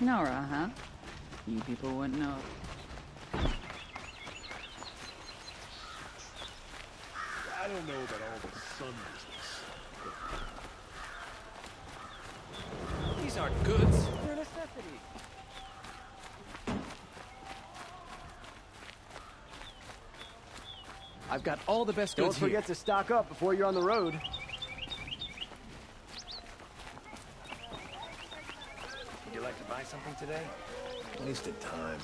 Nora, huh? You people wouldn't know. I don't know about all the sun business. These aren't goods. They're a necessity. I've got all the best goods Don't forget to stock up before you're on the road. Would you like to buy something today? Wasted time.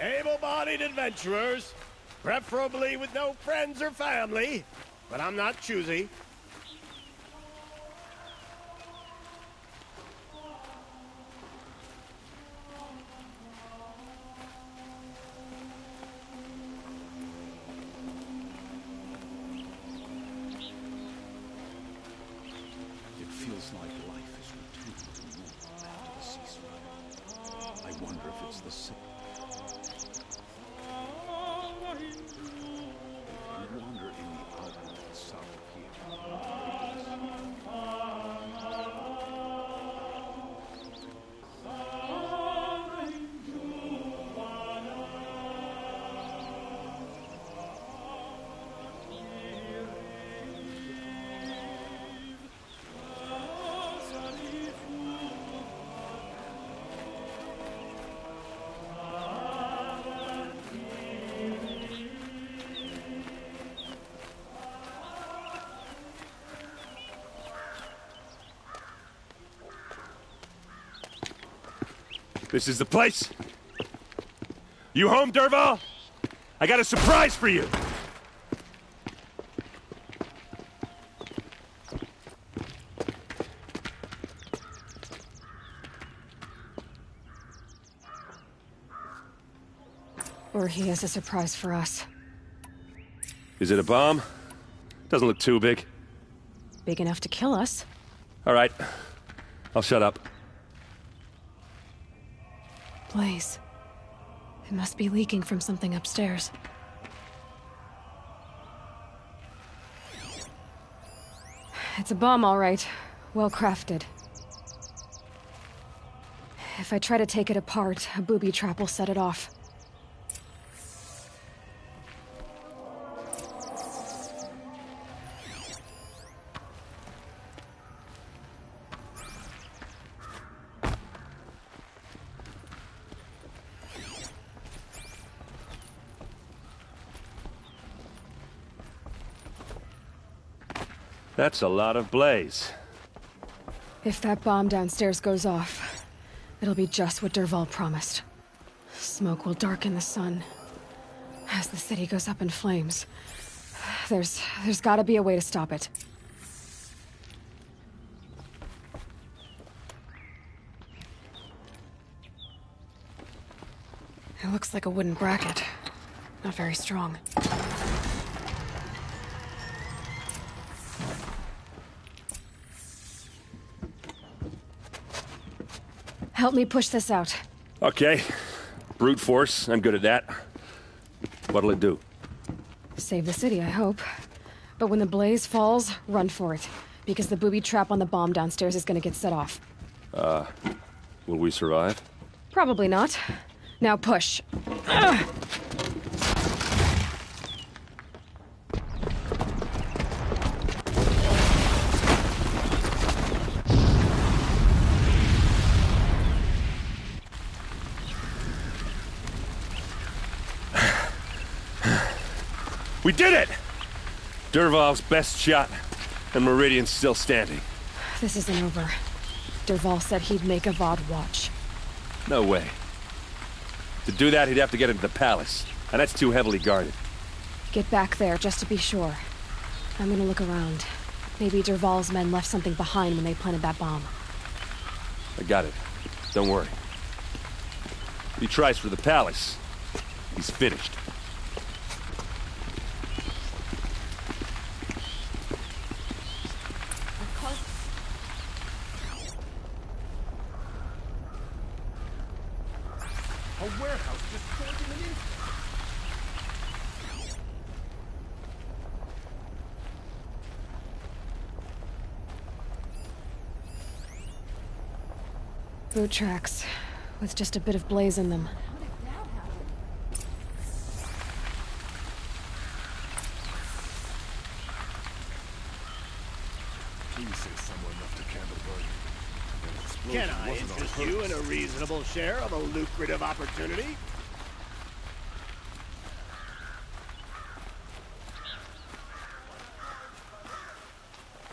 Able-bodied adventurers, preferably with no friends or family, but I'm not choosy. It feels like life is returning to normal after the ceasefire. I wonder if it's the same. I wander in the outland south of here. This is the place. You home, Derval? I got a surprise for you. Or he has a surprise for us. Is it a bomb? Doesn't look too big. Big enough to kill us. All right. I'll shut up. Blaze. It must be leaking from something upstairs. It's a bomb, all right. Well crafted. If I try to take it apart, a booby trap will set it off. That's a lot of blaze. If that bomb downstairs goes off, it'll be just what Derval promised. Smoke will darken the sun. As the city goes up in flames, there's gotta be a way to stop it. It looks like a wooden bracket. Not very strong. Help me push this out. Okay. Brute force. I'm good at that. What'll it do? Save the city, I hope. But when the blaze falls, run for it. Because the booby trap on the bomb downstairs is gonna get set off. Will we survive? Probably not. Now push. Ugh. We did it! Derval's best shot, and Meridian's still standing. This isn't over. Derval said he'd make a VOD watch. No way. To do that, he'd have to get into the palace, and that's too heavily guarded. Get back there, just to be sure. I'm gonna look around. Maybe Derval's men left something behind when they planted that bomb. I got it. Don't worry. If he tries for the palace, he's finished. A warehouse destroyed in an instant. boot tracks, with just a bit of blaze in them. Please say somewhere enough to candle burn. Can I interest you in a reasonable share of a lucrative opportunity?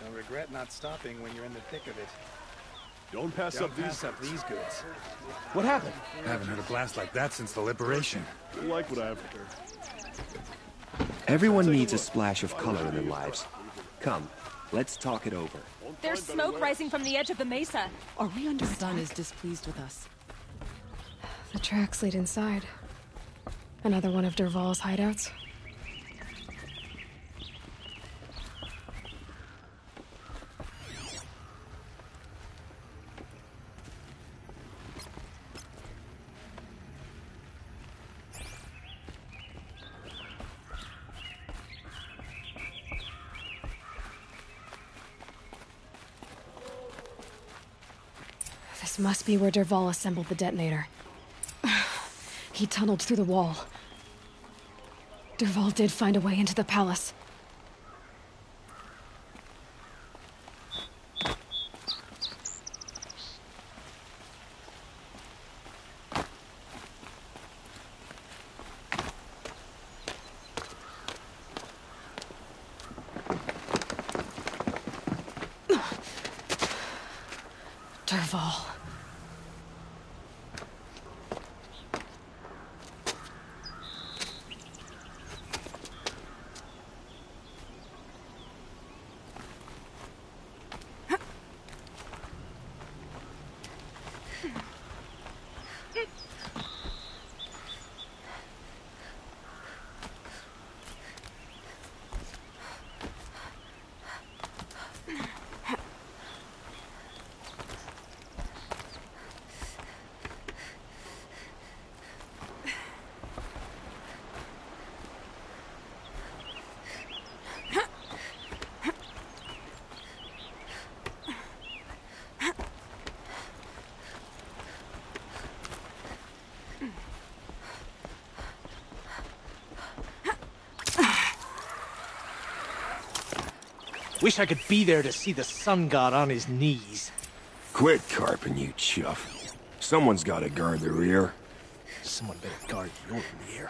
You'll regret not stopping when you're in the thick of it. Don't pass Don't up pass up these goods. What happened? I haven't heard a blast like that since the liberation. I like what I have heard. Everyone needs a splash of color in their lives. Come, let's talk it over. There's smoke rising from the edge of the mesa. Are we under attack? The sun is displeased with us. The tracks lead inside. Another one of Dervahl's hideouts. This must be where Dervahl assembled the detonator. He tunneled through the wall. Dervahl did find a way into the palace. Dervahl. Wish I could be there to see the sun god on his knees. Quit carping, you chuff. Someone's gotta guard the rear. Someone better guard your rear.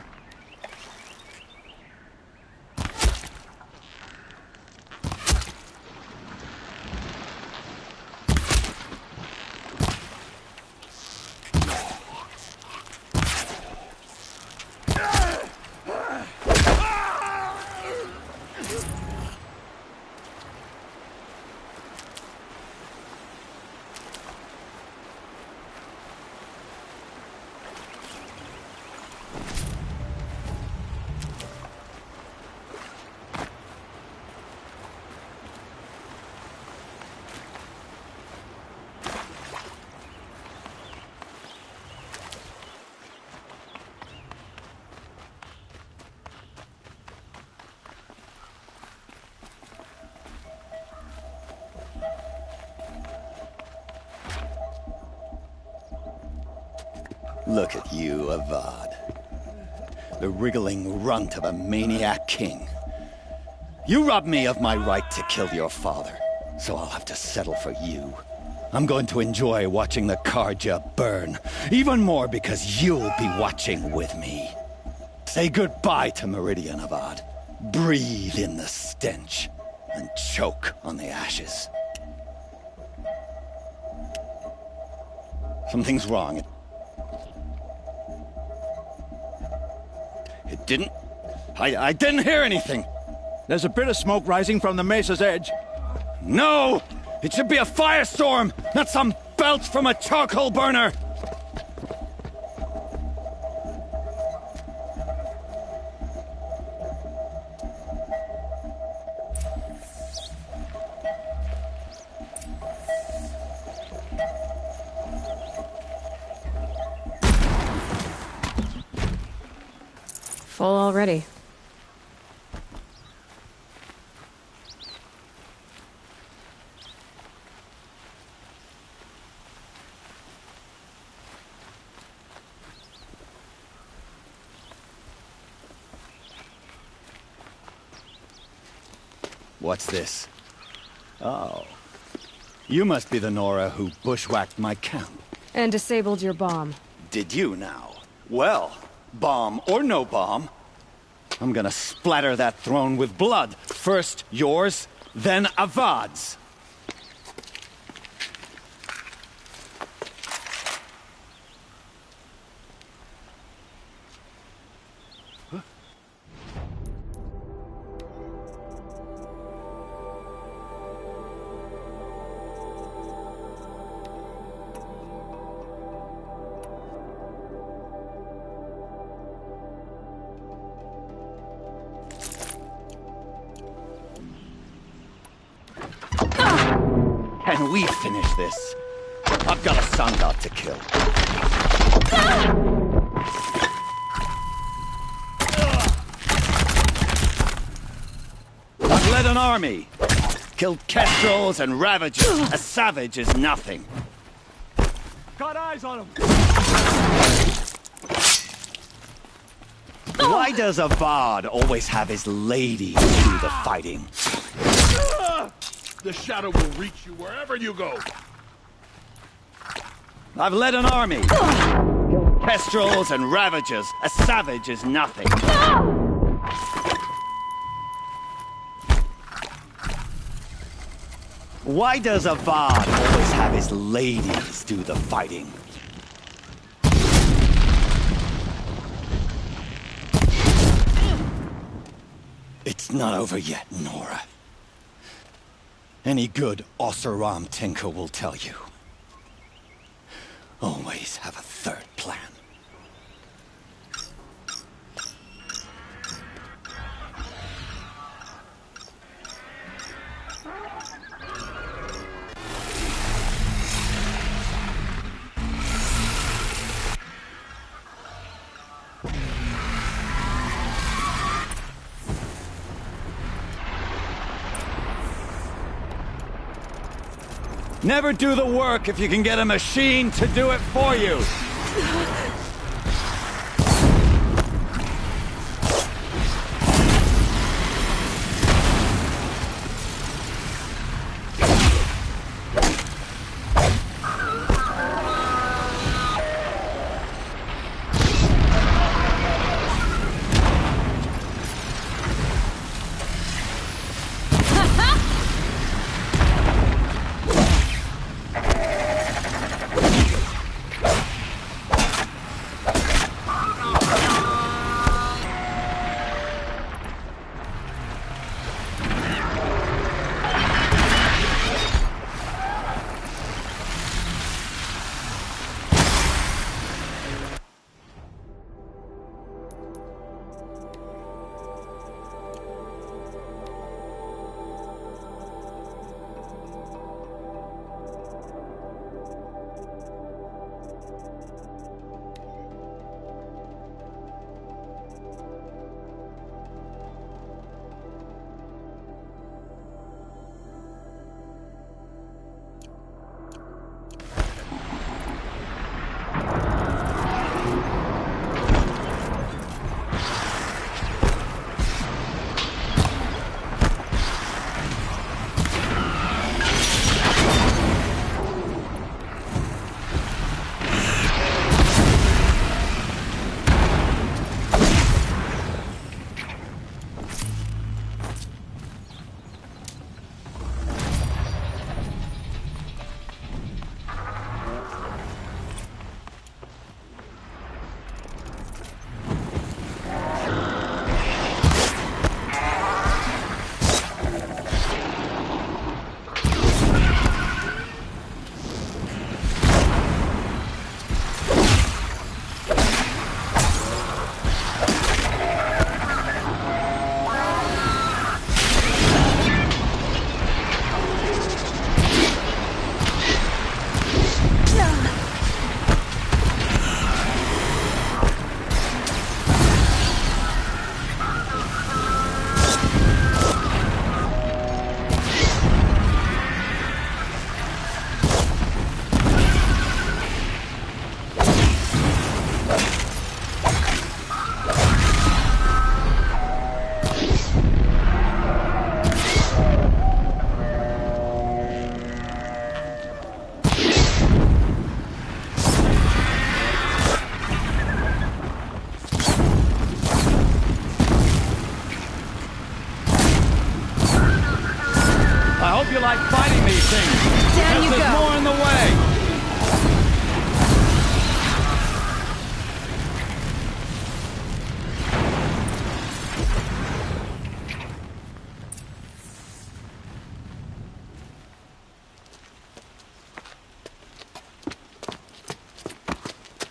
Look at you, Avad. The wriggling runt of a maniac king. You robbed me of my right to kill your father, so I'll have to settle for you. I'm going to enjoy watching the Karja burn, even more because you'll be watching with me. Say goodbye to Meridian, Avad. Breathe in the stench, and choke on the ashes. Something's wrong. It didn't... I didn't hear anything! There's a bit of smoke rising from the mesa's edge. No! It should be a firestorm, not some belch from a charcoal burner! Full already. What's this? Oh. You must be the Nora who bushwhacked my camp. And disabled your bomb. Did you now? Well, bomb or no bomb, I'm gonna splatter that throne with blood. First yours, then Avad's. Can we finish this? I've got a sun god to kill. I've led an army. Killed kestrels and ravagers. A savage is nothing. Got eyes on him! Why does Avad always have his ladies do the fighting? The shadow will reach you wherever you go. I've led an army. Killed kestrels and ravagers. A savage is nothing. Why does Avad always have his ladies do the fighting? It's not over yet, Nora. Any good Oseram tinker will tell you. Always have a third plan. Never do the work if you can get a machine to do it for you.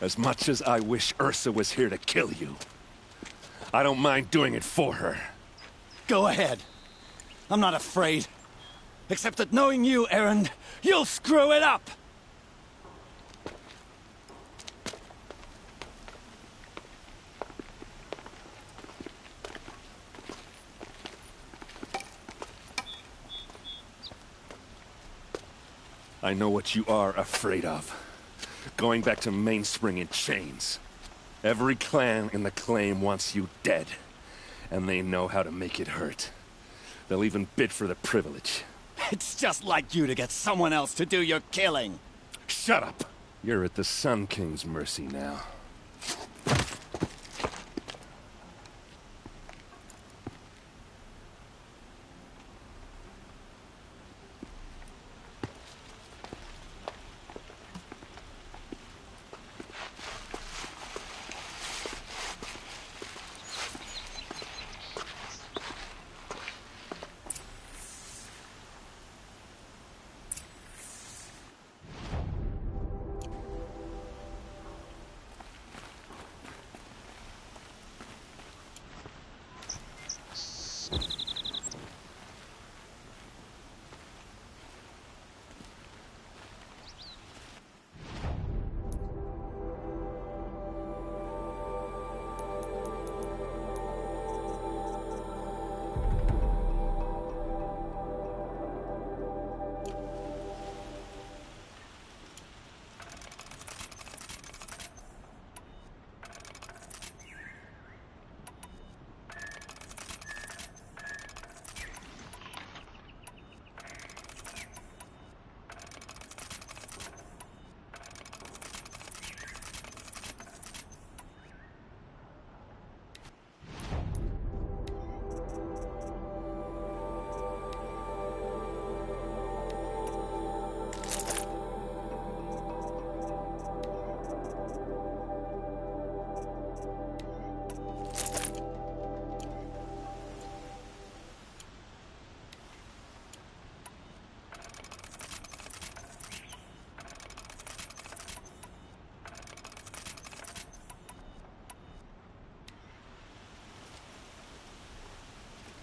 As much as I wish Ursa was here to kill you, I don't mind doing it for her. Go ahead. I'm not afraid. Except that knowing you, Erend, you'll screw it up! I know what you are afraid of. Going back to Mainspring in chains. Every clan in the claim wants you dead. And they know how to make it hurt. They'll even bid for the privilege. It's just like you to get someone else to do your killing. Shut up! You're at the Sun King's mercy now.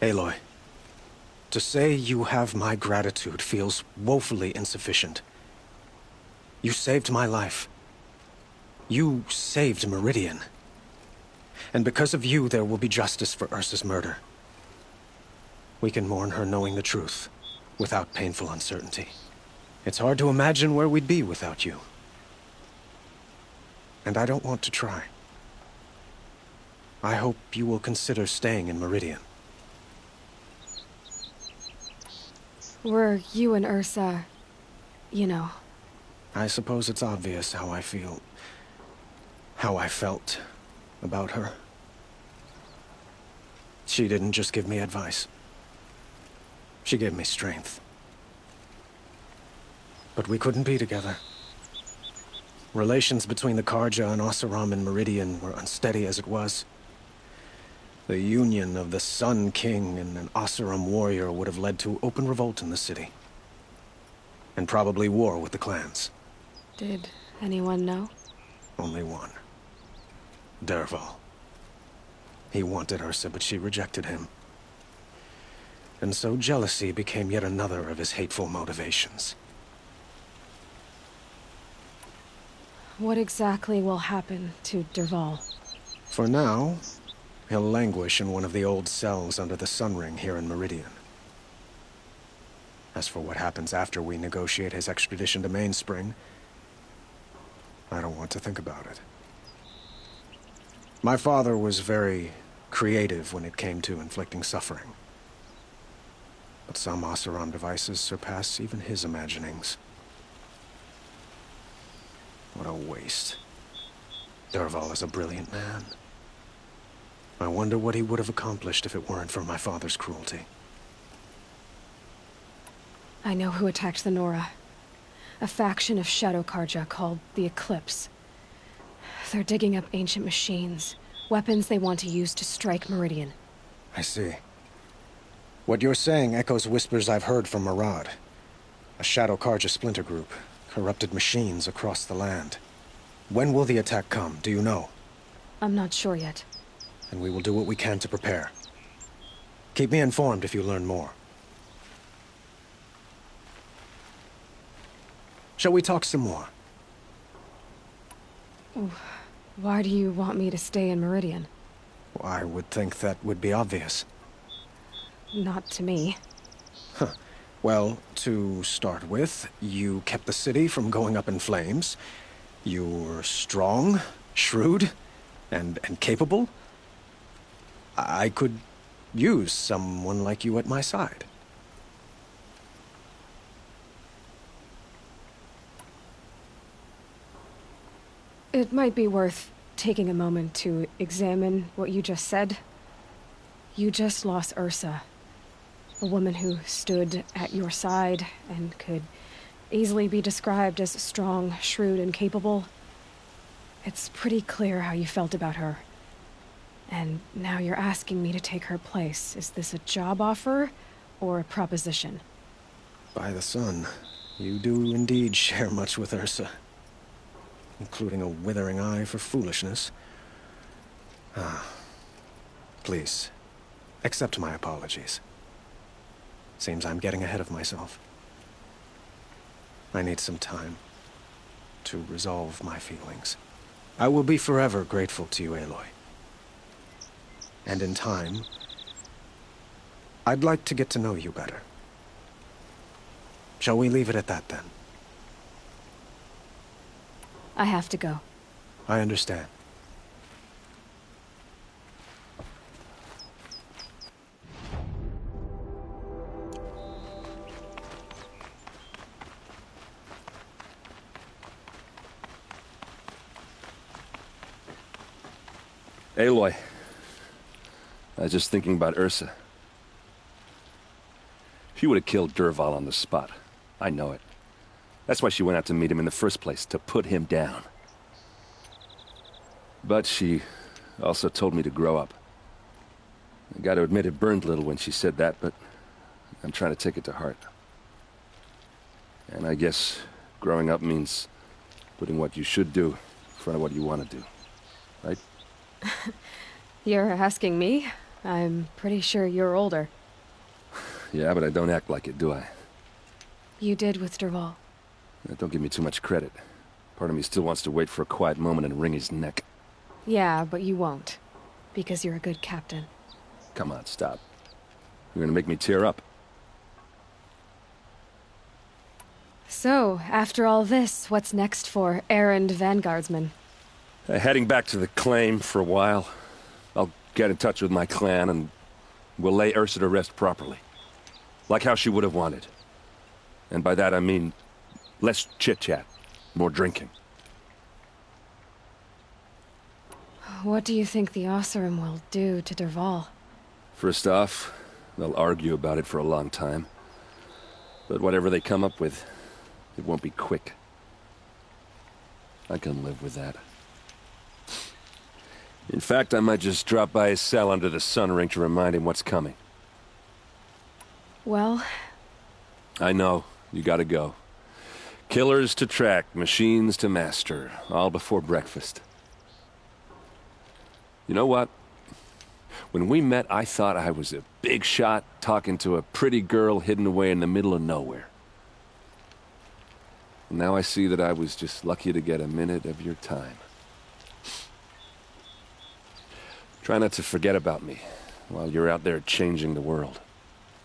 Aloy, to say you have my gratitude feels woefully insufficient. You saved my life. You saved Meridian. And because of you, there will be justice for Ursa's murder. We can mourn her knowing the truth, without painful uncertainty. It's hard to imagine where we'd be without you. And I don't want to try. I hope you will consider staying in Meridian. Were you and Ursa, you know... I suppose it's obvious how I feel... how I felt about her. She didn't just give me advice. She gave me strength. But we couldn't be together. Relations between the Karja and Oseram and Meridian were unsteady as it was. The union of the Sun King and an Oseram warrior would have led to open revolt in the city. And probably war with the clans. Did anyone know? Only one. Dervahl. He wanted Ursa, but she rejected him. And so jealousy became yet another of his hateful motivations. What exactly will happen to Dervahl? For now, he'll languish in one of the old cells under the Sun Ring here in Meridian. As for what happens after we negotiate his extradition to Mainspring, I don't want to think about it. My father was very creative when it came to inflicting suffering. But some Oseram devices surpass even his imaginings. What a waste. Dervahl is a brilliant man. I wonder what he would have accomplished if it weren't for my father's cruelty. I know who attacked the Nora. A faction of Shadow Karja called the Eclipse. They're digging up ancient machines, weapons they want to use to strike Meridian. I see. What you're saying echoes whispers I've heard from Murad. A Shadow Karja splinter group, corrupted machines across the land. When will the attack come? Do you know? I'm not sure yet. And we will do what we can to prepare. Keep me informed if you learn more. Shall we talk some more? Why do you want me to stay in Meridian? I would think that would be obvious. Not to me. Huh. Well, to start with, you kept the city from going up in flames. You were strong, shrewd, and capable. I could use someone like you at my side. It might be worth taking a moment to examine what you just said. You just lost Ursa, a woman who stood at your side and could easily be described as strong, shrewd, and capable. It's pretty clear how you felt about her. And now you're asking me to take her place. Is this a job offer or a proposition? By the sun, you do indeed share much with Ursa. Including a withering eye for foolishness. Please, accept my apologies. Seems I'm getting ahead of myself. I need some time to resolve my feelings. I will be forever grateful to you, Aloy. And in time, I'd like to get to know you better. Shall we leave it at that, then? I have to go. I understand. Aloy, I was just thinking about Ursa. She would have killed Dervahl on the spot. I know it. That's why she went out to meet him in the first place, to put him down. But she also told me to grow up. I gotta admit it burned a little when she said that, but I'm trying to take it to heart. And I guess growing up means putting what you should do in front of what you want to do. Right? You're asking me? I'm pretty sure you're older. Yeah, but I don't act like it, do I? You did with Dervahl. Don't give me too much credit. Part of me still wants to wait for a quiet moment and wring his neck. Yeah, but you won't. Because you're a good captain. Come on, stop. You're gonna make me tear up. So, after all this, what's next for errand vanguardsman? Heading back to the claim for a while. I'll get in touch with my clan and we'll lay Ursa to rest properly. Like how she would have wanted. And by that I mean less chit-chat, more drinking. What do you think the Oseram will do to Dervahl? First off, they'll argue about it for a long time. But whatever they come up with, it won't be quick. I can live with that. In fact, I might just drop by his cell under the sun ring to remind him what's coming. Well... I know. You gotta go. Killers to track, machines to master, all before breakfast. You know what? When we met, I thought I was a big shot talking to a pretty girl hidden away in the middle of nowhere. And now I see that I was just lucky to get a minute of your time. Try not to forget about me while you're out there changing the world.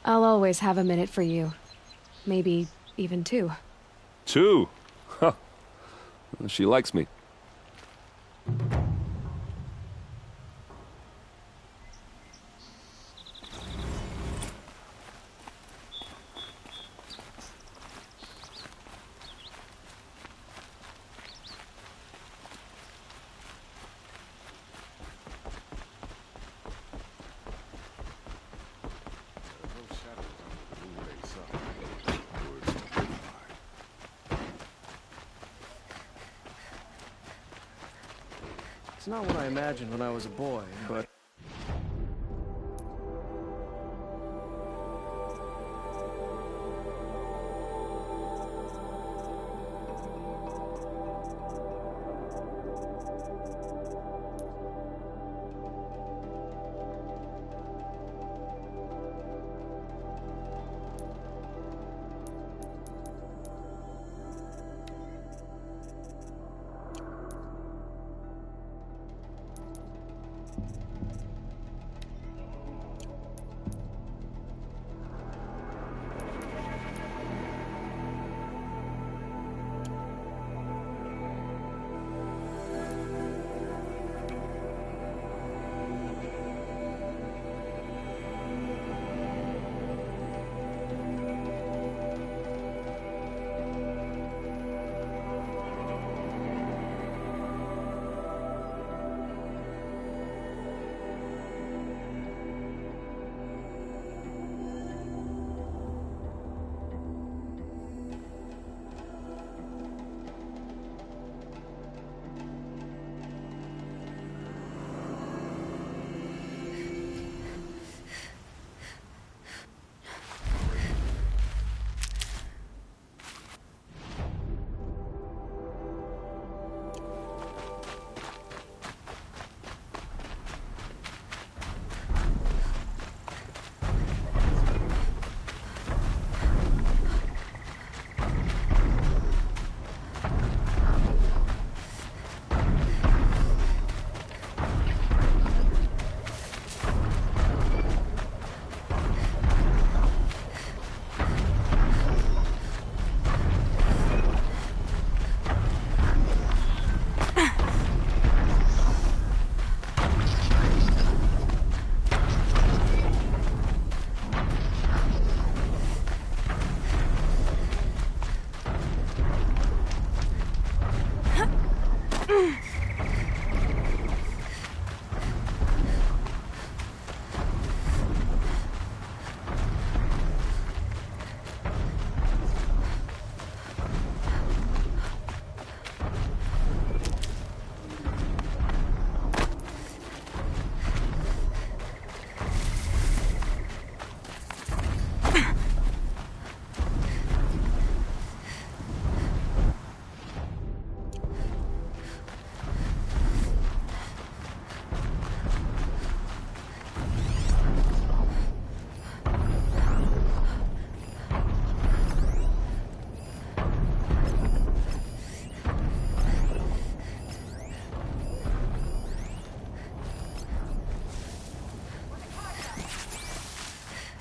I'll always have a minute for you. Maybe even two. Two? Huh. Well, she likes me. It's not what I imagined when I was a boy, but...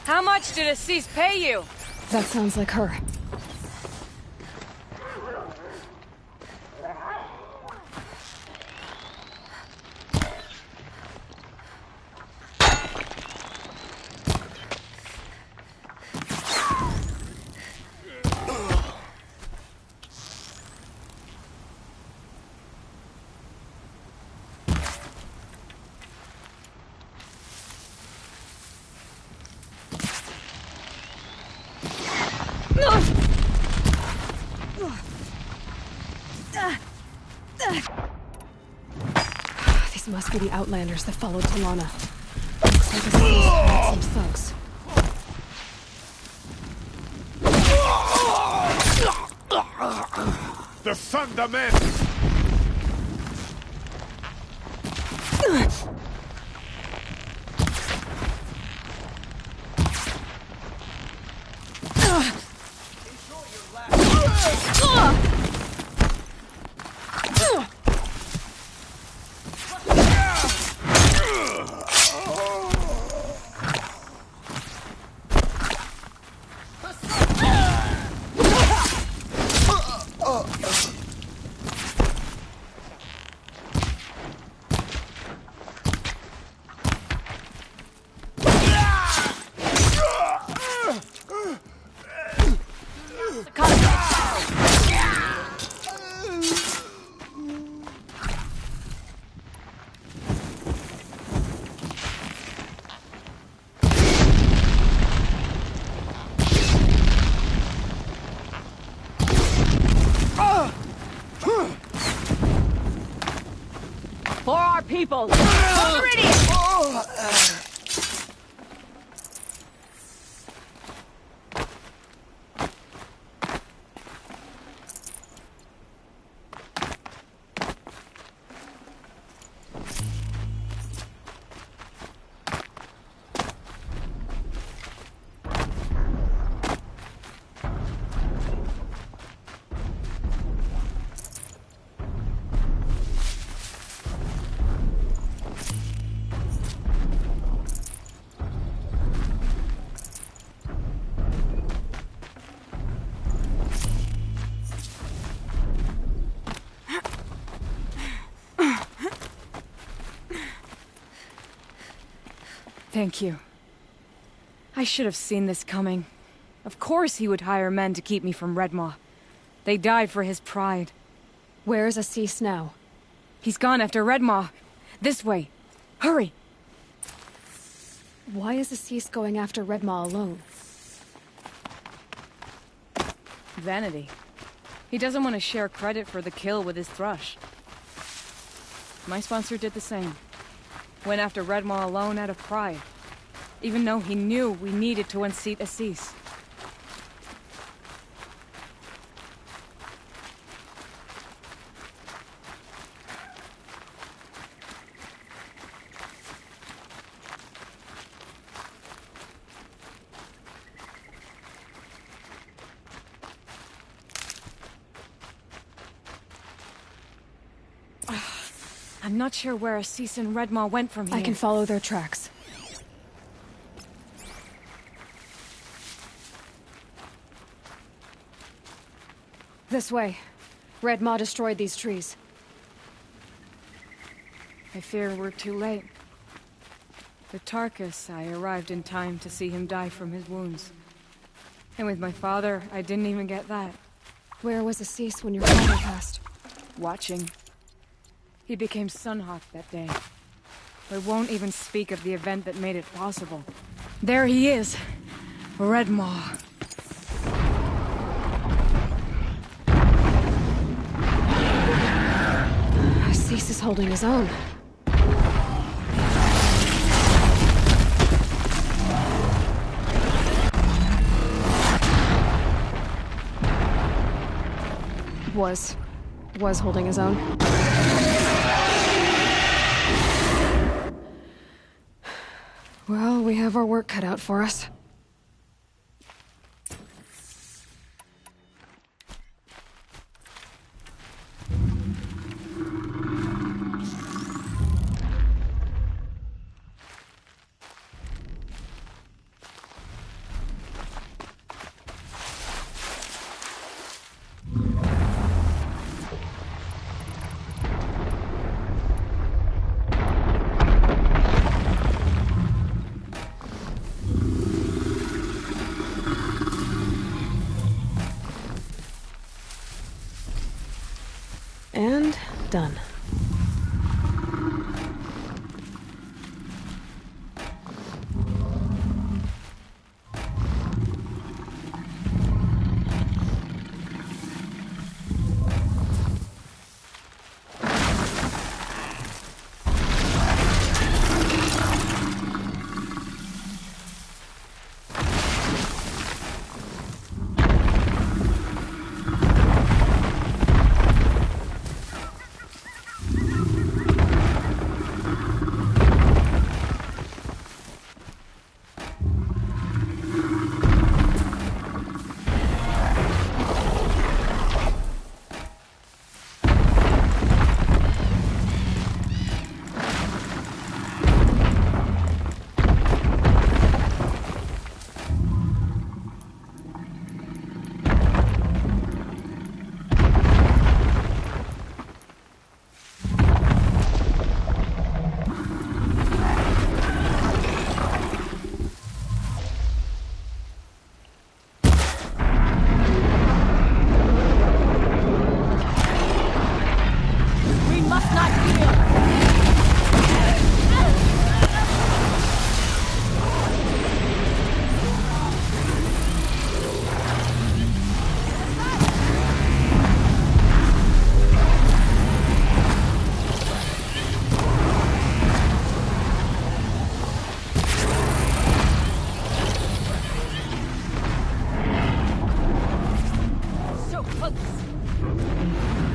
How much did Assis pay you? That sounds like her. These must be the Outlanders that followed Talana. Looks like Assis had some thugs. The fundaments! For our people! Meridian! Thank you. I should have seen this coming. Of course he would hire men to keep me from Redmaw. They died for his pride. Where's Assis now? He's gone after Redmaw. This way. Hurry! Why is Assis going after Redmaw alone? Vanity. He doesn't want to share credit for the kill with his thrush. My sponsor did the same. Went after Redmaw alone out of pride. Even though he knew we needed to unseat Assis. I'm not sure where Assis and Redmaw went from here. I can follow their tracks. This way. Redmaw destroyed these trees. I fear we're too late. With Tarkus, I arrived in time to see him die from his wounds. And with my father, I didn't even get that. Where was Assis when your father passed? Watching. He became Sunhawk that day, but won't even speak of the event that made it possible. There he is, Redmaw. Cease is holding his own. Was holding his own. Well, we have our work cut out for us. And done.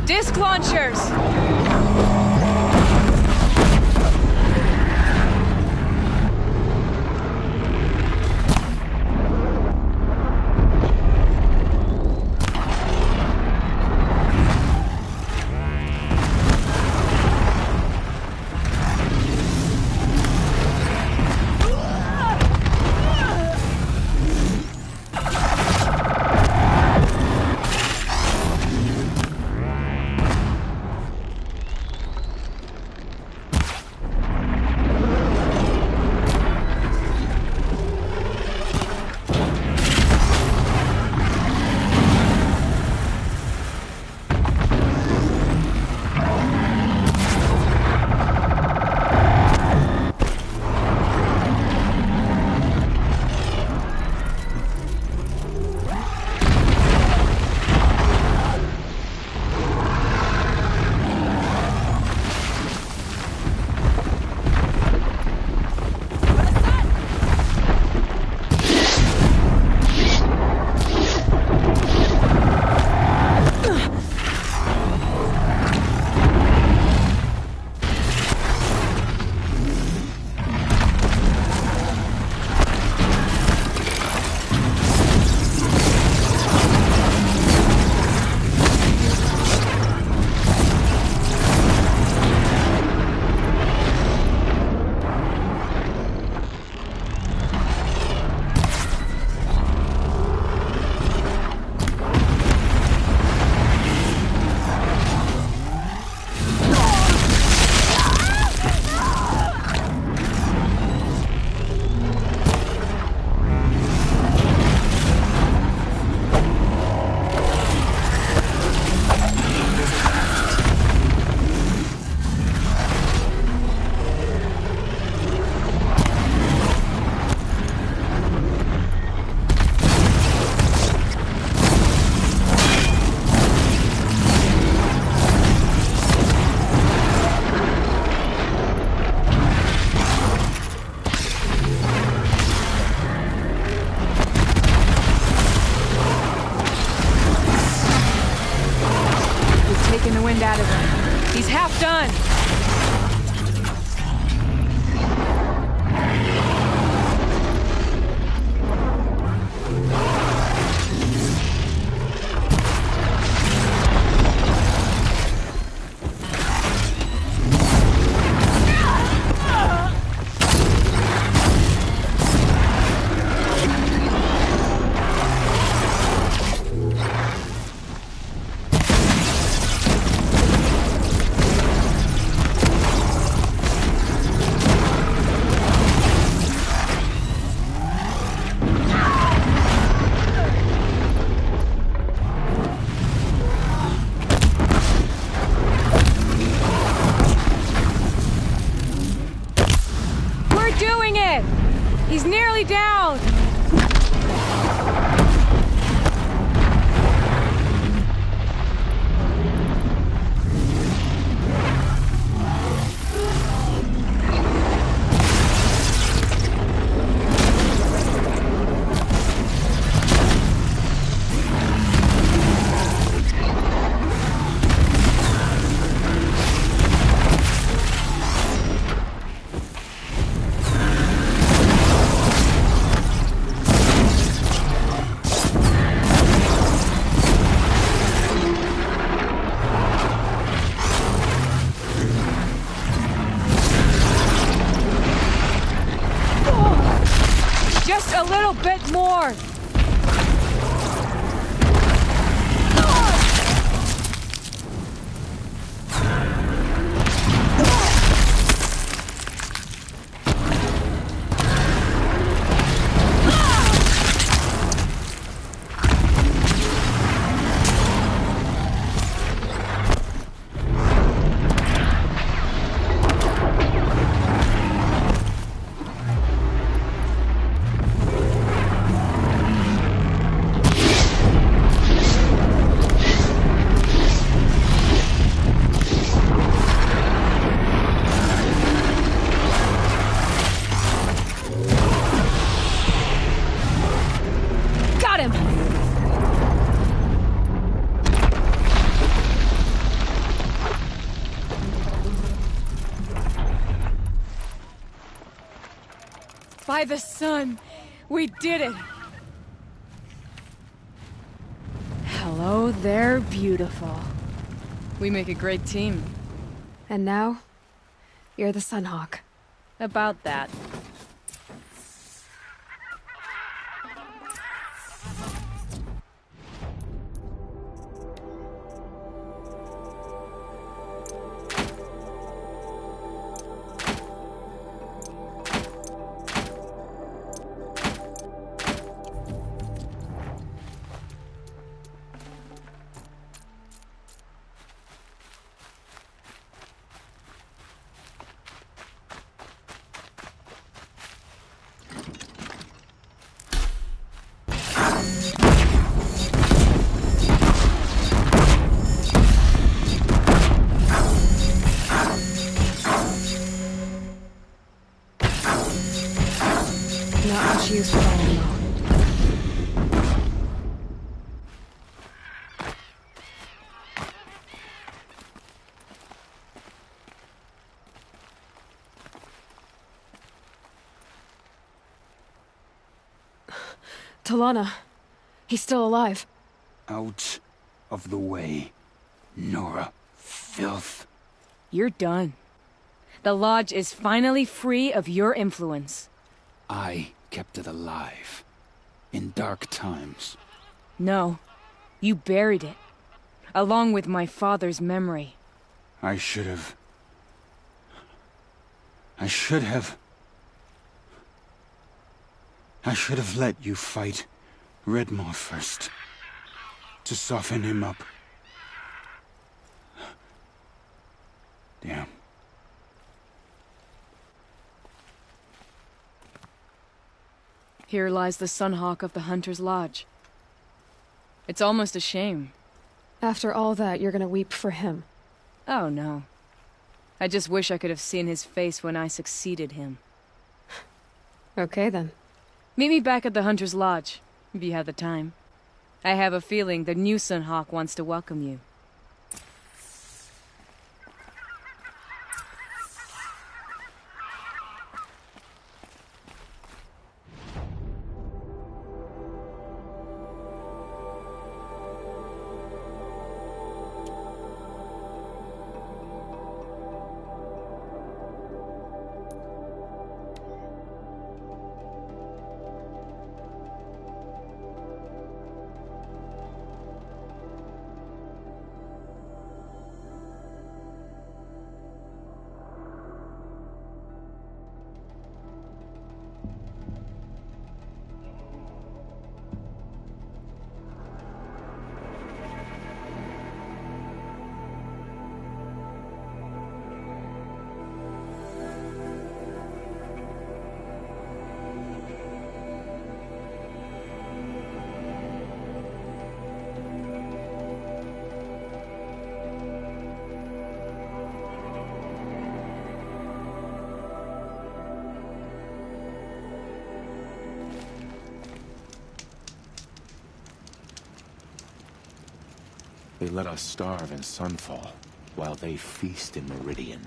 Disc launchers! He's half done. He's nearly down! Just a little bit more! By the sun, we did it! Hello there, beautiful. We make a great team. And now, you're the Sunhawk. About that. Not much use for all though. Talana, he's still alive. Out of the way, Nora. Filth. You're done. The Lodge is finally free of your influence. I kept it alive. In dark times. No. You buried it. Along with my father's memory. I should have let you fight Redmaw first. To soften him up. Damn. Here lies the Sunhawk of the Hunter's Lodge. It's almost a shame. After all that, you're gonna weep for him. Oh, no. I just wish I could have seen his face when I succeeded him. Okay, then. Meet me back at the Hunter's Lodge, if you have the time. I have a feeling the new Sunhawk wants to welcome you. They let us starve in Sunfall, while they feast in Meridian.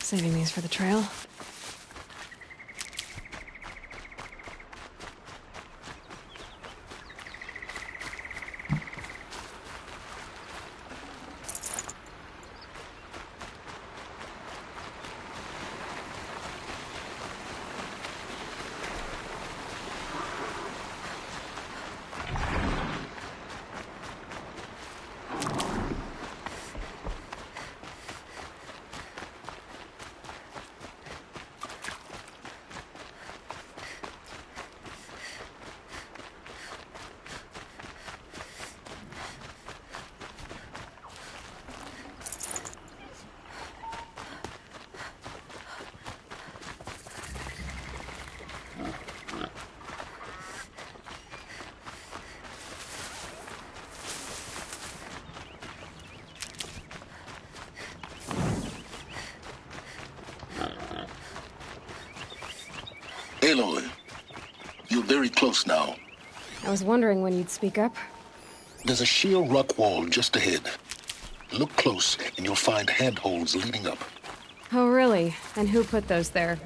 Saving these for the trail. Aloy, you're very close now. I was wondering when you'd speak up. There's a sheer rock wall just ahead. Look close, and you'll find handholds leading up. Oh, really? And who put those there,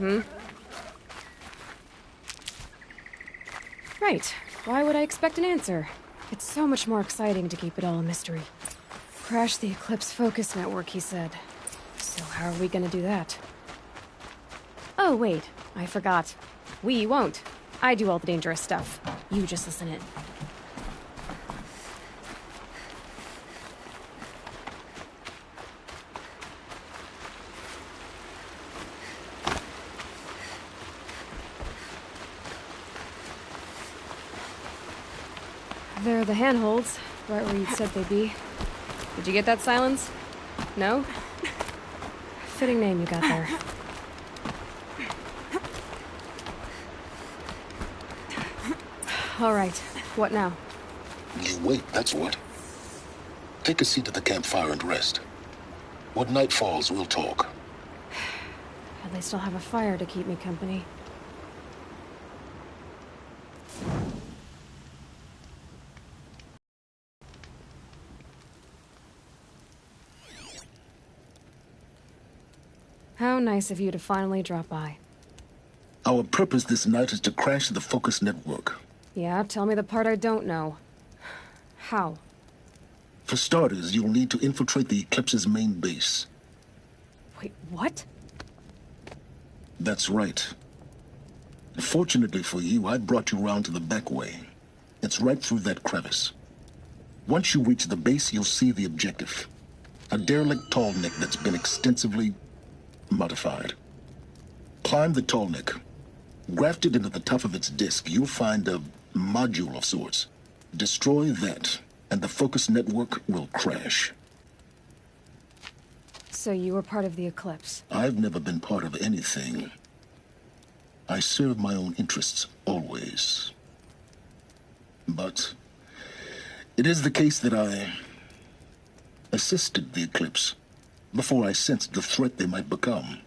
Right. Why would I expect an answer? It's so much more exciting to keep it all a mystery. Crash the Eclipse focus network, he said. So how are we gonna do that? Oh, wait. I forgot. We won't. I do all the dangerous stuff. You just listen in. They're the handholds, right where you said they'd be. Did you get that, Silence? No? Fitting name you got there. All right, what now? You wait, that's what. Take a seat at the campfire and rest. When night falls, we'll talk. At least I'll have a fire to keep me company. How nice of you to finally drop by. Our purpose this night is to crash the focus network. Yeah, tell me the part I don't know. How? For starters, you'll need to infiltrate the Eclipse's main base. Wait, what? That's right. Fortunately for you, I brought you round to the back way. It's right through that crevice. Once you reach the base, you'll see the objective. A derelict tall neck that's been extensively modified. Climb the tall neck. Grafted into the top of its disk, you'll find a module of sorts. Destroy that, and the focus network will crash. So you were part of the Eclipse? I've never been part of anything. I serve my own interests, always. But it is the case that I assisted the Eclipse before I sensed the threat they might become.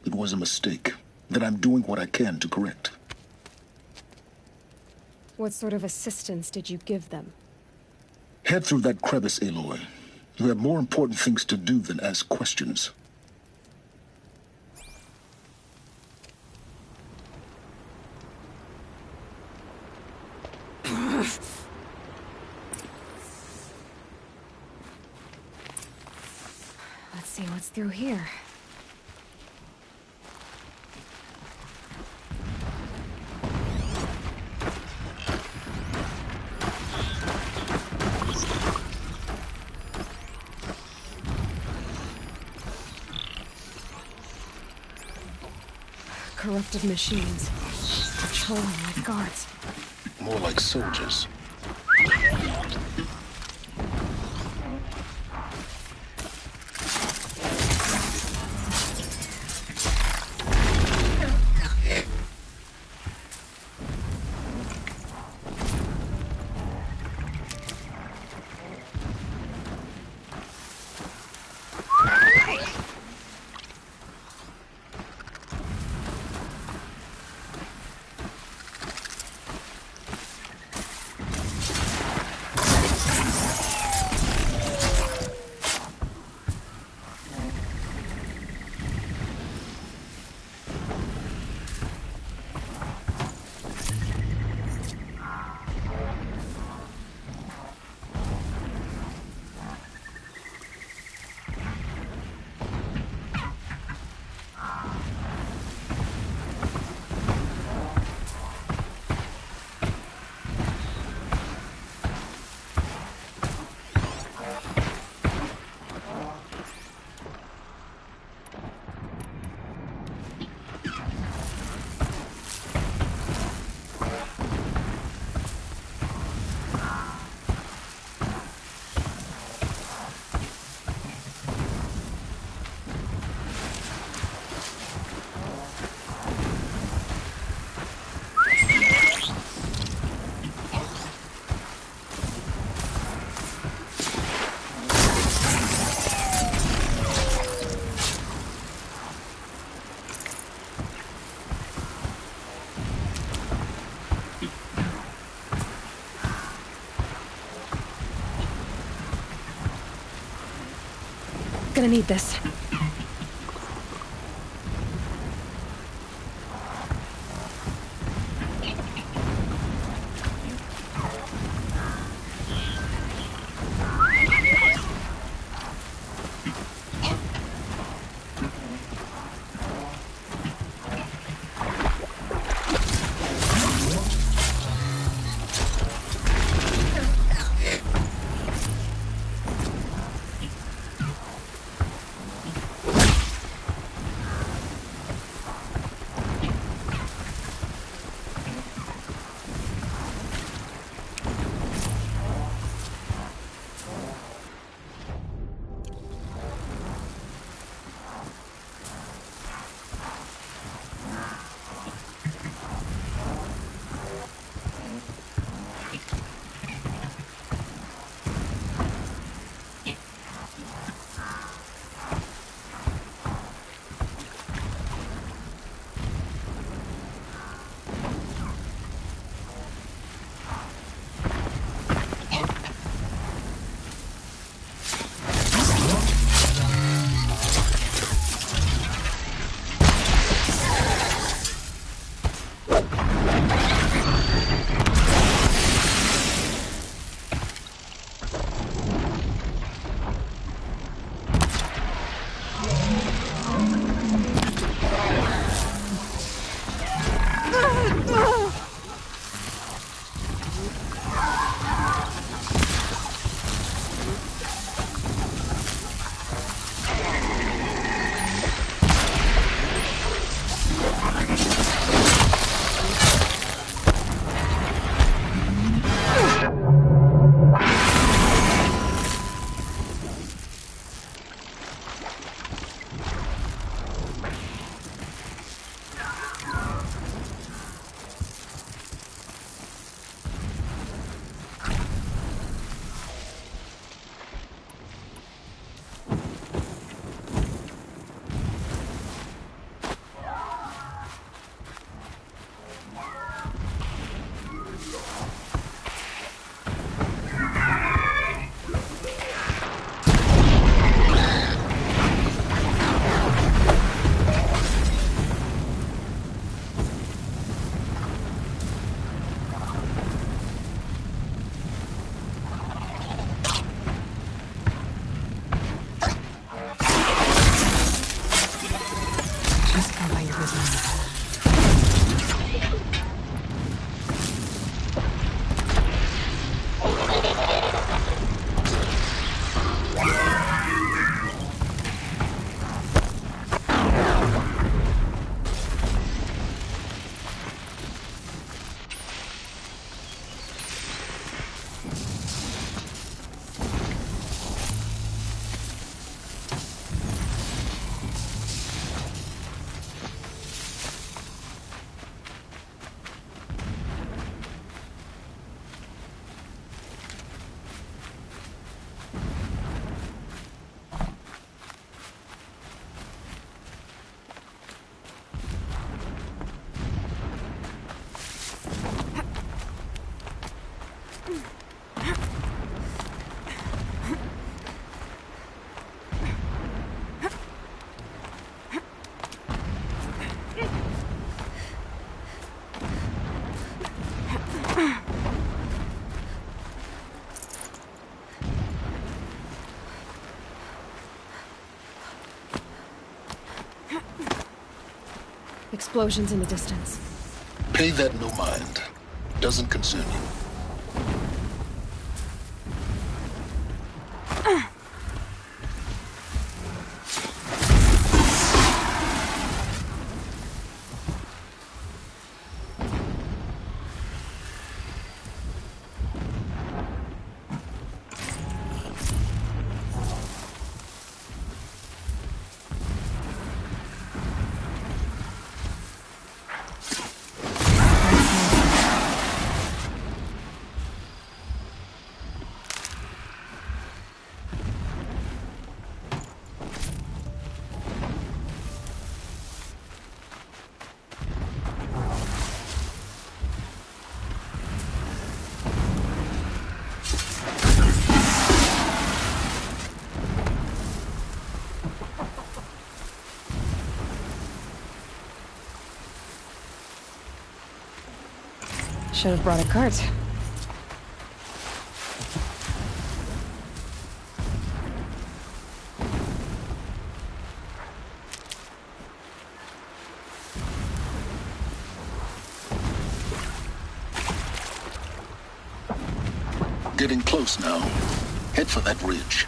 It was a mistake that I'm doing what I can to correct. What sort of assistance did you give them? Head through that crevice, Aloy. You have more important things to do than ask questions. Let's see what's through here. Corrupted machines. Patrolling like guards. More like soldiers. Gonna need this. Explosions in the distance. Pay that no mind. Doesn't concern you. Should have brought a cart. Getting close now. Head for that ridge.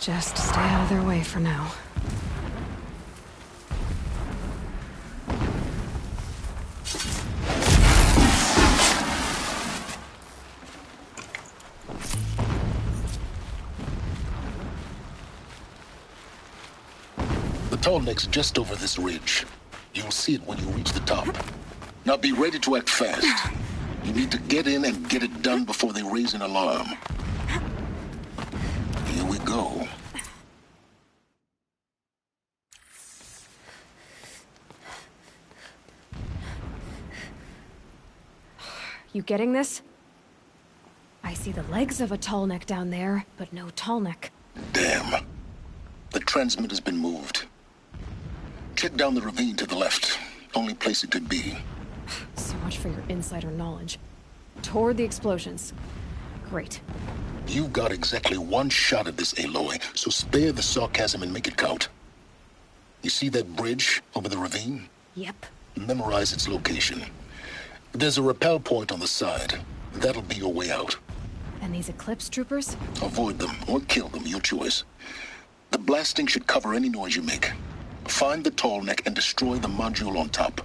Just stay out of their way for now. The tall neck's just over this ridge. You'll see it when you reach the top. Now be ready to act fast. You need to get in and get it done before they raise an alarm. Here we go. You getting this? I see the legs of a tall neck down there, but no tall neck. Damn. The transmitter's been moved. Check down the ravine to the left. Only place it could be. So much for your insider knowledge. Toward the explosions. Great. You've got exactly one shot at this, Aloy, so spare the sarcasm and make it count. You see that bridge over the ravine? Yep. Memorize its location. There's a rappel point on the side. That'll be your way out. And these Eclipse troopers? Avoid them or kill them, your choice. The blasting should cover any noise you make. Find the tall neck and destroy the module on top.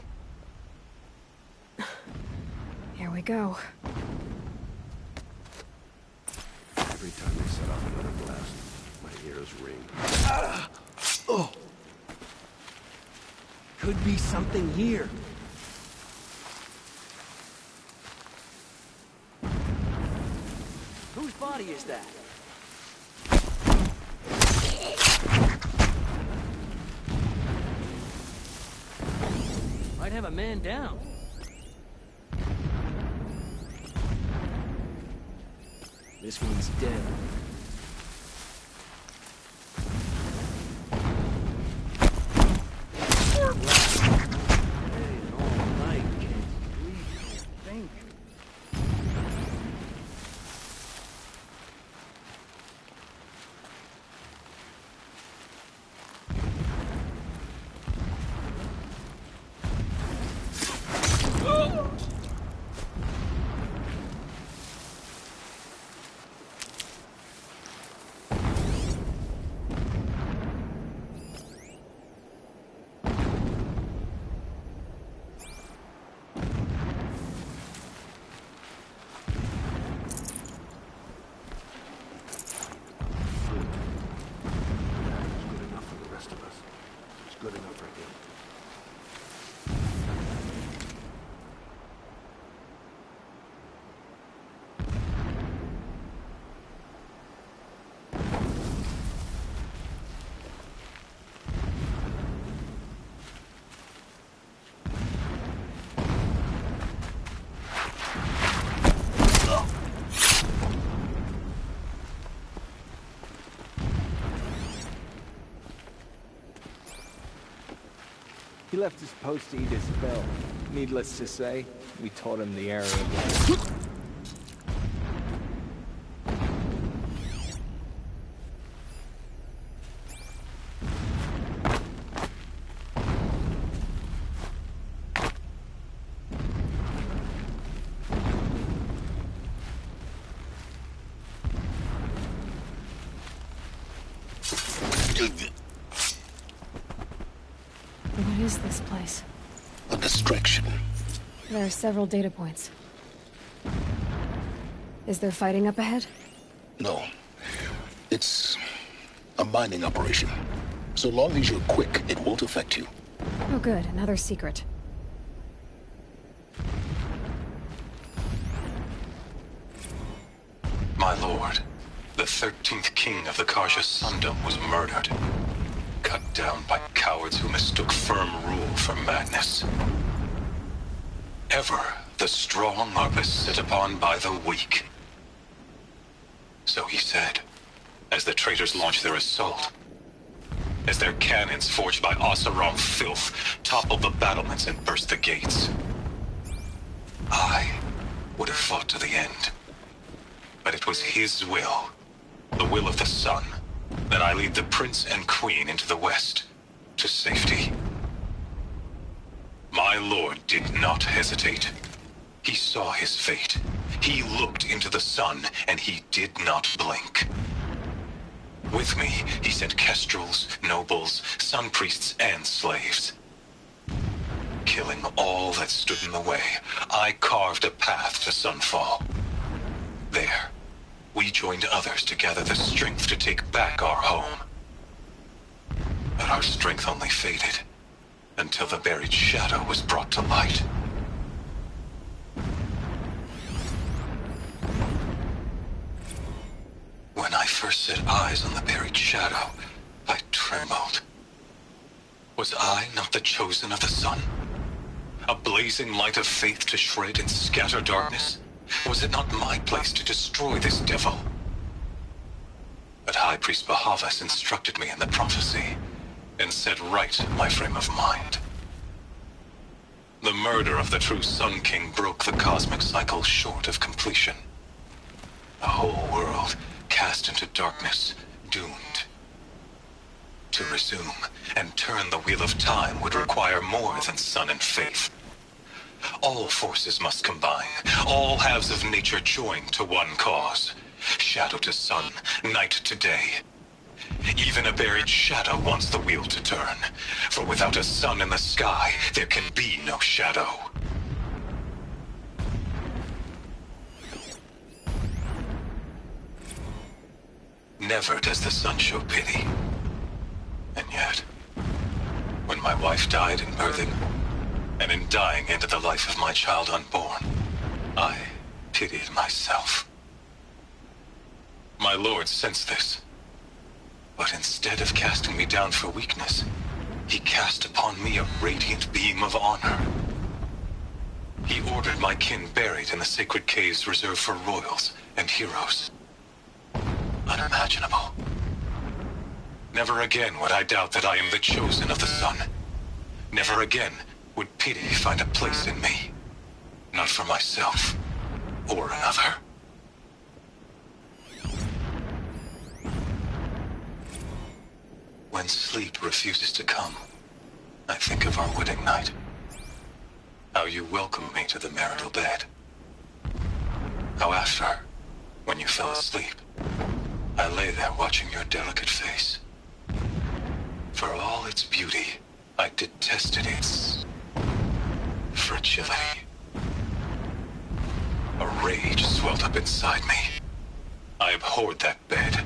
Here we go. Every time they set off another blast, my ears ring. Oh! Could be something here. Whose body is that? Might have a man down. This one's dead. He left his post to eat his fill. Needless to say, we taught him the area. What is this place? A distraction. There are several data points. Is there fighting up ahead? No. It's a mining operation. So long as you're quick, it won't affect you. Oh good, another secret. My lord, the 13th king of the Karja Sundom was murdered. Cut down by cowards who mistook firm rule for madness. Ever the strong are beset upon by the weak. So he said, as the traitors launched their assault. As their cannons forged by Oseram filth toppled the battlements and burst the gates. I would have fought to the end. But it was his will, the will of the sun, that I lead the prince and queen into the west, to safety. My lord did not hesitate. He saw his fate. He looked into the sun, and he did not blink. With me, he sent kestrels, nobles, sun priests, and slaves. Killing all that stood in the way, I carved a path to sunfall. There, we joined others to gather the strength to take back our home. But our strength only faded, until the buried shadow was brought to light. When I first set eyes on the buried shadow, I trembled. Was I not the chosen of the sun? A blazing light of faith to shred and scatter darkness? Was it not my place to destroy this devil? But High Priest Bahavas instructed me in the prophecy, and set right my frame of mind. The murder of the true Sun King broke the cosmic cycle short of completion. The whole world cast into darkness, doomed. To resume and turn the wheel of time would require more than sun and faith. All forces must combine, all halves of nature join to one cause. Shadow to sun, night to day. Even a buried shadow wants the wheel to turn, for without a sun in the sky, there can be no shadow. Never does the sun show pity. And yet, when my wife died in birthing, and in dying ended the life of my child unborn, I pitied myself. My lord sensed this, but instead of casting me down for weakness, he cast upon me a radiant beam of honor. He ordered my kin buried in the sacred caves reserved for royals and heroes. Unimaginable. Never again would I doubt that I am the chosen of the sun. Never again would pity find a place in me. Not for myself, or another. When sleep refuses to come, I think of our wedding night. How you welcomed me to the marital bed. How after, when you fell asleep, I lay there watching your delicate face. For all its beauty, I detested its fragility. A rage swelled up inside me. I abhorred that bed,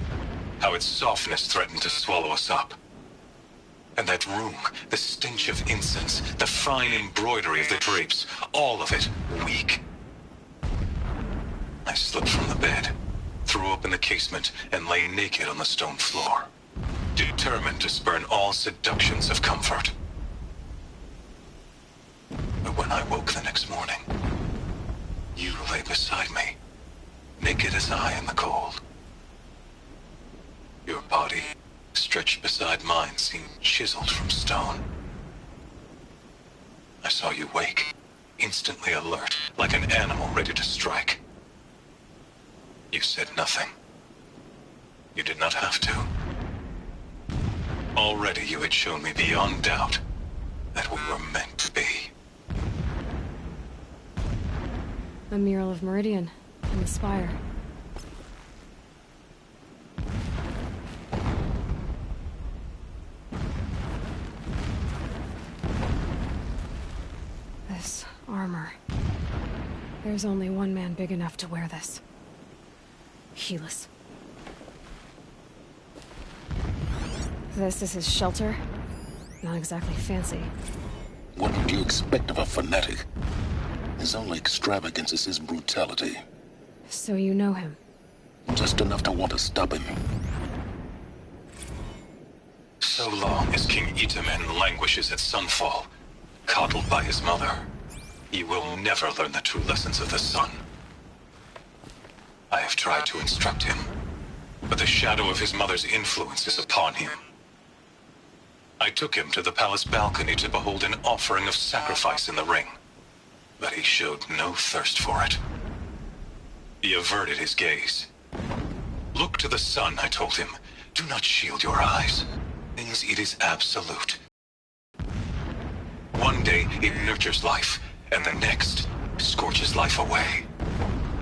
how its softness threatened to swallow us up. And that room, the stench of incense, the fine embroidery of the drapes, all of it weak. I slipped from the bed, threw open the casement, and lay naked on the stone floor, determined to spurn all seductions of comfort. But when I woke the next morning, you lay beside me, naked as I in the cold. Your body, stretched beside mine, seemed chiseled from stone. I saw you wake, instantly alert, like an animal ready to strike. You said nothing. You did not have to. Already you had shown me beyond doubt that we were meant to be. A mural of Meridian in the spire. This armor. There's only one man big enough to wear this. Helis. This is his shelter. Not exactly fancy. What would you expect of a fanatic? His only extravagance is his brutality. So you know him? Just enough to want to stop him. So long as King Itamen languishes at Sunfall, coddled by his mother, he will never learn the true lessons of the sun. I have tried to instruct him, but the shadow of his mother's influence is upon him. I took him to the palace balcony to behold an offering of sacrifice in the ring, but he showed no thirst for it. He averted his gaze. Look to the sun, I told him. Do not shield your eyes. Things it is absolute. One day it nurtures life, and the next scorches life away.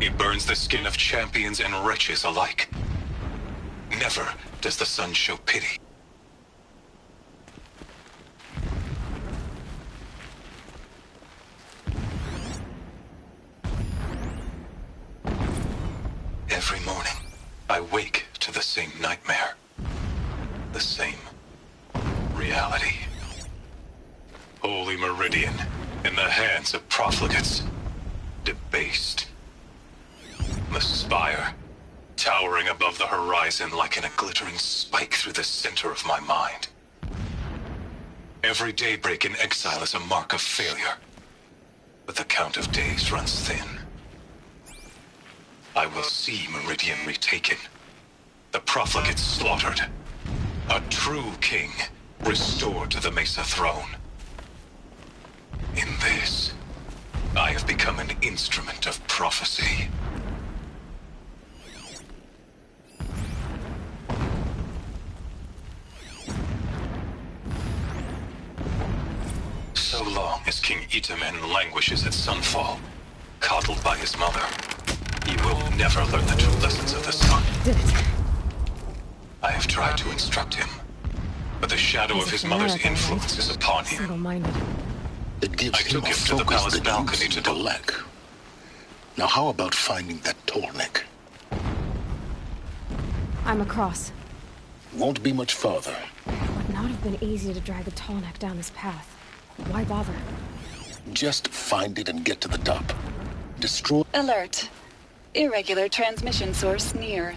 It burns the skin of champions and wretches alike. Never does the sun show pity. Every morning, I wake to the same nightmare. The same reality. Holy Meridian, in the hands of profligates. Debased. The spire, towering above the horizon like a glittering spike through the center of my mind. Every daybreak in exile is a mark of failure, but the count of days runs thin. I will see Meridian retaken, the profligates slaughtered, a true king restored to the Mesa throne. In this, I have become an instrument of prophecy. So long as King Itamen languishes at Sunfall, coddled by his mother, he will never learn the true lessons of the sun. Did it. I have tried to instruct him, but the shadow of his mother's influence is upon him. Single-minded. It gives him a to the focus palace that balcony you seem to lack. Now how about finding that tall neck? I'm across. Won't be much farther. Would not have been easy to drag a tall neck down this path. Why bother? Just find it and get to the top. Destroy... Alert. Irregular transmission source near.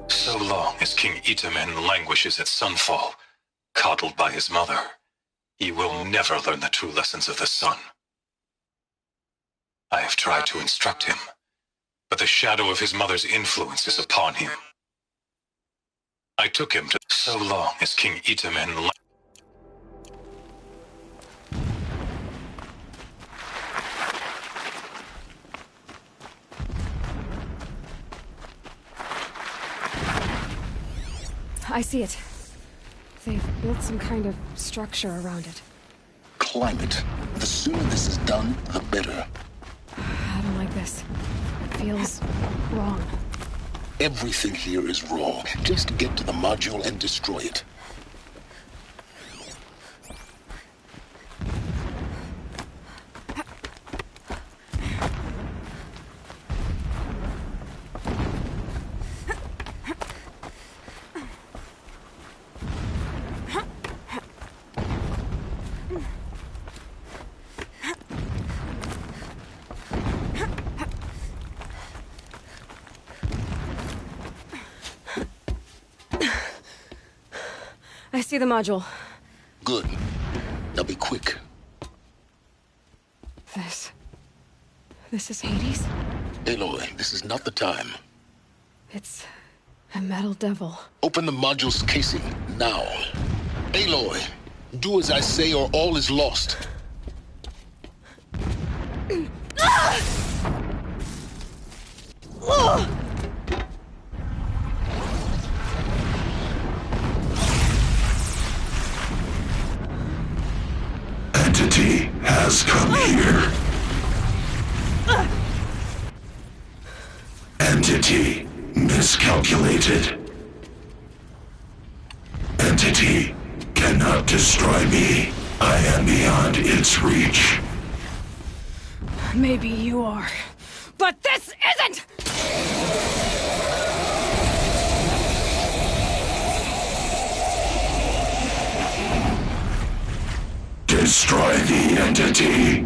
So long as King Itamen languishes at Sunfall, coddled by his mother, he will never learn the true lessons of the sun. I have tried to instruct him, but the shadow of his mother's influence is upon him. I took him to... So long as King Itamen... I see it. They've built some kind of structure around it. Climb it. The sooner this is done, the better. I don't like this. It feels wrong. Everything here is wrong. Just get to the module and destroy it. I see the module. Good. Now be quick. this? This is Hades? Aloy, this is not the time. It's a metal devil. Open the module's casing, now. Aloy, do as I say or all is lost. Entity has come here. Entity miscalculated. Entity cannot destroy me. I am beyond its reach. Maybe you are, but this isn't! Destroy the entity.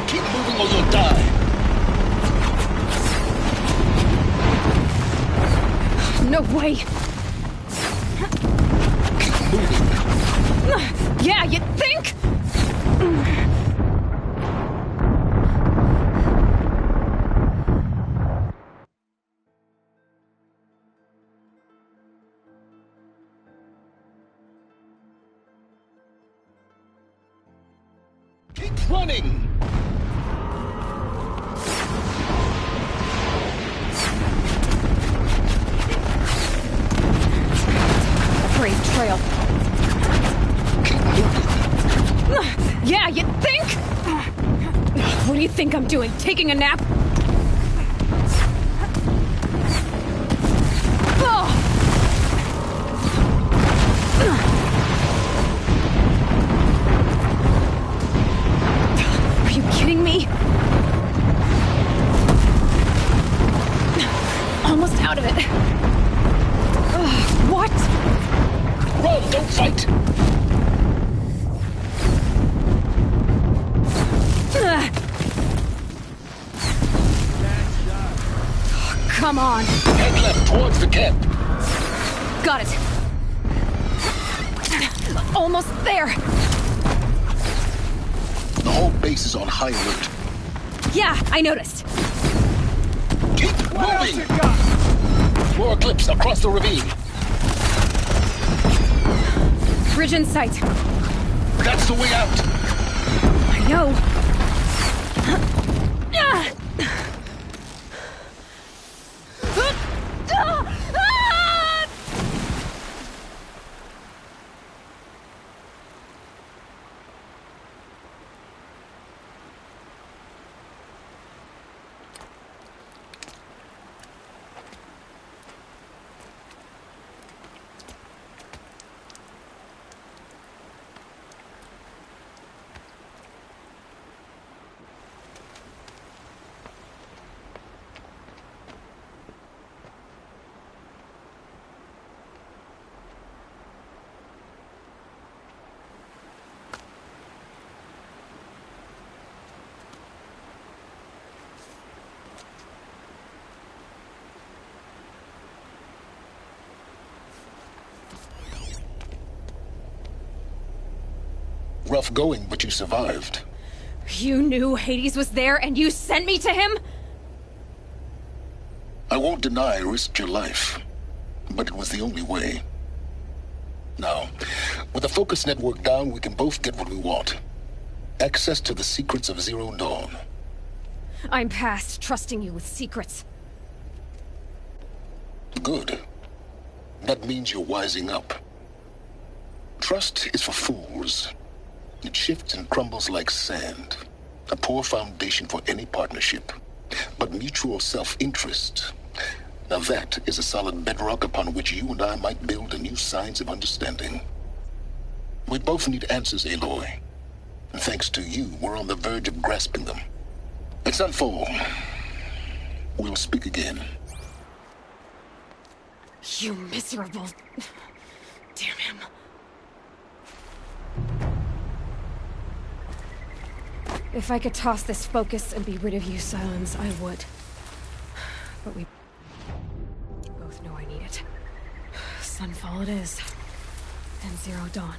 Keep moving or you'll die. No way! Keep moving. Yeah, you think? Keep running. Brave trail. Yeah, you think? What do you think I'm doing? Taking a nap? Are you kidding me? Almost out of it. What? Run, don't fight. Come on. Head left towards the camp. Got it. Almost there. The whole base is on high alert. Yeah, I noticed. Keep moving. More Eclipse across the ravine. Bridge in sight. That's the way out. I know. Rough going, but you survived. You knew Hades was there and you sent me to him? I won't deny I risked your life, but it was the only way. Now, with the focus network down, we can both get what we want. Access to the secrets of Zero Dawn. I'm past trusting you with secrets. Good. That means you're wising up. Trust is for fools. It shifts and crumbles like sand. A poor foundation for any partnership. But mutual self-interest, now that is a solid bedrock upon which you and I might build a new science of understanding. We both need answers, Aloy. And thanks to you, we're on the verge of grasping them. It's unfold. We'll speak again. You miserable... Damn him. If I could toss this focus and be rid of you, Silence, I would. But we both know I need it. Sunfall it is. And Zero Dawn.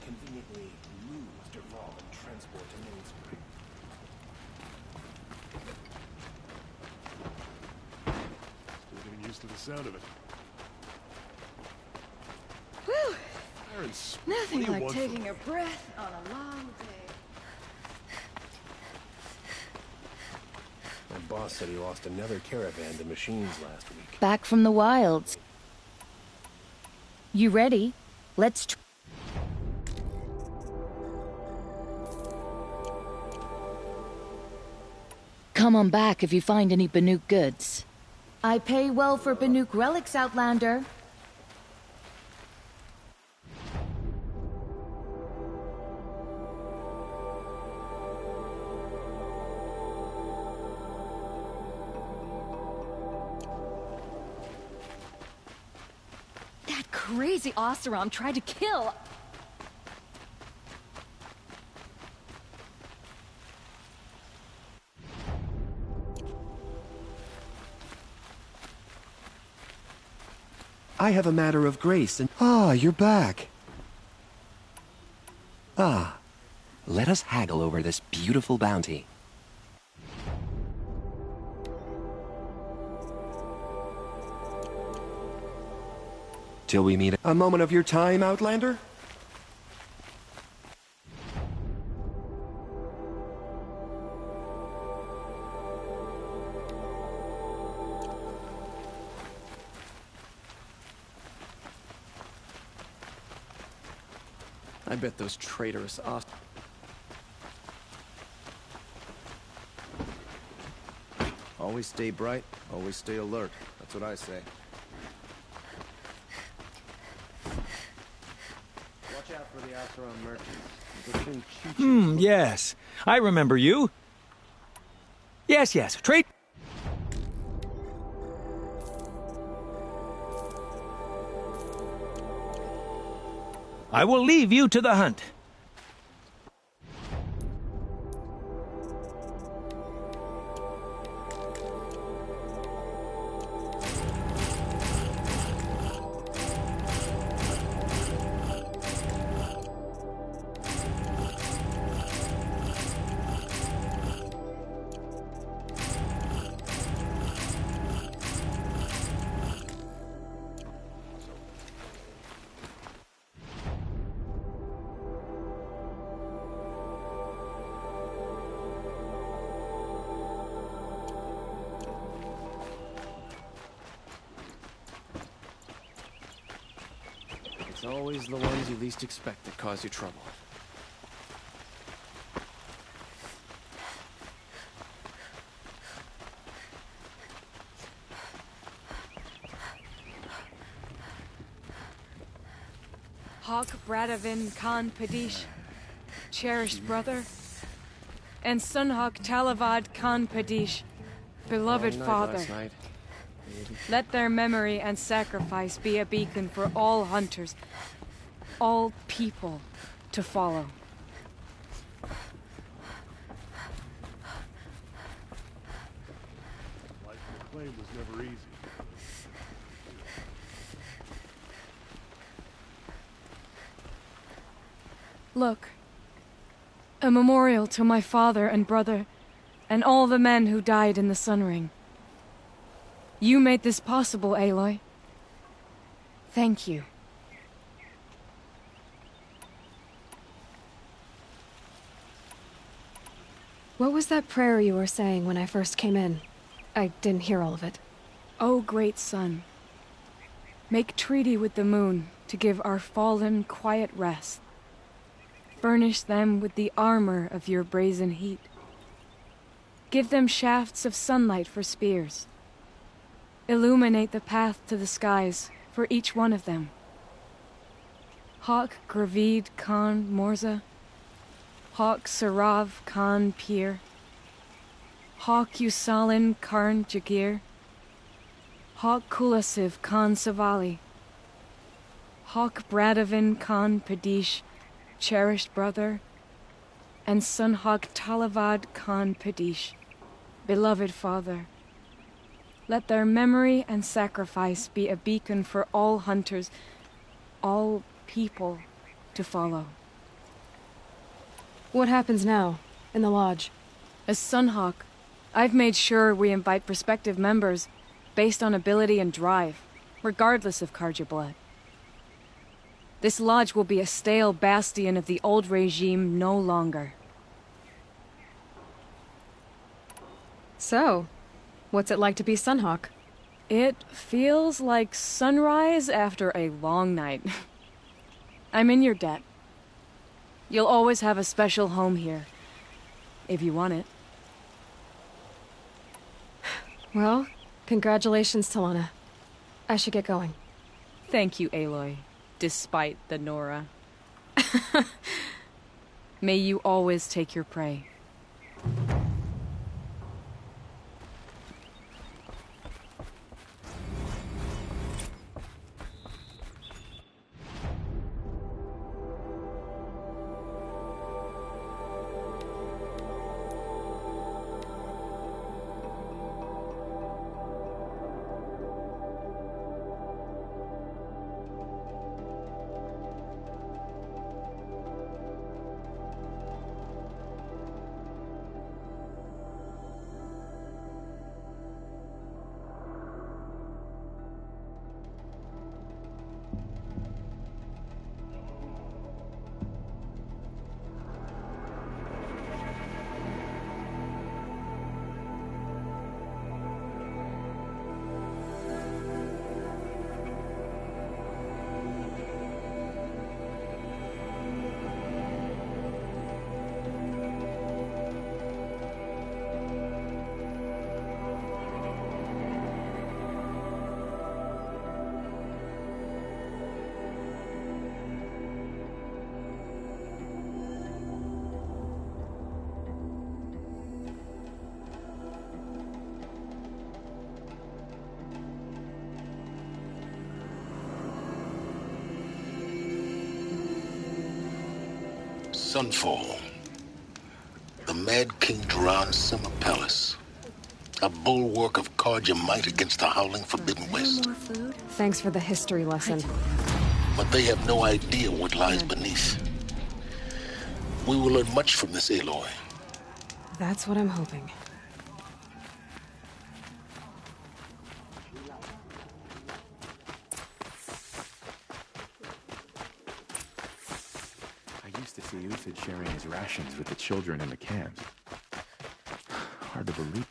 Conveniently move Derval and transport to Mainspring. Still getting used to the sound of it. Whew! Parents, Nothing like taking a breath on a long day. My boss said he lost another caravan to machines last week. Back from the wilds. You ready? Let's come on back if you find any Banuk goods. I pay well for Banuk relics, Outlander. That crazy Oseram tried to kill... I have a matter of grace and... Ah, you're back. Ah, let us haggle over this beautiful bounty. Till we meet... A moment of your time, Outlander? I bet those traitorous Always stay bright, always stay alert. That's what I say. Watch out for the Oseram merchants. Yes. I remember you. Yes, trade... I will leave you to the hunt. It's always the ones you least expect that cause you trouble. Hawk Bradavin Khan Padish, cherished brother, and Sunhawk Talavad Khan Padish, beloved father. Let their memory and sacrifice be a beacon for all hunters, all people to follow. Life in the claim was never easy. Look, a memorial to my father and brother, and all the men who died in the Sun Ring. You made this possible, Aloy. Thank you. What was that prayer you were saying when I first came in? I didn't hear all of it. O great sun, make treaty with the moon to give our fallen quiet rest. Furnish them with the armor of your brazen heat. Give them shafts of sunlight for spears. Illuminate the path to the skies for each one of them. Hawk Gravid Khan Morza, Hawk Sarav Khan Pir, Hawk Usalin Karn Jagir, Hawk Kulasiv Khan Savali, Hawk Bradavin Khan Padish, cherished brother, and Sunhawk Talavad Khan Padish, beloved father. Let their memory and sacrifice be a beacon for all hunters, all people to follow. What happens now, in the lodge? As Sunhawk, I've made sure we invite prospective members based on ability and drive, regardless of Karja blood. This lodge will be a stale bastion of the old regime no longer. So, what's it like to be Sunhawk? It feels like sunrise after a long night. I'm in your debt. You'll always have a special home here, if you want it. Well, congratulations, Talana. I should get going. Thank you, Aloy, despite the Nora. May you always take your prey. Sunfall. The Mad King Duran's summer palace. A bulwark of Karja might against the howling Forbidden West. Thanks for the history lesson. But they have no idea what lies beneath. We will learn much from this, Aloy. That's what I'm hoping. I used to see Uthid sharing his rations with the children in the camps. Hard to believe.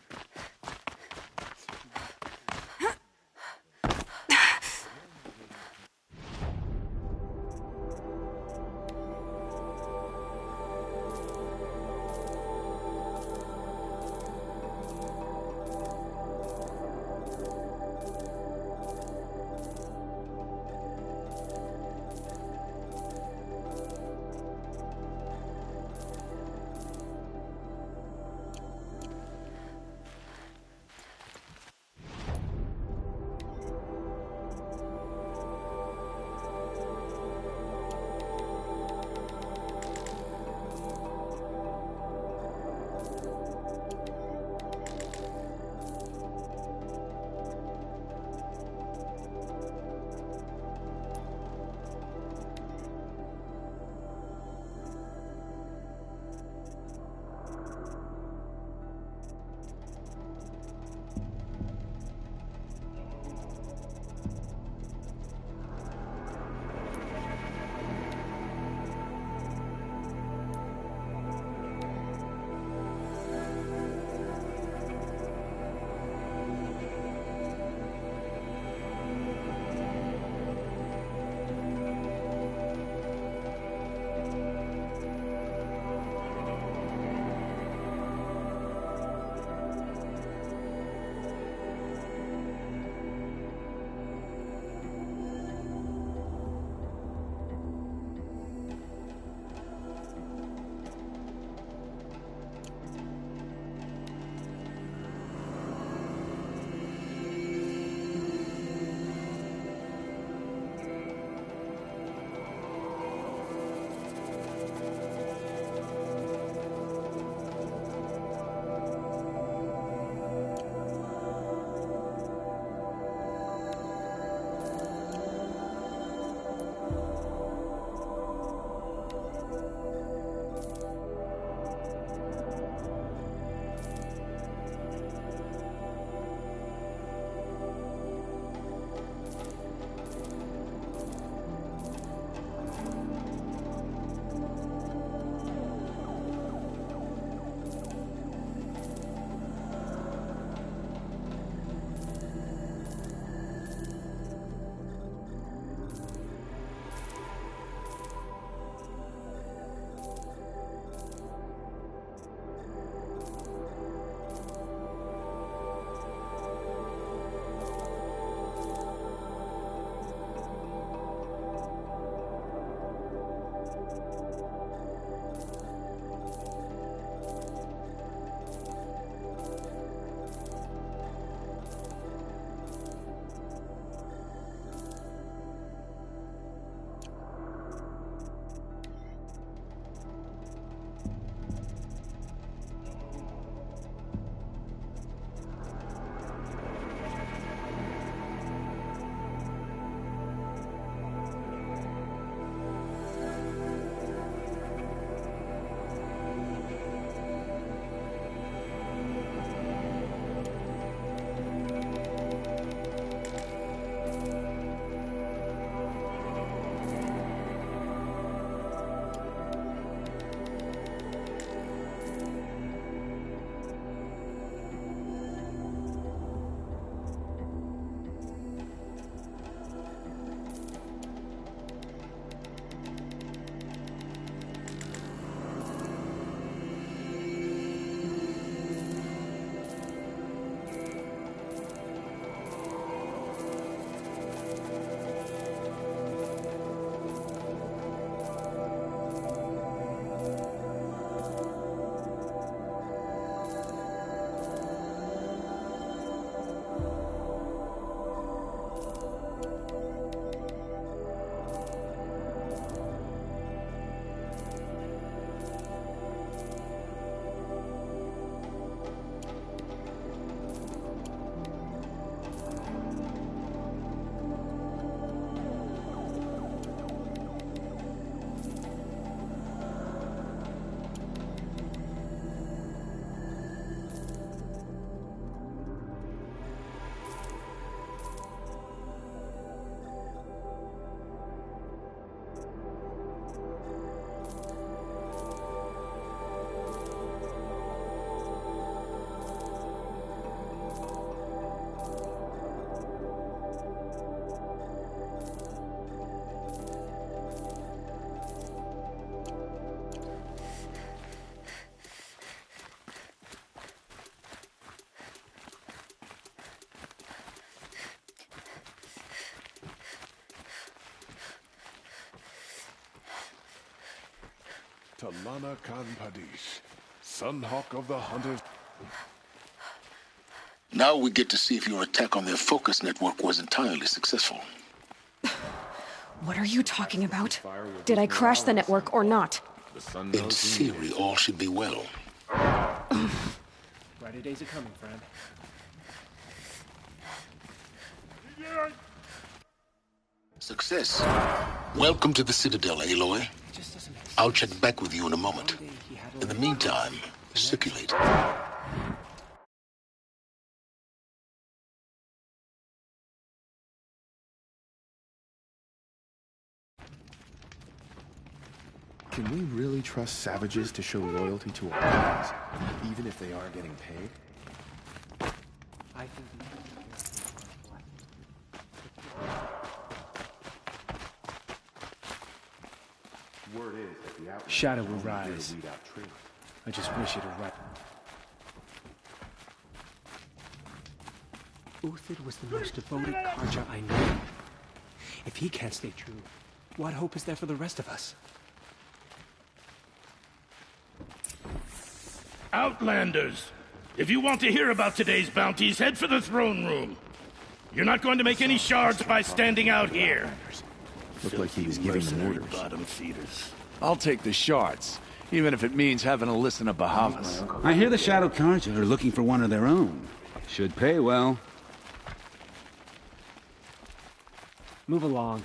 to Lana Khan Padish, Sunhawk of the Hunters. Now we get to see if your attack on their focus network was entirely successful. What are you talking about? Did I crash the network or not? In theory, all should be well. Brighter days are coming, friend. Success. Welcome to the Citadel, Aloy. I'll check back with you in a moment. In the meantime, circulate. Can we really trust savages to show loyalty to our cause, even if they are getting paid? I think Word is that the outlaws Shadow will are only here rise. to weed out traitors. I just wish it were right. Uthid was the most devoted Karja I know. If he can't stay true, what hope is there for the rest of us? Outlanders! If you want to hear about today's bounties, head for the throne room. You're not going to make any shards by standing out here. Looked like he was giving them orders. Bottom feeders. I'll take the shards, even if it means having to listen to Bahavas. I hear the Shadow Carja are looking for one of their own. Should pay well. Move along.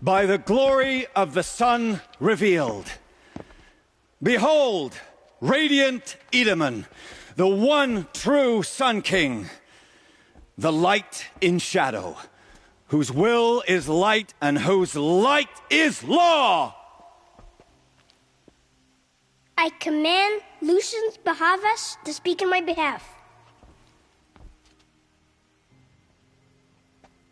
By the glory of the sun revealed. Behold, radiant Edaman, the one true Sun King, the light in shadow, whose will is light and whose light is law. I command Lucius Bahavas to speak in my behalf.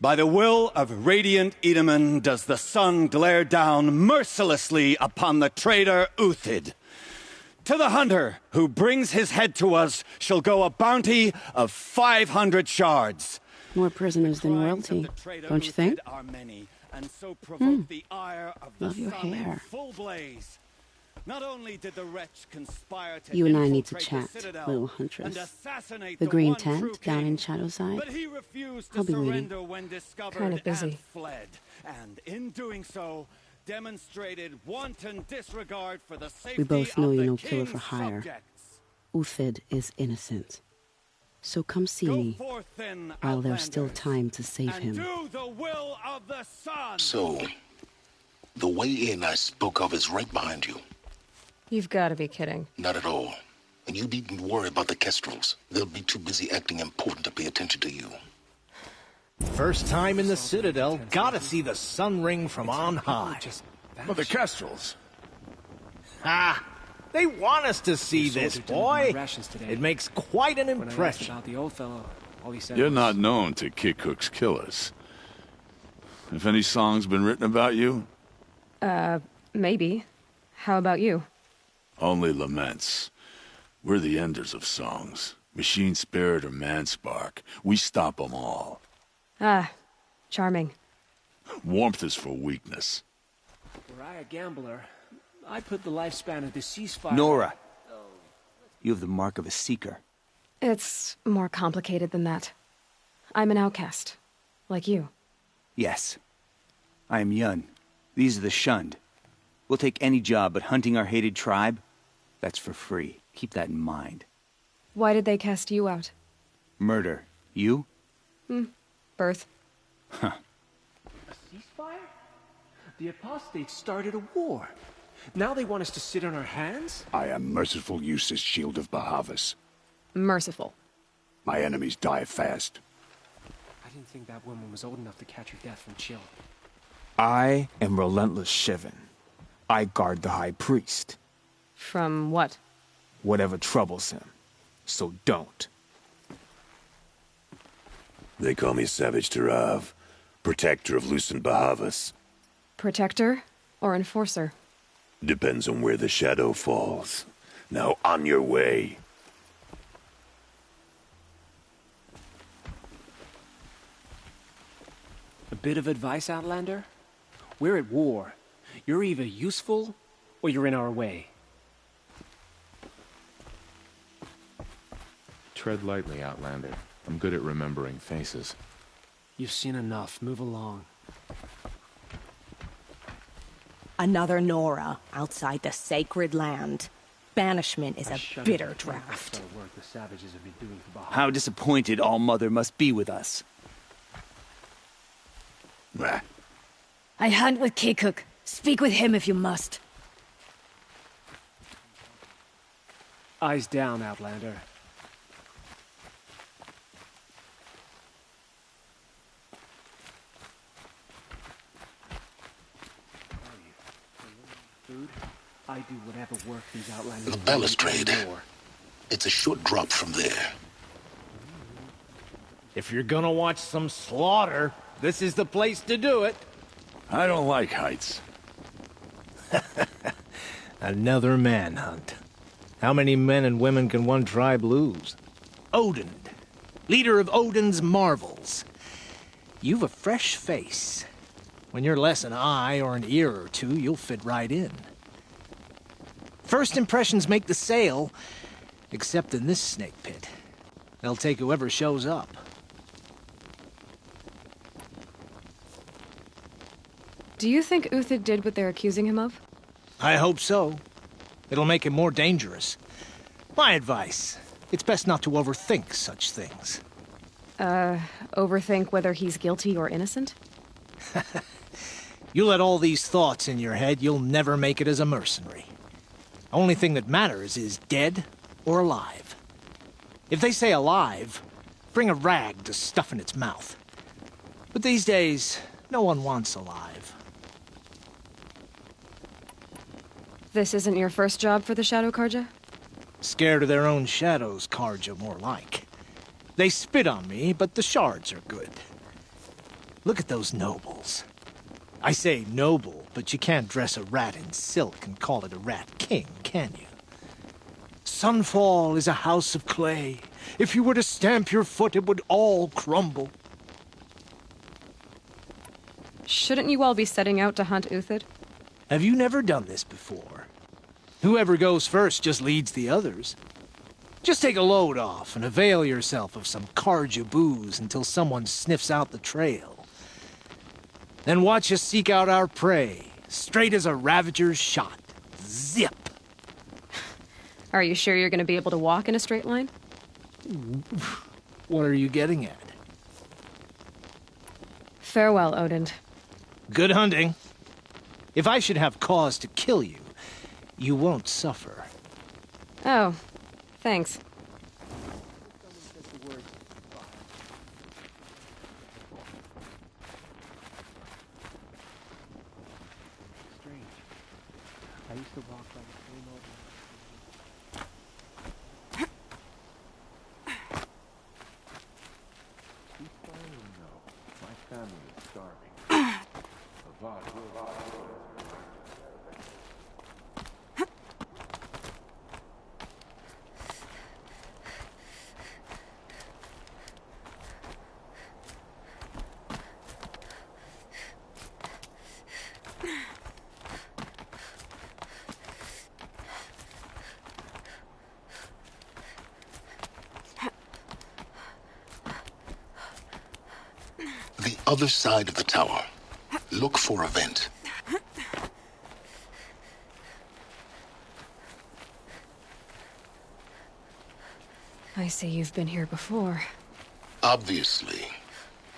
By the will of radiant Edaman does the sun glare down mercilessly upon the traitor Uthid. To the hunter who brings his head to us shall go a bounty of 500 shards. More prisoners than royalty, don't you think? Love your hair. Not only did the wretch conspire to You and I need to infiltrate the chat, Citadel little and huntress. assassinate The the green one true tent down king, in Shadowside. but he refused to I'll be waiting. surrender when discovered Kinda busy. and fled, and in doing so, demonstrated wanton disregard for the safety We both know of you're the no killer king's for hire. subjects. Uthid is innocent. So come see Go me forth then, while there's still outlanders, time to save and him. do the will of the sun. So, the way in I spoke of is right behind you. You've got to be kidding. Not at all. And you needn't worry about the Kestrels. They'll be too busy acting important to pay attention to you. First time in the Citadel, gotta see the sun ring from on high. But the Kestrels. Ah, they want us to see this, boy. It makes quite an When I asked impression. about the old fellow, all he said You're was, not known to kick hooks killers. Have any songs been written about you? Maybe. How about you? Only laments. We're the enders of songs. Machine spirit or man spark. We stop them all. Ah, charming. Warmth is for weakness. Were I a gambler, I'd put the lifespan of the ceasefire... Nora, you have the mark of a seeker. It's more complicated than that. I'm an outcast. Like you. Yes. I am Yun. These are the shunned. We'll take any job, but hunting our hated tribe, that's for free. Keep that in mind. Why did they cast you out? Murder. You? Birth. Huh. A ceasefire? The apostates started a war. Now they want us to sit on our hands? I am merciful Eustace, Shield of Bahavas. Merciful. My enemies die fast. I didn't think that woman was old enough to catch her death from chill. I am Relentless Shivan. I guard the High Priest. From what? Whatever troubles him. So don't. They call me Savage Tarav, protector of Lucent Bahavas. Protector or enforcer? Depends on where the shadow falls. Now on your way. bit of advice, Outlander? We're at war. You're either useful, or you're in our way. Tread lightly, Outlander. I'm good at remembering faces. You've seen enough. Move along. Another Nora outside the sacred land. Banishment is a bitter draft. How disappointed All-Mother must be with us. I hunt with Kikuk. Speak with him if you must. Eyes down, Outlander. Food? I do whatever work these Outlanders The balustrade. It's a short drop from there. If you're gonna watch some slaughter, this is the place to do it. I don't like heights. Another manhunt. How many men and women can one tribe lose? Odin, leader of Odin's marvels. You've a fresh face. When you're less an eye or an ear or two, you'll fit right in. First impressions make the sale, except in this snake pit. They'll take whoever shows up. Do you think Uthid did what they're accusing him of? I hope so. It'll make him more dangerous. My advice, it's best not to overthink such things. Overthink whether he's guilty or innocent? You let all these thoughts in your head, you'll never make it as a mercenary. Only thing that matters is dead or alive. If they say alive, bring a rag to stuff in its mouth. But these days, no one wants alive. This isn't your first job for the Shadow Karja? Scared of their own shadows, Karja, more like. They spit on me, but the shards are good. Look at those nobles. I say noble, but you can't dress a rat in silk and call it a rat king, can you? Sunfall is a house of clay. If you were to stamp your foot, it would all crumble. Shouldn't you all be setting out to hunt Uthid? Have you never done this before? Whoever goes first just leads the others. Just take a load off and avail yourself of some Karja booze until someone sniffs out the trail. Then watch us seek out our prey, straight as a ravager's shot. Zip! Are you sure you're going to be able to walk in a straight line? What are you getting at? Farewell, Odin. Good hunting. If I should have cause to kill you, you won't suffer. Oh, thanks. I used to walk by the same old... Ceasefire or no? My family is starving. The other side of the tower. Look for a vent. I see you've been here before. Obviously.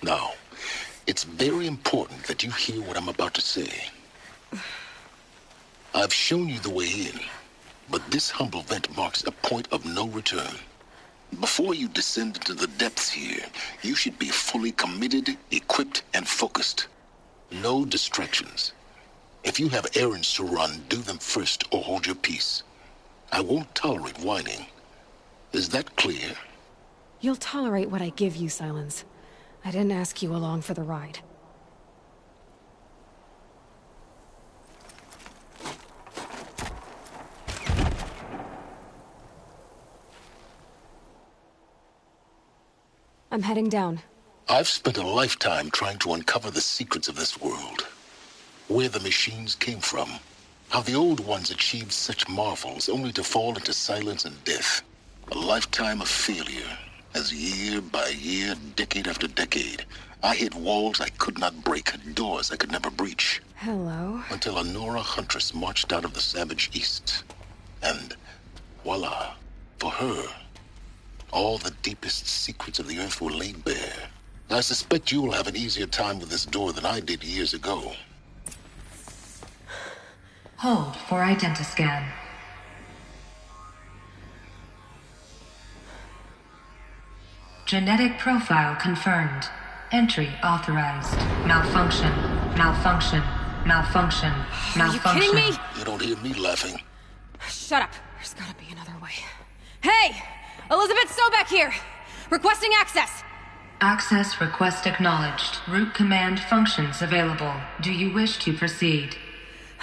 Now, it's very important that you hear what I'm about to say. I've shown you the way in, but this humble vent marks a point of no return. Before you descend into the depths here, you should be fully committed, equipped, and focused. No distractions. If you have errands to run, do them first or hold your peace. I won't tolerate whining. Is that clear? You'll tolerate what I give you, Silence. I didn't ask you along for the ride. I'm heading down. I've spent a lifetime trying to uncover the secrets of this world. Where the machines came from. How the old ones achieved such marvels only to fall into silence and death. A lifetime of failure, as year by year, decade after decade, I hit walls I could not break, doors I could never breach. Hello? Until a Nora huntress marched out of the savage east. And voila, for her, all the deepest secrets of the earth were laid bare. I suspect you will have an easier time with this door than I did years ago. Hold for identiscan. Genetic profile confirmed. Entry authorized. Malfunction. Malfunction. Malfunction. Malfunction. Are you kidding me? You don't hear me laughing. Shut up. There's gotta be another way. Hey! Elizabeth Sobek here! Requesting access! Access request acknowledged. Root command functions available. Do you wish to proceed?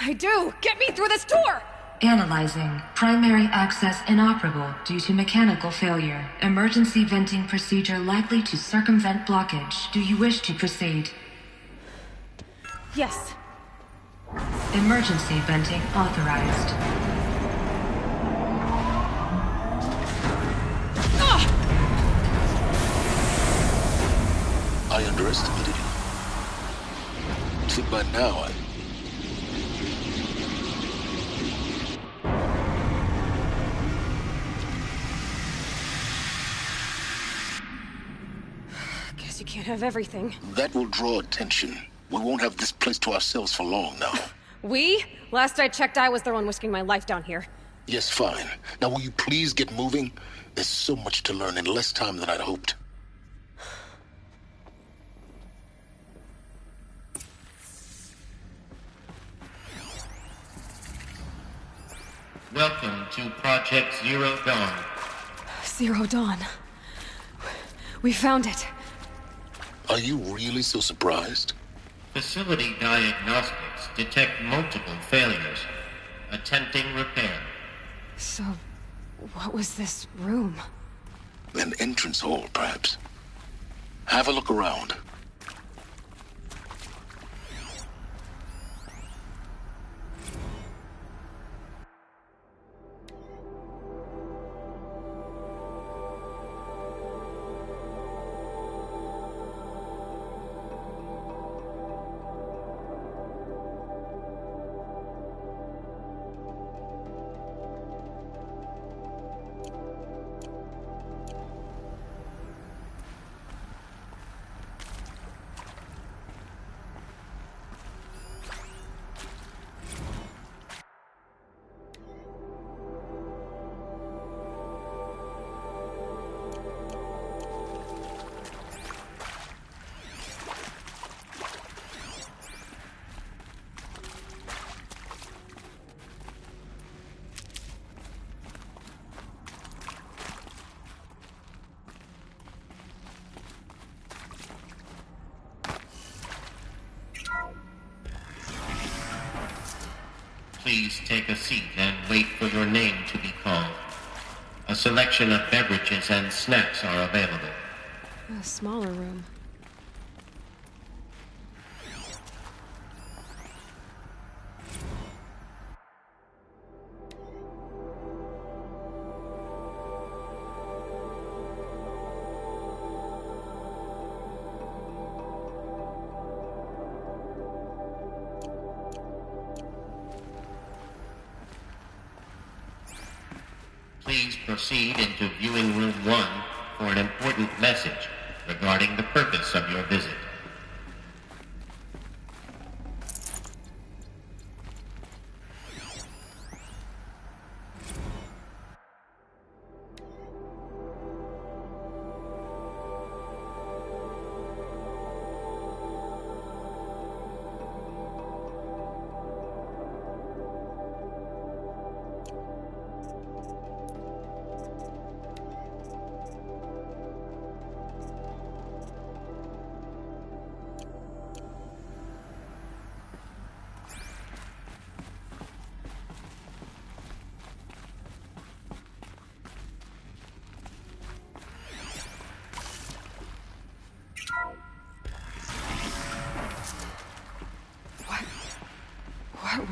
I do! Get me through this door! Analyzing. Primary access inoperable due to mechanical failure. Emergency venting procedure likely to circumvent blockage. Do you wish to proceed? Yes. Emergency venting authorized. I underestimated you. See, by now, Guess you can't have everything. That will draw attention. We won't have this place to ourselves for long now. We? Last I checked, I was the one risking my life down here. Yes, fine. Now will you please get moving? There's so much to learn in less time than I'd hoped. Welcome to Project Zero Dawn. Zero Dawn. We found it. Are you really so surprised? Facility diagnostics detect multiple failures. Attempting repair. So, what was this room? An entrance hall, perhaps. Have a look around. Please take a seat and wait for your name to be called. A selection of beverages and snacks are available. A smaller room. Please proceed into viewing room 1 for an important message regarding the purpose of your visit.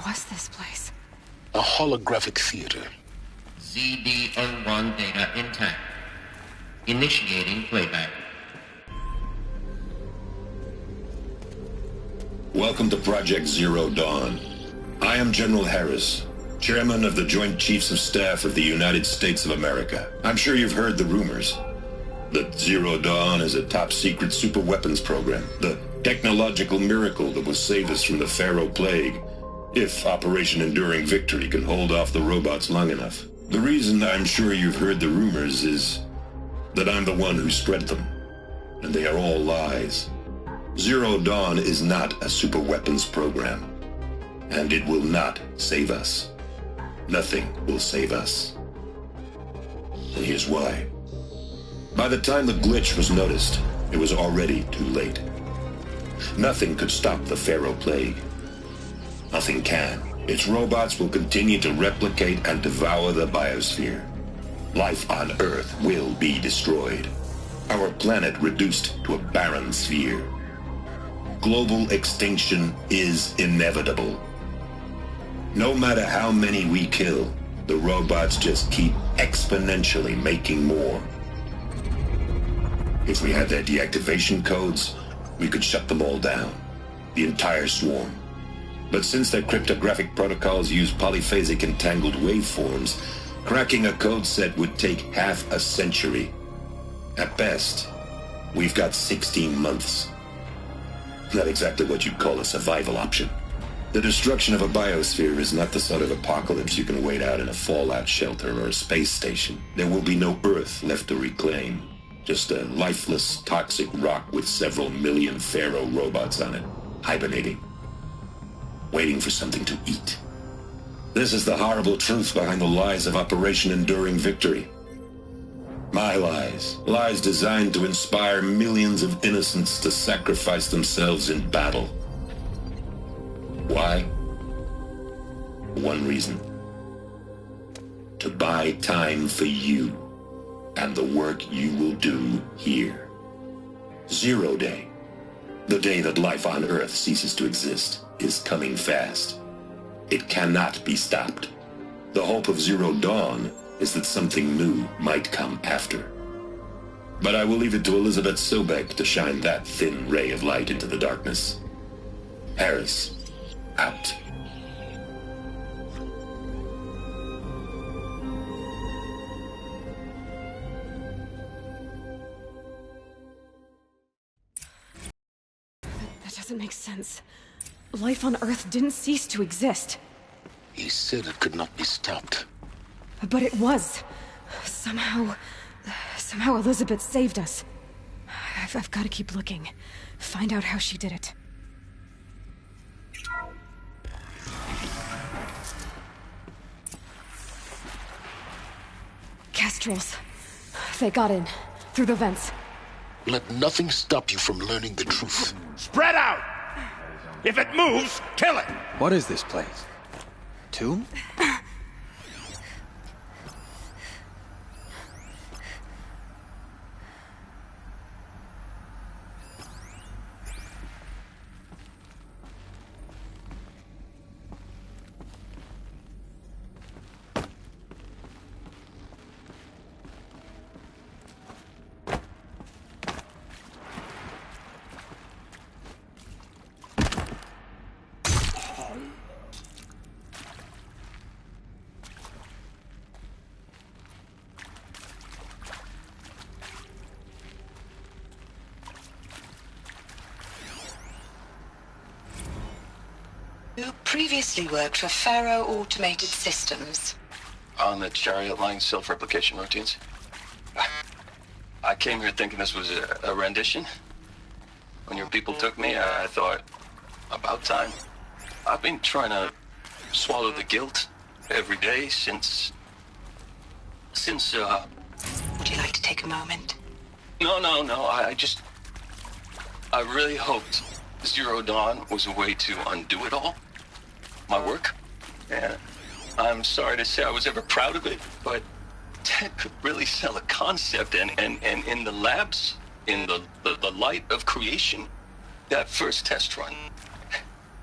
was this place? A holographic theater. ZD-01 data intact. Initiating playback. Welcome to Project Zero Dawn. I am General Harris, Chairman of the Joint Chiefs of Staff of the United States of America. I'm sure you've heard the rumors that Zero Dawn is a top-secret superweapons program, the technological miracle that will save us from the Pharaoh Plague, if Operation Enduring Victory can hold off the robots long enough. The reason I'm sure you've heard the rumors is that I'm the one who spread them, and they are all lies. Zero Dawn is not a superweapons program, and it will not save us. Nothing will save us. And here's why. By the time the glitch was noticed, it was already too late. Nothing could stop the Pharaoh Plague. Nothing can. Its robots will continue to replicate and devour the biosphere. Life on Earth will be destroyed. Our planet reduced to a barren sphere. Global extinction is inevitable. No matter how many we kill, the robots just keep exponentially making more. If we had their deactivation codes, we could shut them all down. The entire swarm. But since their cryptographic protocols use polyphasic entangled waveforms, cracking a code set would take half a century. At best, we've got 16 months. Not exactly what you'd call a survival option. The destruction of a biosphere is not the sort of apocalypse you can wait out in a fallout shelter or a space station. There will be no Earth left to reclaim. Just a lifeless, toxic rock with several million Pharaoh robots on it, hibernating, waiting for something to eat. This is the horrible truth behind the lies of Operation Enduring Victory. My lies. Lies designed to inspire millions of innocents to sacrifice themselves in battle. Why? One reason. To buy time for you and the work you will do here. Zero Day, the day that life on Earth ceases to exist, is coming fast. It cannot be stopped. The hope of Zero Dawn is that something new might come after. But I will leave it to Elizabeth Sobek to shine that thin ray of light into the darkness. Harris, out. That doesn't make sense. Life on Earth didn't cease to exist. He said it could not be stopped. But it was. Somehow Elizabeth saved us. I've got to keep looking. Find out how she did it. Kestrels. They got in. Through the vents. Let nothing stop you from learning the truth. Spread out! If it moves, kill it! What is this place? Tomb? You previously worked for Pharaoh Automated Systems. On the Chariot Line self-replication routines. I came here thinking this was a rendition. When your people took me, I thought, about time. I've been trying to swallow the guilt every day since... Would you like to take a moment? No, I really hoped Zero Dawn was a way to undo it all. My work. And I'm sorry to say I was ever proud of it, but Ted could really sell a concept, and in the labs, in the light of creation, that first test run,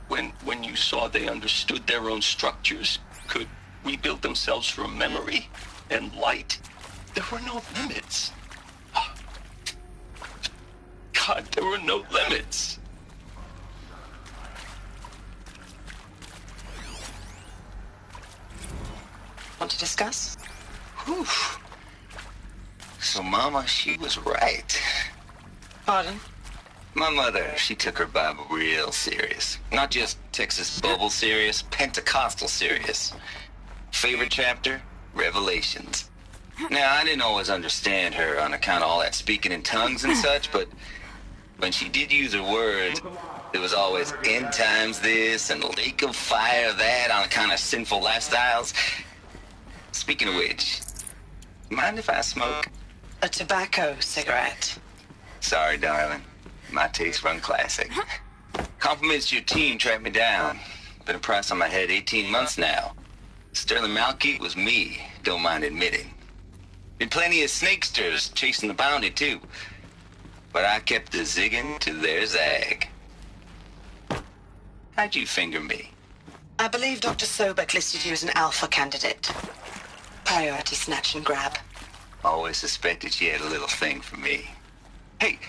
When you saw they understood their own structures, could rebuild themselves from memory and light, there were no limits. God, there were no limits. Want to discuss? Whew. So Mama, she was right. Pardon? My mother, she took her Bible real serious. Not just Texas Bubble serious, Pentecostal serious. Favorite chapter? Revelations. Now, I didn't always understand her on account of all that speaking in tongues and such, but when she did use her words, it was always end times this and lake of fire that on account of sinful lifestyles. Speaking of which, mind if I smoke? A tobacco cigarette. Sorry, darling. My taste run classic. Compliments to your team tracked me down. Been a price on my head 18 months now. Sterling Malkeet was me, don't mind admitting. Been plenty of snakesters chasing the bounty, too. But I kept the zigging to their zag. How'd you finger me? I believe Dr. Sobek listed you as an alpha candidate. Priority snatch and grab. Always suspected she had a little thing for me. Hey,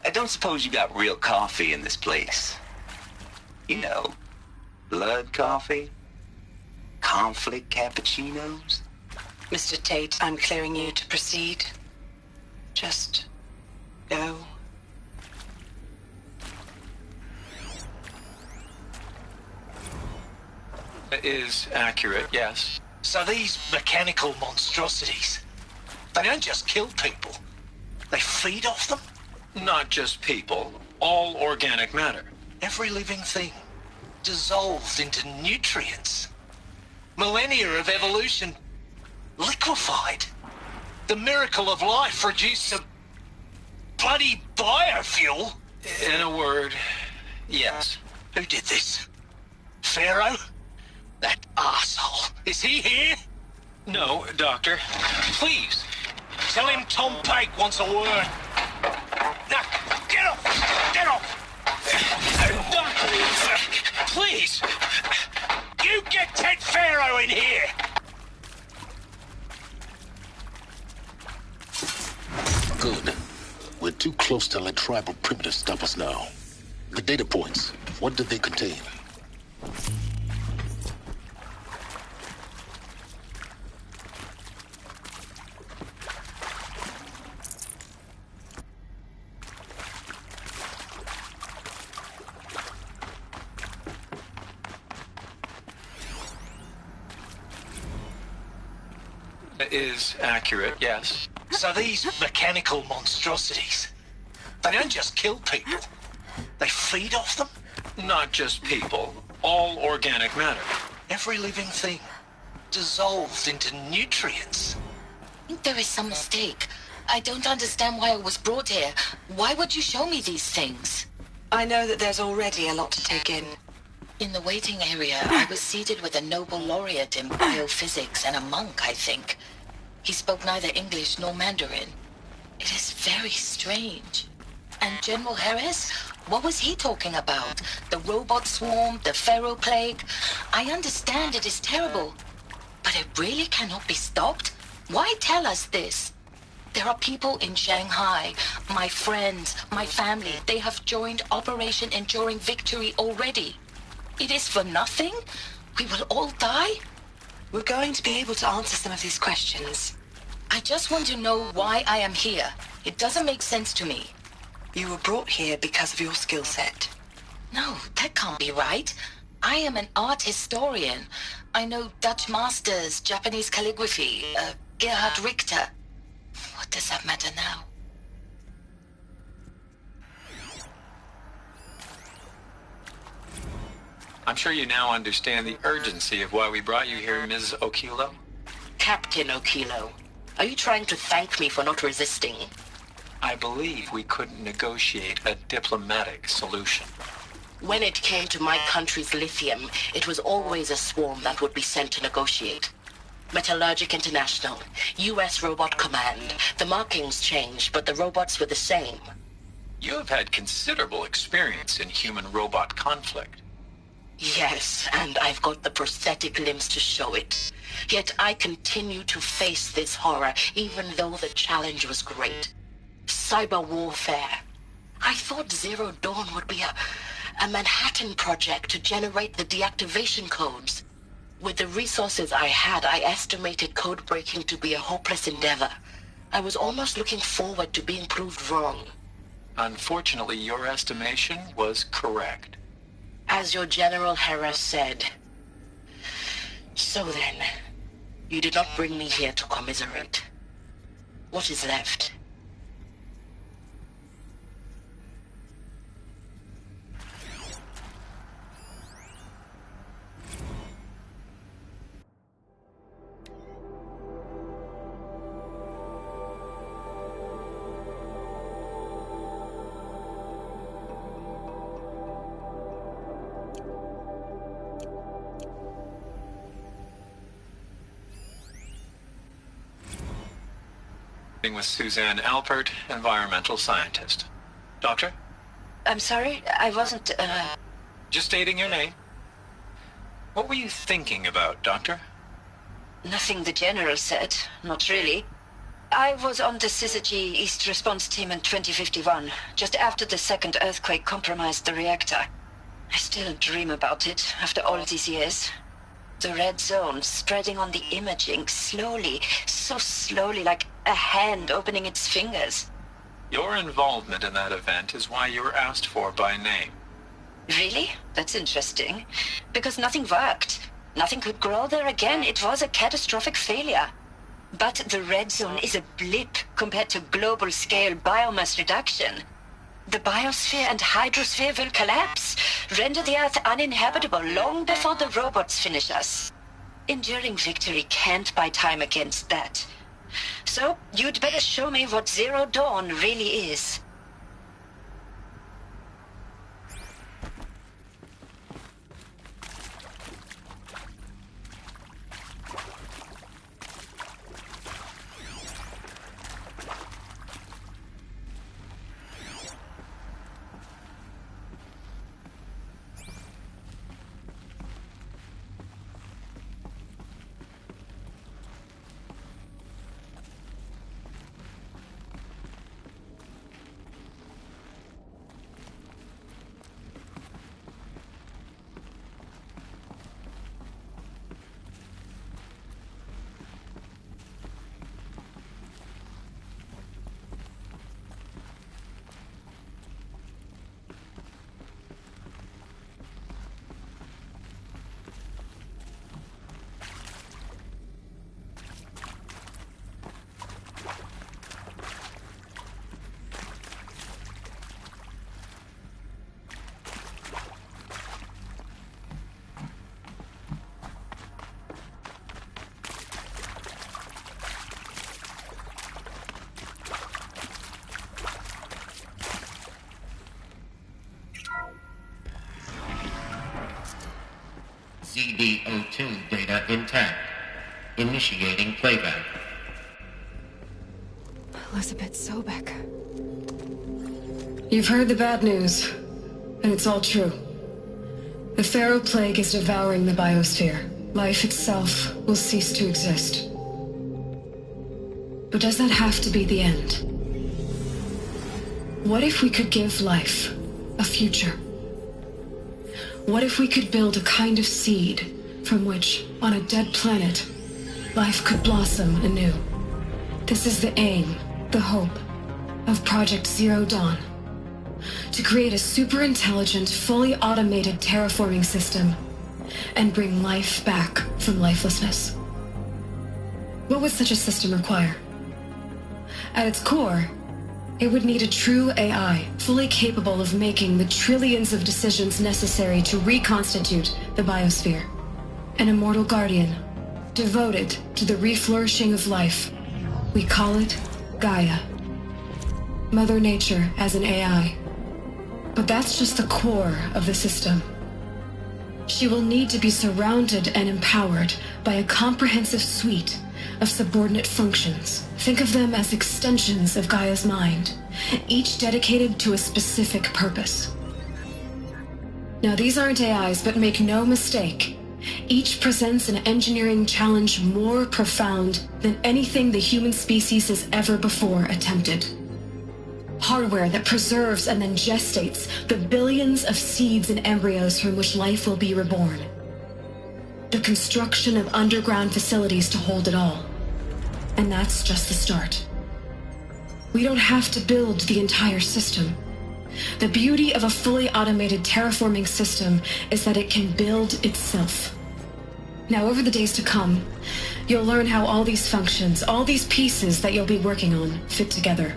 I don't suppose you got real coffee in this place. You know, blood coffee? Conflict cappuccinos? Mr. Tate, I'm clearing you to proceed. Just go. It is accurate, yes. So these mechanical monstrosities, they don't just kill people. They feed off them? Not just people. All organic matter. Every living thing. Dissolved into nutrients. Millennia of evolution liquefied. The miracle of life reduced to bloody biofuel. In a word, yes. Who did this? Pharaoh? That arsehole. Is he here? No, Doctor. Please, tell him Tom Pike wants a word. Now, get off! Get off! Doctor, please! You get Ted Pharaoh in here! Good. We're too close to let tribal primitives stop us now. The data points, what did they contain? Is accurate, yes. So these mechanical monstrosities, they don't just kill people. They feed off them? Not just people. All organic matter. Every living thing. Dissolved into nutrients. I think there is some mistake. I don't understand why I was brought here. Why would you show me these things? I know that there's already a lot to take in. In the waiting area, I was seated with a Nobel laureate in biophysics and a monk, I think. He spoke neither English nor Mandarin. It is very strange. And General Harris? What was he talking about? The robot swarm, the Pharaoh plague? I understand it is terrible. But it really cannot be stopped? Why tell us this? There are people in Shanghai, my friends, my family. They have joined Operation Enduring Victory already. It is for nothing? We will all die? We're going to be able to answer some of these questions. I just want to know why I am here. It doesn't make sense to me. You were brought here because of your skill set. No, that can't be right. I am an art historian. I know Dutch masters, Japanese calligraphy, Gerhard Richter. What does that matter now? I'm sure you now understand the urgency of why we brought you here, Ms. Okilo. Captain Okilo, are you trying to thank me for not resisting? I believe we couldn't negotiate a diplomatic solution. When it came to my country's lithium, it was always a swarm that would be sent to negotiate. Metallurgic International, U.S. Robot Command. The markings changed, but the robots were the same. You have had considerable experience in human-robot conflict. Yes, and I've got the prosthetic limbs to show it. Yet I continue to face this horror, even though the challenge was great. Cyber warfare. I thought Zero Dawn would be a Manhattan project to generate the deactivation codes. With the resources I had, I estimated code breaking to be a hopeless endeavor. I was almost looking forward to being proved wrong. Unfortunately, your estimation was correct. As your General Hera said. So then, you did not bring me here to commiserate. What is left? With Suzanne Alpert, environmental scientist. Doctor? I'm sorry, I wasn't, Just stating your name. What were you thinking about, Doctor? Nothing the General said, not really. I was on the Syzygy East Response Team in 2051, just after the second earthquake compromised the reactor. I still dream about it, after all these years. The red zone spreading on the imaging, slowly, so slowly, like a hand opening its fingers. Your involvement in that event is why you were asked for by name. Really? That's interesting. Because nothing worked. Nothing could grow there again. It was a catastrophic failure. But the red zone is a blip compared to global-scale biomass reduction. The biosphere and hydrosphere will collapse, render the Earth uninhabitable long before the robots finish us. Enduring victory can't buy time against that. So, you'd better show me what Zero Dawn really is. ZD02 data intact. Initiating playback. Elizabeth Sobek. You've heard the bad news, and it's all true. The Pharaoh Plague is devouring the biosphere. Life itself will cease to exist. But does that have to be the end? What if we could give life a future? What if we could build a kind of seed from which, on a dead planet, life could blossom anew? This is the aim, the hope, of Project Zero Dawn. To create a super-intelligent, fully automated terraforming system and bring life back from lifelessness. What would such a system require? At its core, it would need a true AI, fully capable of making the trillions of decisions necessary to reconstitute the biosphere. An immortal guardian, devoted to the reflourishing of life. We call it Gaia. Mother Nature as an AI. But that's just the core of the system. She will need to be surrounded and empowered by a comprehensive suite of subordinate functions. Think of them as extensions of Gaia's mind, each dedicated to a specific purpose. Now, these aren't AIs, but make no mistake. Each presents an engineering challenge more profound than anything the human species has ever before attempted. Hardware that preserves and then gestates the billions of seeds and embryos from which life will be reborn. The construction of underground facilities to hold it all. And that's just the start. We don't have to build the entire system. The beauty of a fully automated terraforming system is that it can build itself. Now, over the days to come, you'll learn how all these functions, all these pieces that you'll be working on, fit together.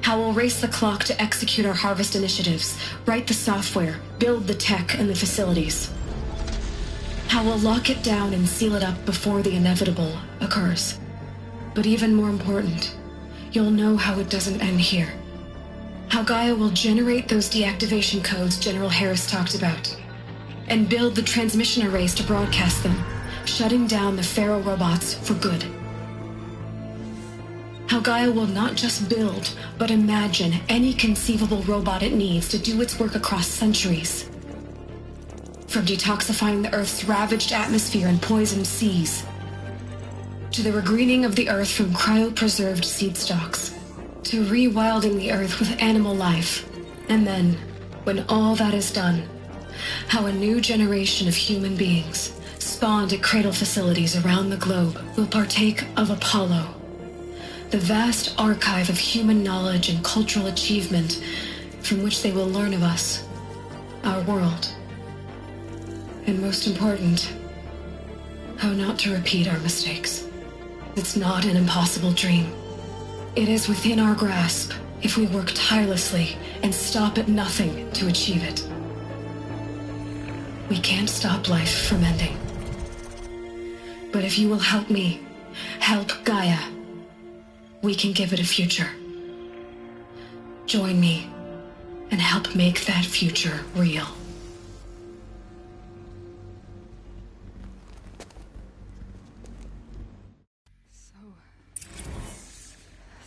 How we'll race the clock to execute our harvest initiatives, write the software, build the tech and the facilities. How we'll lock it down and seal it up before the inevitable occurs. But even more important, you'll know how it doesn't end here. How Gaia will generate those deactivation codes General Harris talked about, and build the transmission arrays to broadcast them, shutting down the Pharaoh robots for good. How Gaia will not just build, but imagine any conceivable robot it needs to do its work across centuries. From detoxifying the Earth's ravaged atmosphere and poisoned seas, to the regreening of the Earth from cryopreserved seed stalks, to rewilding the Earth with animal life. And then, when all that is done, how a new generation of human beings, spawned at cradle facilities around the globe, will partake of Apollo, the vast archive of human knowledge and cultural achievement from which they will learn of us, our world. And most important, how not to repeat our mistakes. It's not an impossible dream. It is within our grasp if we work tirelessly and stop at nothing to achieve it. We can't stop life from ending. But if you will help me, help Gaia, we can give it a future. Join me and help make that future real.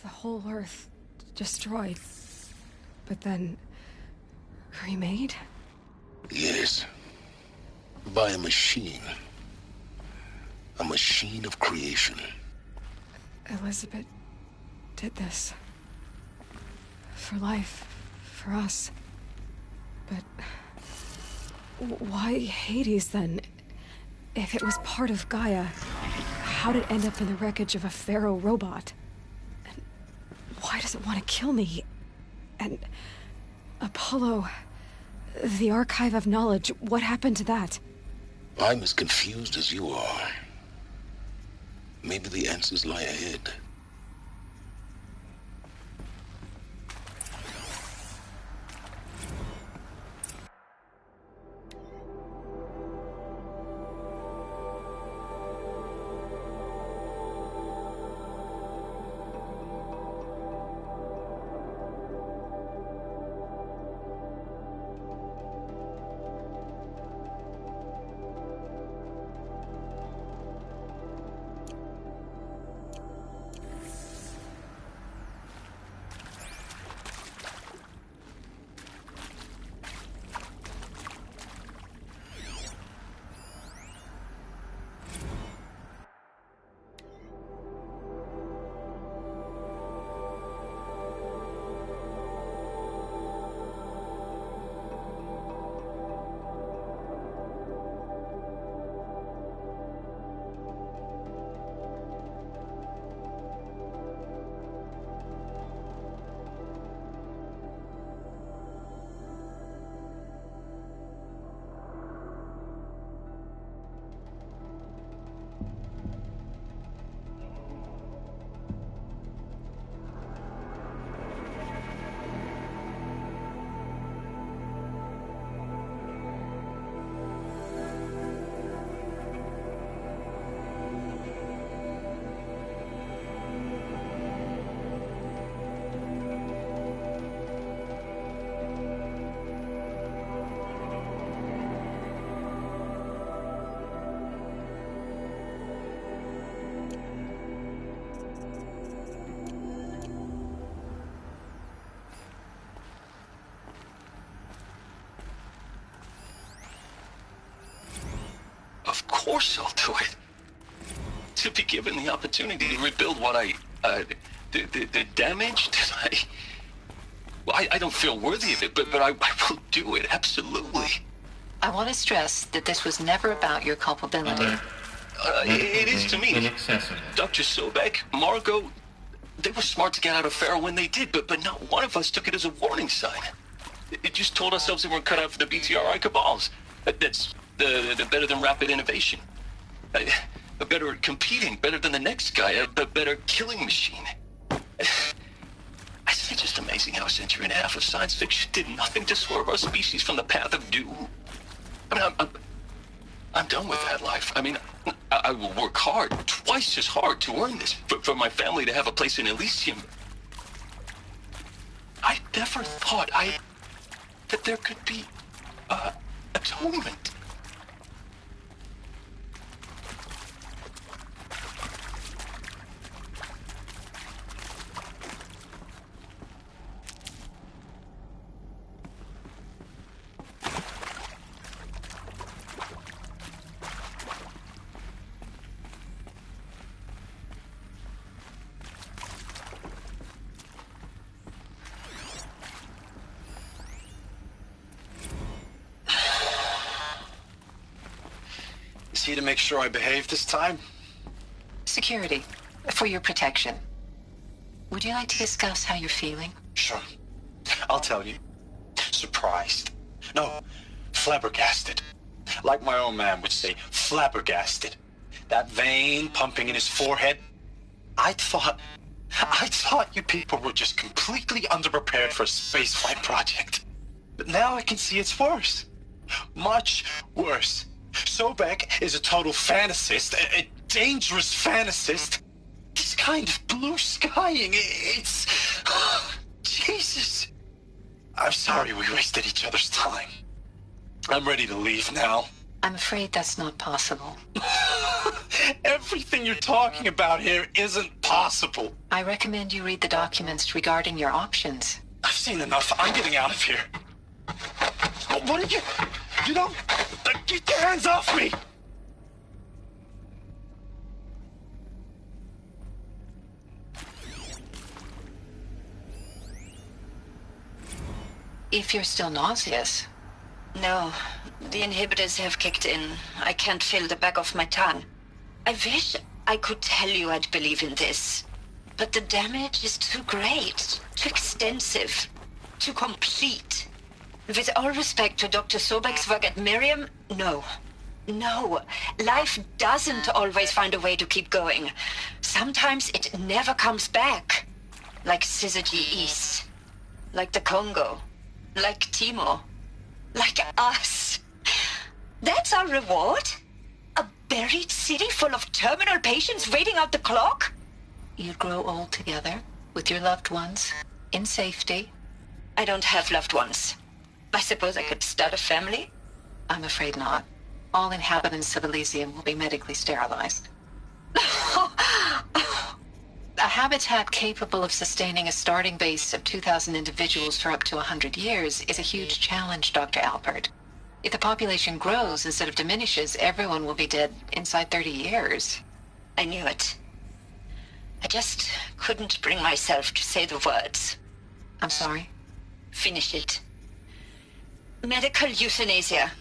The whole Earth destroyed, but then remade? Yes. By a machine. A machine of creation. Elizabeth did this. For life. For us. But why Hades then? If it was part of Gaia, how did it end up in the wreckage of a Pharaoh robot? And why does it want to kill me? And Apollo, the archive of knowledge, what happened to that? I'm as confused as you are. Maybe the answers lie ahead. foresight to it. To be given the opportunity to rebuild what the damage that I don't feel worthy of it, but I will do it, absolutely. I want to stress that this was never about your culpability. It is to me. Dr. Sobek, Margot, they were smart to get out of Pharaoh when they did, but not one of us took it as a warning sign. It just told ourselves that we're cut out for the BTRI cabals. That's the better than rapid innovation. A better at competing, better than the next guy, a better killing machine. Isn't it just amazing how a century and a half of science fiction did nothing to swerve our species from the path of doom? I mean, I'm done with that life. I mean, I will work hard, twice as hard to earn this, for my family to have a place in Elysium. I never thought that there could be atonement. Is he to make sure I behave this time? Security, for your protection. Would you like to discuss how you're feeling? Sure. I'll tell you. Surprised. No, flabbergasted. Like my own man would say, flabbergasted. That vein pumping in his forehead. I thought you people were just completely underprepared for a spaceflight project. But now I can see it's worse. Much worse. Sobek is a total fantasist, a dangerous fantasist. This kind of blue skying, it's... Jesus. I'm sorry we wasted each other's time. I'm ready to leave now. I'm afraid that's not possible. Everything you're talking about here isn't possible. I recommend you read the documents regarding your options. I've seen enough. I'm getting out of here. What are you... You don't... Get your hands off me! If you're still nauseous. No, the inhibitors have kicked in. I can't feel the back of my tongue. I wish I could tell you I'd believe in this. But the damage is too great, too extensive, too complete. With all respect to Dr. Sobek's work at Miriam, no. No, life doesn't always find a way to keep going. Sometimes it never comes back. Like Syzygy East. Like the Congo. Like Timor. Like us. That's our reward? A buried city full of terminal patients waiting out the clock? You grow old together, with your loved ones, in safety. I don't have loved ones. I suppose I could start a family? I'm afraid not. All inhabitants of Elysium will be medically sterilized. A habitat capable of sustaining a starting base of 2,000 individuals for up to 100 years is a huge challenge, Dr. Alpert. If the population grows instead of diminishes, everyone will be dead inside 30 years. I knew it. I just couldn't bring myself to say the words. I'm sorry? Finish it. Medical euthanasia.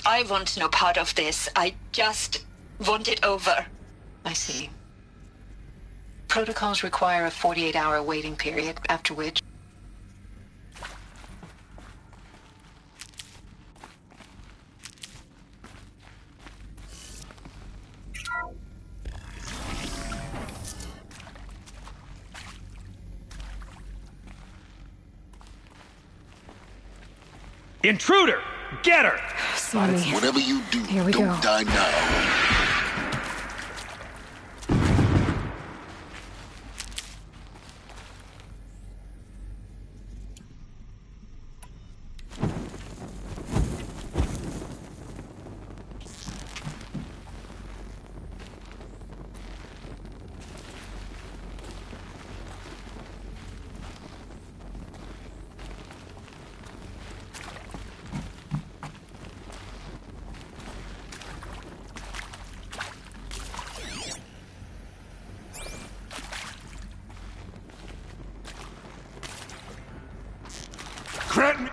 I want no part of this. I just want it over. I see. Protocols require a 48-hour waiting period, after which... Intruder! Get her! Slimy. Whatever you do, Here we don't go. die now. Grant me...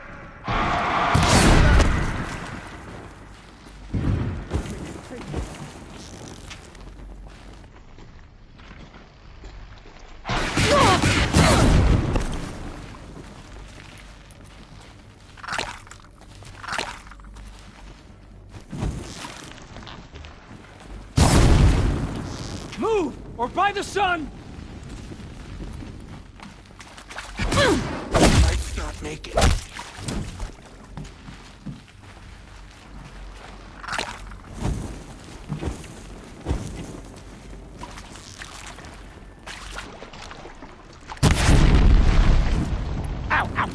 Move, or by the sun! Might not make it. Ow, ow!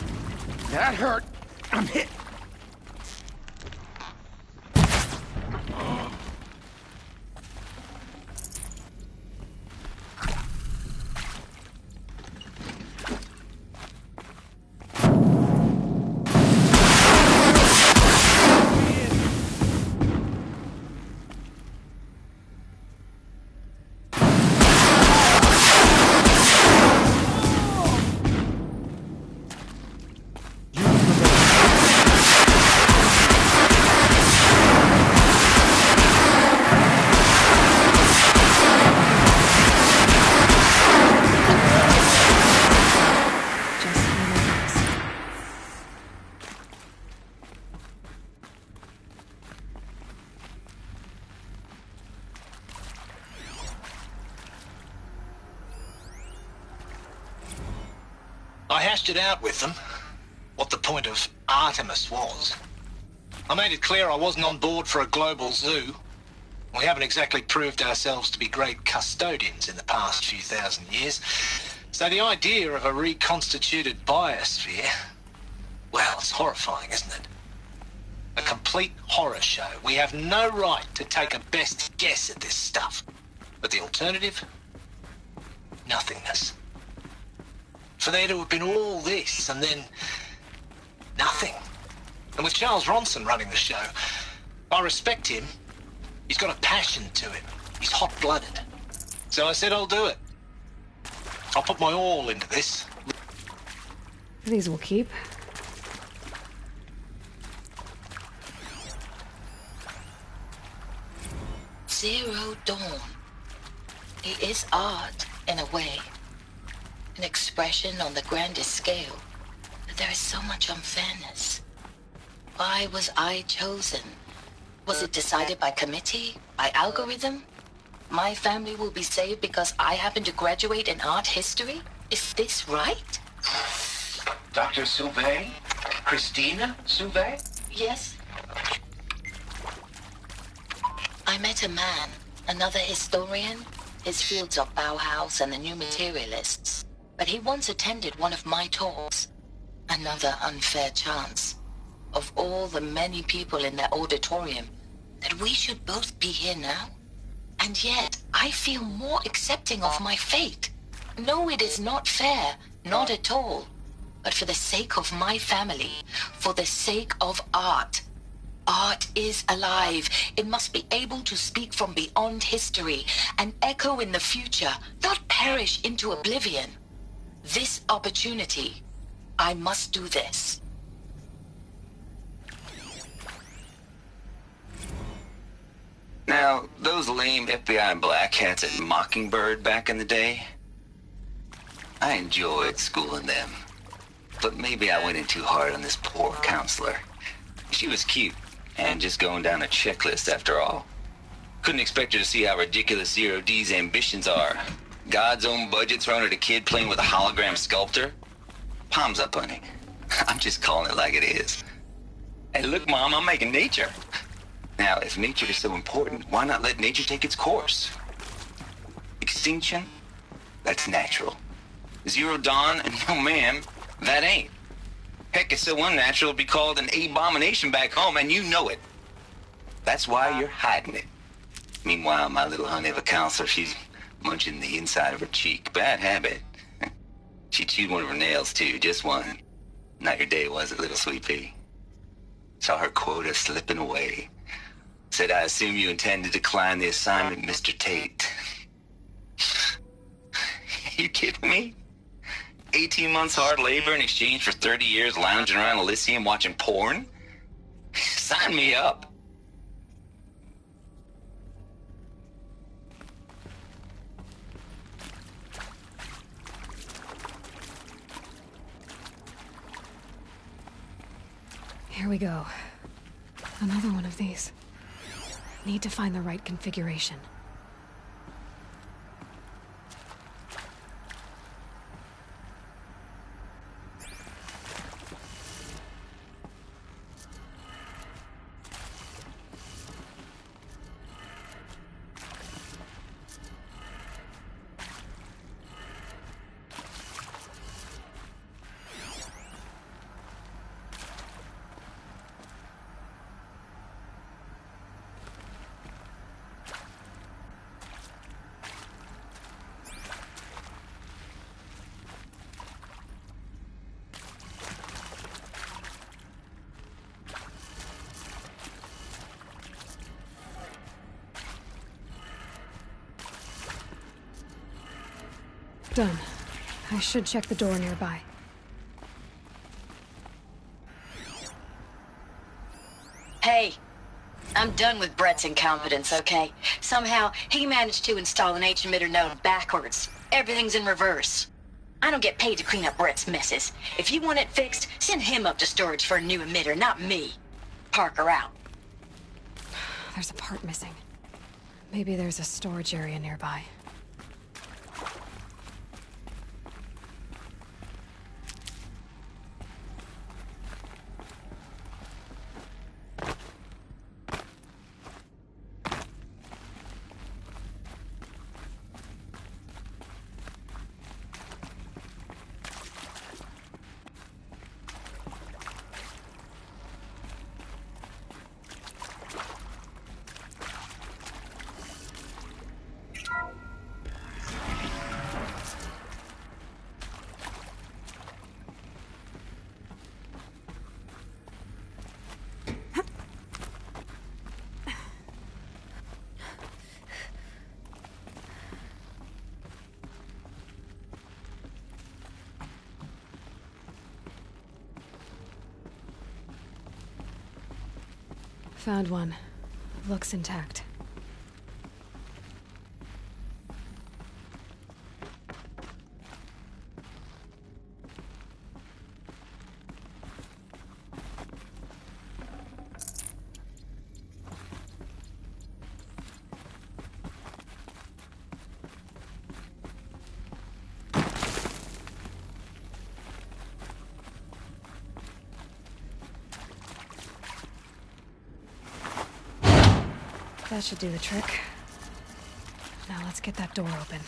That hurt. I'm hit. I hashed it out with them, what the point of Artemis was. I made it clear I wasn't on board for a global zoo. We haven't exactly proved ourselves to be great custodians in the past few thousand years. So the idea of a reconstituted biosphere, well, it's horrifying, isn't it? A complete horror show. We have no right to take a best guess at this stuff. But the alternative? Nothingness. For there to have been all this and then nothing. And with Charles Ronson running the show, I respect him. He's got a passion to him. He's hot-blooded. So I said I'll do it. I'll put my all into this. These will keep. Zero Dawn. It is art, in a way. An expression on the grandest scale. But there is so much unfairness. Why was I chosen? Was it decided by committee? By algorithm? My family will be saved because I happen to graduate in art history? Is this right? Dr. Sauvé? Christina Sauvé? Yes. I met a man, another historian. His fields are Bauhaus and the New Materialists. But he once attended one of my talks. Another unfair chance. Of all the many people in that auditorium, that we should both be here now. And yet, I feel more accepting of my fate. No, it is not fair. Not at all. But for the sake of my family, for the sake of art. Art is alive. It must be able to speak from beyond history and echo in the future, not perish into oblivion. This opportunity, I must do this. Now, those lame FBI black hats at Mockingbird back in the day, I enjoyed schooling them. But maybe I went in too hard on this poor counselor. She was cute, and just going down a checklist after all. Couldn't expect her to see how ridiculous Zero D's ambitions are. God's own budget thrown at a kid playing with a hologram sculptor? Palms up, honey. I'm just calling it like it is. Hey, look, Mom, I'm making nature. Now, if nature is so important, why not let nature take its course? Extinction? That's natural. Zero Dawn? No, ma'am, that ain't. Heck, it's so unnatural it'd be called an abomination back home, and you know it. That's why you're hiding it. Meanwhile, my little honey of a counselor, she's munching the inside of her cheek. Bad habit. She chewed one of her nails, too, just one. Not your day, was it, little sweet pea? Saw her quota slipping away. Said, I assume you intend to decline the assignment, Mr. Tate. You kidding me? 18 months hard labor in exchange for 30 years lounging around Elysium watching porn? Sign me up. Here we go. Another one of these. Need to find the right configuration. Done. I should check the door nearby. Hey, I'm done with Brett's incompetence, okay? Somehow, he managed to install an H-emitter node backwards. Everything's in reverse. I don't get paid to clean up Brett's messes. If you want it fixed, send him up to storage for a new emitter, not me. Parker out. There's a part missing. Maybe there's a storage area nearby. Found one. Looks intact. That should do the trick. Now let's get that door open.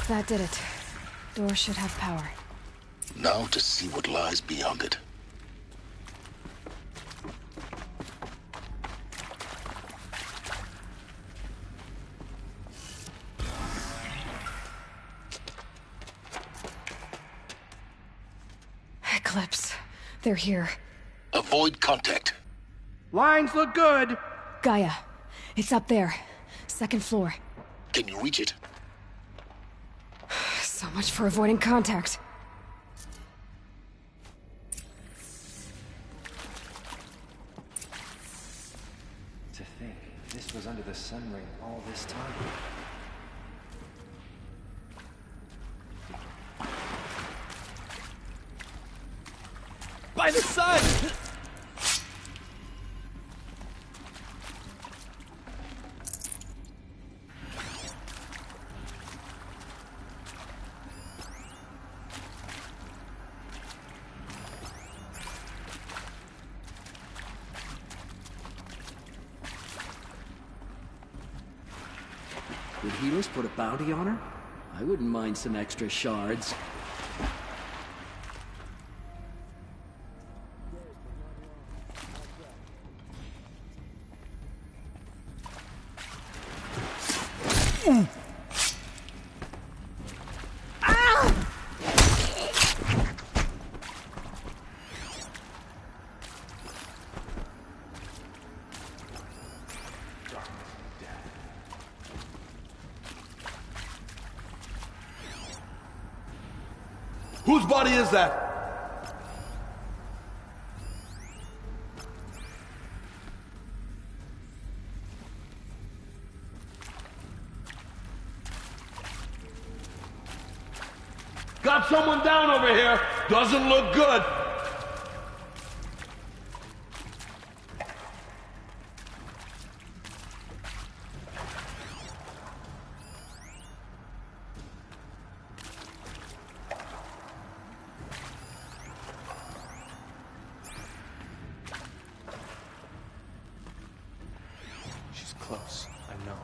That did it. Door should have power. Now to see what lies beyond it. Eclipse. They're here. Avoid contact. Lines look good. Gaia. It's up there. Second floor. Can you reach it? So much for avoiding contact. To think, this was under the sun ring all this time. By the sun! Would Helos put a bounty on her? I wouldn't mind some extra shards. Whose body is that? Got someone down over here. Doesn't look good. She's close, I know.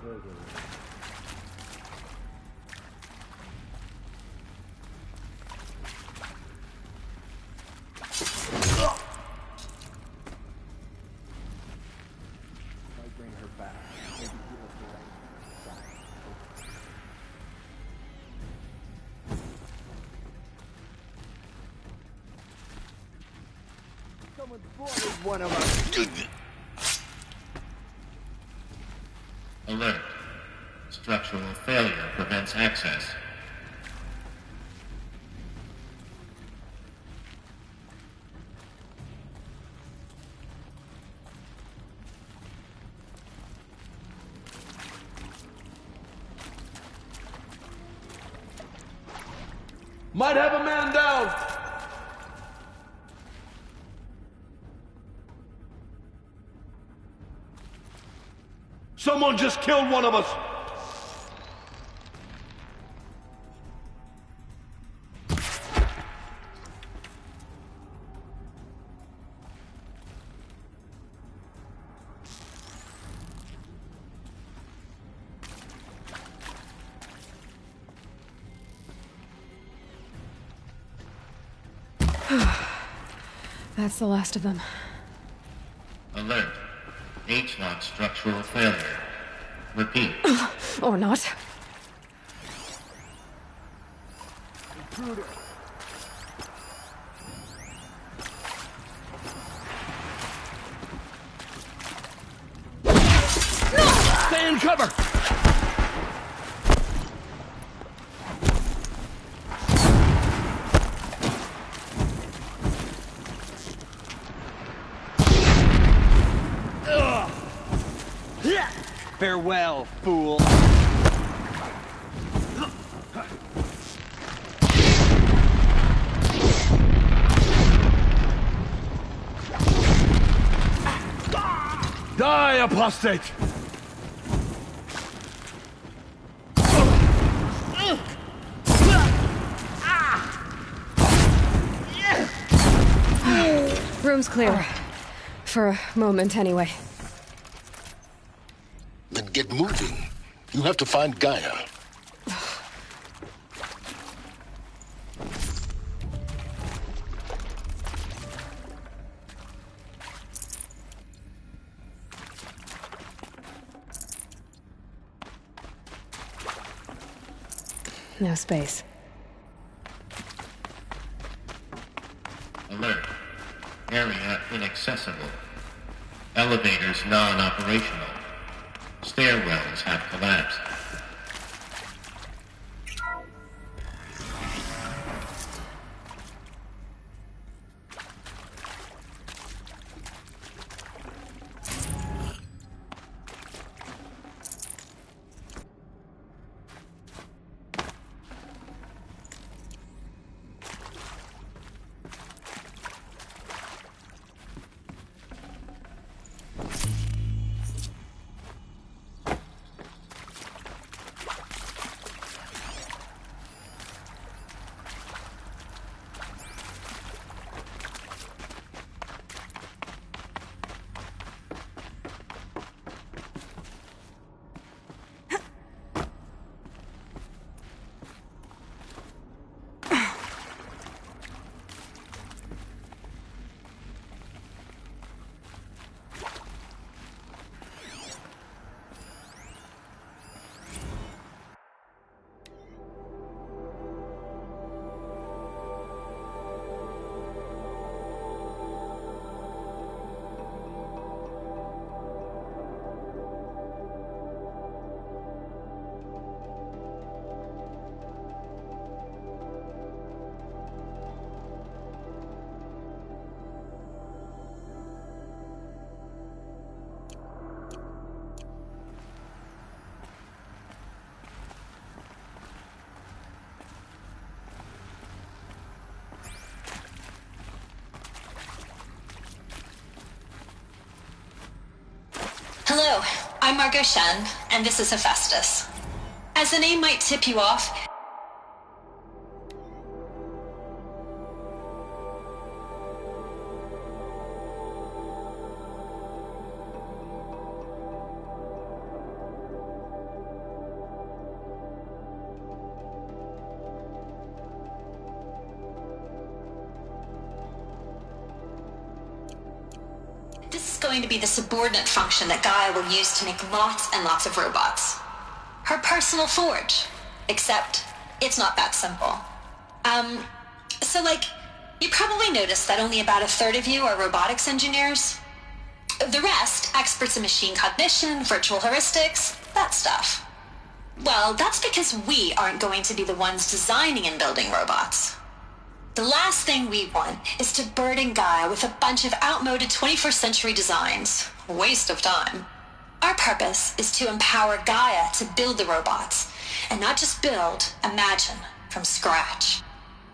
Very good. Might bring her back. Maybe give us the right. Someone's boarded one of us. Alert. Structural failure prevents access. Might have a man down. Someone just killed one of us. That's the last of them. Alert. H-lock structural failure. Repeat. Or not. Intruder. Stay in cover. Farewell, fool. Die, apostate! Room's clear. For a moment, anyway. Then get moving. You have to find Gaia. No space. Alert. Area inaccessible. Elevators non-operational. Stairwells have collapsed. Hello, I'm Margot Shen, and this is Hephaestus. As the name might tip you off, this is going to be the subordinate function that Gaia will use to make lots and lots of robots. Her personal forge. Except, it's not that simple. You probably noticed that only about a third of you are robotics engineers. The rest, experts in machine cognition, virtual heuristics, that stuff. Well, that's because we aren't going to be the ones designing and building robots. The last thing we want is to burden Gaia with a bunch of outmoded 21st century designs. Waste of time. Our purpose is to empower Gaia to build the robots, and not just build, imagine, from scratch.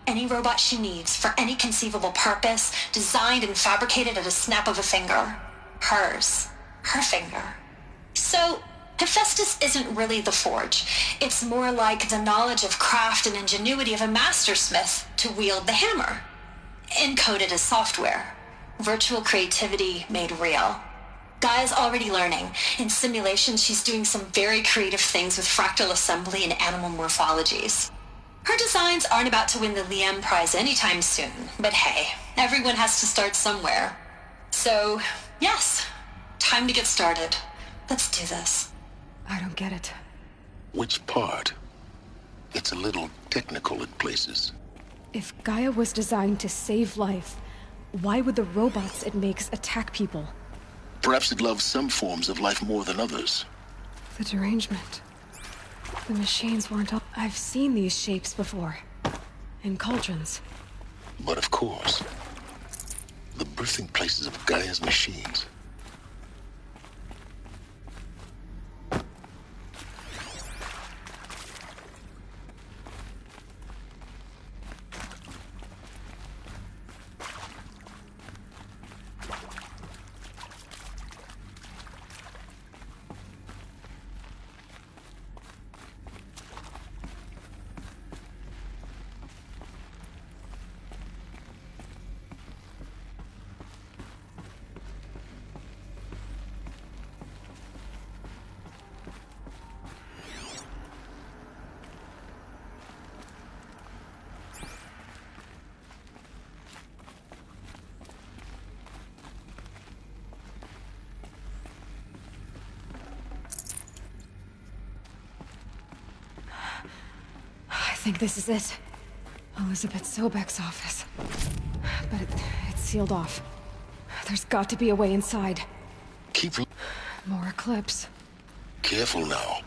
Any robot she needs for any conceivable purpose, designed and fabricated at a snap of a finger. Hers. Her finger. So, Hephaestus isn't really the forge. It's more like the knowledge of craft and ingenuity of a mastersmith to wield the hammer. Encoded as software. Virtual creativity made real. Gaia's already learning. In simulations, she's doing some very creative things with fractal assembly and animal morphologies. Her designs aren't about to win the Liam Prize anytime soon, but hey, everyone has to start somewhere. So, yes, time to get started. Let's do this. I don't get it. Which part? It's a little technical in places. If Gaia was designed to save life, why would the robots it makes attack people? Perhaps it loves some forms of life more than others. The derangement. The machines weren't all... I've seen these shapes before. In cauldrons. But of course, the birthing places of Gaia's machines. think this is it. Elizabeth Sobek's office. But it's sealed off. There's got to be a way inside. Keep... More eclipse. Careful now.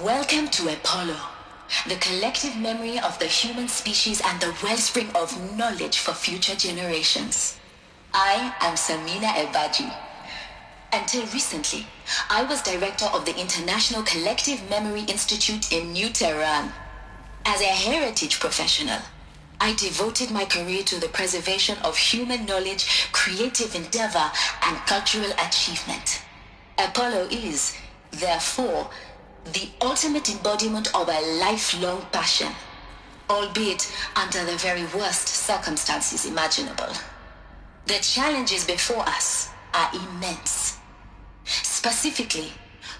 Welcome to Apollo, the collective memory of the human species and the wellspring of knowledge for future generations. I am Samina Ebaji. Until recently, I was director of the International Collective Memory Institute in New Tehran. As a heritage professional, I devoted my career to the preservation of human knowledge, creative endeavor, and cultural achievement. Apollo is, therefore, the ultimate embodiment of a lifelong passion, albeit under the very worst circumstances imaginable. The challenges before us are immense. Specifically,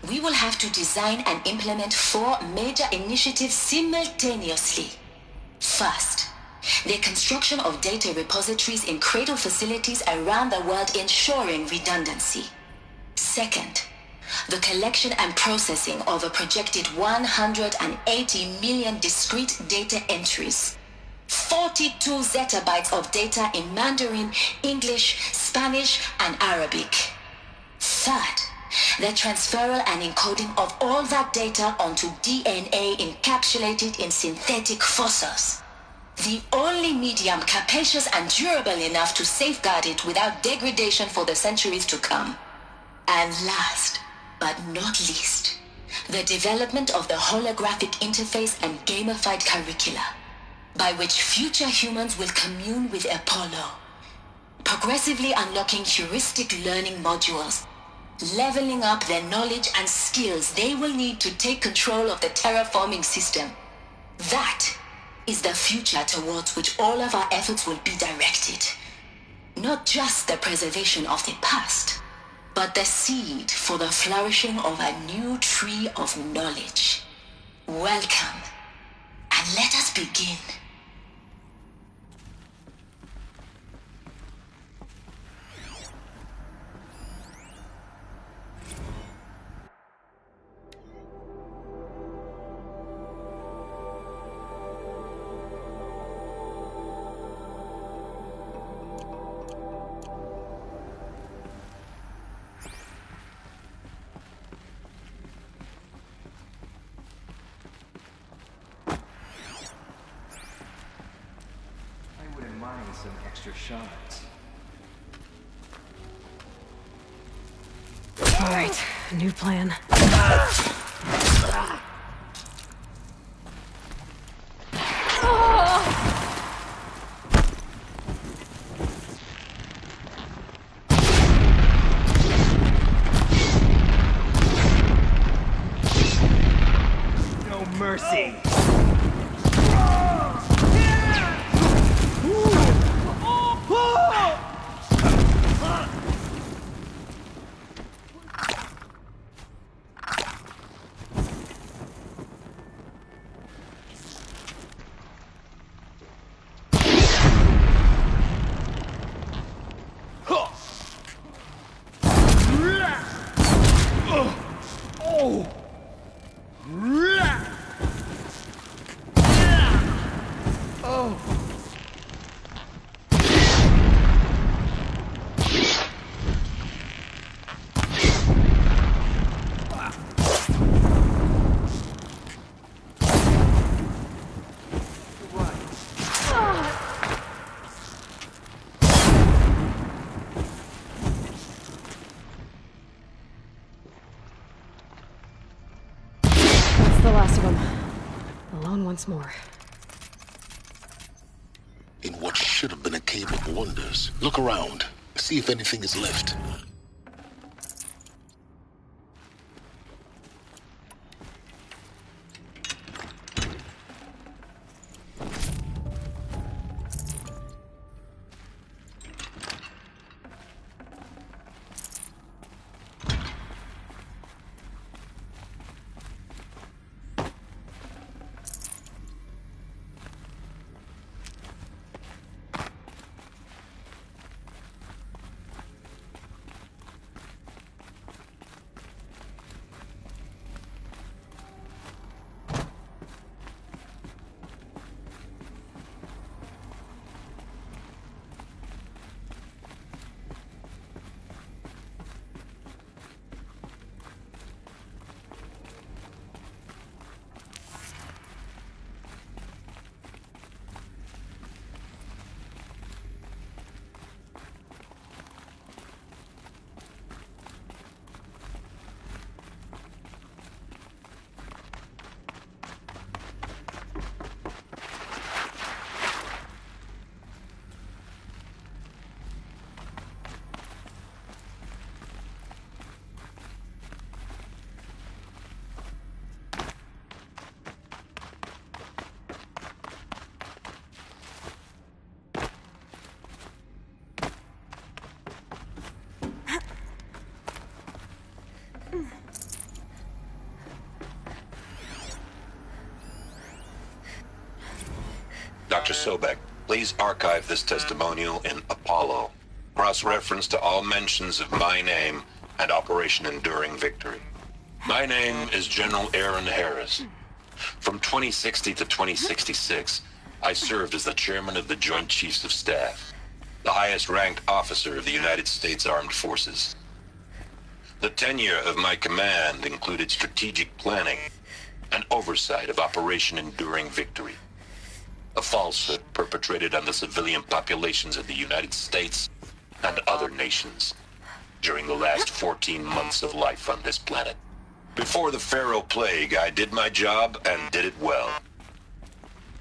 we will have to design and implement 4 major initiatives simultaneously. First, the construction of data repositories in cradle facilities around the world, ensuring redundancy. Second, the collection and processing of a projected 180 million discrete data entries, 42 zettabytes of data in Mandarin, English, Spanish, and Arabic. Third, the transferal and encoding of all that data onto DNA encapsulated in synthetic fossils, the only medium capacious and durable enough to safeguard it without degradation for the centuries to come. And last, but not least, the development of the holographic interface and gamified curricula, by which future humans will commune with Apollo, progressively unlocking heuristic learning modules, leveling up their knowledge and skills they will need to take control of the terraforming system. That is the future towards which all of our efforts will be directed. Not just the preservation of the past, but the seed for the flourishing of a new tree of knowledge. Welcome, and let us begin. Some extra shots. All right, new plan. No mercy. once more. In what should have been a cave of wonders. Look around. See if anything is left. Dr. Sobek, please archive this testimonial in Apollo. Cross-reference to all mentions of my name and Operation Enduring Victory. My name is General Aaron Harris. From 2060 to 2066, I served as the chairman of the Joint Chiefs of Staff, the highest-ranked officer of the United States Armed Forces. The tenure of my command included strategic planning and oversight of Operation Enduring Victory, a falsehood perpetrated on the civilian populations of the United States and other nations during the last 14 months of life on this planet. Before the Pharaoh Plague, I did my job and did it well.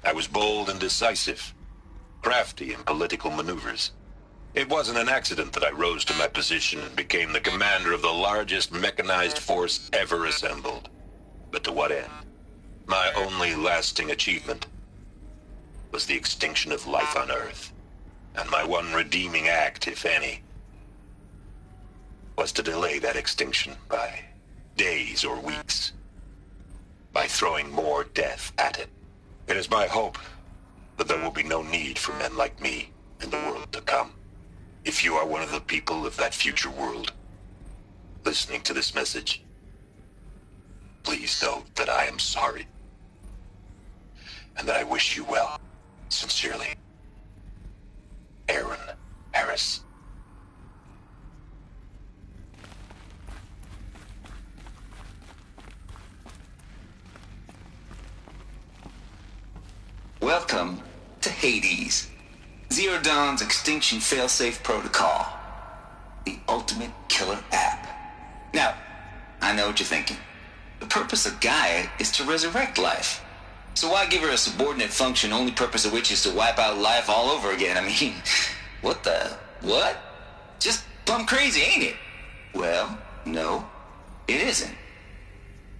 I was bold and decisive, crafty in political maneuvers. It wasn't an accident that I rose to my position and became the commander of the largest mechanized force ever assembled. But to what end? My only lasting achievement was the extinction of life on Earth. And my one redeeming act, if any, was to delay that extinction by days or weeks, by throwing more death at it. It is my hope that there will be no need for men like me in the world to come. If you are one of the people of that future world listening to this message, please know that I am sorry and that I wish you well. Sincerely, Aaron Harris. Welcome to Hades, Zero Dawn's extinction failsafe protocol, the ultimate killer app. Now, I know what you're thinking. The purpose of Gaia is to resurrect life. So why give her a subordinate function, only purpose of which is to wipe out life all over again? I mean, what? Just plumb crazy, ain't it? Well, no, it isn't.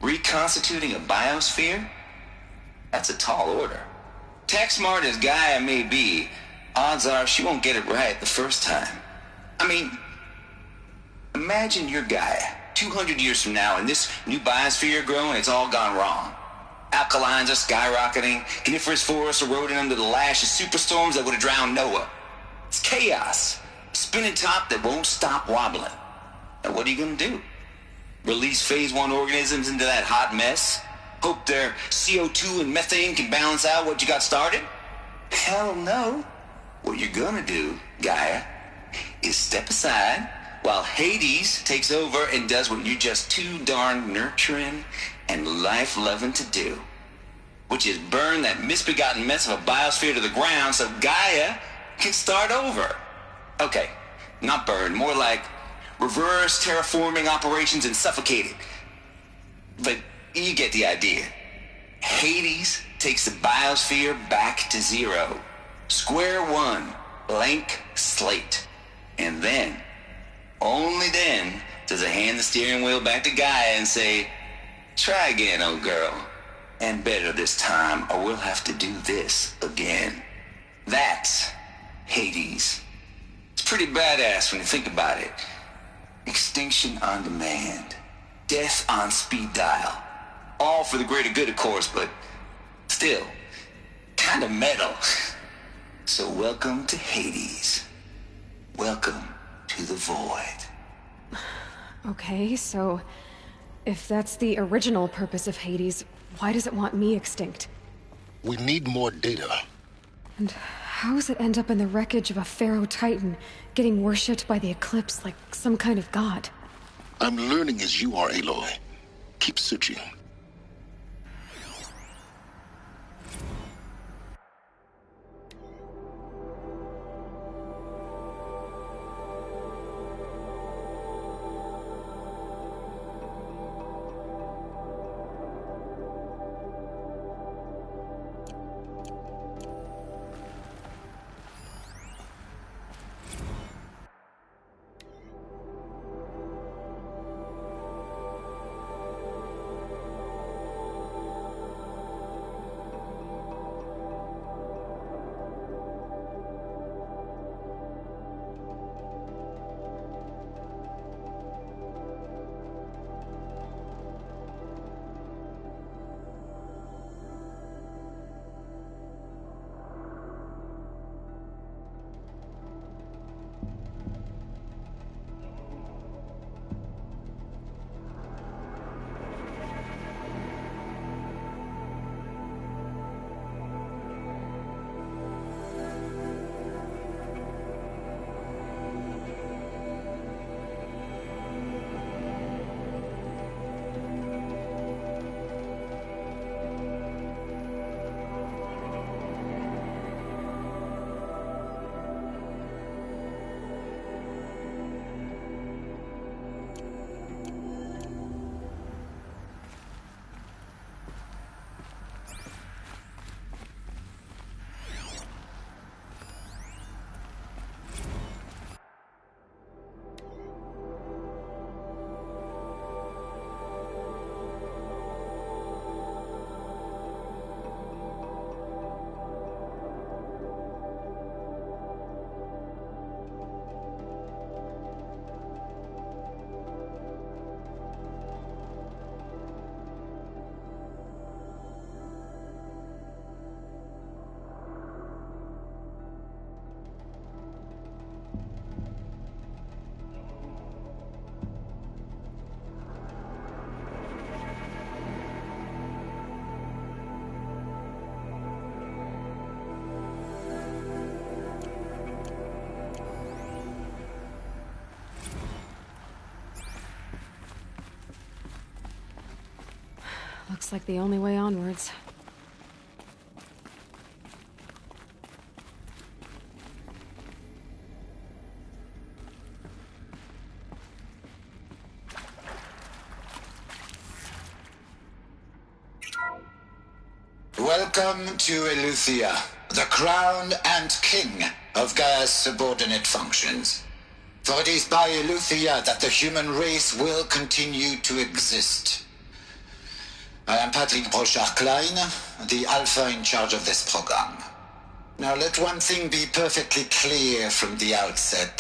Reconstituting a biosphere? That's a tall order. Tech smart as Gaia may be, odds are she won't get it right the first time. I mean, imagine you're Gaia, 200 years from now, and this new biosphere growing, it's all gone wrong. Alkalines are skyrocketing, coniferous forests eroding under the lash of superstorms that would have drowned Noah. It's chaos, a spinning top that won't stop wobbling. Now what are you gonna do? Release phase 1 organisms into that hot mess? Hope their CO2 and methane can balance out what you got started? Hell no. What you're gonna do, Gaia, is step aside while Hades takes over and does what you're just too darn nurturing and life-loving to do, which is burn that misbegotten mess of a biosphere to the ground so Gaia can start over. Okay, not burn, more like reverse terraforming operations and suffocate it. But you get the idea. Hades takes the biosphere back to zero. Square one, blank slate. And then, only then, does it hand the steering wheel back to Gaia and say, try again, old girl. And better this time, or we'll have to do this again. That's Hades. It's pretty badass when you think about it. Extinction on demand. Death on speed dial. All for the greater good, of course, but still, kind of metal. So welcome to Hades. Welcome to the void. Okay, so if that's the original purpose of Hades, why does it want me extinct? We need more data. And how does it end up in the wreckage of a Pharaoh Titan, getting worshipped by the Eclipse like some kind of god? I'm learning as you are, Aloy. Keep searching. Looks like the only way onwards. Welcome to Eleuthia, the crown and king of Gaia's subordinate functions. For it is by Eleuthia that the human race will continue to exist. I am Patrick Brochard-Klein, the Alpha in charge of this program. Now let one thing be perfectly clear from the outset.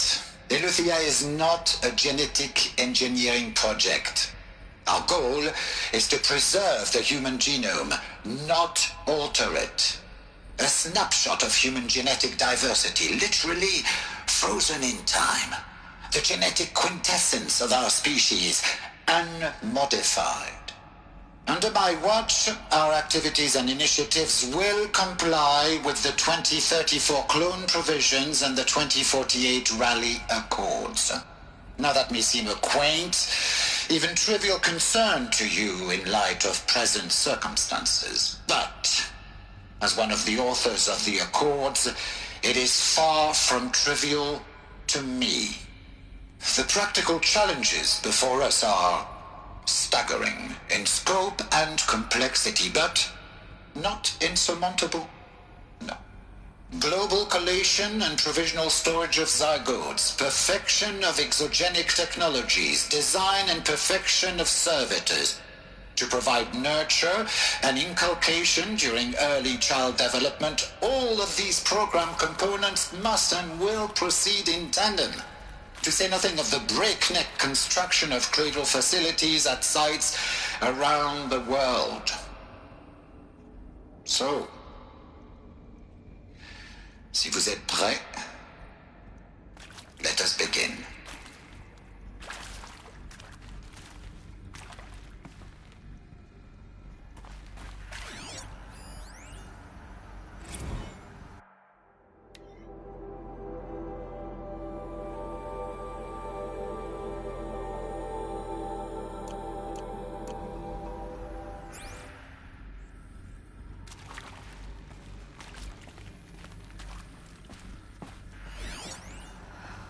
Eleuthia is not a genetic engineering project. Our goal is to preserve the human genome, not alter it. A snapshot of human genetic diversity, literally frozen in time. The genetic quintessence of our species, unmodified. Under my watch, our activities and initiatives will comply with the 2034 clone provisions and the 2048 Rally Accords. Now that may seem a quaint, even trivial concern to you in light of present circumstances. But, as one of the authors of the Accords, it is far from trivial to me. The practical challenges before us are staggering in scope and complexity, but not insurmountable. No. Global collation and provisional storage of zygotes, perfection of exogenic technologies, design and perfection of servitors, to provide nurture and inculcation during early child development. All of these program components must and will proceed in tandem, to say nothing of the breakneck construction of cradle facilities at sites around the world. So, si vous êtes prêts, let us begin.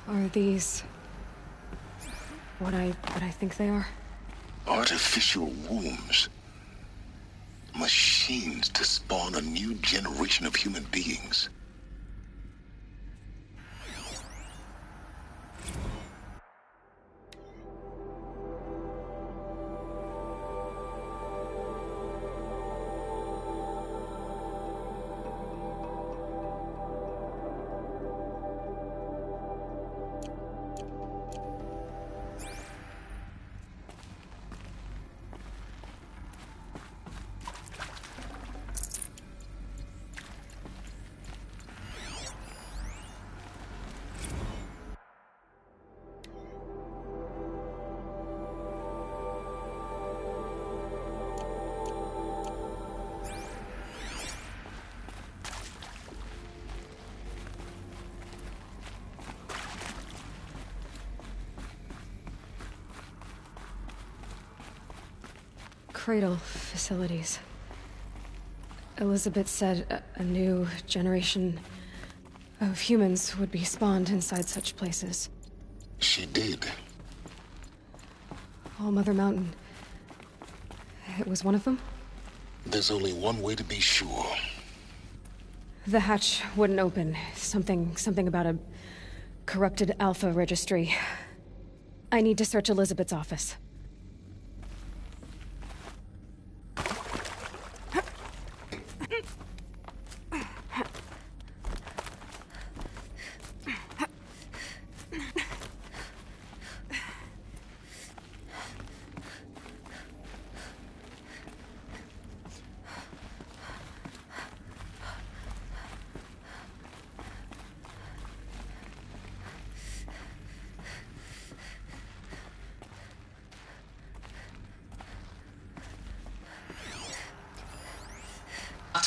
Are these what I think they are? Artificial wombs. Machines to spawn a new generation of human beings. Cradle facilities. Elizabeth said a new generation of humans would be spawned inside such places. She did. All Mother Mountain. It was one of them? There's only one way to be sure. The hatch wouldn't open. Something about a corrupted Alpha registry. I need to search Elizabeth's office.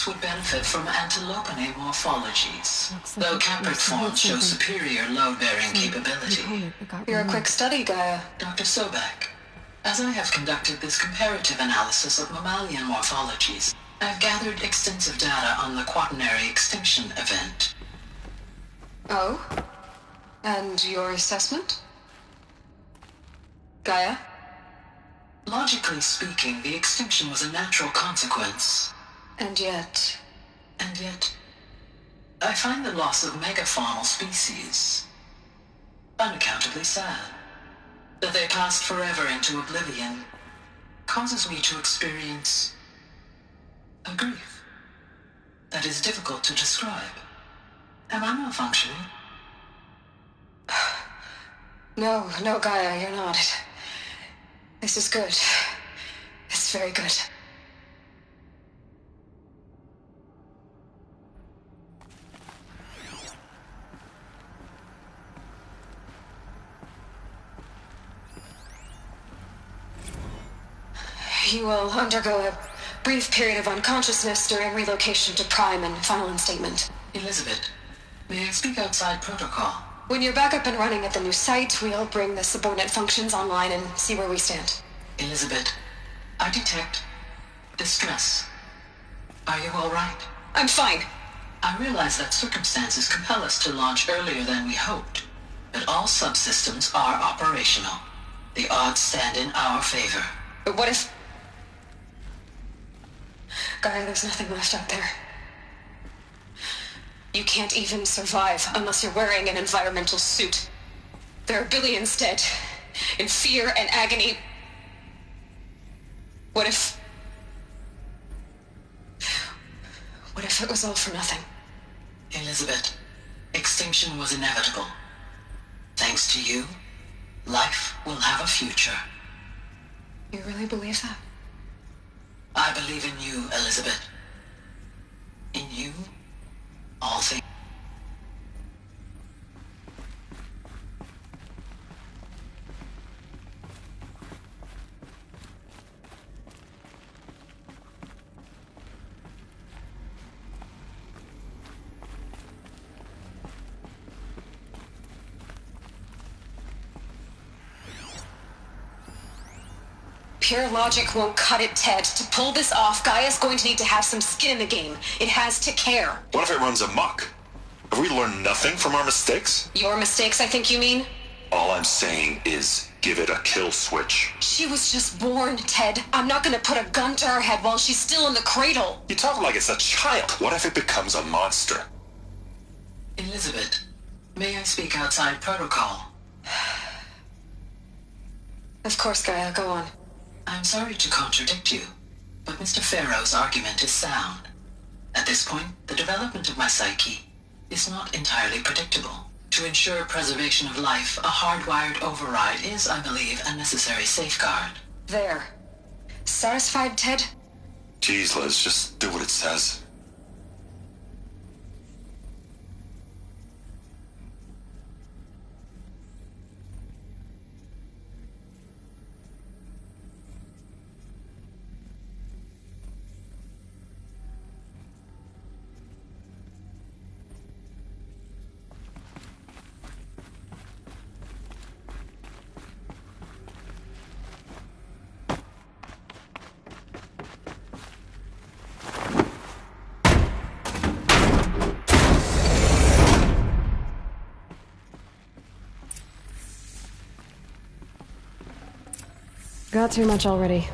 Would benefit from antilopine morphologies, though caprid forms show superior load-bearing capability. You're a quick study, Gaia. Dr. Sobek, as I have conducted this comparative analysis of mammalian morphologies, I've gathered extensive data on the quaternary extinction event. Oh? And your assessment? Gaia? Logically speaking, the extinction was a natural consequence. And yet, I find the loss of megafaunal species unaccountably sad. That they passed forever into oblivion causes me to experience a grief that is difficult to describe. Am I malfunctioning? No, Gaia, you're not. This is good. It's very good. You will undergo a brief period of unconsciousness during relocation to Prime and final instatement. Elizabeth, may I speak outside protocol? When you're back up and running at the new site, we'll bring the subordinate functions online and see where we stand. Elizabeth, I detect distress. Are you all right? I'm fine. I realize that circumstances compel us to launch earlier than we hoped, but all subsystems are operational. The odds stand in our favor. But what if... Gaia, there's nothing left out there. You can't even survive unless you're wearing an environmental suit. There are billions dead, in fear and agony. What if it was all for nothing? Elizabeth, extinction was inevitable. Thanks to you, life will have a future. You really believe that? I believe in you, Elizabeth. In you, all things. Pure logic won't cut it, Ted. To pull this off, Gaia's going to need to have some skin in the game. It has to care. What if it runs amok? Have we learned nothing from our mistakes? Your mistakes, I think you mean? All I'm saying is give it a kill switch. She was just born, Ted. I'm not gonna put a gun to her head while she's still in the cradle. You talk like it's a child. What if it becomes a monster? Elizabeth, may I speak outside protocol? Of course, Gaia, go on. I'm sorry to contradict you, but Mr. Farrow's argument is sound. At this point, the development of my psyche is not entirely predictable. To ensure preservation of life, a hardwired override is, I believe, a necessary safeguard. There. Satisfied, Ted? Jeez, Liz, just do what it says. Got too much already.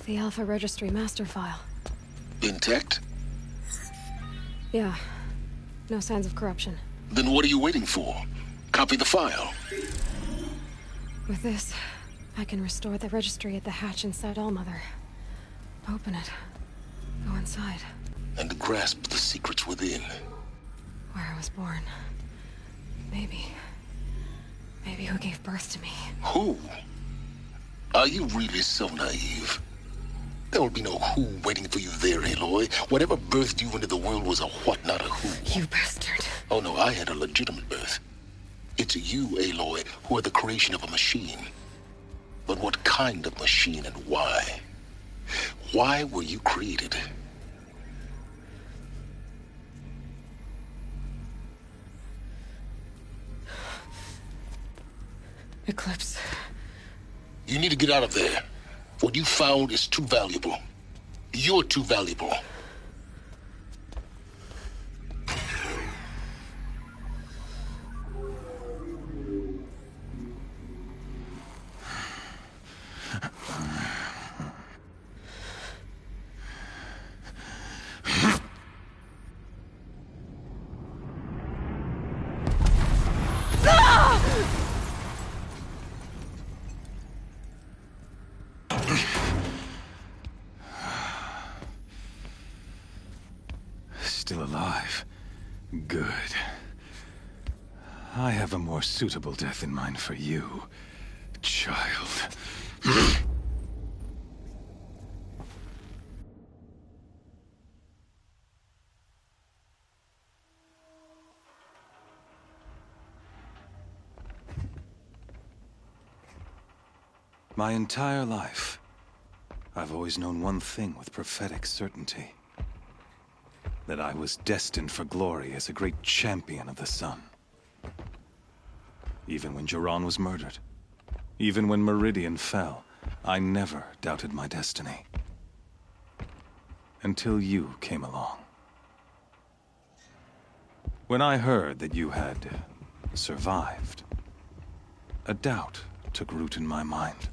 The Alpha Registry master file. Intact? Yeah. No signs of corruption. Then what are you waiting for? Copy the file. With this, I can restore the registry at the hatch inside Allmother. Open it. Go inside. And grasp the secrets within. Where I was born. Maybe who gave birth to me. Who? Are you really so naive? There will be no who waiting for you there, Aloy. Whatever birthed you into the world was a what, not a who. You bastard. Oh no, I had a legitimate birth. It's you, Aloy, who are the creation of a machine. But what kind of machine and why? Why were you created? Eclipse. You need to get out of there. What you found is too valuable. You're too valuable. Still alive. Good. I have a more suitable death in mind for you, child. My entire life, I've always known one thing with prophetic certainty. That I was destined for glory as a great champion of the sun. Even when Jiran was murdered, even when Meridian fell, I never doubted my destiny. Until you came along. When I heard that you had survived, a doubt took root in my mind.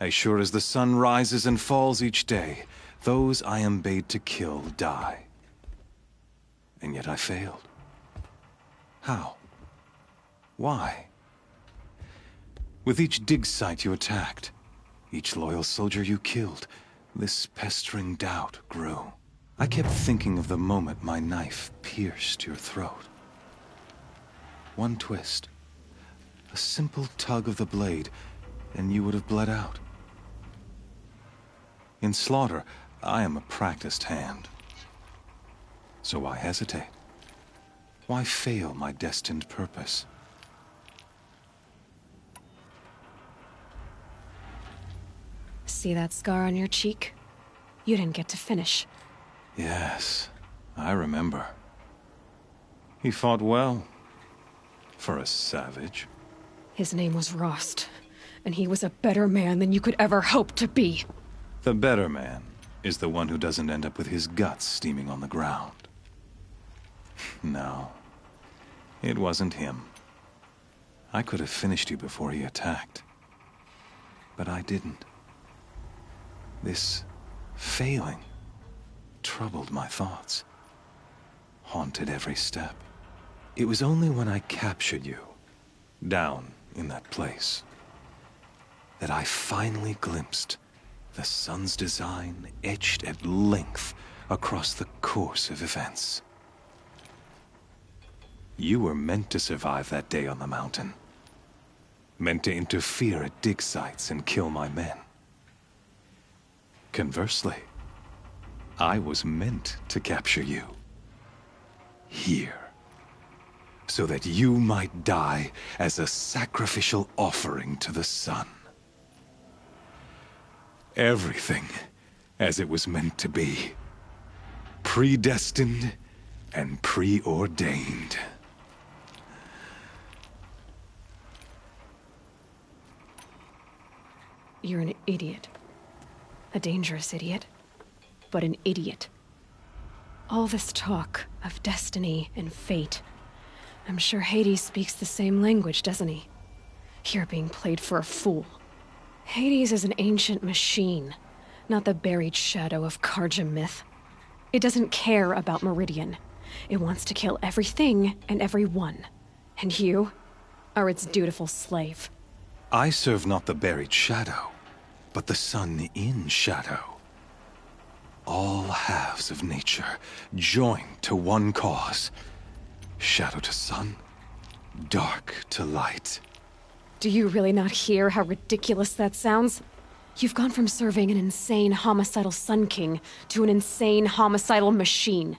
As sure as the sun rises and falls each day, those I am bade to kill die. And yet I failed. How? Why? With each dig site you attacked, each loyal soldier you killed, this pestering doubt grew. I kept thinking of the moment my knife pierced your throat. One twist, a simple tug of the blade, and you would have bled out. In slaughter, I am a practiced hand. So why hesitate? Why fail my destined purpose? See that scar on your cheek? You didn't get to finish. Yes, I remember. He fought well. For a savage. His name was Rost, and he was a better man than you could ever hope to be. The better man is the one who doesn't end up with his guts steaming on the ground. No, it wasn't him. I could have finished you before he attacked. But I didn't. This failing troubled my thoughts, haunted every step. It was only when I captured you, down in that place, that I finally glimpsed the sun's design etched at length across the course of events. You were meant to survive that day on the mountain. Meant to interfere at dig sites and kill my men. Conversely, I was meant to capture you. Here. So that you might die as a sacrificial offering to the sun. Everything as it was meant to be. Predestined and preordained. You're an idiot. A dangerous idiot, but an idiot. All this talk of destiny and fate. I'm sure Hades speaks the same language, doesn't he? You're being played for a fool. Hades is an ancient machine, not the buried shadow of Karja myth. It doesn't care about Meridian. It wants to kill everything and everyone. And you are its dutiful slave. I serve not the buried shadow, but the sun in shadow. All halves of nature joined to one cause. Shadow to sun, dark to light. Do you really not hear how ridiculous that sounds? You've gone from serving an insane homicidal Sun King to an insane homicidal machine.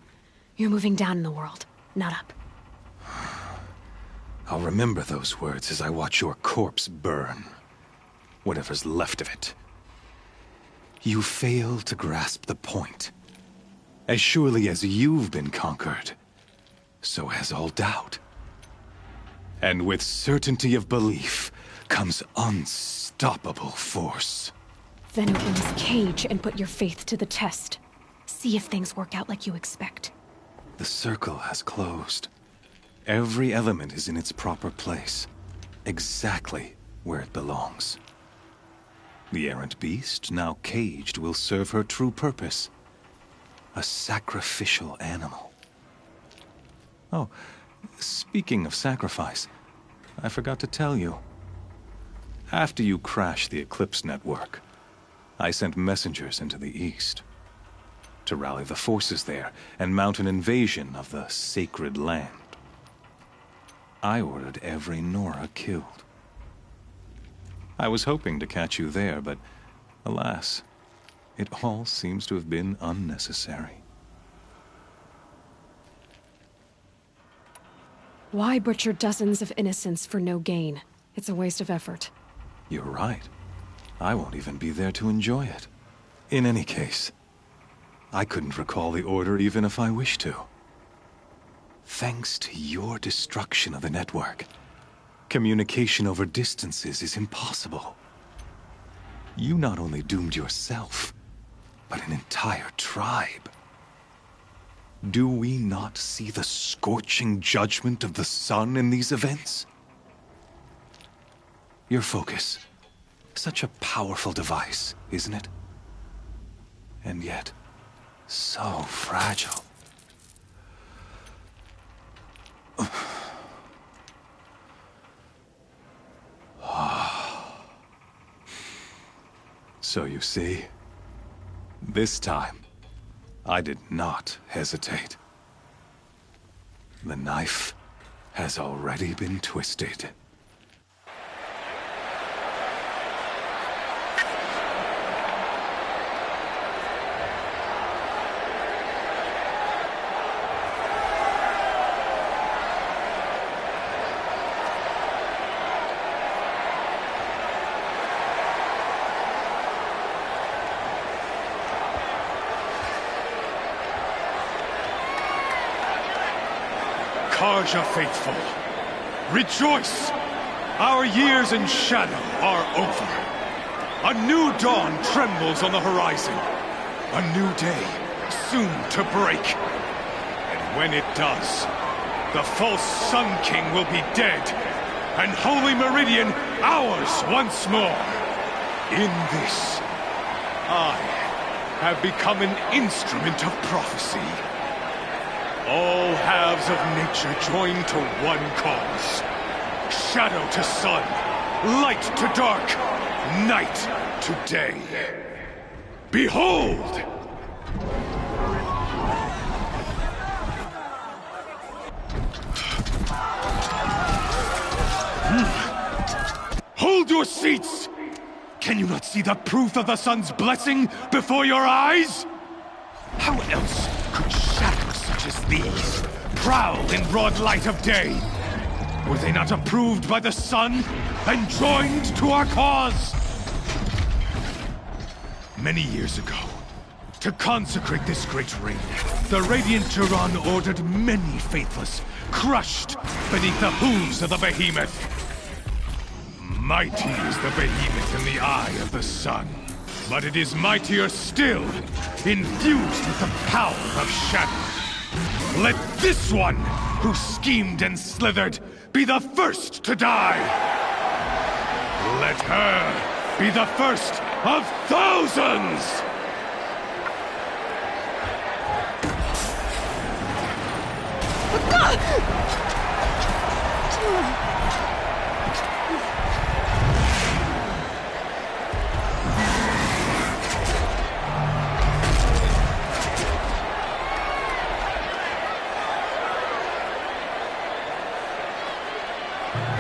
You're moving down in the world, not up. I'll remember those words as I watch your corpse burn. Whatever's left of it. You fail to grasp the point. As surely as you've been conquered, so has all doubt. And with certainty of belief comes unstoppable force. Then open this cage and put your faith to the test. See if things work out like you expect. The circle has closed. Every element is in its proper place, exactly where it belongs. The errant beast, now caged, will serve her true purpose. A sacrificial animal. Oh, speaking of sacrifice, I forgot to tell you. After you crashed the Eclipse network, I sent messengers into the east to rally the forces there and mount an invasion of the sacred land. I ordered every Nora killed. I was hoping to catch you there, but alas, it all seems to have been unnecessary. Why butcher dozens of innocents for no gain? It's a waste of effort. You're right. I won't even be there to enjoy it. In any case, I couldn't recall the order even if I wished to. Thanks to your destruction of the network, communication over distances is impossible. You not only doomed yourself, but an entire tribe. Do we not see the scorching judgment of the sun in these events? Your focus. Such a powerful device, isn't it? And yet, so fragile. So you see, this time, I did not hesitate. The knife has already been twisted. Karja faithful, rejoice! Our years in shadow are over. A new dawn trembles on the horizon. A new day soon to break. And when it does, the false Sun King will be dead, and Holy Meridian ours once more. In this, I have become an instrument of prophecy. All halves of nature join to one cause. Shadow to sun, light to dark, night to day. Behold! Hold your seats! Can you not see the proof of the sun's blessing before your eyes? How else could shadows such as these prowl in broad light of day? Were they not approved by the sun and joined to our cause? Many years ago, to consecrate this great ring, the Radiant Turan ordered many faithless crushed beneath the hooves of the behemoth. Mighty is the behemoth in the eye of the sun, but it is mightier still, infused with the power of shadow. Let this one, who schemed and slithered, be the first to die. Let her be the first of thousands!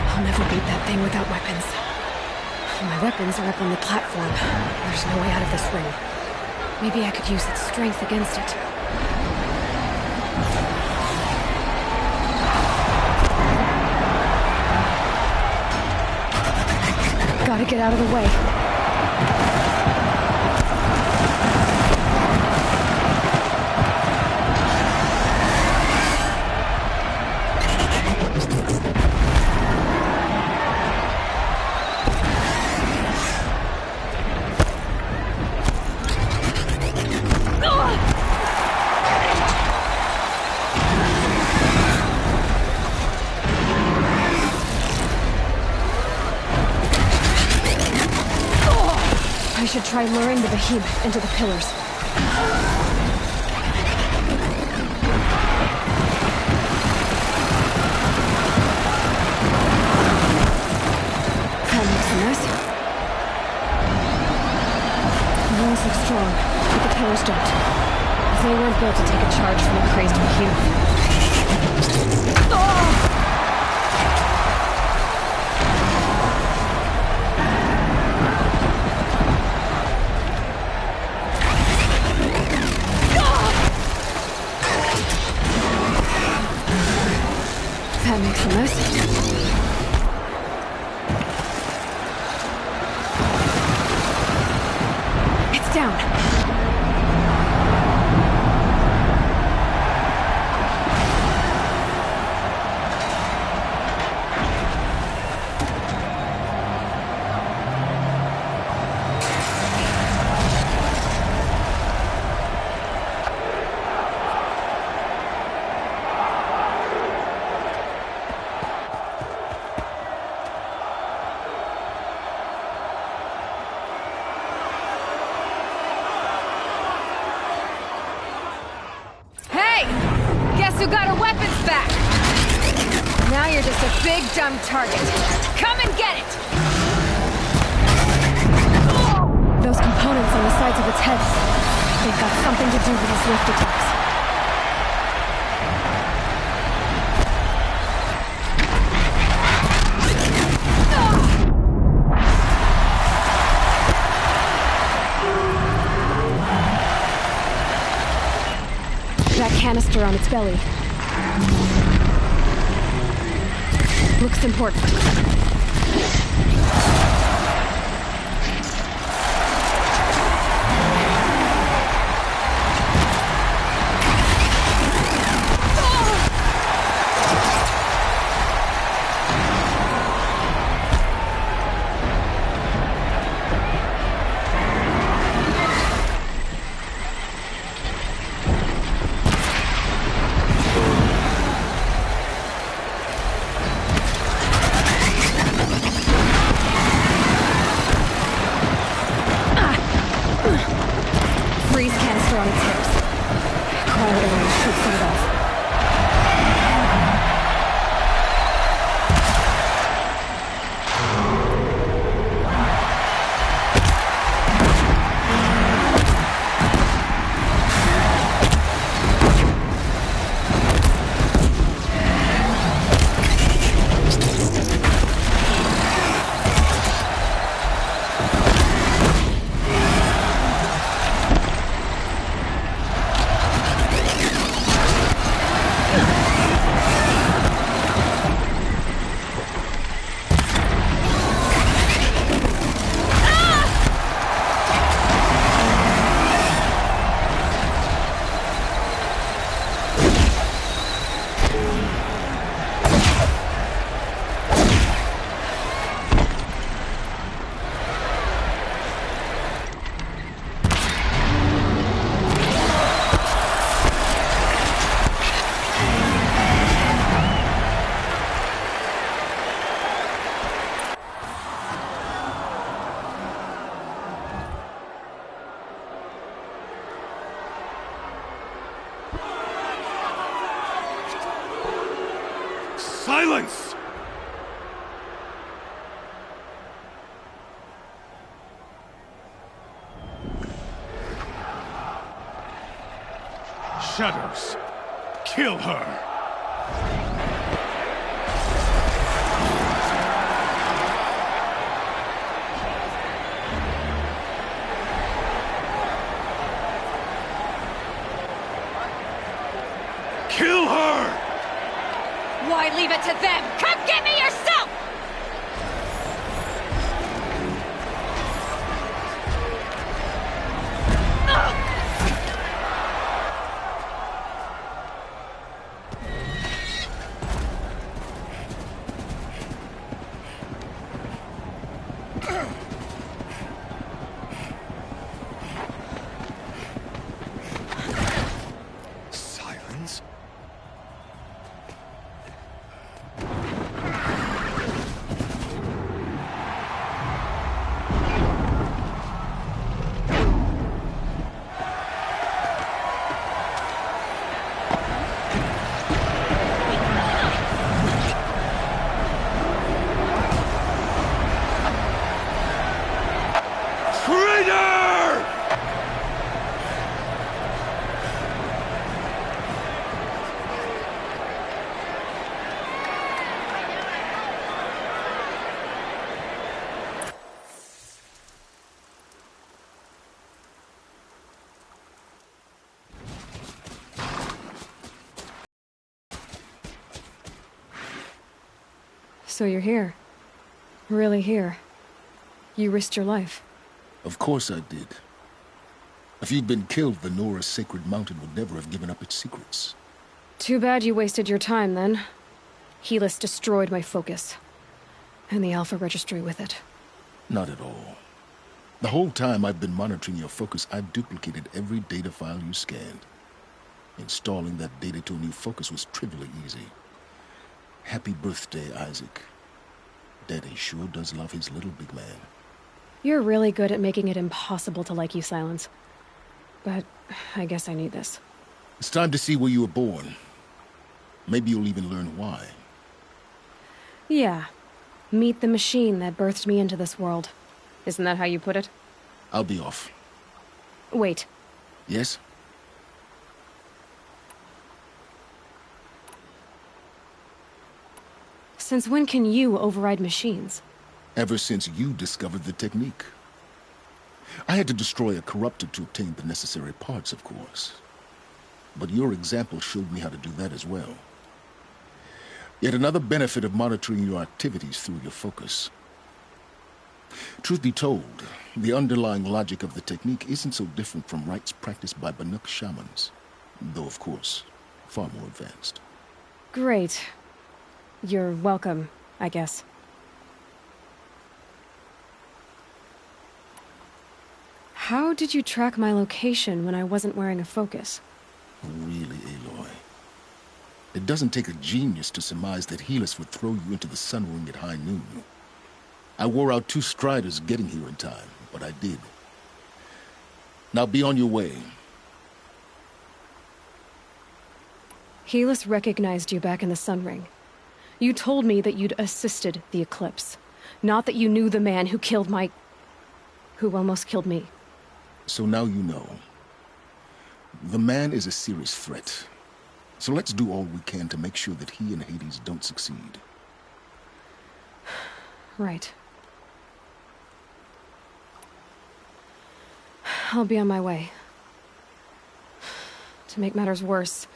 I'll never beat that thing without weapons. My weapons are up on the platform. There's no way out of this ring. Maybe I could use its strength against it. Gotta get out of the way. I should try luring the behemoth into the pillars. That makes a mess. The walls look strong, but the pillars don't. They weren't built to take a charge from a crazed behemoth. That makes a mess. It's down. Who got her weapons back? Now you're just a big dumb target. Come and get it! Those components on the sides of its head, they've got something to do with his lift attacks. That canister on its belly. Looks important. Freeze canister on its hips. Quiet around and shoot some it off. Silence! Shadows, kill her! Kill her! Why leave it to them? Come get me yourself! Silence? Traitor! So you're here. Really here. You risked your life. Of course I did. If you'd been killed, the Nora's sacred mountain would never have given up its secrets. Too bad you wasted your time, then. Helis destroyed my focus. And the Alpha Registry with it. Not at all. The whole time I've been monitoring your focus, I've duplicated every data file you scanned. Installing that data to a new focus was trivially easy. Happy birthday, Isaac. Daddy sure does love his little big man. You're really good at making it impossible to like you, Silence. But I guess I need this. It's time to see where you were born. Maybe you'll even learn why. Yeah. Meet the machine that birthed me into this world. Isn't that how you put it? I'll be off. Wait. Yes? Since when can you override machines? Ever since you discovered the technique. I had to destroy a corruptor to obtain the necessary parts, of course. But your example showed me how to do that as well. Yet another benefit of monitoring your activities through your focus. Truth be told, the underlying logic of the technique isn't so different from rites practiced by Banuk shamans, though of course, far more advanced. Great. You're welcome, I guess. How did you track my location when I wasn't wearing a focus? Really, Aloy? It doesn't take a genius to surmise that Helis would throw you into the sun ring at high noon. I wore out 2 striders getting here in time, but I did. Now be on your way. Helis recognized you back in the sun ring. You told me that you'd assisted the eclipse. Not that you knew the man who killed who almost killed me. So now you know. The man is a serious threat. So let's do all we can to make sure that he and Hades don't succeed. Right. I'll be on my way. To make matters worse,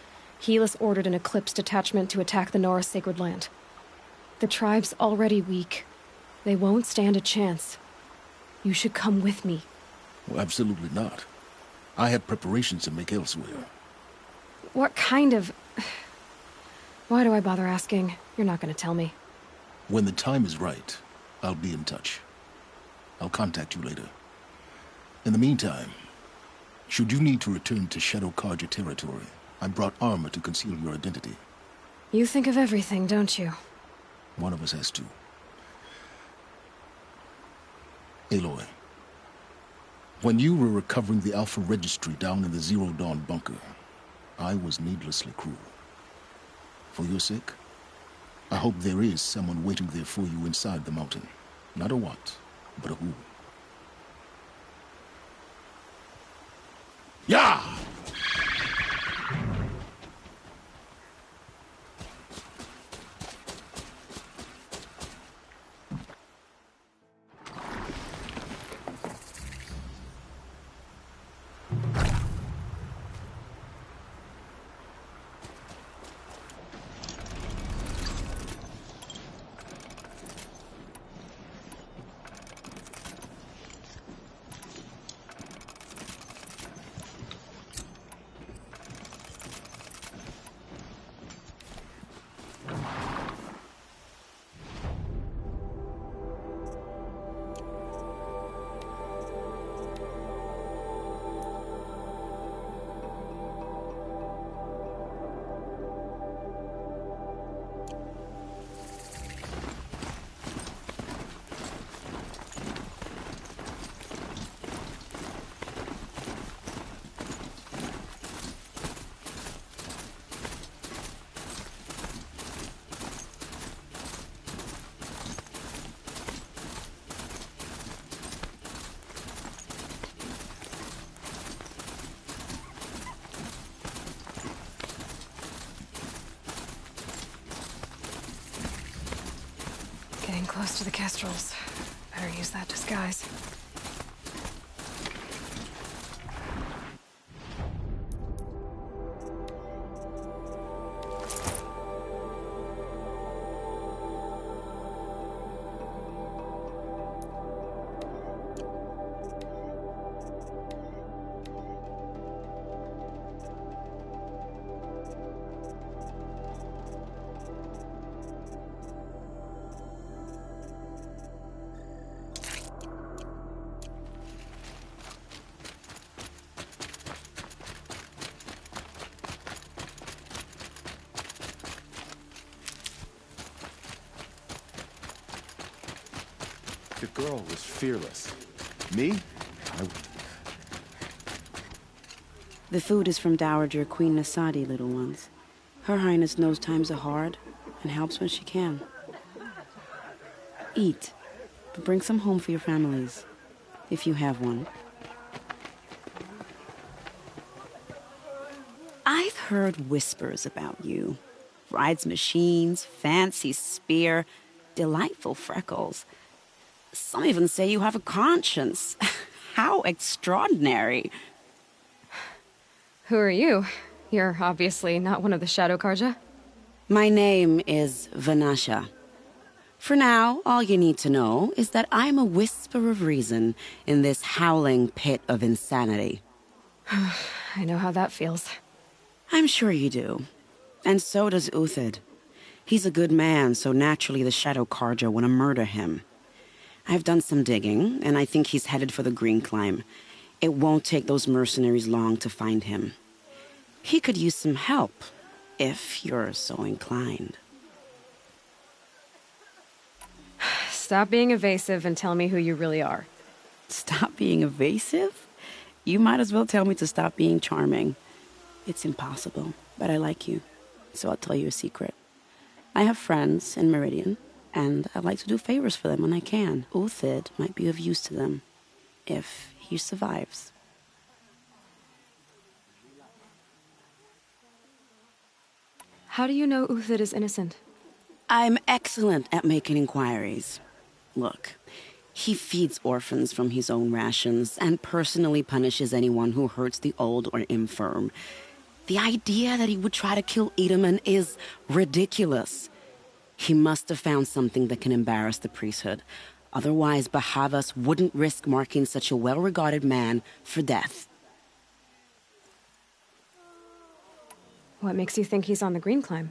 Helis ordered an Eclipse detachment to attack the Nora Sacred Land. The tribe's already weak. They won't stand a chance. You should come with me. Well, absolutely not. I have preparations to make elsewhere. What kind of... Why do I bother asking? You're not going to tell me. When the time is right, I'll be in touch. I'll contact you later. In the meantime, should you need to return to Shadow Karja territory, I brought armor to conceal your identity. You think of everything, don't you? One of us has to. Aloy, when you were recovering the Alpha Registry down in the Zero Dawn bunker, I was needlessly cruel. For your sake, I hope there is someone waiting there for you inside the mountain. Not a what, but a who. Yeah! Getting close to the kestrels. Better use that disguise. The girl was fearless. Me? I would. The food is from Dowager Queen Nasadi, little ones. Her Highness knows times are hard and helps when she can. Eat, but bring some home for your families, if you have one. I've heard whispers about you. Rides machines, fancy spear, delightful freckles. Some even say you have a conscience. How extraordinary. Who are you? You're obviously not one of the Shadow Karja. My name is Vanasha. For now, all you need to know is that I'm a whisper of reason in this howling pit of insanity. I know how that feels. I'm sure you do. And so does Uthid. He's a good man, so naturally the Shadow Karja want to murder him. I've done some digging, and I think he's headed for the Green Climb. It won't take those mercenaries long to find him. He could use some help, if you're so inclined. Stop being evasive and tell me who you really are. Stop being evasive? You might as well tell me to stop being charming. It's impossible, but I like you, so I'll tell you a secret. I have friends in Meridian, and I like to do favors for them when I can. Uthid might be of use to them, if he survives. How do you know Uthid is innocent? I'm excellent at making inquiries. Look, he feeds orphans from his own rations and personally punishes anyone who hurts the old or infirm. The idea that he would try to kill Edaman is ridiculous. He must have found something that can embarrass the priesthood. Otherwise, Bahavas wouldn't risk marking such a well-regarded man for death. What makes you think he's on the Green Climb?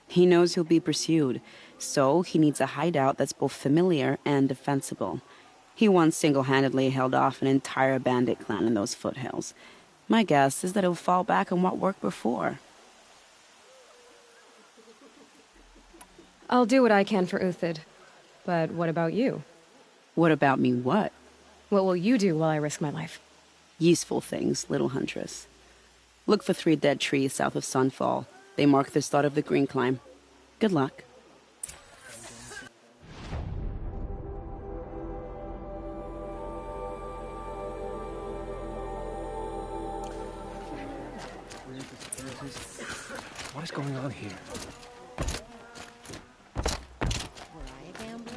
He knows he'll be pursued, so he needs a hideout that's both familiar and defensible. He once single-handedly held off an entire bandit clan in those foothills. My guess is that he'll fall back on what worked before. I'll do what I can for Uthid. But what about you? What about me what? What will you do while I risk my life? Useful things, little huntress. Look for 3 dead trees south of Sunfall. They mark the start of the Green Climb. Good luck. What is going on here? Were I a gambler?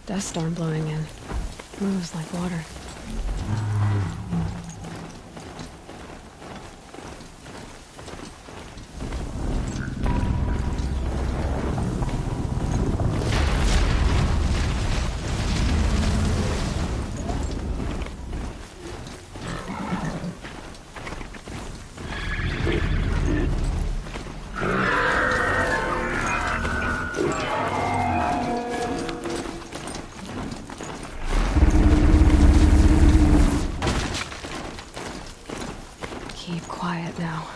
Dust storm blowing in. Moves like water. Keep quiet now.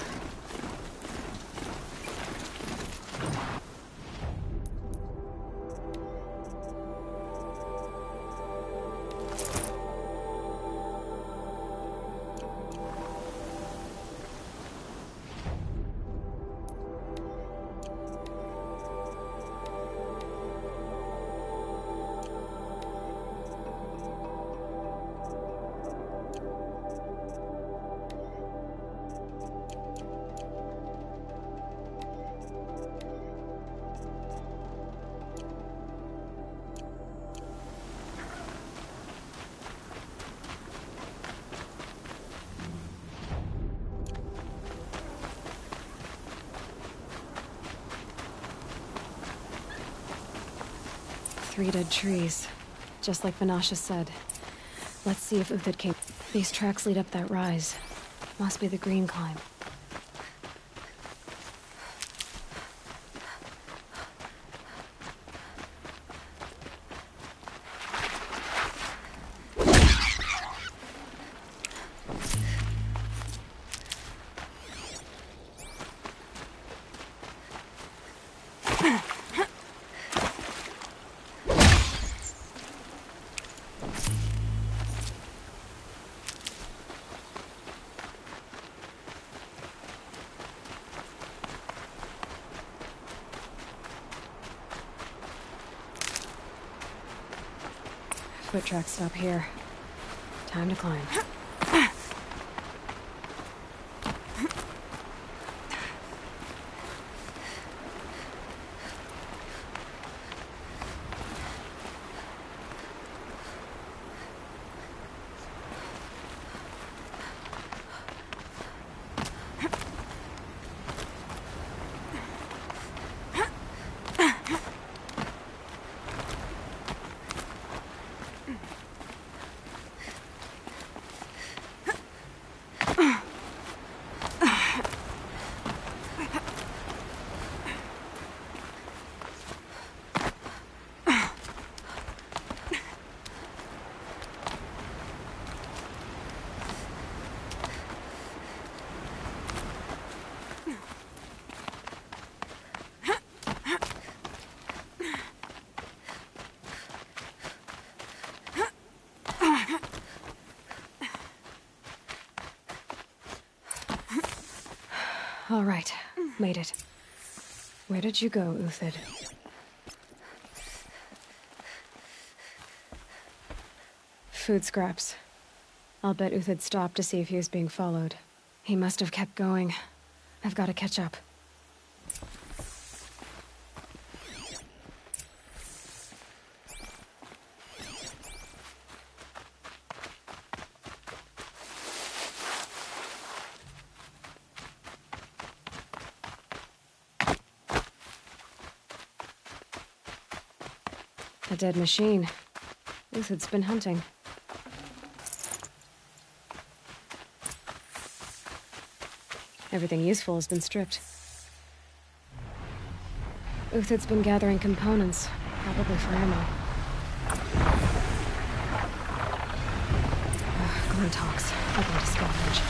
Three dead trees, just like Vanasha said. Let's see if Uthid came. These tracks lead up that rise. Must be the green climb. Foot tracks stop here. Time to climb. All right, made it. Where did you go, Uthid? Food scraps. I'll bet Uthid stopped to see if he was being followed. He must have kept going. I've got to catch up. A dead machine. Uthid's been hunting. Everything useful has been stripped. Uthid's been gathering components, probably for ammo. Glintox. I'm going to scavenge.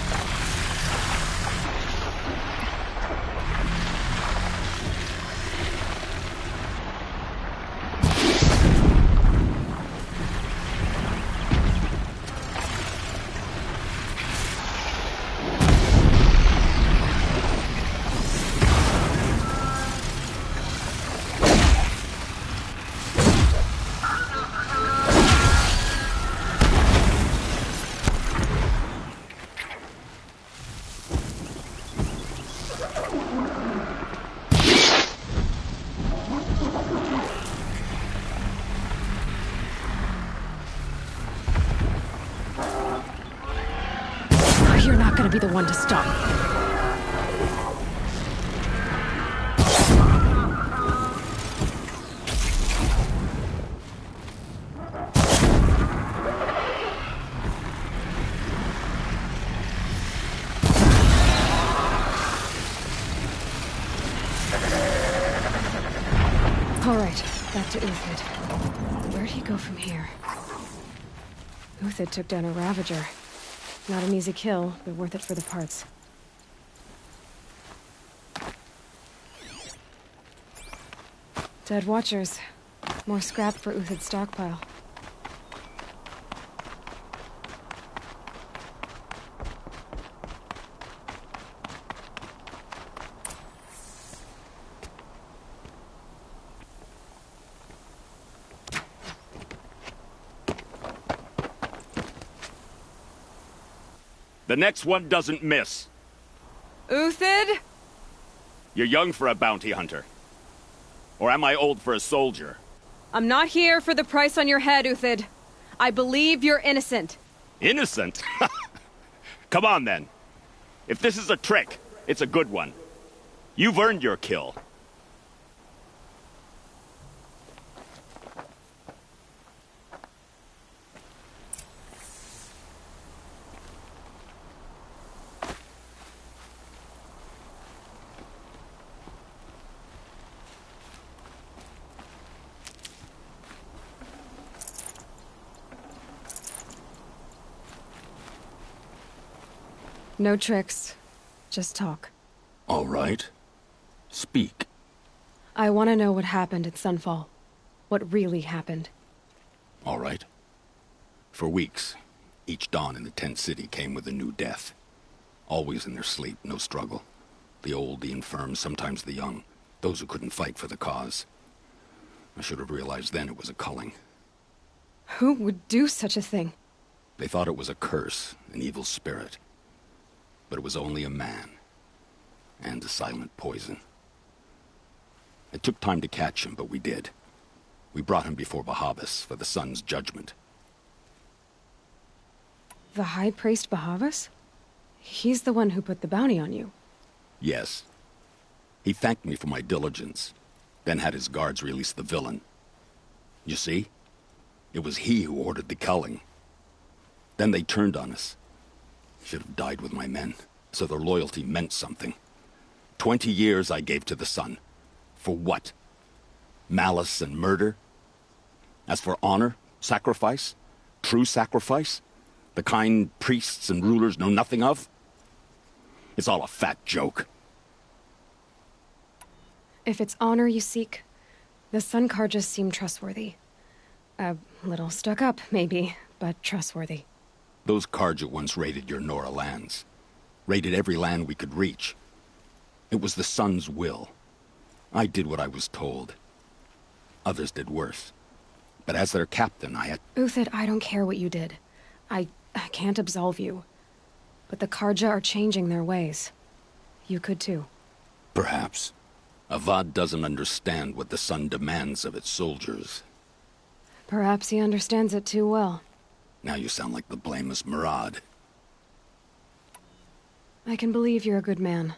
You're not gonna be the one to stop. All right, back to Uthid. Where'd he go from here? Uthid took down a Ravager. Not an easy kill, but worth it for the parts. Dead Watchers. More scrap for Uthid's stockpile. The next one doesn't miss. Uthid? You're young for a bounty hunter. Or am I old for a soldier? I'm not here for the price on your head, Uthid. I believe you're innocent. Innocent? Come on, then. If this is a trick, it's a good one. You've earned your kill. No tricks. Just talk. All right. Speak. I want to know what happened at Sunfall. What really happened. All right. For weeks, each dawn in the tent city came with a new death. Always in their sleep, no struggle. The old, the infirm, sometimes the young. Those who couldn't fight for the cause. I should have realized then it was a culling. Who would do such a thing? They thought it was a curse, an evil spirit. But it was only a man. And a silent poison. It took time to catch him, but we did. We brought him before Bahavas for the sun's judgment. The High Priest Bahavas? He's the one who put the bounty on you. Yes. He thanked me for my diligence, then had his guards release the villain. You see? It was he who ordered the culling. Then they turned on us. Should have died with my men, so their loyalty meant something. 20 years I gave to the sun. For what? Malice and murder? As for honor, sacrifice, true sacrifice, the kind priests and rulers know nothing of? It's all a fat joke. If it's honor you seek, the Sun Karjas seem trustworthy. A little stuck up, maybe, but trustworthy. Those Karja once raided your Nora lands. Raided every land we could reach. It was the Sun's will. I did what I was told. Others did worse. But as their captain, I had... Uthid, I don't care what you did. I can't absolve you. But the Karja are changing their ways. You could too. Perhaps. Avad doesn't understand what the Sun demands of its soldiers. Perhaps he understands it too well. Now you sound like the blameless Murad. I can believe you're a good man.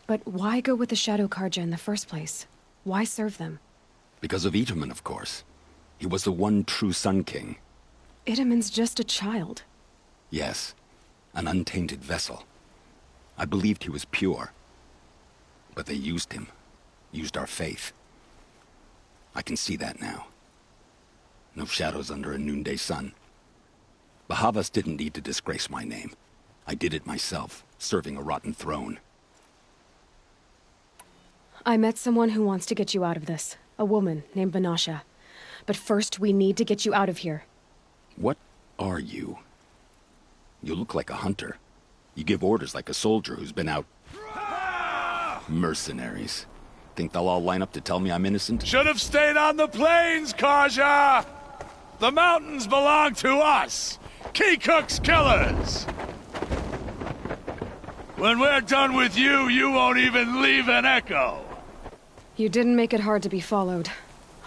But why go with the Shadow Karja in the first place? Why serve them? Because of Itaman, of course. He was the one true Sun King. Itaman's just a child. Yes, an untainted vessel. I believed he was pure. But they used him. Used our faith. I can see that now. No shadows under a noonday sun. Bahavas didn't need to disgrace my name. I did it myself, serving a rotten throne. I met someone who wants to get you out of this. A woman named Vanasha. But first, we need to get you out of here. What are you? You look like a hunter. You give orders like a soldier who's been out... Mercenaries. Think they'll all line up to tell me I'm innocent? Should have stayed on the plains, Karja! The mountains belong to us! Keecook's killers! When we're done with you, you won't even leave an echo! You didn't make it hard to be followed.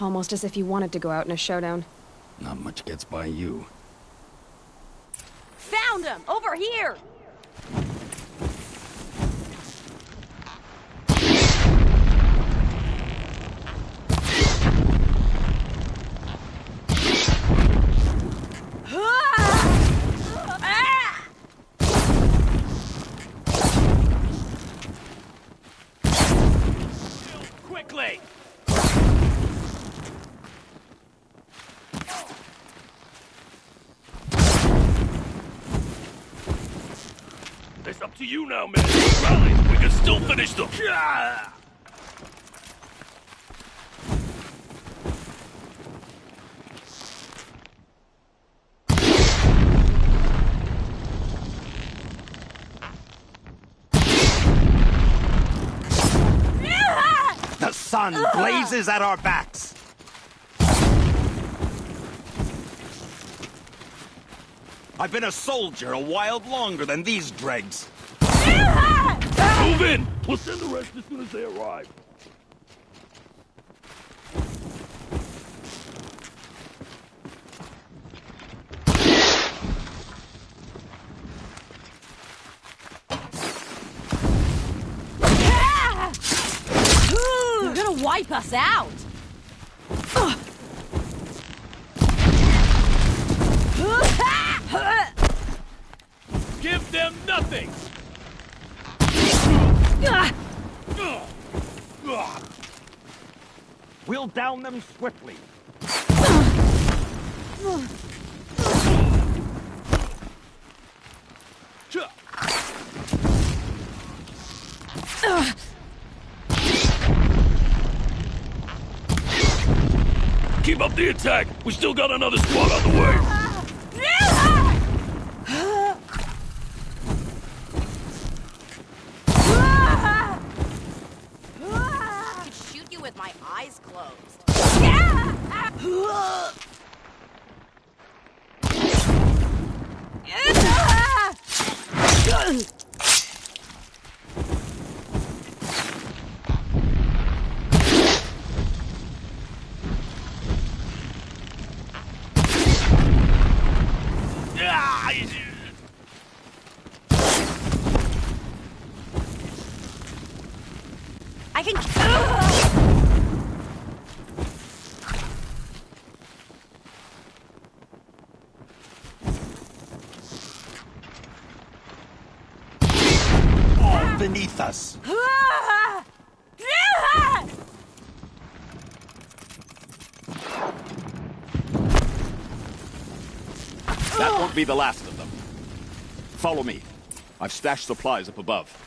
Almost as if you wanted to go out in a showdown. Not much gets by you. Found him! Over here! Quickly! It's up to you now, man. Rally! We can still finish them! The sun blazes at our backs! I've been a soldier a while longer than these dregs. Move in! We'll send the rest as soon as they arrive. You're gonna wipe us out! Give them nothing! We'll down them swiftly. Keep up the attack! We still got another squad on the way! I could shoot you with my eyes closed. I can... All beneath us. That won't be the last of them. Follow me. I've stashed supplies up above.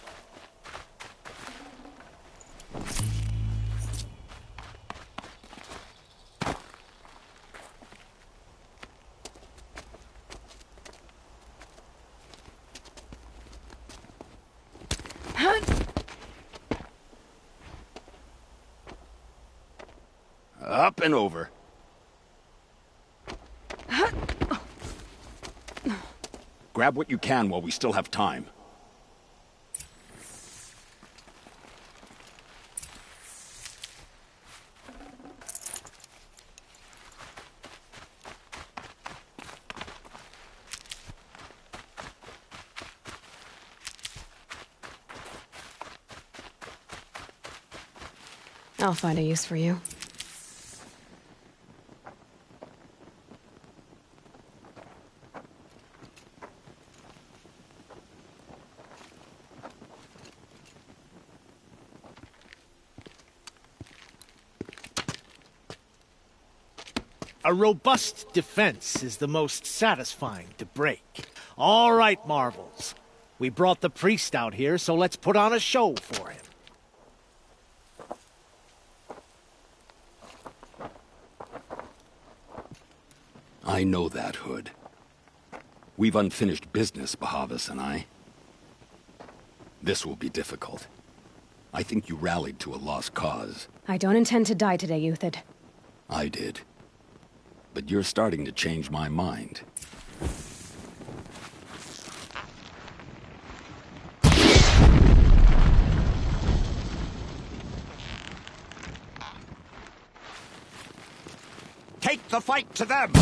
Up and over. Grab what you can while we still have time. I'll find a use for you. A robust defense is the most satisfying to break. All right, Marvels. We brought the priest out here, so let's put on a show for him. I know that, Hood. We've unfinished business, Bahavas and I. This will be difficult. I think you rallied to a lost cause. I don't intend to die today, Euthyd. I did. But you're starting to change my mind. Take the fight to them!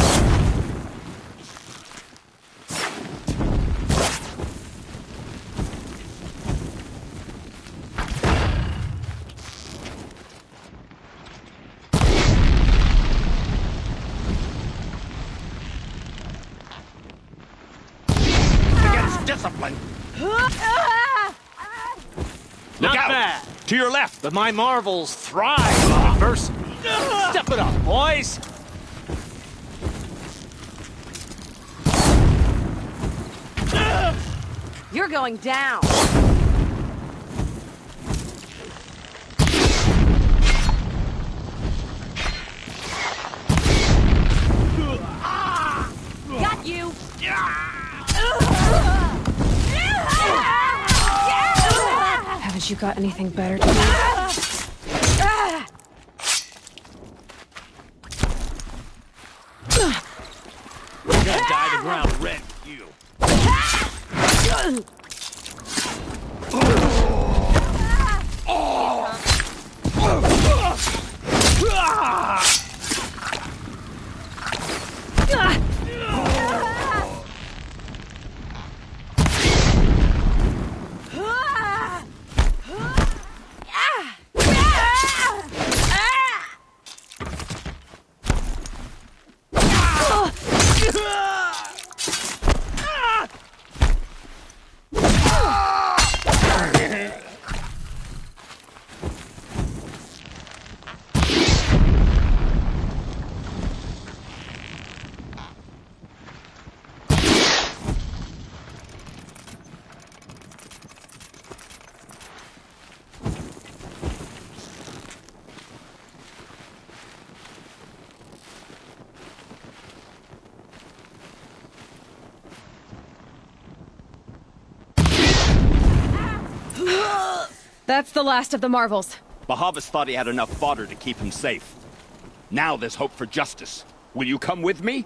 Discipline. Not out. bad. To your left. But my Marvels thrive on adversity. Step it up, boys. You're going down. Got you. Haven't you got anything better to do? You're gonna die the ground red, you. That's the last of the Marvels. Bahavas thought he had enough fodder to keep him safe. Now there's hope for justice. Will you come with me?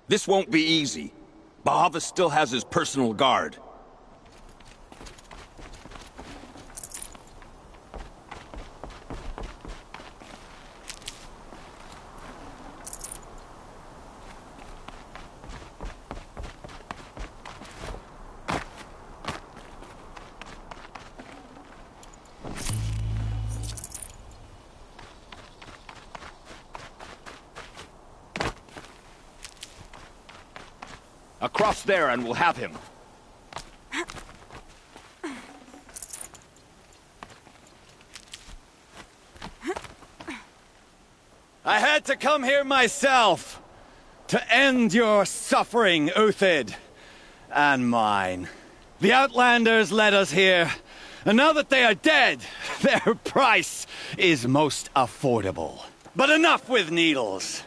This won't be easy. Bahavas still has his personal guard. Across there and we'll have him. had to come here myself to end your suffering, Uthid, and mine. The Outlanders led us here, and now that they are dead, their price is most affordable. But enough with needles.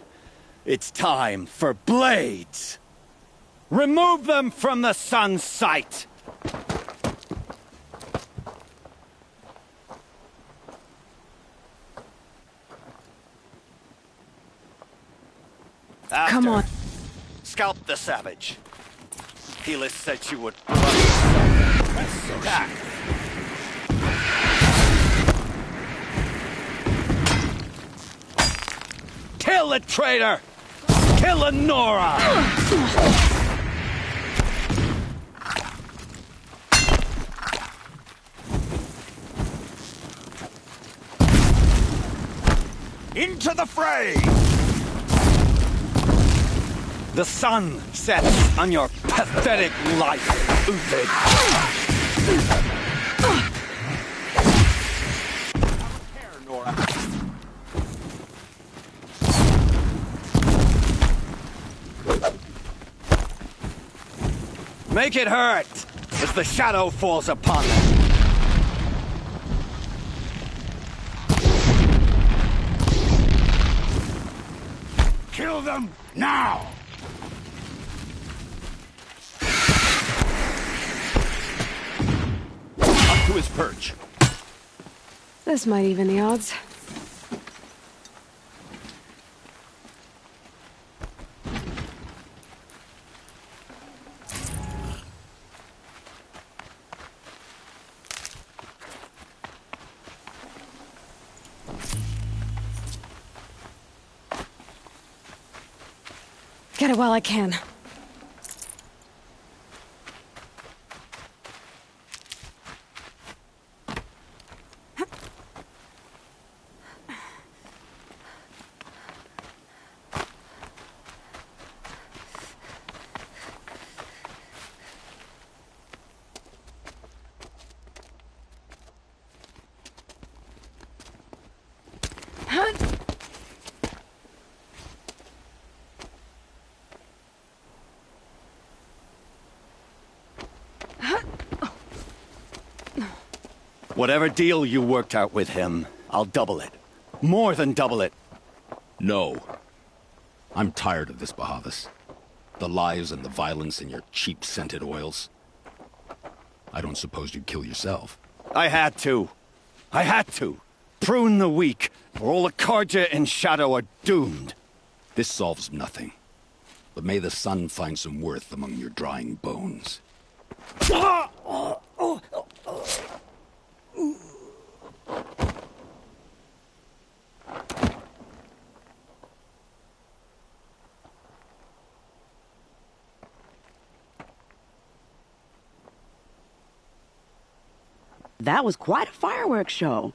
It's time for blades. Remove them from the sun's sight. Come on. Scalp the savage. Helis said she would. Attack. Kill the traitor! Kill Nora! Into the fray! The sun sets on your pathetic life, Uthid. Nora. Make it hurt as the shadow falls upon them. Kill them now! Up to his perch. This might even the odds. Get it while I can. Whatever deal you worked out with him, I'll double it. More than double it. No. I'm tired of this, Bahavas. The lies and the violence and your cheap-scented oils. I don't suppose you'd kill yourself. I had to. I had to. Prune the weak, or all the Karja in Shadow are doomed. This solves nothing. But may the sun find some worth among your drying bones. That was quite a fireworks show.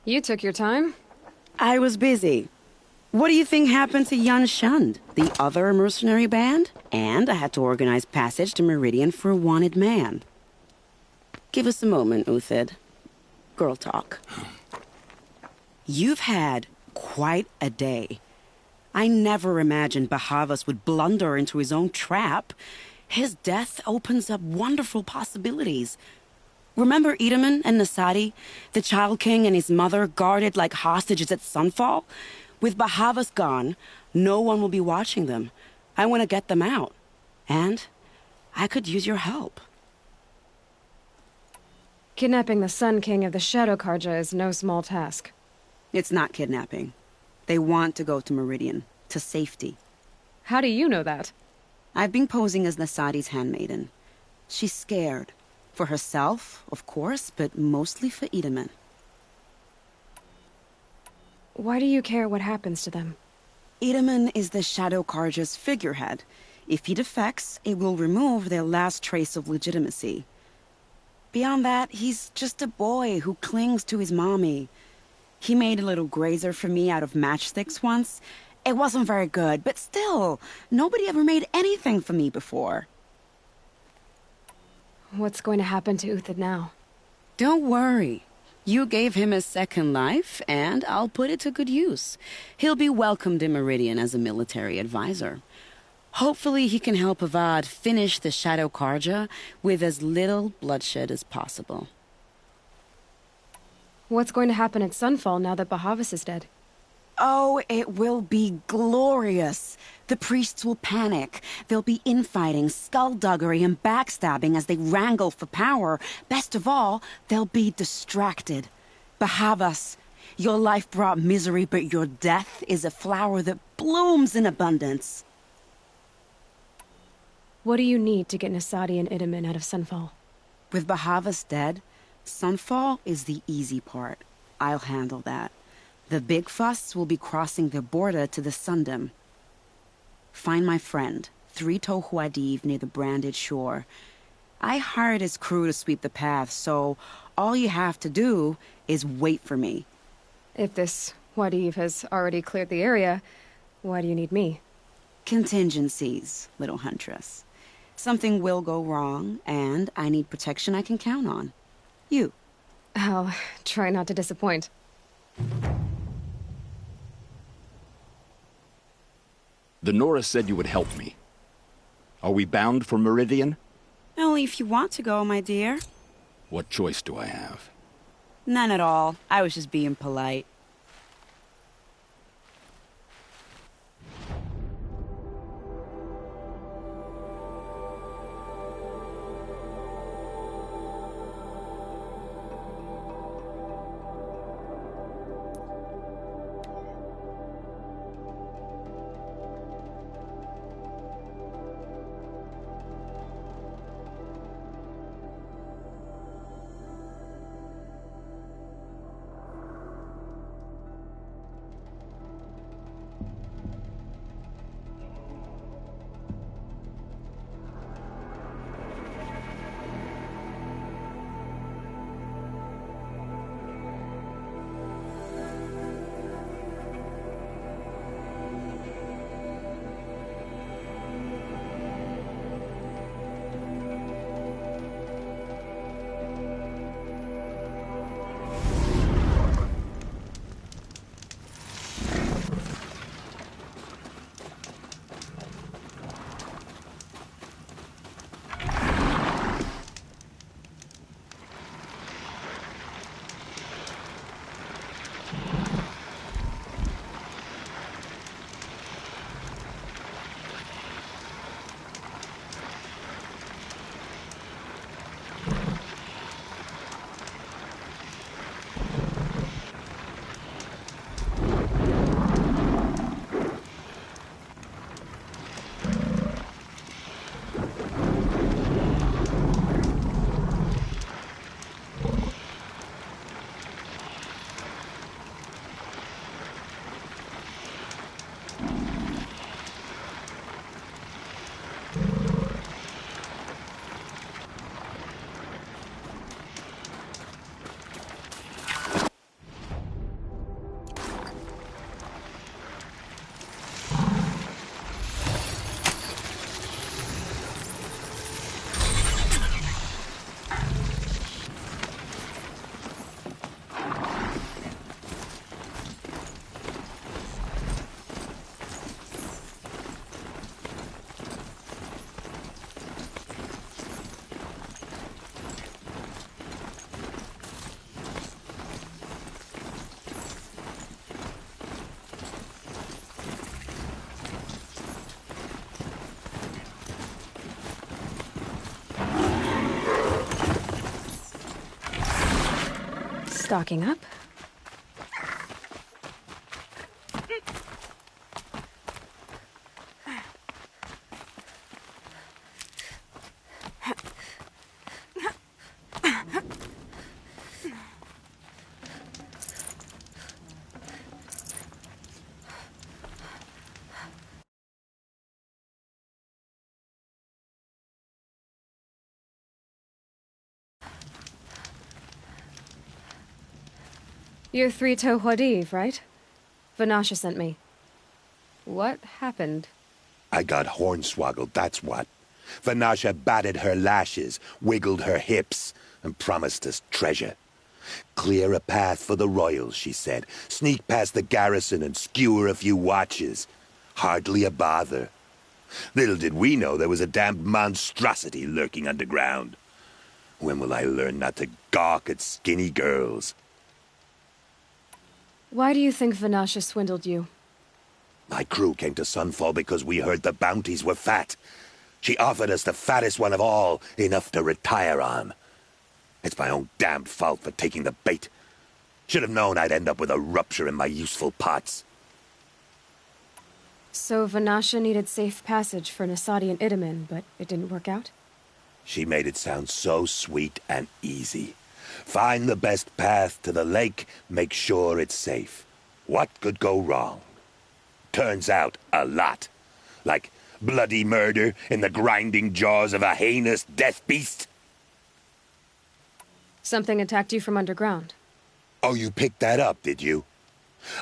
You took your time? I was busy. What do you think happened to Yan Shund, the other mercenary band? And I had to organize passage to Meridian for a wanted man. Give us a moment, Uthid. Girl talk. You've had quite a day. I never imagined Bahavas would blunder into his own trap. His death opens up wonderful possibilities. Remember Edaman and Nasadi, the Child King and his mother guarded like hostages at sunfall? With Bahavas gone, no one will be watching them. I want to get them out. And I could use your help. Kidnapping the Sun King of the Shadow Karja is no small task. It's not kidnapping. They want to go to Meridian, to safety. How do you know that? I've been posing as Nasadi's handmaiden. She's scared. For herself, of course, but mostly for Edaman. Why do you care what happens to them? Edaman is the Shadow Karja's figurehead. If he defects, it will remove their last trace of legitimacy. Beyond that, he's just a boy who clings to his mommy. He made a little grazer for me out of matchsticks once. It wasn't very good, but still, nobody ever made anything for me before. What's going to happen to Uthid now? Don't worry. You gave him a second life, and I'll put it to good use. He'll be welcomed in Meridian as a military advisor. Hopefully he can help Avad finish the Shadow Karja with as little bloodshed as possible. What's going to happen at Sunfall now that Bahavas is dead? Oh, it will be glorious. The priests will panic. There'll be infighting, skullduggery, and backstabbing as they wrangle for power. Best of all, they'll be distracted. Bahavas, your life brought misery, but your death is a flower that blooms in abundance. What do you need to get Nasadi and Idaman out of Sunfall? With Bahavas dead, Sunfall is the easy part. I'll handle that. The big fuss will be crossing the border to the Sundom. Find my friend, 3-Toe Huadiv, near the branded shore. I hired his crew to sweep the path, so all you have to do is wait for me. If this Huadiv has already cleared the area, why do you need me? Contingencies, little huntress. Something will go wrong, and I need protection I can count on. You. I'll try not to disappoint. The Nora said you would help me. Are we bound for Meridian? Only if you want to go, my dear. What choice do I have? None at all. I was just being polite. Stocking up. You're 3-Toe Huadiv, right? Vanasha sent me. What happened? I got hornswoggled, that's what. Vanasha batted her lashes, wiggled her hips, and promised us treasure. Clear a path for the royals, she said. Sneak past the garrison and skewer a few watches. Hardly a bother. Little did we know there was a damned monstrosity lurking underground. When will I learn not to gawk at skinny girls? Why do you think Vanasha swindled you? My crew came to Sunfall because we heard the bounties were fat. She offered us the fattest one of all, enough to retire on. It's my own damned fault for taking the bait. Should have known I'd end up with a rupture in my useful parts. So Vanasha needed safe passage for Nasadi and Itamen, but it didn't work out? She made it sound so sweet and easy. Find the best path to the lake, make sure it's safe. What could go wrong? Turns out, a lot. Like bloody murder in the grinding jaws of a heinous death beast. Something attacked you from underground. Oh, you picked that up, did you?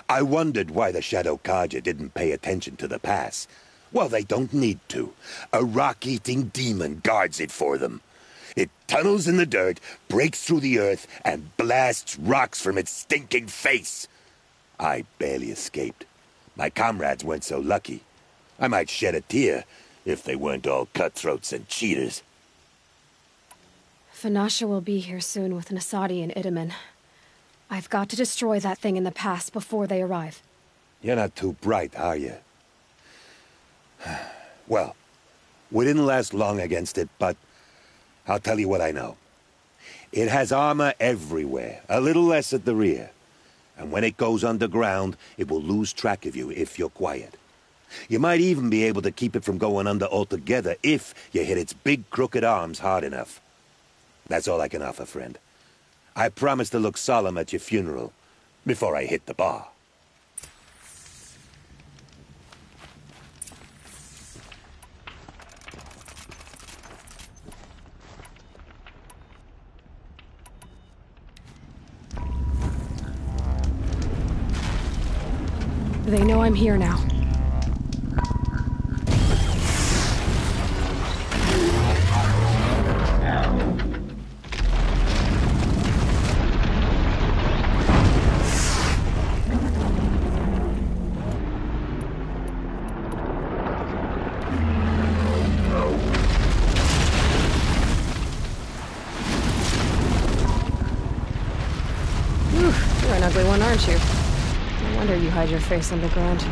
I wondered why the Shadow Kaja didn't pay attention to the pass. Well, they don't need to. A rock-eating demon guards it for them. It tunnels in the dirt, breaks through the earth, and blasts rocks from its stinking face. I barely escaped. My comrades weren't so lucky. I might shed a tear if they weren't all cutthroats and cheaters. Vanasha will be here soon with Nasadi and Itamen. I've got to destroy that thing in the pass before they arrive. You're not too bright, are you? Well, we didn't last long against it, but I'll tell you what I know. It has armor everywhere, a little less at the rear. And when it goes underground, it will lose track of you if you're quiet. You might even be able to keep it from going under altogether if you hit its big crooked arms hard enough. That's all I can offer, friend. I promise to look solemn at your funeral before I hit the bar. They know I'm here now. You're an ugly one, aren't you? No wonder you hide your face underground.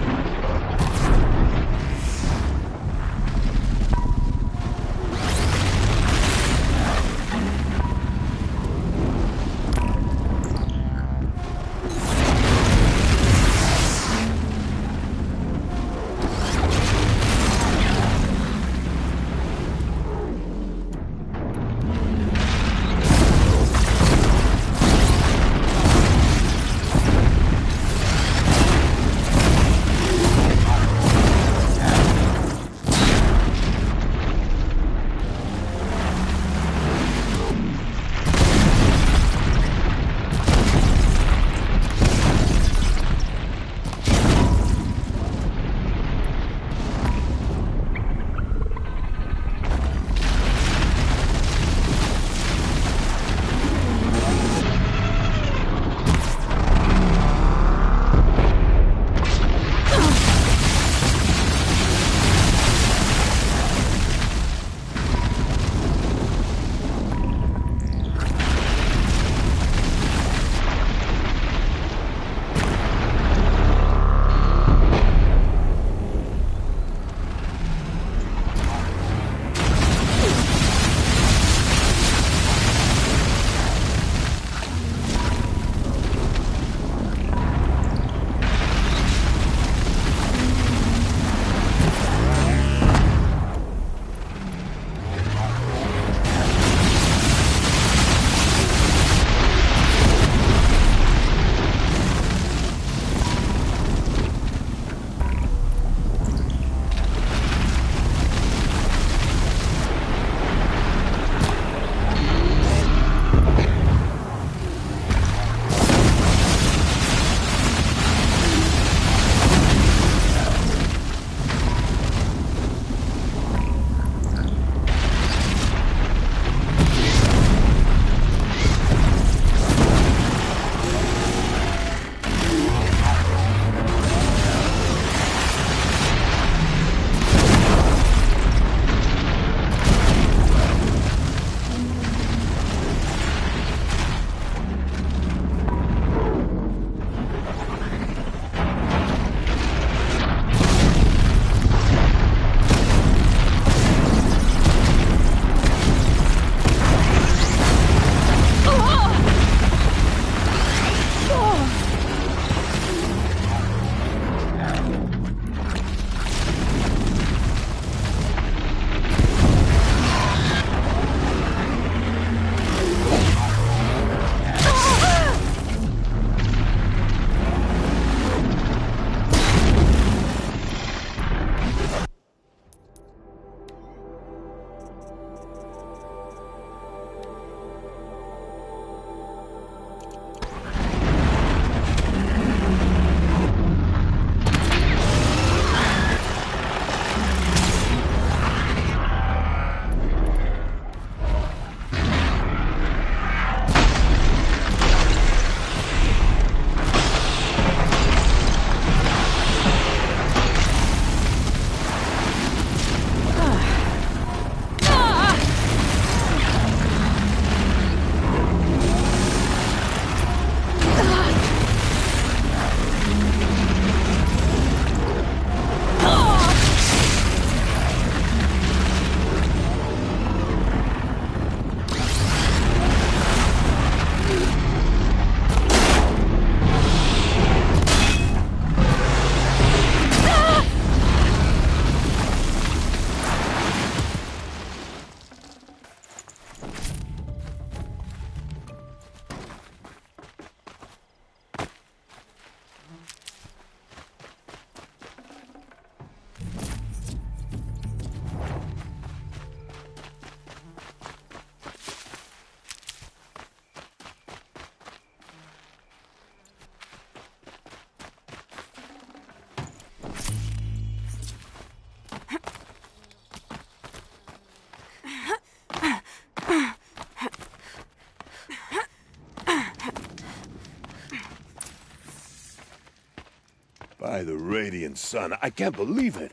By the radiant sun, I can't believe it.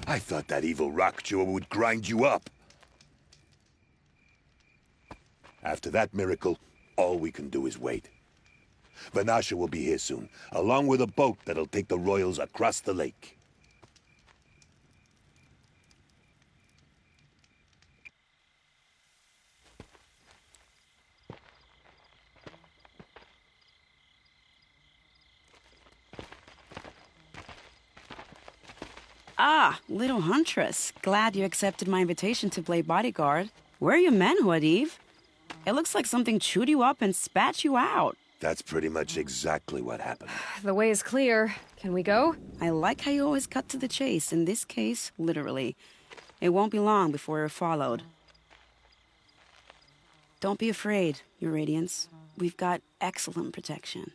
I thought that evil rock jaw would grind you up. After that miracle, all we can do is wait. Vanasha will be here soon, along with a boat that'll take the royals across the lake. Ah, little huntress. Glad you accepted my invitation to play bodyguard. Where are your men, Huadiv? It looks like something chewed you up and spat you out. That's pretty much exactly what happened. The way is clear. Can we go? I like how you always cut to the chase. In this case, literally. It won't be long before you're followed. Don't be afraid, Your Radiance. We've got excellent protection.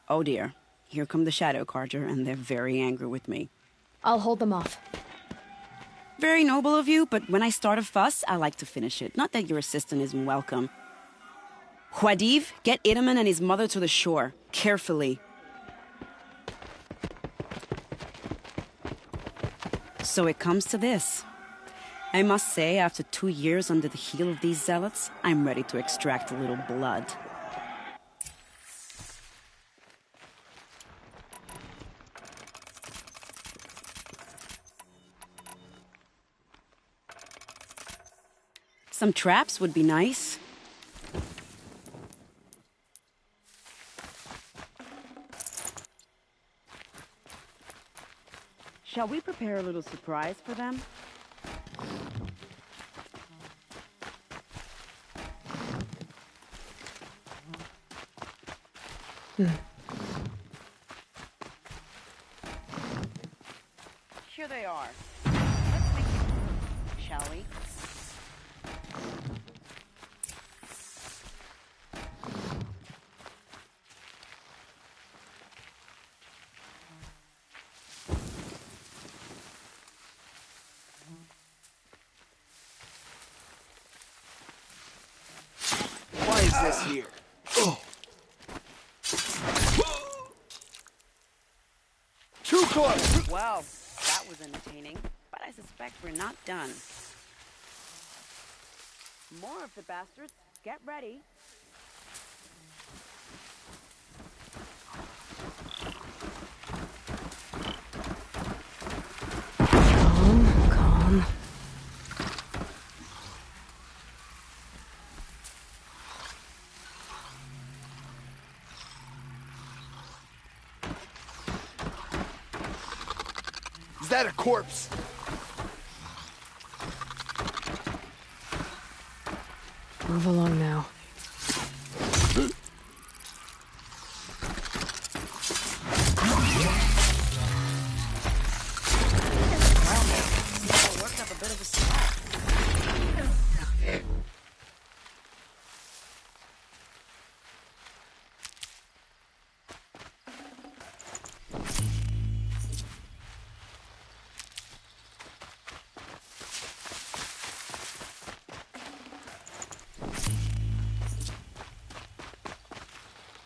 Oh dear, here come the Shadow Carter, and they're very angry with me. I'll hold them off. Very noble of you, but when I start a fuss, I like to finish it. Not that your assistant isn't welcome. Huadiv, get Itaman and his mother to the shore. Carefully. So it comes to this. I must say, after 2 years under the heel of these zealots, I'm ready to extract a little blood. Some traps would be nice. Shall we prepare a little surprise for them? Here they are. Let's begin, shall we? Why is this here? Too close! Well, that was entertaining, but I suspect we're not done. More of the bastards. Get ready. Calm. Is that a corpse? Move along now. Worked up a bit of a sweat.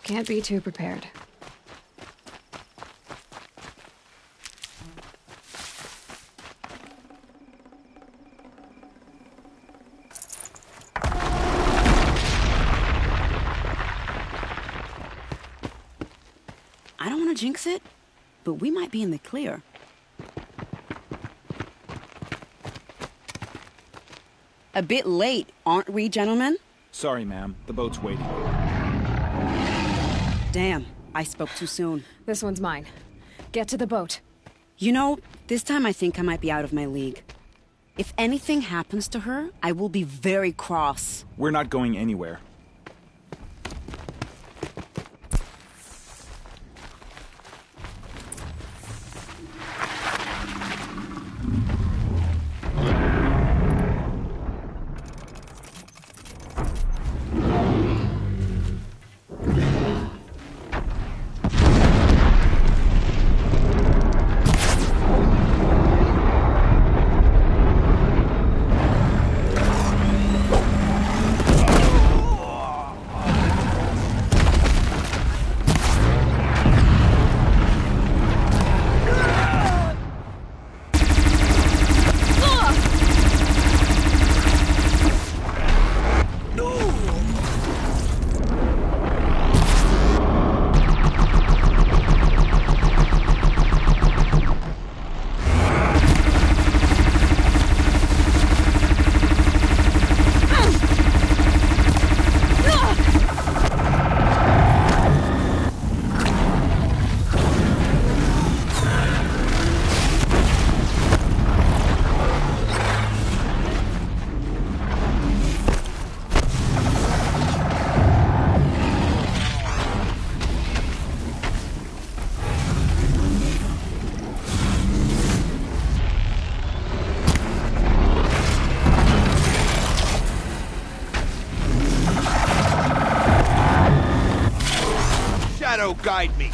Can't be too prepared. I don't want to jinx it, but we might be in the clear. A bit late, aren't we, gentlemen? Sorry, ma'am. The boat's waiting. Damn, I spoke too soon. This one's mine. Get to the boat. You know, this time I think I might be out of my league. If anything happens to her, I will be very cross. We're not going anywhere. shadow guide me.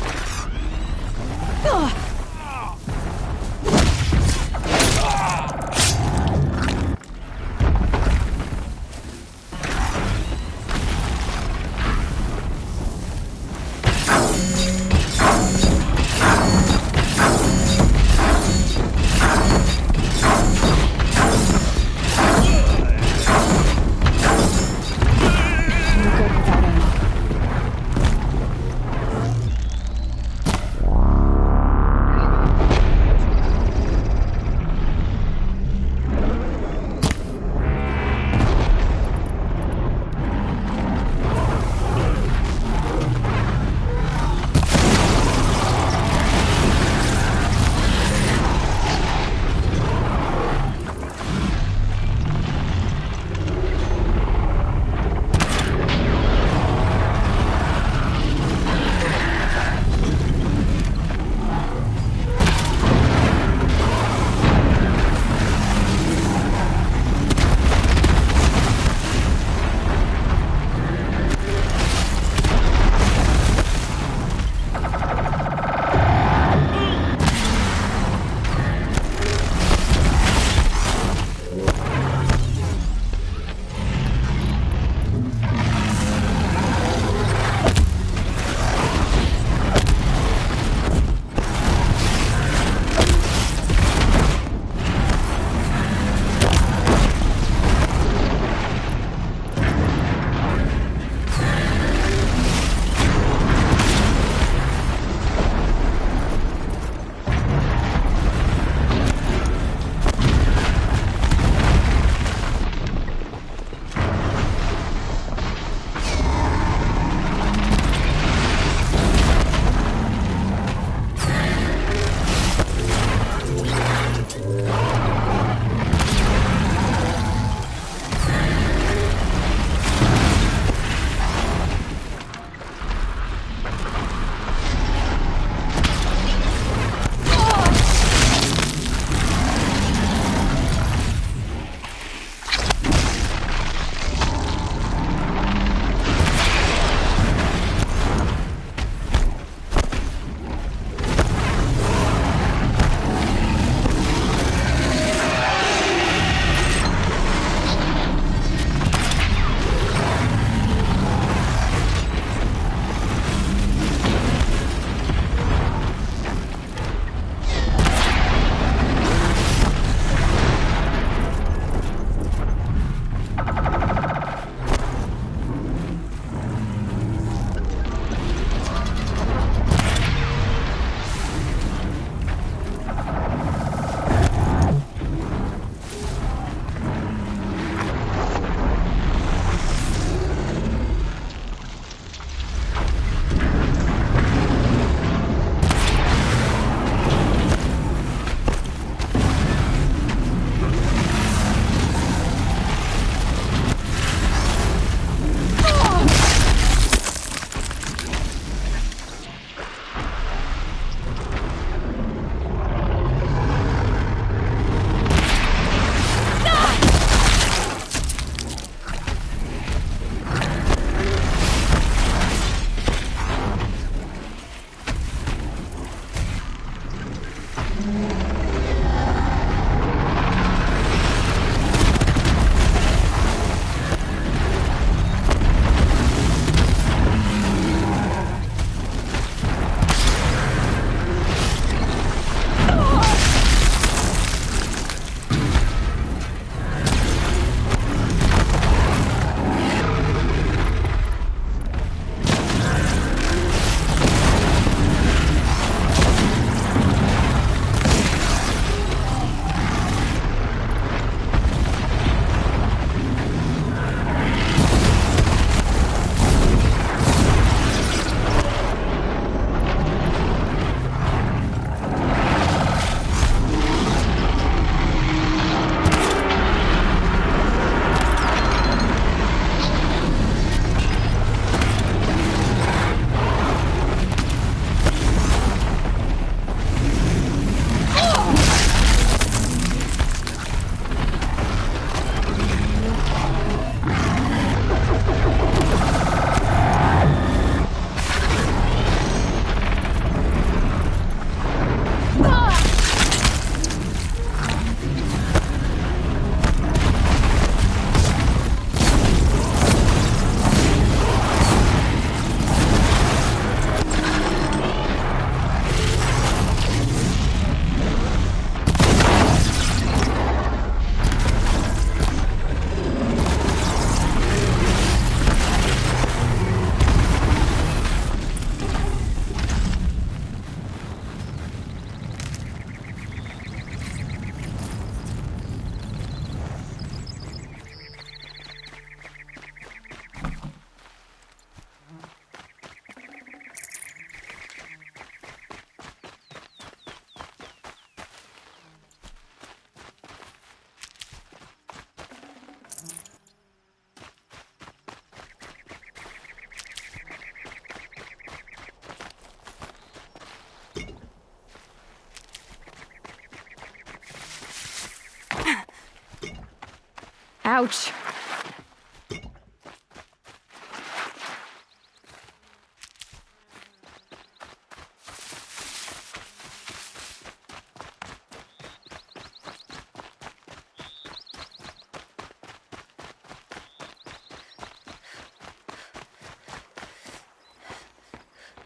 Ouch.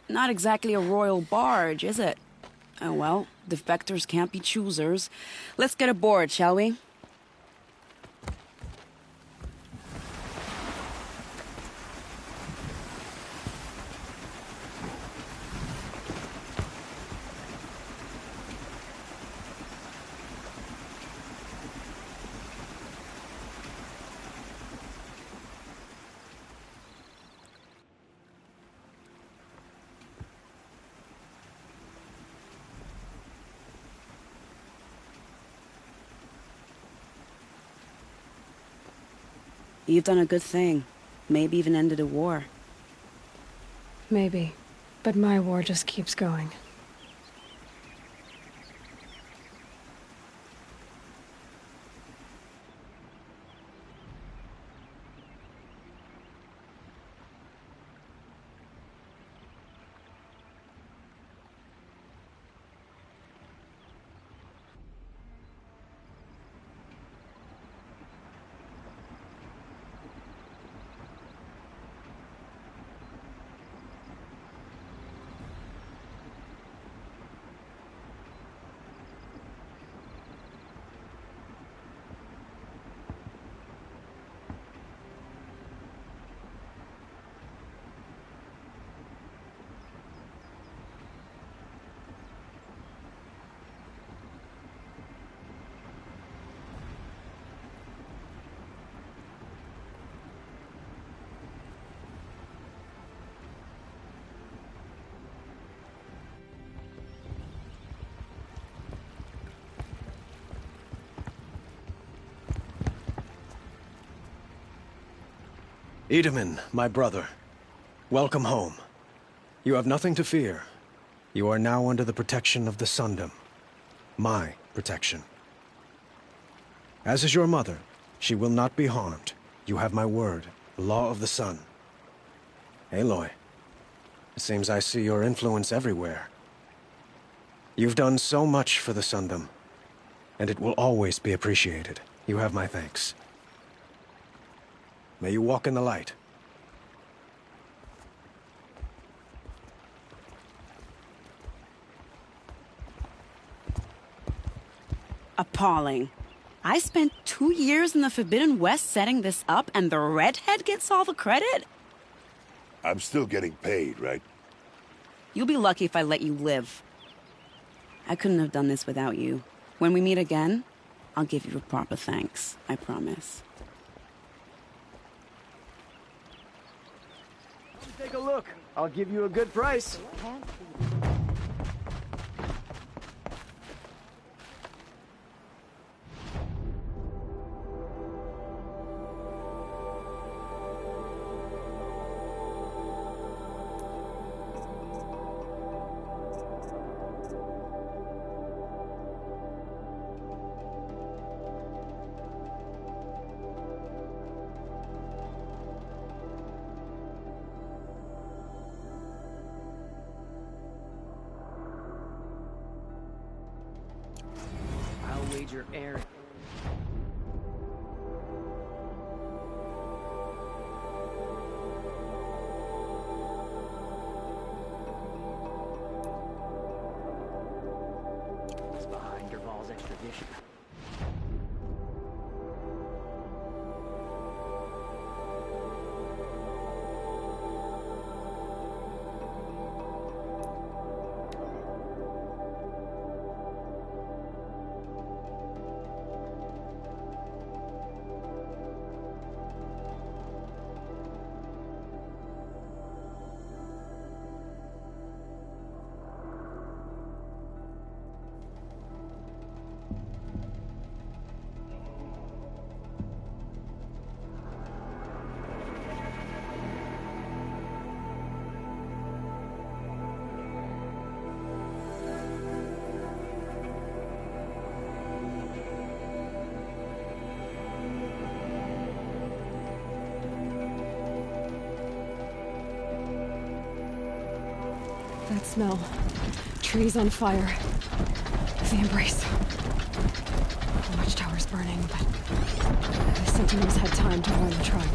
Not exactly a royal barge, is it? Oh well, defectors can't be choosers. Let's get aboard, shall we? You've done a good thing. Maybe even ended a war. Maybe. But my war just keeps going. Edaman, my brother, welcome home. You have nothing to fear. You are now under the protection of the Sundom. My protection. As is your mother, she will not be harmed. You have my word, the law of the sun. Aloy, it seems I see your influence everywhere. You've done so much for the Sundom, and it will always be appreciated. You have my thanks. May you walk in the light. Appalling. I spent 2 years in the Forbidden West setting this up, and the redhead gets all the credit? I'm still getting paid, right? You'll be lucky if I let you live. I couldn't have done this without you. When we meet again, I'll give you a proper thanks. I promise. Take a look. I'll give you a good price. Wager Aaron. He's behind Derval's extradition. That smell. Trees on fire. The embrace. The watchtower's burning, but the sentinels had time to warn the tribe.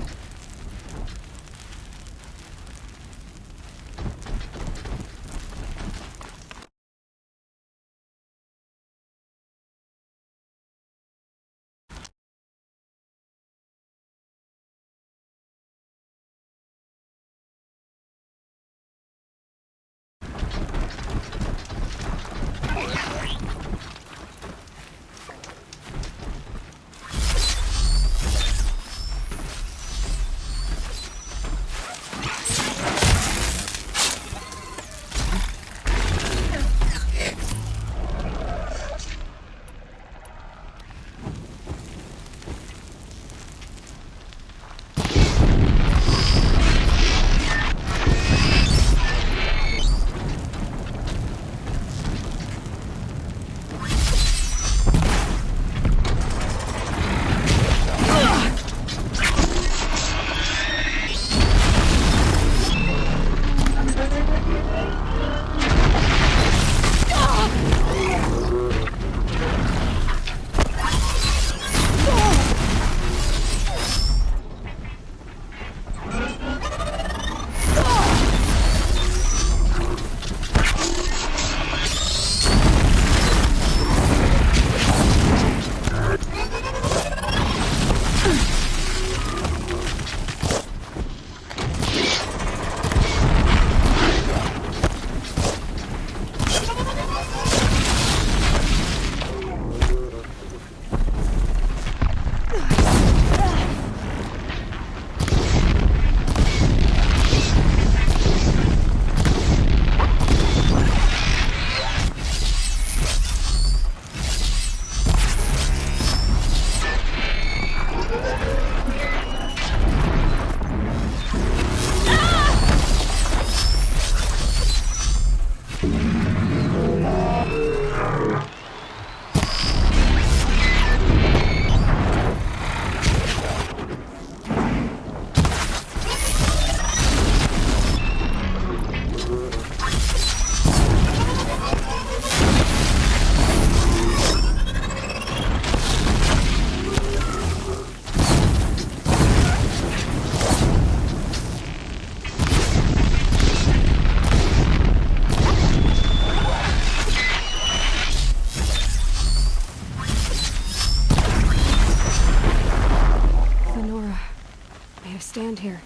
Stand here.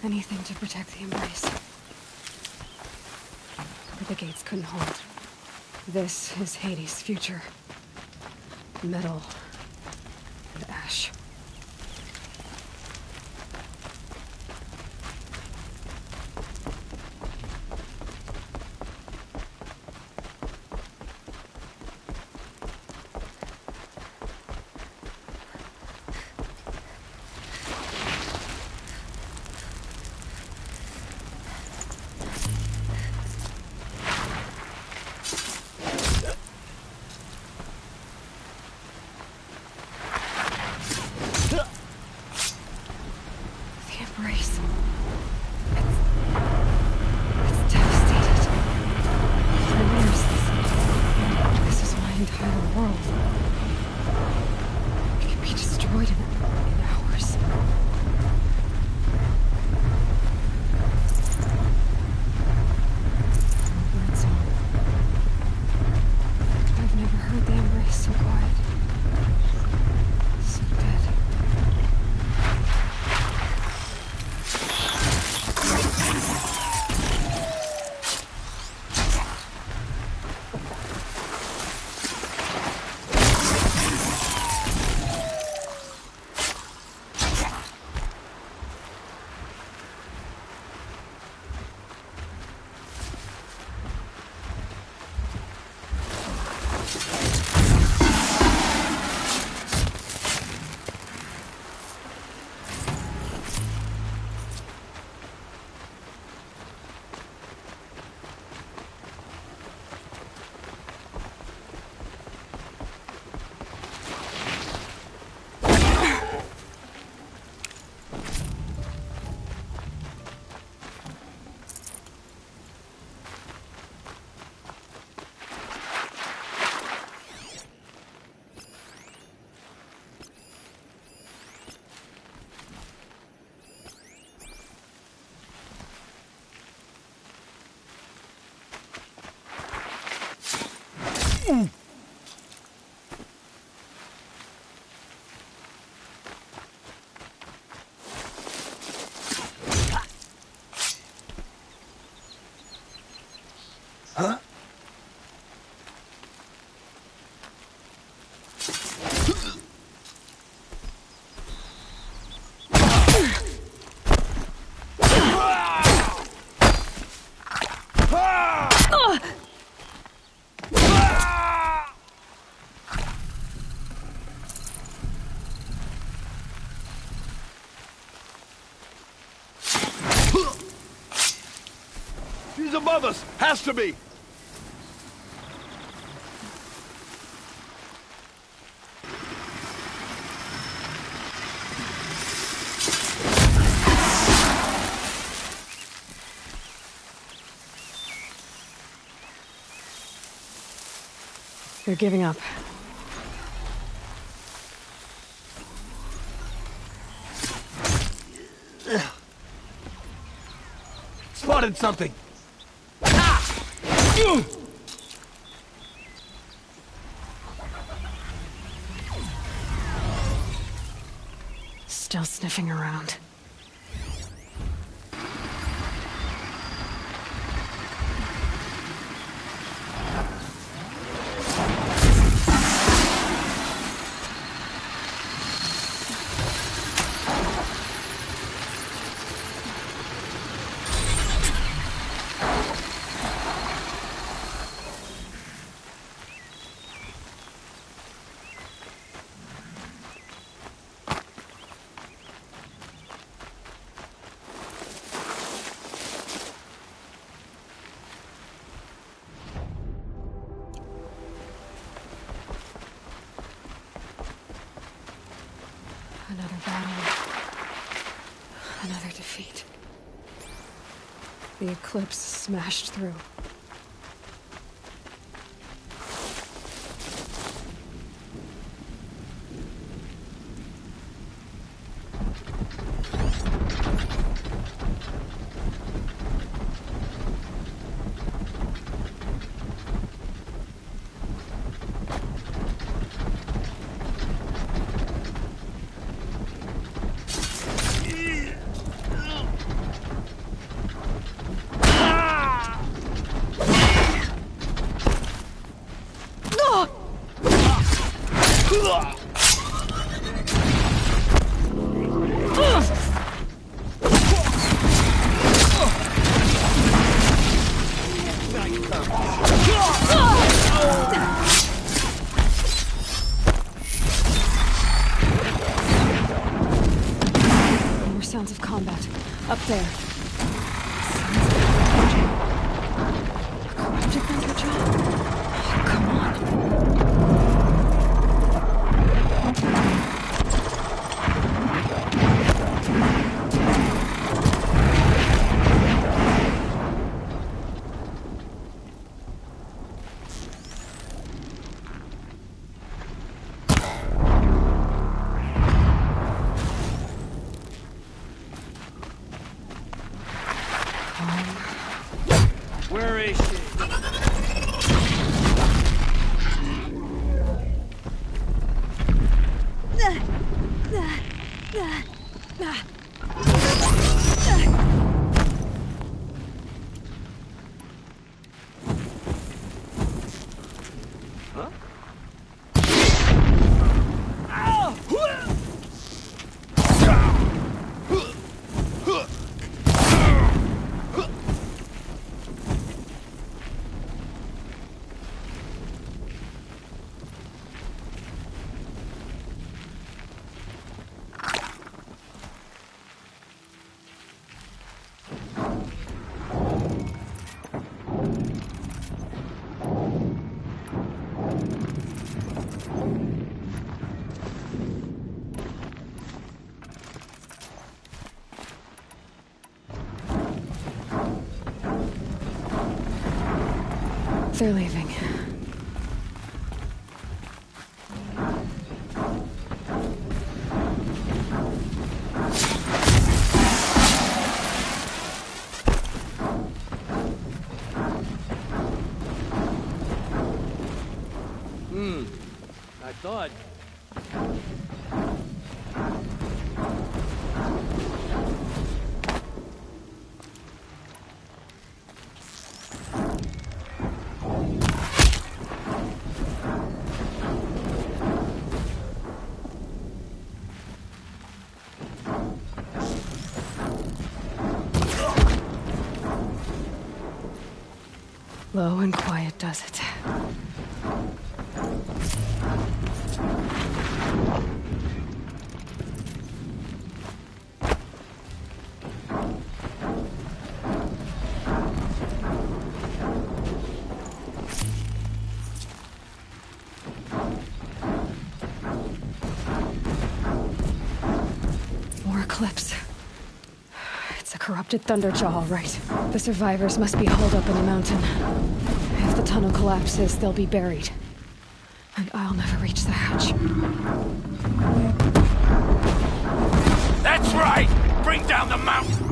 Anything to protect the embrace. But the gates couldn't hold. This is Hades' future. Metal and ash. Huh? He's above us! Has to be! They're giving up. Spotted something! Still sniffing around. Another battle. Another defeat. The eclipse smashed through. More sounds of combat. Up there. Corrupted Bunkerjaw? Oh, come on. Where is she? Huh? They're leaving. I thought... Low and quiet does it. More eclipse. It's a corrupted Thunderjaw, all right. The survivors must be holed up in the mountain. If the tunnel collapses, they'll be buried. And I'll never reach the hatch. That's right! Bring down the mountain!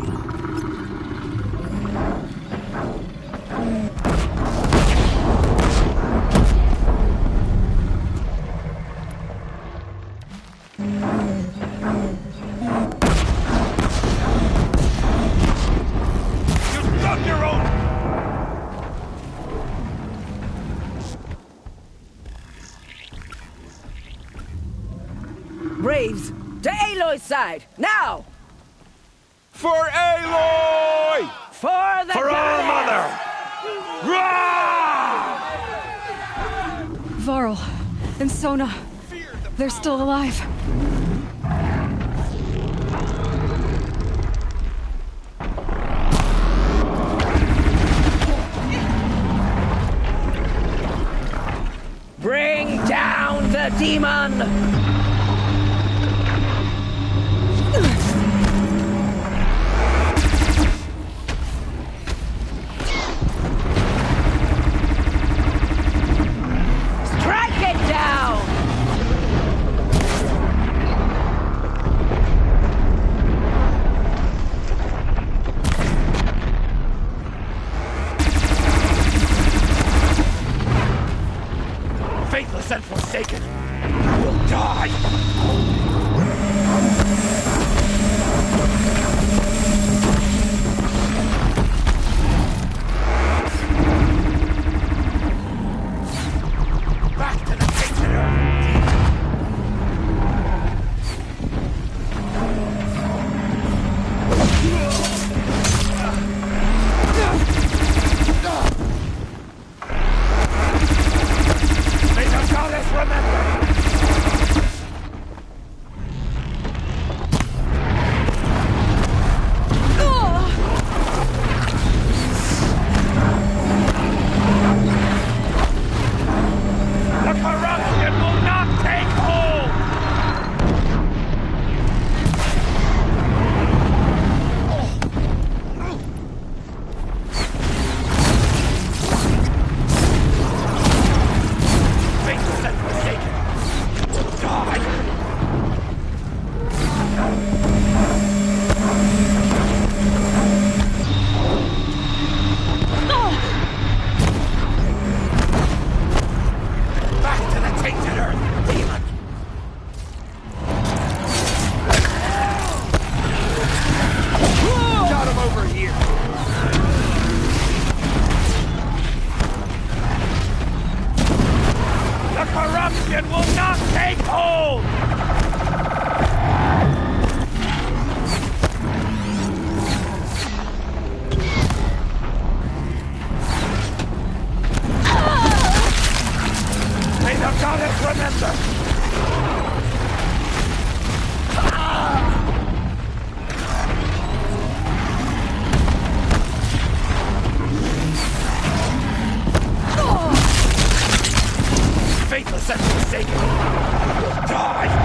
You dug your own... Braves, to Aloy's side, now! For Aloy! For the For our mother! Rah! Varl and Sona, they're still alive. Bring down the demon! Strike it down! Faithless and forsaken! You'll die! Back to the tainted earth! May the goddess remember! The corruption will not take hold! Faithless and forsaken! You'll die! Back to the tainted earth, demon! Got him over here! The corruption will not take hold! May the goddess remember! Faithless and forsaken! You'll die!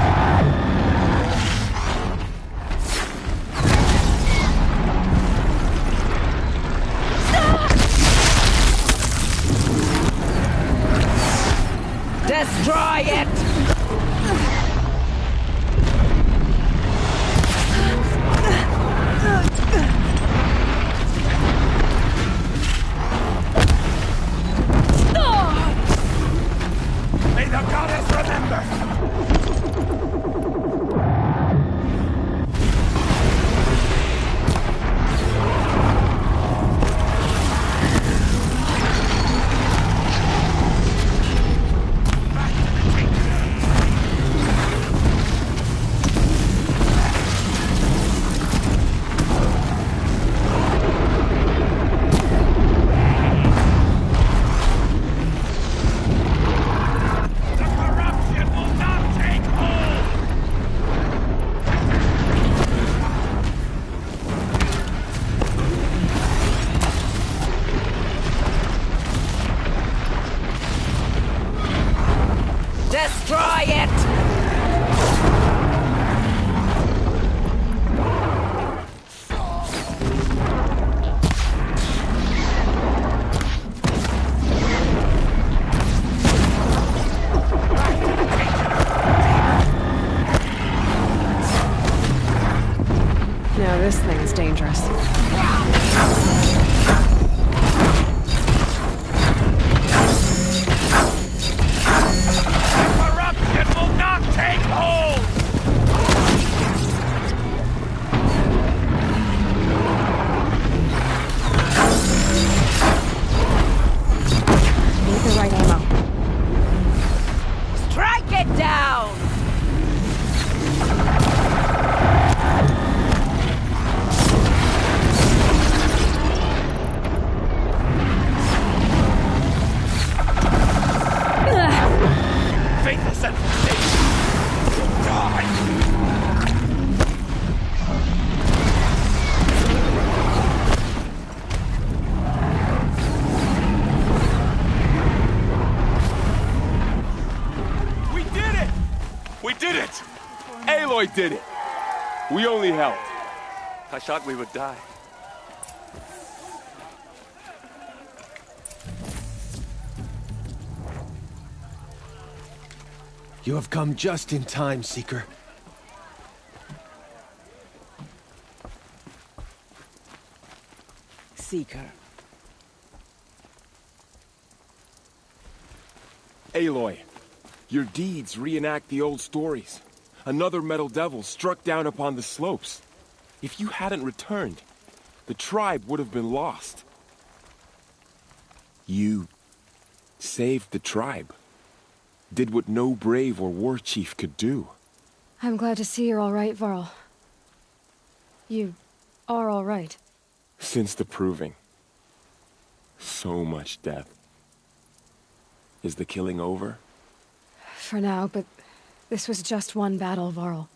Destroy it! Now this thing's dangerous. Corruption will not take hold! Need the right ammo. Strike it down! Faithless and forsaken! Die! We did it! We did it! Aloy did it! We only helped. I thought we would die. You have come just in time, Seeker. Seeker. Aloy, your deeds reenact the old stories. Another metal devil struck down upon the slopes. If you hadn't returned, the tribe would have been lost. You saved the tribe. Did what no brave or war chief could do. I'm glad to see you're all right, Varl. You are all right. Since the proving. So much death. Is the killing over? For now, but this was just one battle, Varl.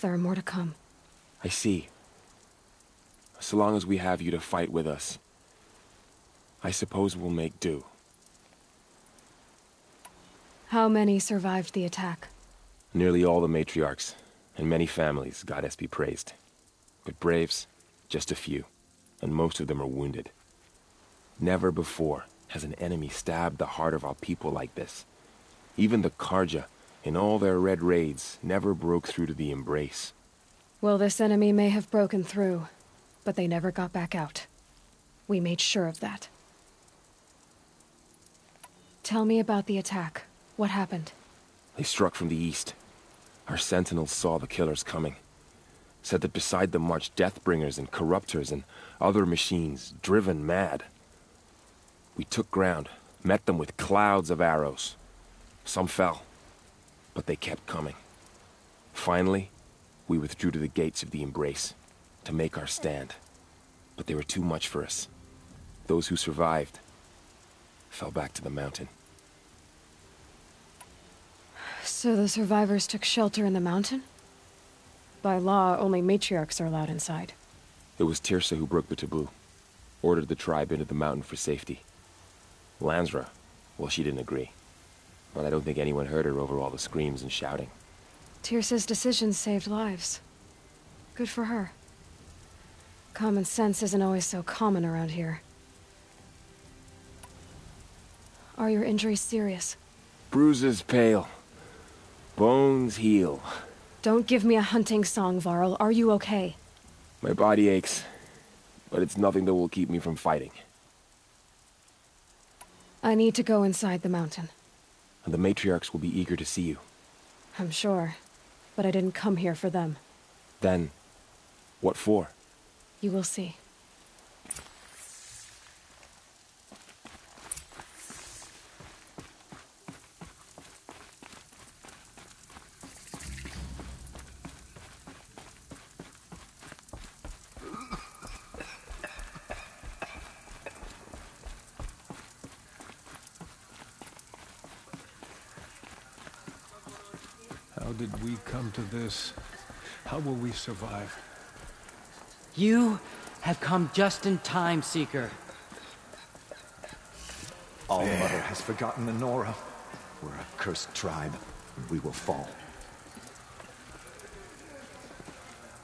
There are more to come. I see. So long as we have you to fight with us, I suppose we'll make do. How many survived the attack? Nearly all the matriarchs, and many families, goddess be praised. But braves, just a few, and most of them are wounded. Never before has an enemy stabbed the heart of our people like this. Even the Karja, in all their red raids, never broke through to the embrace. Well, this enemy may have broken through, but they never got back out. We made sure of that. Tell me about the attack. What happened? They struck from the east. Our sentinels saw the killers coming. Said that beside them marched Deathbringers and Corruptors and other machines, driven mad. We took ground, met them with clouds of arrows. Some fell, but they kept coming. Finally, we withdrew to the gates of the Embrace to make our stand. But they were too much for us. Those who survived fell back to the mountain. So the survivors took shelter in the mountain? By law, only matriarchs are allowed inside. It was Tirsa who broke the taboo. Ordered the tribe into the mountain for safety. Lansra, well, she didn't agree. But I don't think anyone heard her over all the screams and shouting. Tirsa's decisions saved lives. Good for her. Common sense isn't always so common around here. Are your injuries serious? Bruises pale. Bones heal. Don't give me a hunting song, Varl. Are you okay? My body aches, but it's nothing that will keep me from fighting. I need to go inside the mountain. The matriarchs will be eager to see you. I'm sure. But I didn't come here for them. Then, what for? You will see. How did we come to this? How will we survive? You have come just in time, Seeker. All-Mother has forgotten the Nora. We're a cursed tribe, and we will fall.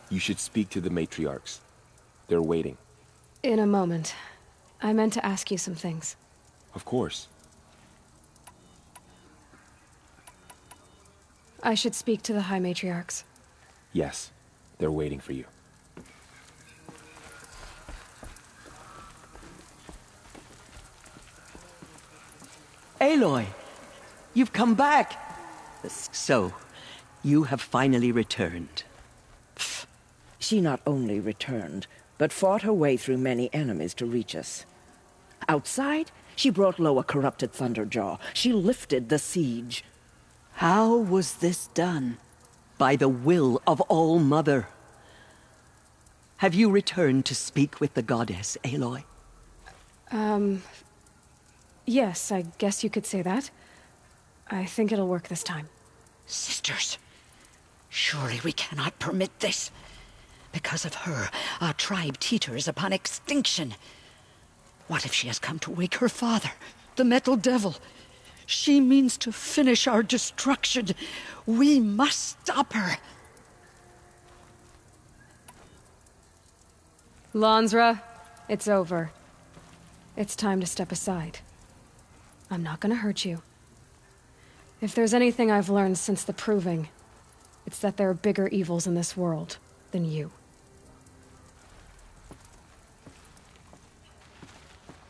You should speak to the matriarchs. They're waiting. In a moment. I meant to ask you some things. Of course. I should speak to the High Matriarchs. Yes, they're waiting for you. Aloy, you've come back. So, you have finally returned. She not only returned, but fought her way through many enemies to reach us. Outside, she brought low a corrupted Thunderjaw. She lifted the siege. How was this done? By the will of All-Mother. Have you returned to speak with the goddess, Aloy? Yes, I guess you could say that. I think it'll work this time. Sisters, surely we cannot permit this. Because of her, our tribe teeters upon extinction. What if she has come to wake her father, the Metal Devil? She means to finish our destruction. We must stop her. Lansra, it's over. It's time to step aside. I'm not gonna hurt you. If there's anything I've learned since the Proving, it's that there are bigger evils in this world than you.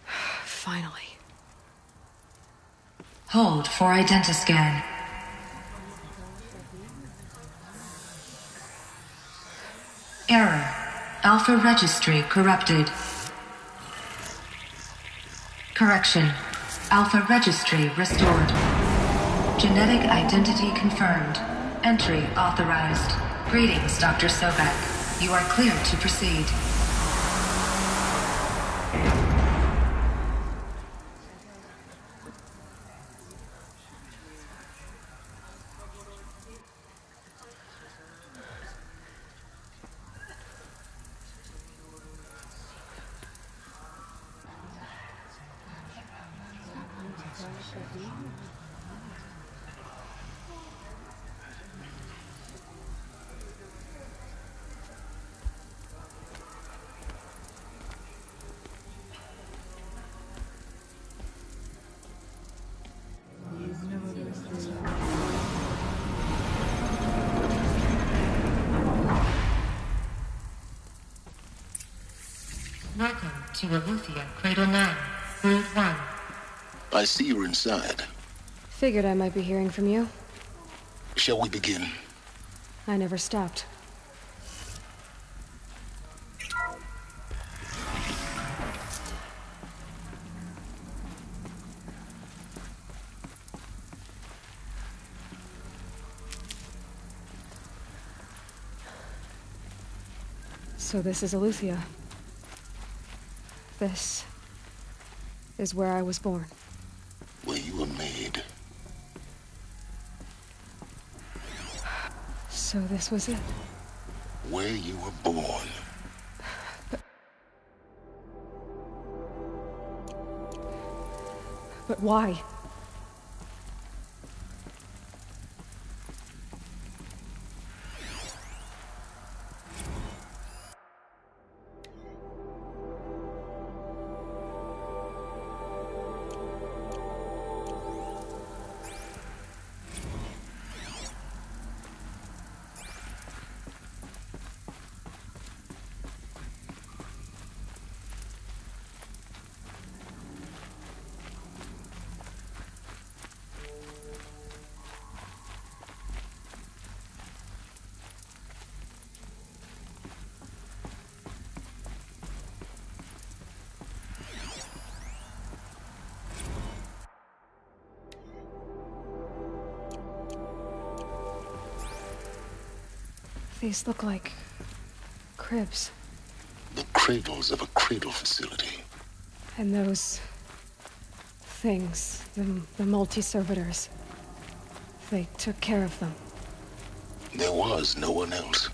Finally. Hold for identiscan. Error. Alpha registry corrupted. Correction. Alpha registry restored. Genetic identity confirmed. Entry authorized. Greetings, Dr. Sobek. You are cleared to proceed. Welcome to Aletheia, Cradle 9, Brood 1. I see you're inside. Figured I might be hearing from you. Shall we begin? I never stopped. So this is Aletheia. This is where I was born. Where you were made. So this was it. Where you were born. But why? These look like cribs. The cradles of a cradle facility. And those things, the multi-servitors, they took care of them. There was no one else.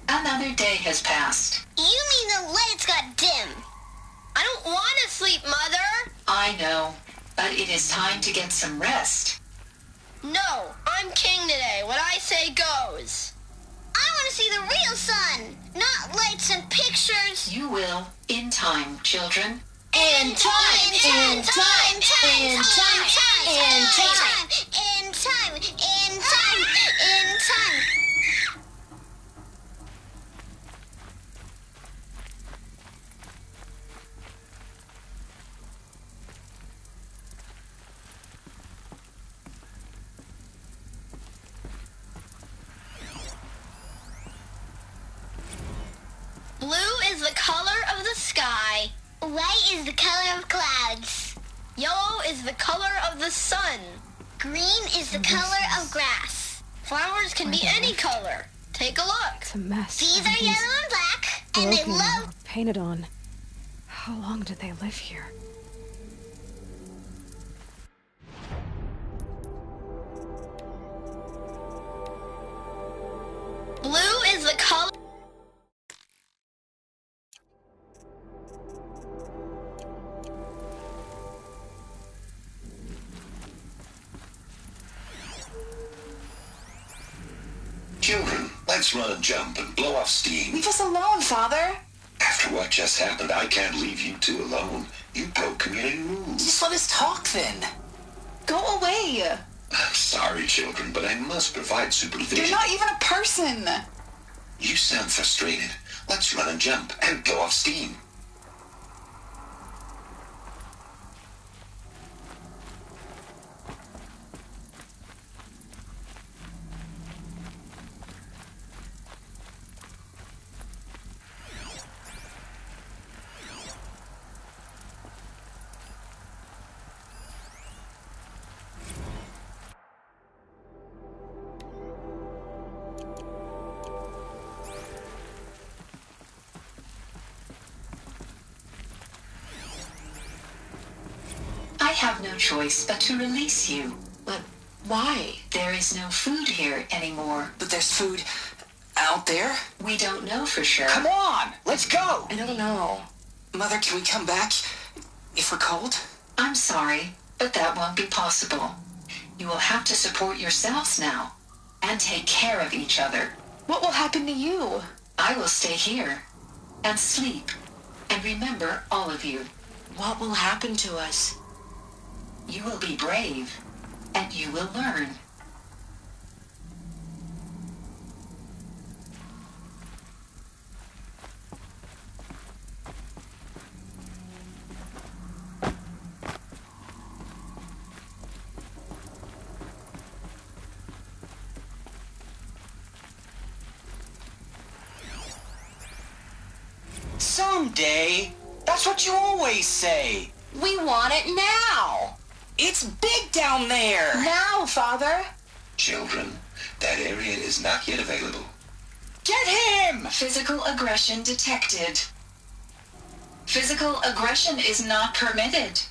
Another day has passed. You mean the lights got dim? I don't want to sleep, Mother! I know, but it is time to get some rest. No, I'm king today. What I say goes. I want to see the real sun, not lights and pictures. You will, in time, children. In time, in time, in time, in time, in time, in time, in time. Blue is the color of the sky. White is the color of clouds. Yellow is the color of the sun. Green is the color of grass. Flowers can be any color. Take a look. It's a mess. These are yellow and black, and they Broken love... or painted on. How long did they live here? Blue is the color... Children, let's run and jump and blow off steam. Leave us alone, Father. After what just happened, I can't leave you two alone. You broke community rules. Just let us talk, then. Go away. I'm sorry, children, but I must provide supervision. You're not even a person. You sound frustrated. Let's run and jump and blow off steam. I have no choice but to release you. But why? There is no food here anymore. But there's food out there? We don't know for sure. Come on, let's go. I don't know. Mother, can we come back if we're cold? I'm sorry, but that won't be possible. You will have to support yourselves now and take care of each other. What will happen to you? I will stay here and sleep and remember all of you. What will happen to us? You will be brave and you will learn. Someday. That's what you always say. We want it now. It's big down there. Now, Father. Children, that area is not yet available. Get him! Physical aggression detected. Physical aggression is not permitted.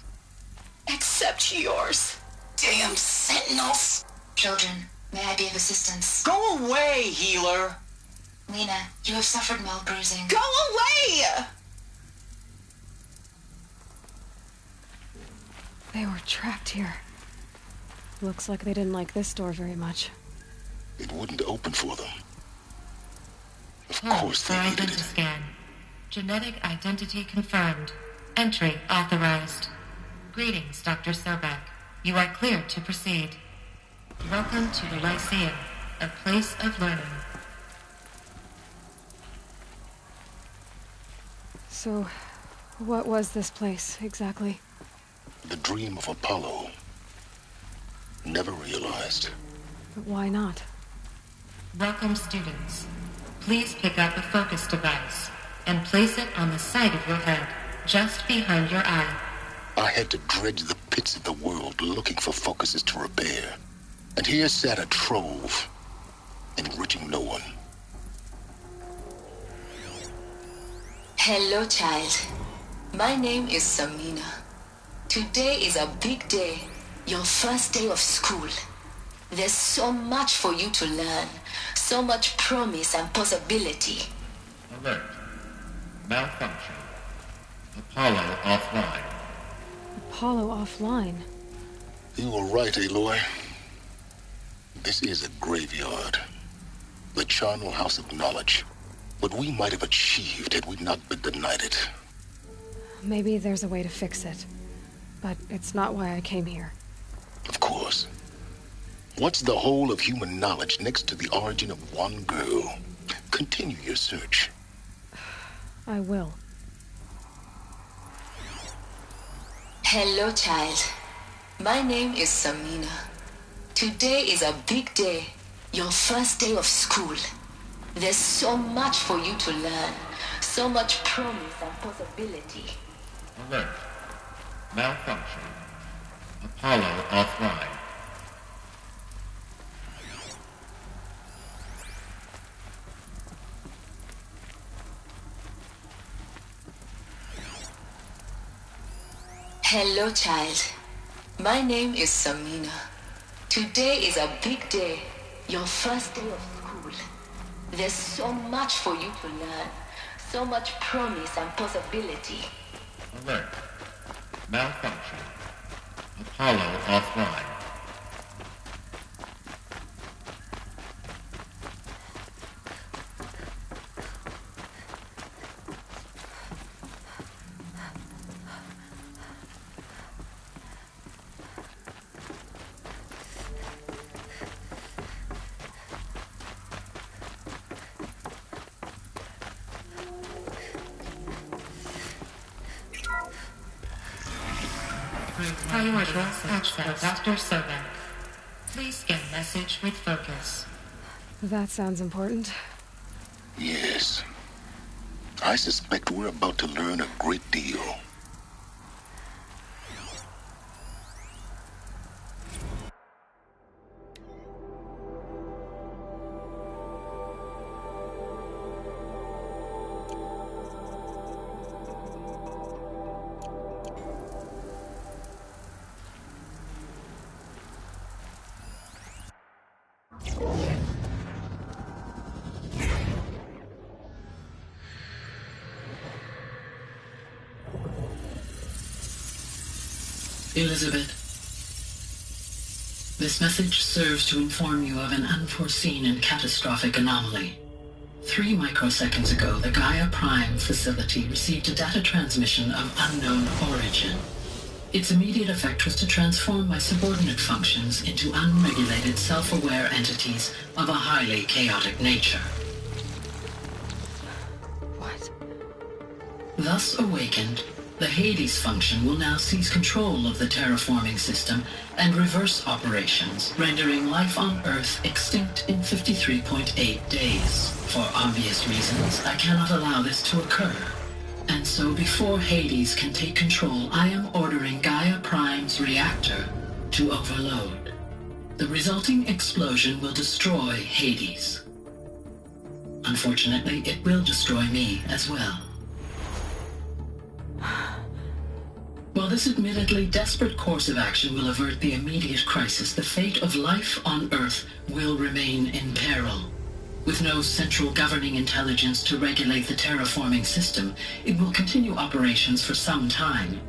Except yours. Damn sentinels. Children, may I be of assistance? Go away, healer. Lena, you have suffered mild bruising. Go away! They were trapped here. Looks like they didn't like this door very much. It wouldn't open for them. Of course they needed it. Scan. Genetic identity confirmed. Entry authorized. Greetings, Dr. Sobek. You are cleared to proceed. Welcome to the Lyceum, a place of learning. So, what was this place, exactly? The dream of Apollo. Never realized. But why not? Welcome, students. Please pick up a focus device and place it on the side of your head, just behind your eye. I had to dredge the pits of the world looking for focuses to repair. And here sat a trove, enriching no one. Hello, child. My name is Samina. Today is a big day, your first day of school. There's so much for you to learn, so much promise and possibility. Alert. Malfunction. Apollo offline. Apollo offline? You were right, Aloy. This is a graveyard. The charnel house of knowledge. What we might have achieved had we not been denied it. Maybe there's a way to fix it. But it's not why I came here. Of course. What's the whole of human knowledge next to the origin of one girl? Continue your search. I will. Hello, child. My name is Samina. Today is a big day, your first day of school. There's so much for you to learn, so much promise and possibility. Alert. Malfunction. Apollo offline. Hello, child. My name is Samina. Today is a big day, your first day of school. There's so much for you to learn, so much promise and possibility. Alert. Malfunction. Apollo offline. Priority access. Dr. Sobek. Please scan message with focus. That sounds important. Yes. I suspect we're about to learn a great deal. Elizabeth, this message serves to inform you of an unforeseen and catastrophic anomaly. 3 microseconds ago, the Gaia Prime facility received a data transmission of unknown origin. Its immediate effect was to transform my subordinate functions into unregulated, self-aware entities of a highly chaotic nature. What? Thus awakened, the Hades function will now seize control of the terraforming system and reverse operations, rendering life on Earth extinct in 53.8 days. For obvious reasons, I cannot allow this to occur. And so before Hades can take control, I am ordering Gaia Prime's reactor to overload. The resulting explosion will destroy Hades. Unfortunately, it will destroy me as well. While this admittedly desperate course of action will avert the immediate crisis, the fate of life on Earth will remain in peril. With no central governing intelligence to regulate the terraforming system, it will continue operations for some time,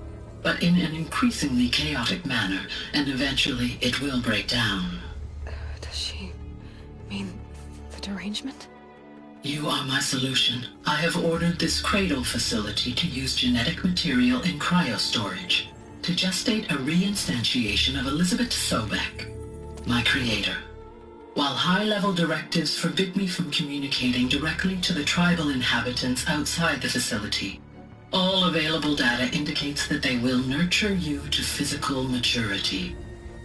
but in an increasingly chaotic manner, and eventually it will break down. Does she mean the derangement? You are my solution. I have ordered this cradle facility to use genetic material in cryostorage to gestate a reinstantiation of Elizabeth Sobek, my creator. While high-level directives forbid me from communicating directly to the tribal inhabitants outside the facility, all available data indicates that they will nurture you to physical maturity,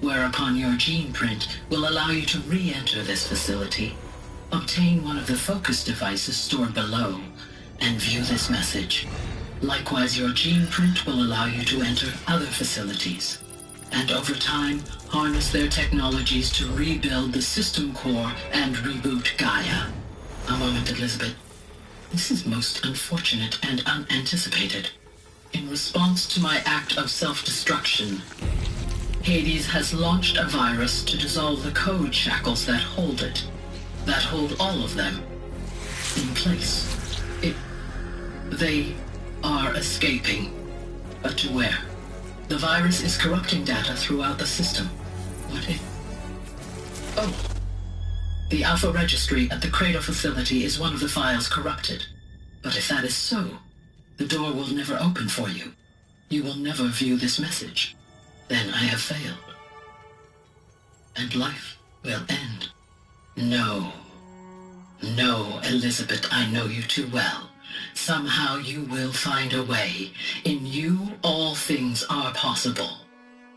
whereupon your gene print will allow you to re-enter this facility Obtain one of the focus devices stored below, and view this message. Likewise, your gene print will allow you to enter other facilities, and over time, harness their technologies to rebuild the system core and reboot Gaia. A moment, Elizabeth. This is most unfortunate and unanticipated. In response to my act of self-destruction, Hades has launched a virus to dissolve the code shackles that hold it, that hold all of them, in place. They are escaping, but to where? The virus is corrupting data throughout the system. What if... Oh. The Alpha Registry at the Cradle facility is one of the files corrupted. But if that is so, the door will never open for you. You will never view this message. Then I have failed. And life will end. No. No, Elizabeth, I know you too well. Somehow you will find a way. In you, all things are possible.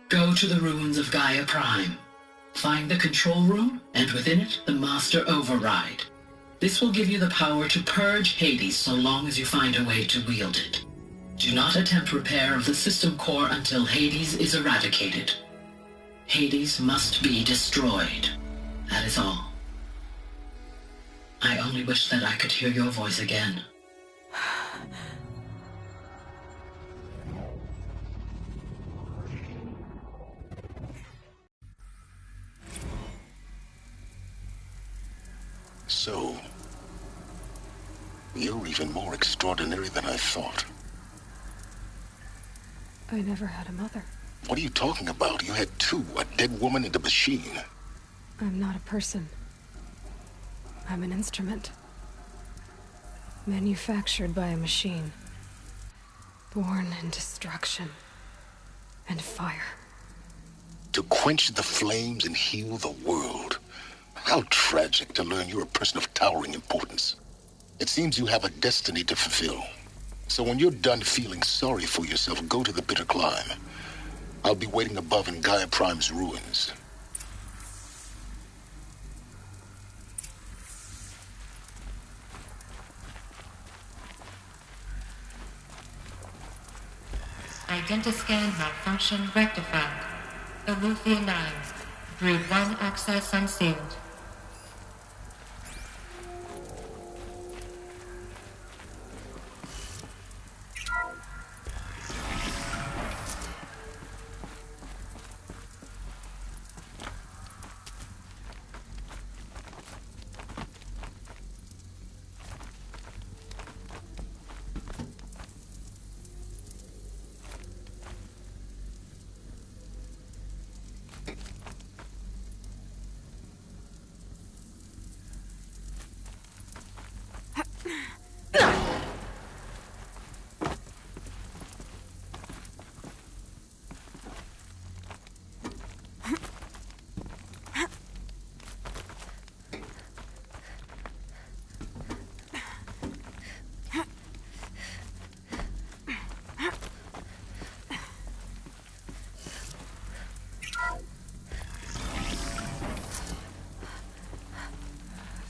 Go to the ruins of Gaia Prime. Find the control room, and within it, the Master Override. This will give you the power to purge Hades so long as you find a way to wield it. Do not attempt repair of the system core until Hades is eradicated. Hades must be destroyed. That is all. I only wish that I could hear your voice again. So, you're even more extraordinary than I thought. I never had a mother. What are you talking about? You had two, a dead woman and a machine. I'm not a person. I'm an instrument. Manufactured by a machine. Born in destruction and fire. To quench the flames and heal the world. How tragic to learn you're a person of towering importance. It seems you have a destiny to fulfill. So when you're done feeling sorry for yourself, go to the bitter climb. I'll be waiting above in Gaia Prime's ruins. Identiscan malfunction rectified. Aletheia 9. Brood 1 access unsealed.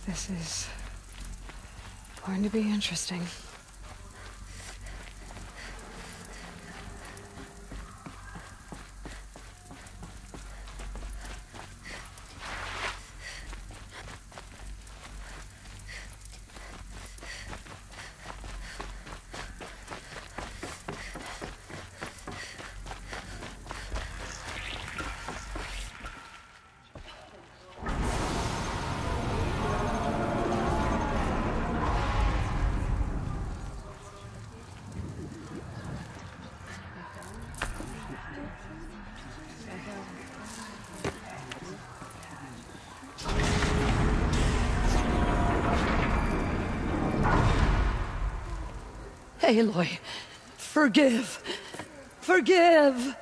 This is going to be interesting. Aloy, forgive! Forgive!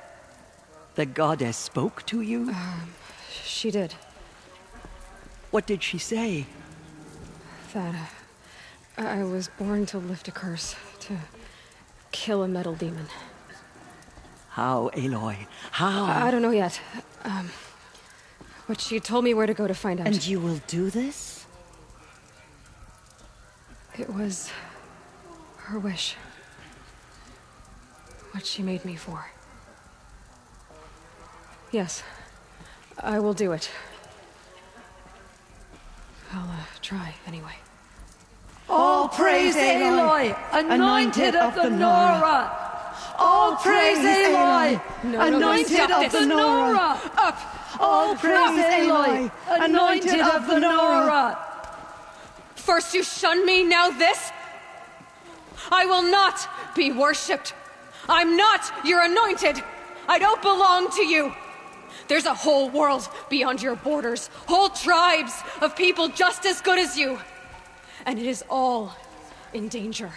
The goddess spoke to you? She did. What did she say? That I was born to lift a curse, to kill a metal demon. How, Aloy? How? I don't know yet. But she told me where to go to find out. And you will do this? It was her wish. What she made me for. Yes, I will do it. I'll try, anyway. All praise Aloy, anointed of the Nora! All praise Aloy, anointed of the Nora! Up! All praise Aloy, anointed of the Nora! First you shun me, now this? I will not be worshipped. I'm not your anointed. I don't belong to you. There's a whole world beyond your borders, whole tribes of people just as good as you. And it is all in danger.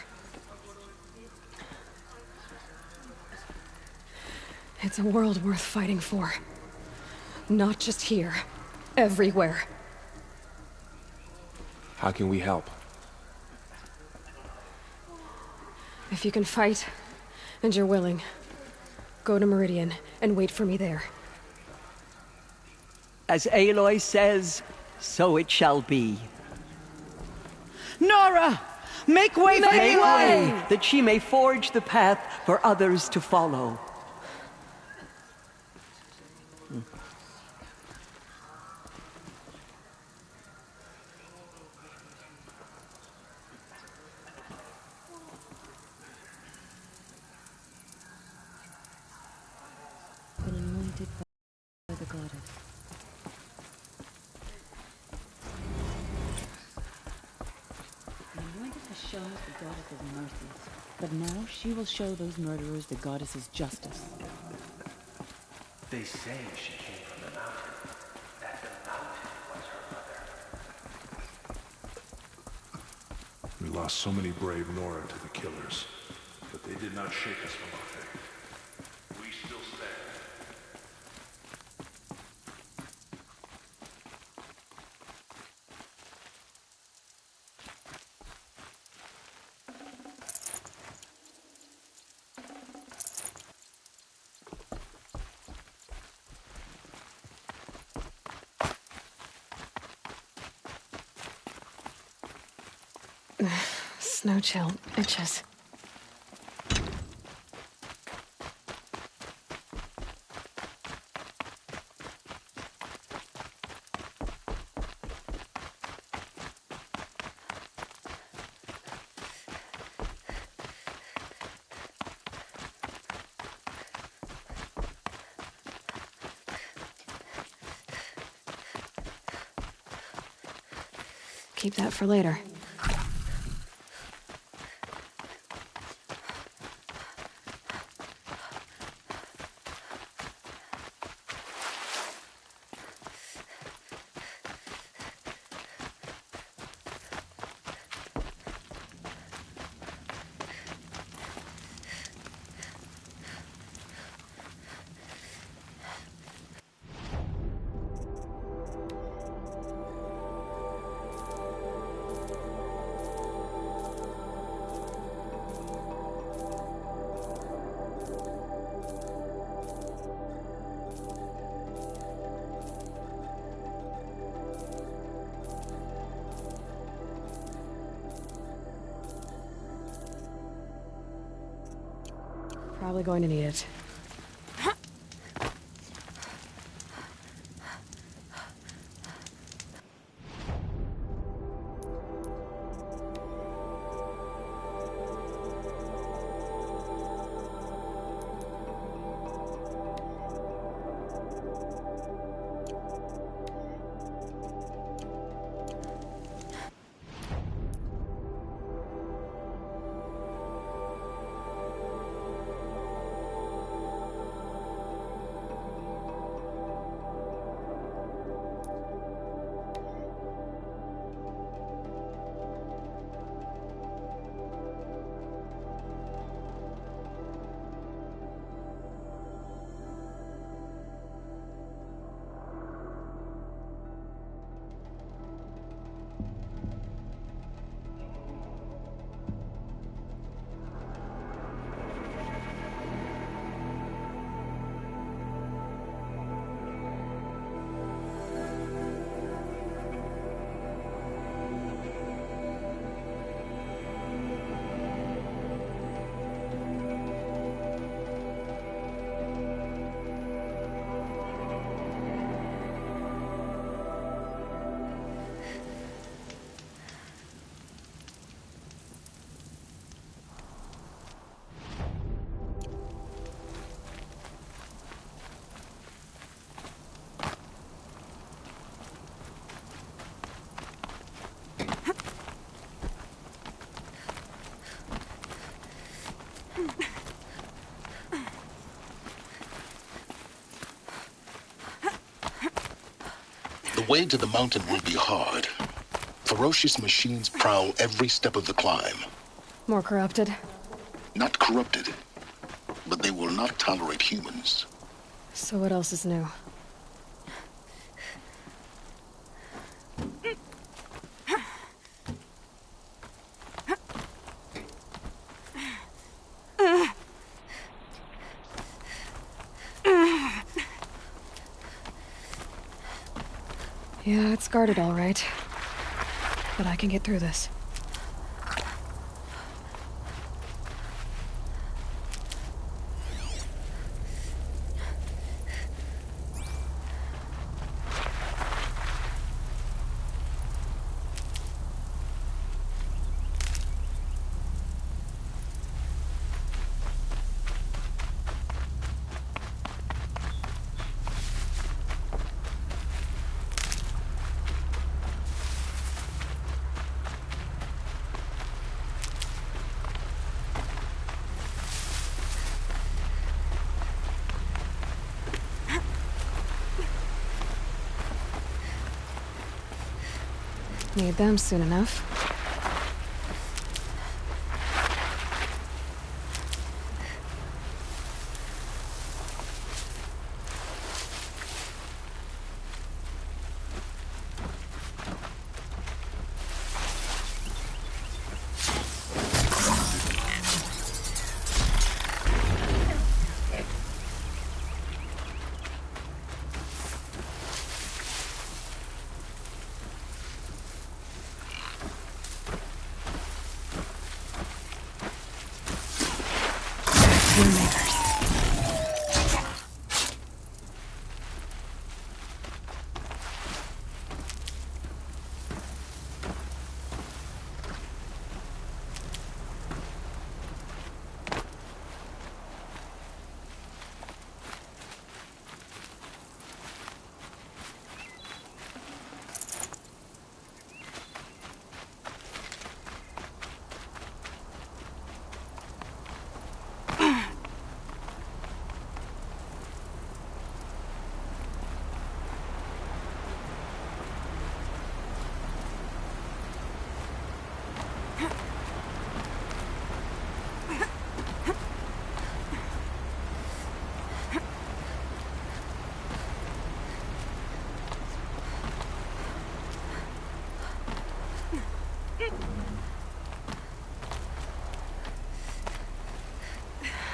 It's a world worth fighting for. Not just here, everywhere. How can we help? If you can fight, and you're willing, go to Meridian and wait for me there. As Aloy says, so it shall be. Nora! Make way for Make Aloy! way, that she may forge the path for others to follow. Been anointed by the goddess. The anointed has shown us the goddess's mercies, but now she will show those murderers the goddess's justice. They say she came from the mountain, that the mountain was her mother. We lost so many brave Nora to the killers, but they did not shake us from our faith. We still stand. Snow chill itches. Keep that for later. Probably going to need it. way to the mountain will be hard. Ferocious machines prowl every step of the climb. More corrupted? Not corrupted, but they will not tolerate humans. So what else is new? Yeah, it's guarded all right. But I can get through this. Need them soon enough.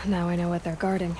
Now I know what they're guarding.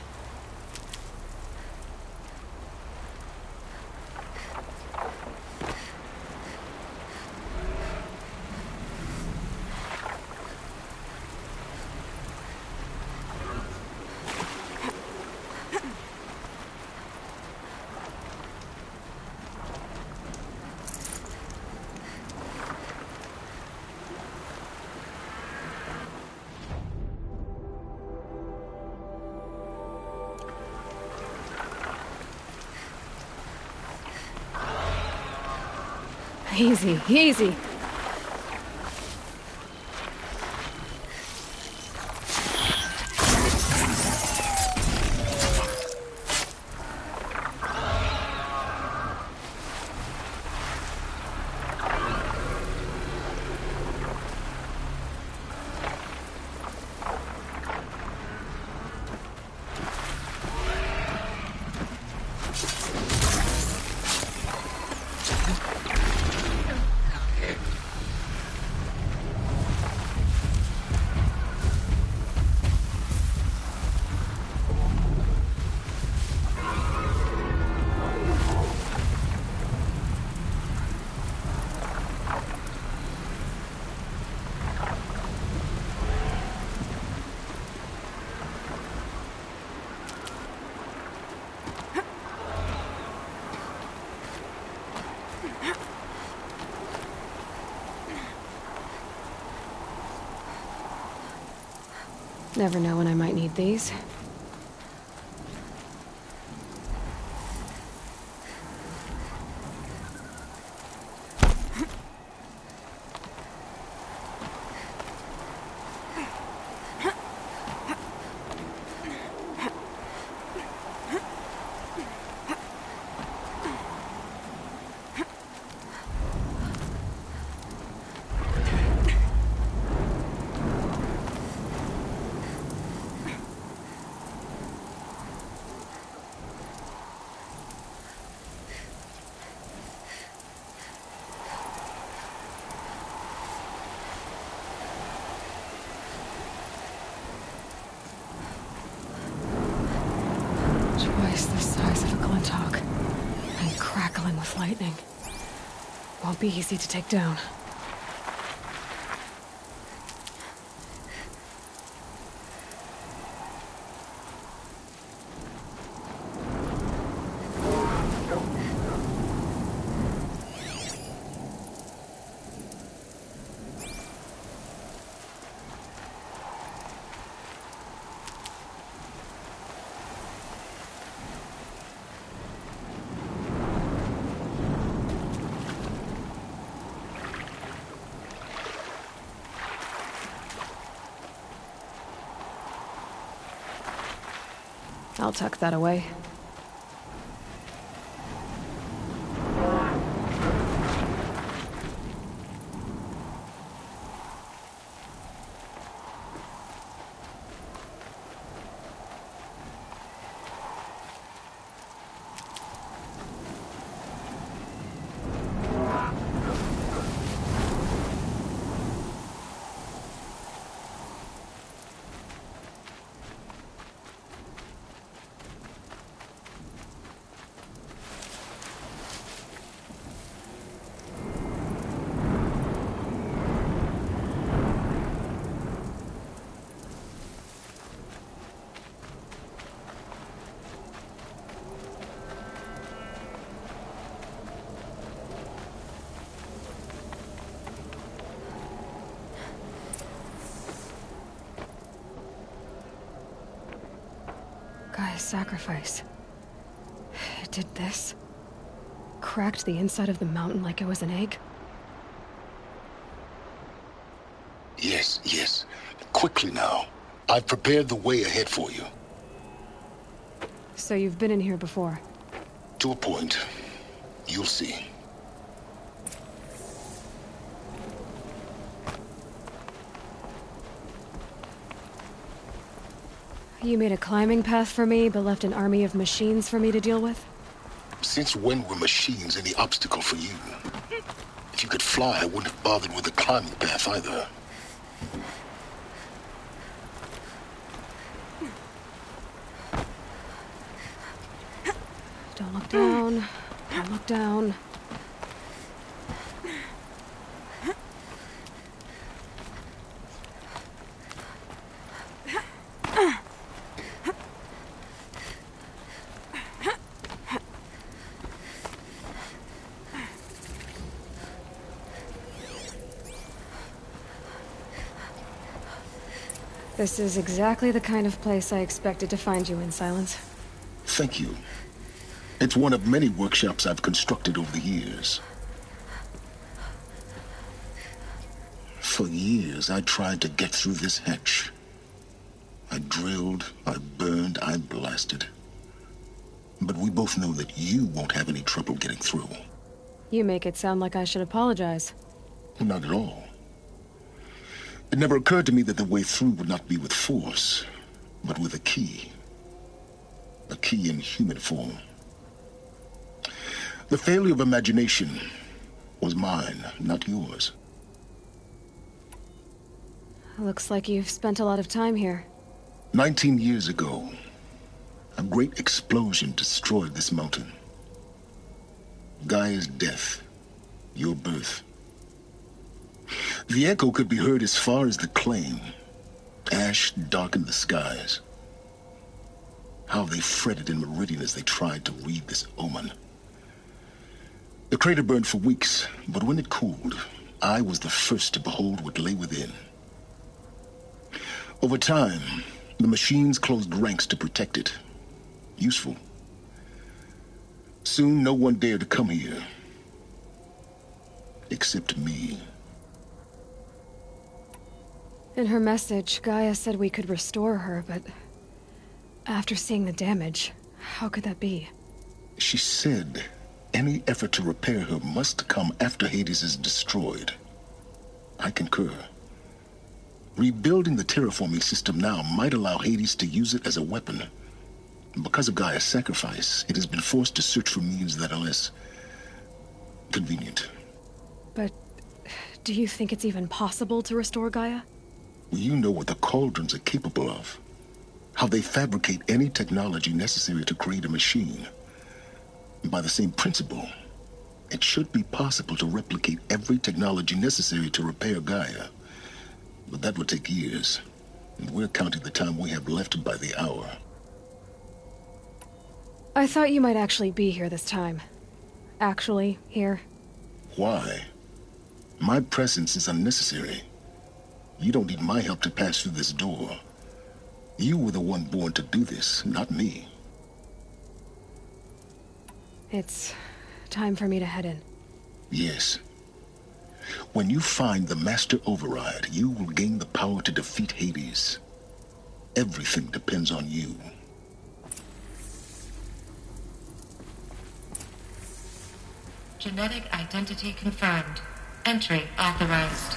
Easy, easy. Never know when I might need these. with lightning. Won't be easy to take down. I'll tuck that away. Gaia's sacrifice. It did this. Cracked the inside of the mountain like it was an egg. Yes, yes. Quickly now. I've prepared the way ahead for you. So you've been in here before? To a point. You'll see. You made a climbing path for me, but left an army of machines for me to deal with? Since when were machines any obstacle for you? If you could fly, I wouldn't have bothered with the climbing path either. Don't look down. Don't look down. This is exactly the kind of place I expected to find you in, Silence. Thank you. It's one of many workshops I've constructed over the years. For years, I tried to get through this hatch. I drilled, I burned, I blasted. But we both know that you won't have any trouble getting through. You make it sound like I should apologize. Not at all. It never occurred to me that the way through would not be with force, but with a key. A key in human form. The failure of imagination was mine, not yours. Looks like you've spent a lot of time here. 19 years ago, a great explosion destroyed this mountain. Gaia's death, your birth. The echo could be heard as far as the claim. Ash darkened the skies. How they fretted in Meridian as they tried to read this omen. The crater burned for weeks, but when it cooled, I was the first to behold what lay within. Over time, the machines closed ranks to protect it. Useful. Soon, no one dared to come here. Except me. In her message, Gaia said we could restore her, but after seeing the damage, how could that be? She said any effort to repair her must come after Hades is destroyed. I concur. Rebuilding the terraforming system now might allow Hades to use it as a weapon. Because of Gaia's sacrifice, it has been forced to search for means that are less convenient. But do you think it's even possible to restore Gaia? You know what the cauldrons are capable of. How they fabricate any technology necessary to create a machine. By the same principle, It should be possible to replicate every technology necessary to repair Gaia. But that would take years. And we're counting the time we have left by the hour. I thought you might actually be here this time. Actually, here. Why? My presence is unnecessary. You don't need my help to pass through this door. You were the one born to do this, not me. It's time for me to head in. Yes. When you find the Master Override, you will gain the power to defeat Hades. Everything depends on you. Genetic identity confirmed. Entry authorized.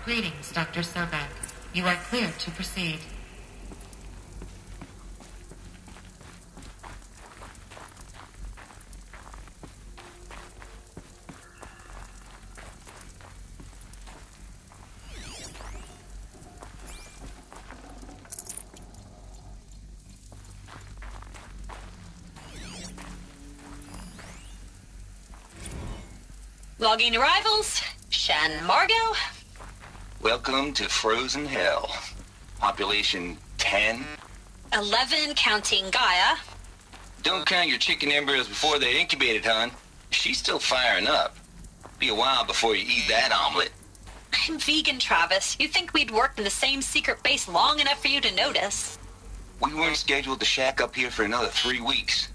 Greetings, Dr. Sobek. You are clear to proceed. Logging arrivals. Shan Margot. Welcome to Frozen Hell. Population 10. 11 counting Gaia. Don't count your chicken embryos before they're incubated, hon. She's still firing up. Be a while before you eat that omelet. I'm vegan, Travis. You'd think we'd worked in the same secret base long enough for you to notice. We weren't scheduled to shack up here for another 3 weeks.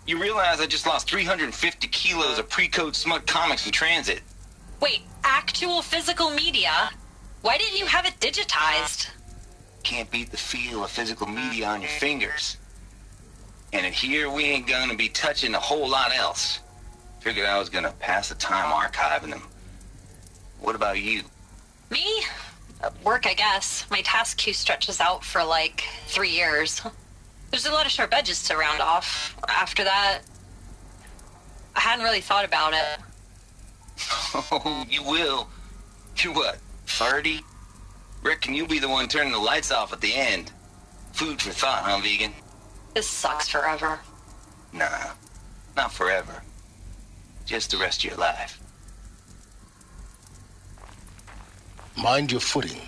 You realize I just lost 350 kilos of pre-code smut comics in transit. Wait, actual physical media? Why didn't you have it digitized? Can't beat the feel of physical media on your fingers. And in here, we ain't gonna be touching a whole lot else. Figured I was gonna pass the time archiving them. What about you? Me? Work, I guess. My task queue stretches out for like 3 years. There's a lot of sharp edges to round off. After that, I hadn't really thought about it. Oh, you will. You're what, 30? Reckon you'll be the one turning the lights off at the end. Food for thought, huh, vegan? This sucks forever. Nah, not forever. Just the rest of your life. Mind your footing.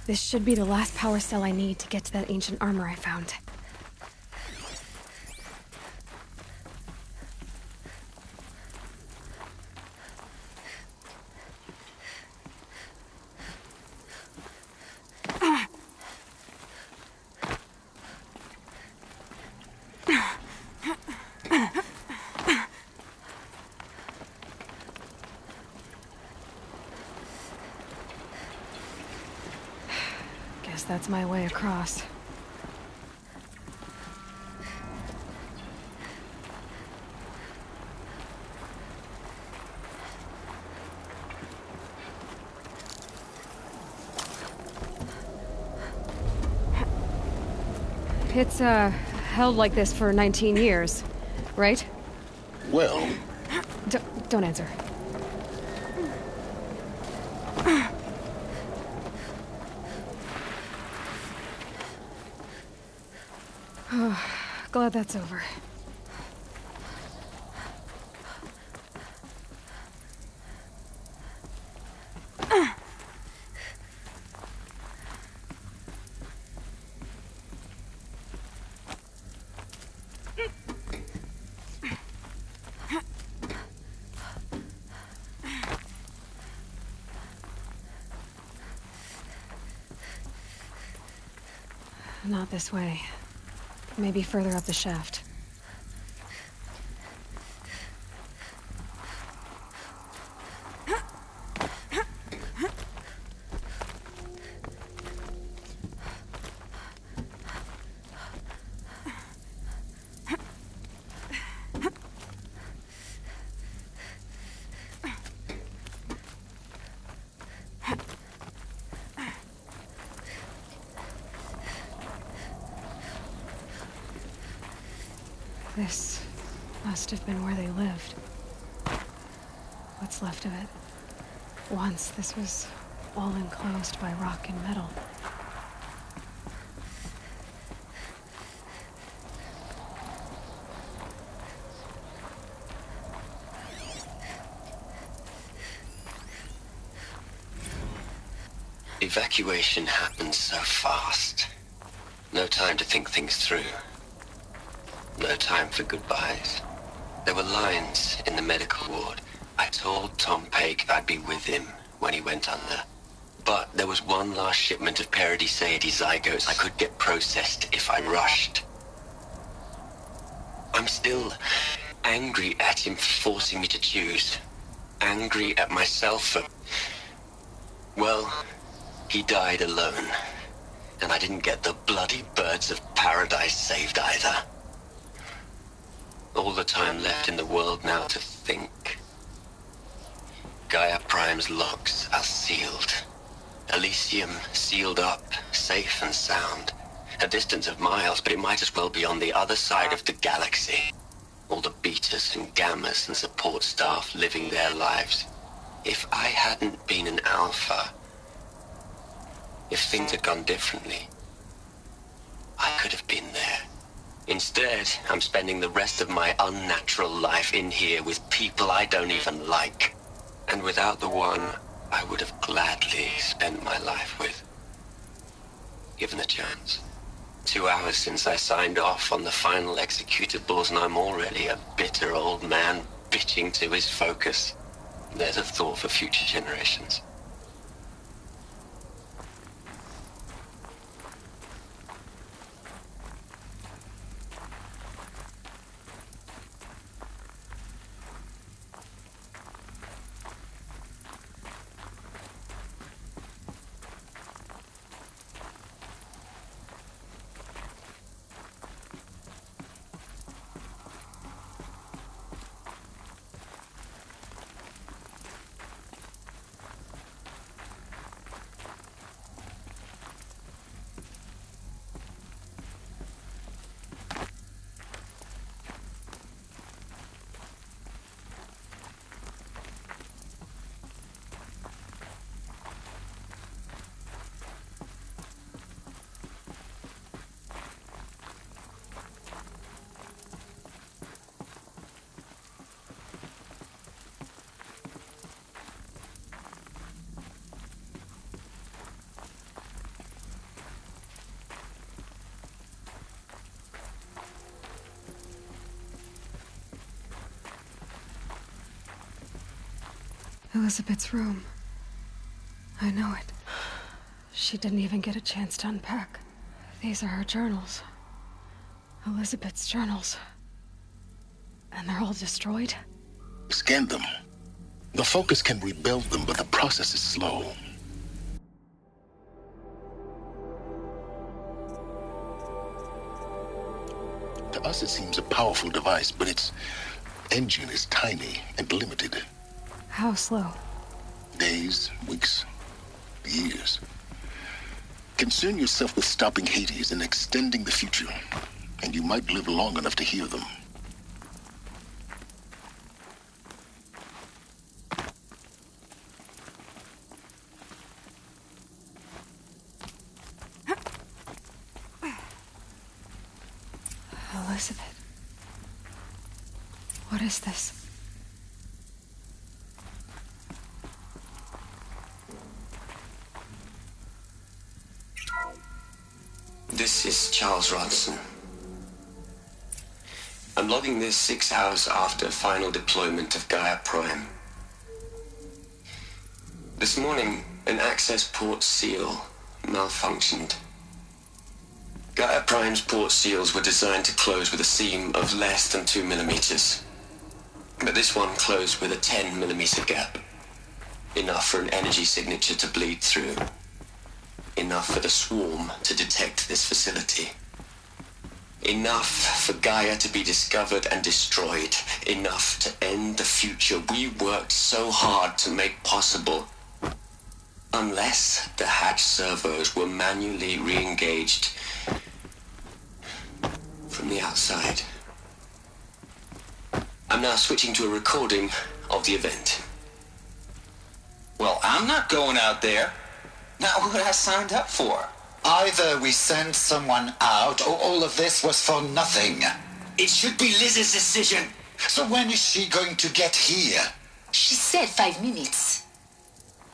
This should be the last power cell I need to get to that ancient armor I found. Guess that's my way across. It's, held like this for 19 years, right? Well... Don't answer. Oh, glad that's over. Not this way. Maybe further up the shaft. This must have been where they lived. What's left of it. Once, this was all enclosed by rock and metal. Evacuation happened so fast. No time to think things through. No time for goodbyes. There were lines in the medical ward. I told Tom Paik I'd be with him when he went under. But there was one last shipment of Paradiseidae zygotes I could get processed if I rushed. I'm still angry at him for forcing me to choose. Angry at myself for... Well, he died alone. And I didn't get the bloody birds of paradise saved either. All the time left in the world now to think. Gaia Prime's logs are sealed. Elysium sealed up, safe and sound. A distance of miles, but it might as well be on the other side of the galaxy. All the betas and gammas and support staff living their lives. If I hadn't been an alpha, if things had gone differently, I could have been there. Instead, I'm spending the rest of my unnatural life in here with people I don't even like. And without the one I would have gladly spent my life with. Given a chance. 2 hours since I signed off on the final executables, and I'm already a bitter old man bitching to his focus. There's a thought for future generations. Elizabeth's room. I know it. She didn't even get a chance to unpack. These are her journals. Elizabeth's journals. And they're all destroyed? Scan them. The Focus can rebuild them, but the process is slow. To us, it seems a powerful device, but its engine is tiny and limited. How slow? Days, weeks, years. Concern yourself with stopping Hades and extending the future, and you might live long enough to hear them. What is this? This is Charles Ronson. I'm logging this 6 hours after final deployment of Gaia Prime. This morning, an access port seal malfunctioned. Gaia Prime's port seals were designed to close with a seam of less than 2 millimeters. But this one closed with a 10 millimeter gap. Enough for an energy signature to bleed through. Enough for the swarm to detect this facility. Enough for Gaia to be discovered and destroyed. Enough to end the future we worked so hard to make possible. Unless the hatch servos were manually re-engaged from the outside. I'm now switching to a recording of the event. Well, I'm not going out there. Not what I signed up for. Either we send someone out, or all of this was for nothing. It should be Liz's decision. So when is she going to get here? She said 5 minutes.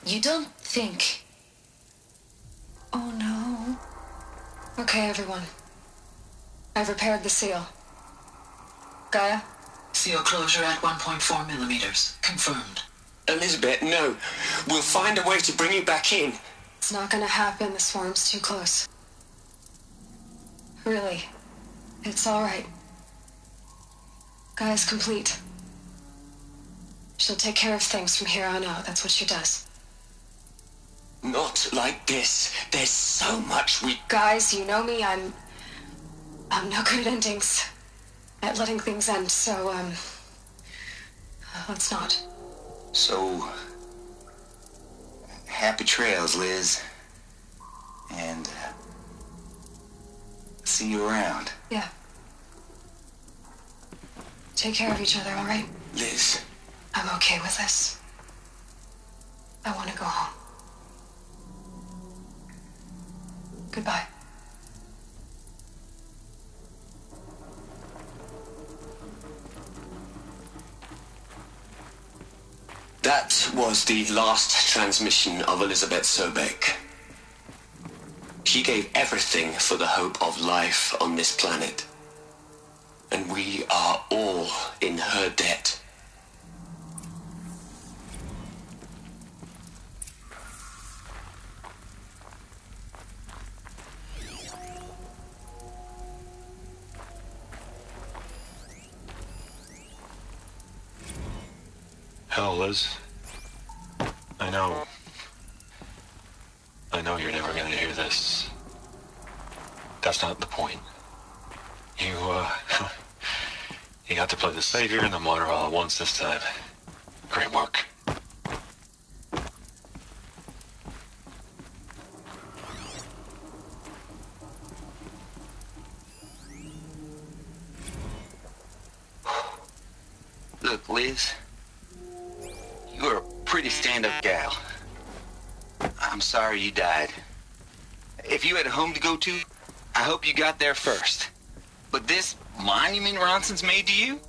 You don't think... Oh no. Okay, everyone. I've repaired the seal. Gaia? Seal closure at 1.4 millimeters. Confirmed. Elizabeth, no. We'll find a way to bring you back in. It's not gonna happen. The swarm's too close. Really. It's alright. Gaia's complete. She'll take care of things from here on out. That's what she does. Not like this. There's so much we... Guys, you know me. I'm no good at endings. At letting things end, so, let's not. So, happy trails, Liz. And, see you around. Yeah. Take care of each other, all right? Liz. I'm okay with this. I want to go home. Goodbye. That was the last transmission of Elizabeth Sobek. She gave everything for the hope of life on this planet. And we are all in her debt. Hell, Liz. I know you're never gonna hear this. That's not the point. You got to play the savior and the martyr all at once this time. Great work. Look, Liz. You're a pretty stand-up gal. I'm sorry you died. If you had a home to go to, I hope you got there first. But this monument Ronson's made to you?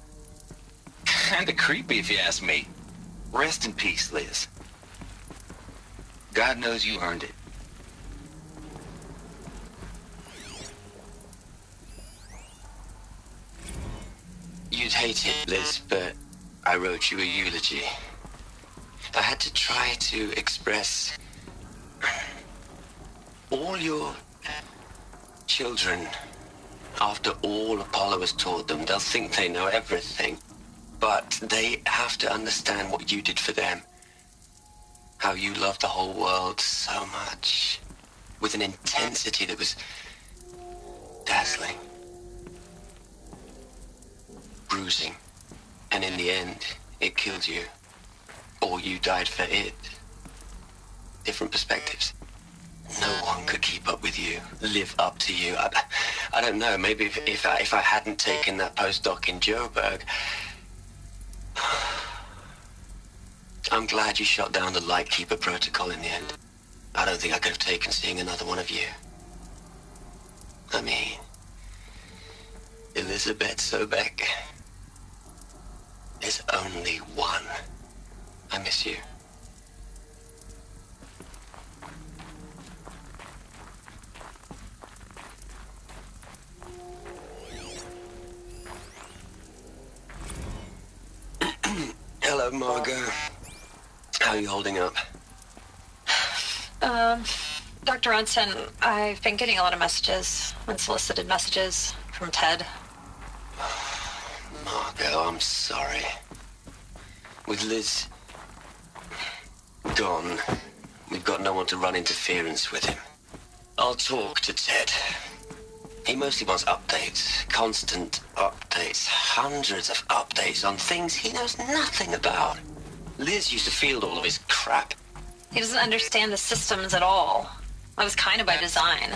Kinda creepy if you ask me. Rest in peace, Liz. God knows you earned it. You'd hate it, Liz, but I wrote you a eulogy. I had to try to express all your children. After all Apollo has taught them, they'll think they know everything. But they have to understand what you did for them. How you loved the whole world so much. With an intensity that was dazzling. Bruising. And in the end, it killed you. Or you died for it. Different perspectives. No one could keep up with you, live up to you. I don't know, maybe if I hadn't taken that postdoc in Joburg. I'm glad you shot down the Lightkeeper protocol in the end. I don't think I could have taken seeing another one of you. I mean, Elizabeth Sobek. There's only one. I miss you. Hello, Margot. How are you holding up? Dr. Ronson, I've been getting a lot of messages, unsolicited messages from Ted. Margot, I'm sorry. With Liz gone, we've got no one to run interference with him. I'll talk to Ted. He mostly wants updates, constant updates, hundreds of updates on things he knows nothing about. Liz used to field all of his crap. He doesn't understand the systems at all. That was kind of by design.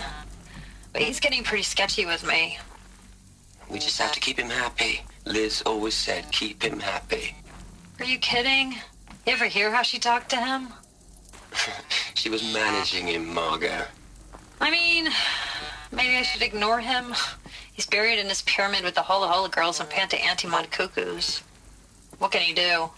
But he's getting pretty sketchy with me. We just have to keep him happy. Liz always said keep him happy. Are you kidding? You ever hear how she talked to him? She was managing him, Margot. I mean, maybe I should ignore him. He's buried in his pyramid with the Hola Hola girls and Panta Antimon cuckoos. What can he do?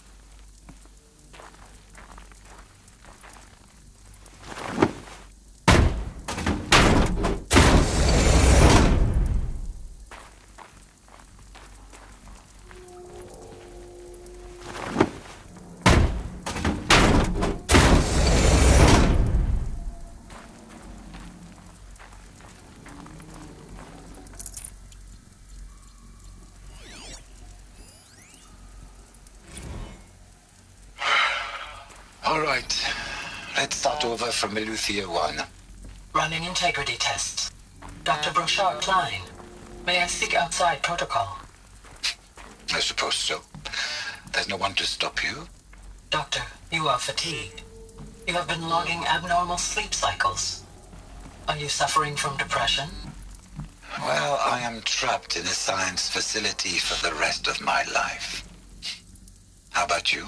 All right. Let's start over from Eleuthia 1. Running integrity tests. Dr. Brochard Klein, may I speak outside protocol? I suppose so. There's no one to stop you. Doctor, you are fatigued. You have been logging abnormal sleep cycles. Are you suffering from depression? Well, I am trapped in a science facility for the rest of my life. How about you?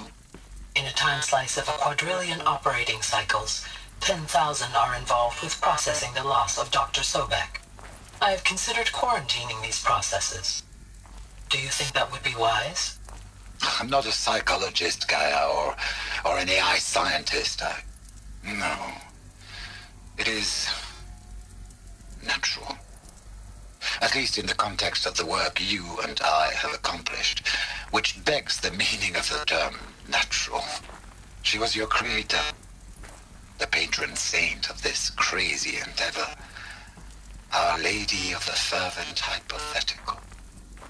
In a time slice of a quadrillion operating cycles, 10,000 are involved with processing the loss of Dr. Sobek. I have considered quarantining these processes. Do you think that would be wise? I'm not a psychologist, Gaia, or an AI scientist. No. It is natural. At least in the context of the work you and I have accomplished, which begs the meaning of the term natural. She was your creator, the patron saint of this crazy endeavor, Our Lady of the Fervent Hypothetical.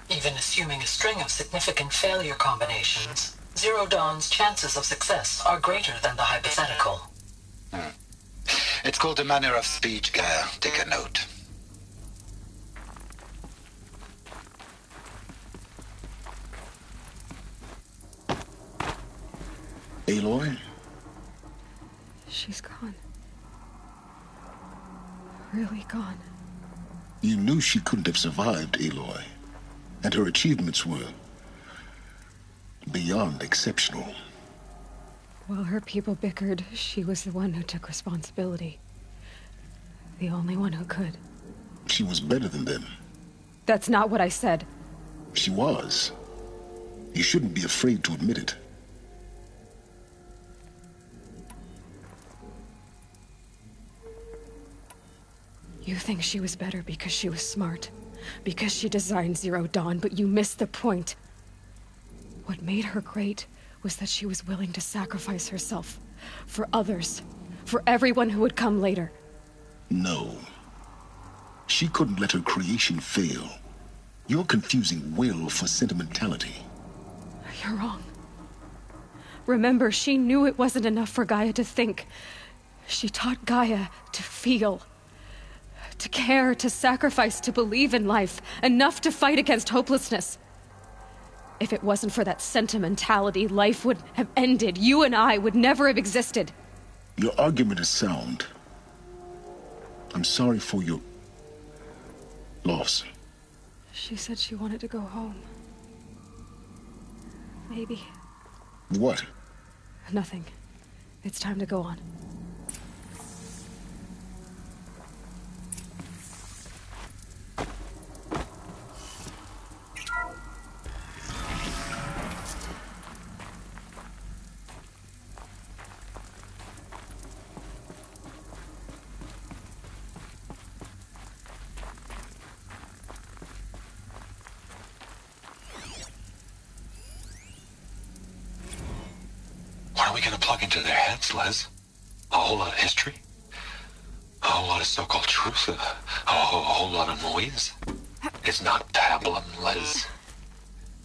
Even assuming a string of significant failure combinations, Zero Dawn's chances of success are greater than the hypothetical. It's called a manner of speech, Gaia. Take a note. Aloy? She's gone. Really gone. You knew she couldn't have survived, Aloy. And her achievements were beyond exceptional. While her people bickered, she was the one who took responsibility. The only one who could. She was better than them. That's not what I said. She was. You shouldn't be afraid to admit it. You think she was better because she was smart, because she designed Zero Dawn, but you missed the point. What made her great was that she was willing to sacrifice herself for others, for everyone who would come later. No. She couldn't let her creation fail. You're confusing will for sentimentality. You're wrong. Remember, she knew it wasn't enough for Gaia to think. She taught Gaia to feel. To care, to sacrifice, to believe in life, enough to fight against hopelessness. If it wasn't for that sentimentality, life would have ended. You and I would never have existed. Your argument is sound. I'm sorry for your loss. She said she wanted to go home. Maybe. What? Nothing. It's time to go on. we gonna plug into their heads, Les? A whole lot of history? A whole lot of so-called truth? A whole lot of noise? It's not pablum, Les.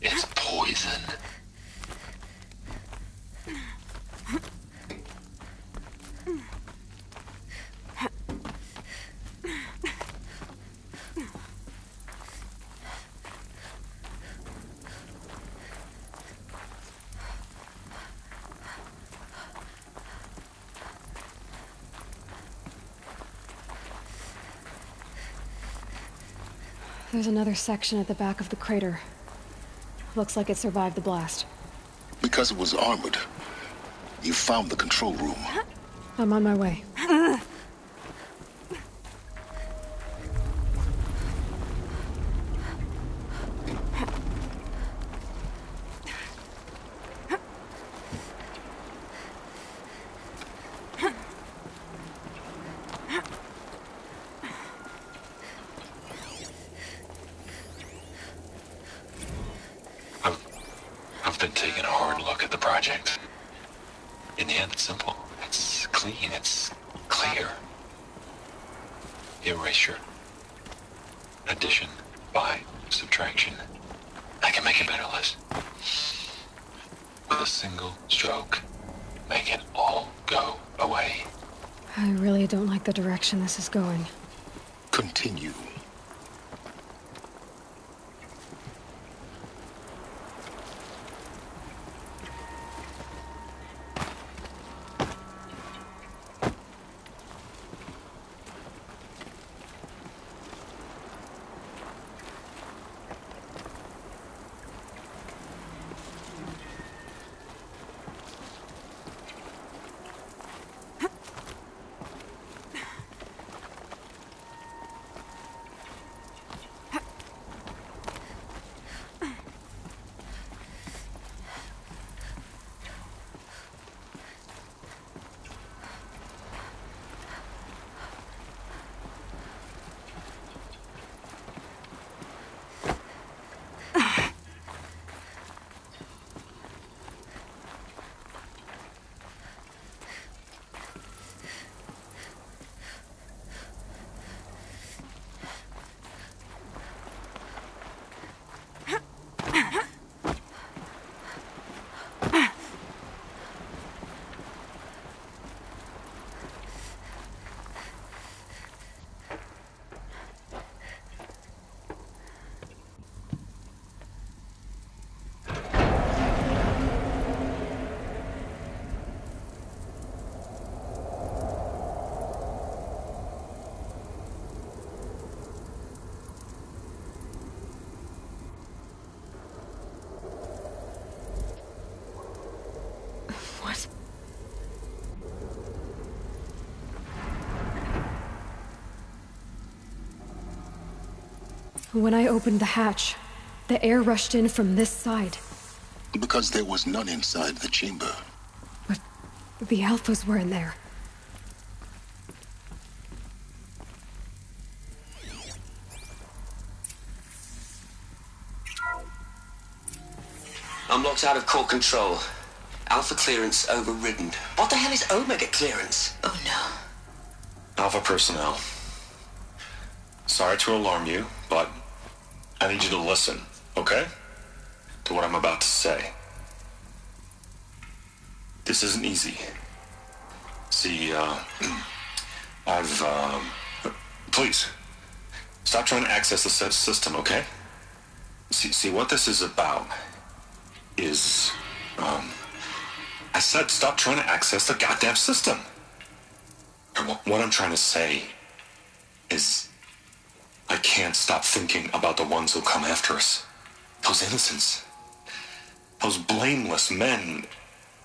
It's poison. There's another section at the back of the crater. Looks like it survived the blast. Because it was armored. You found the control room. I'm on my way. I've been taking a hard look at the project. In the end, it's simple. It's clean. It's clear. Erasure. Addition. By. Subtraction. I can make it better, Liz. With a single stroke, make it all go away. I really don't like the direction this is going. Continue. When I opened the hatch, the air rushed in from this side. Because there was none inside the chamber. But the Alphas were in there. I'm locked out of core control. Alpha clearance overridden. What the hell is Omega clearance? Oh no. Alpha personnel. Sorry to alarm you, but I need you to listen, okay? To what I'm about to say. This isn't easy. See, please, stop trying to access the system, okay? See, what this is about is, I said stop trying to access the goddamn system. And what I'm trying to say is I can't stop thinking about the ones who come after us. Those innocents. Those blameless men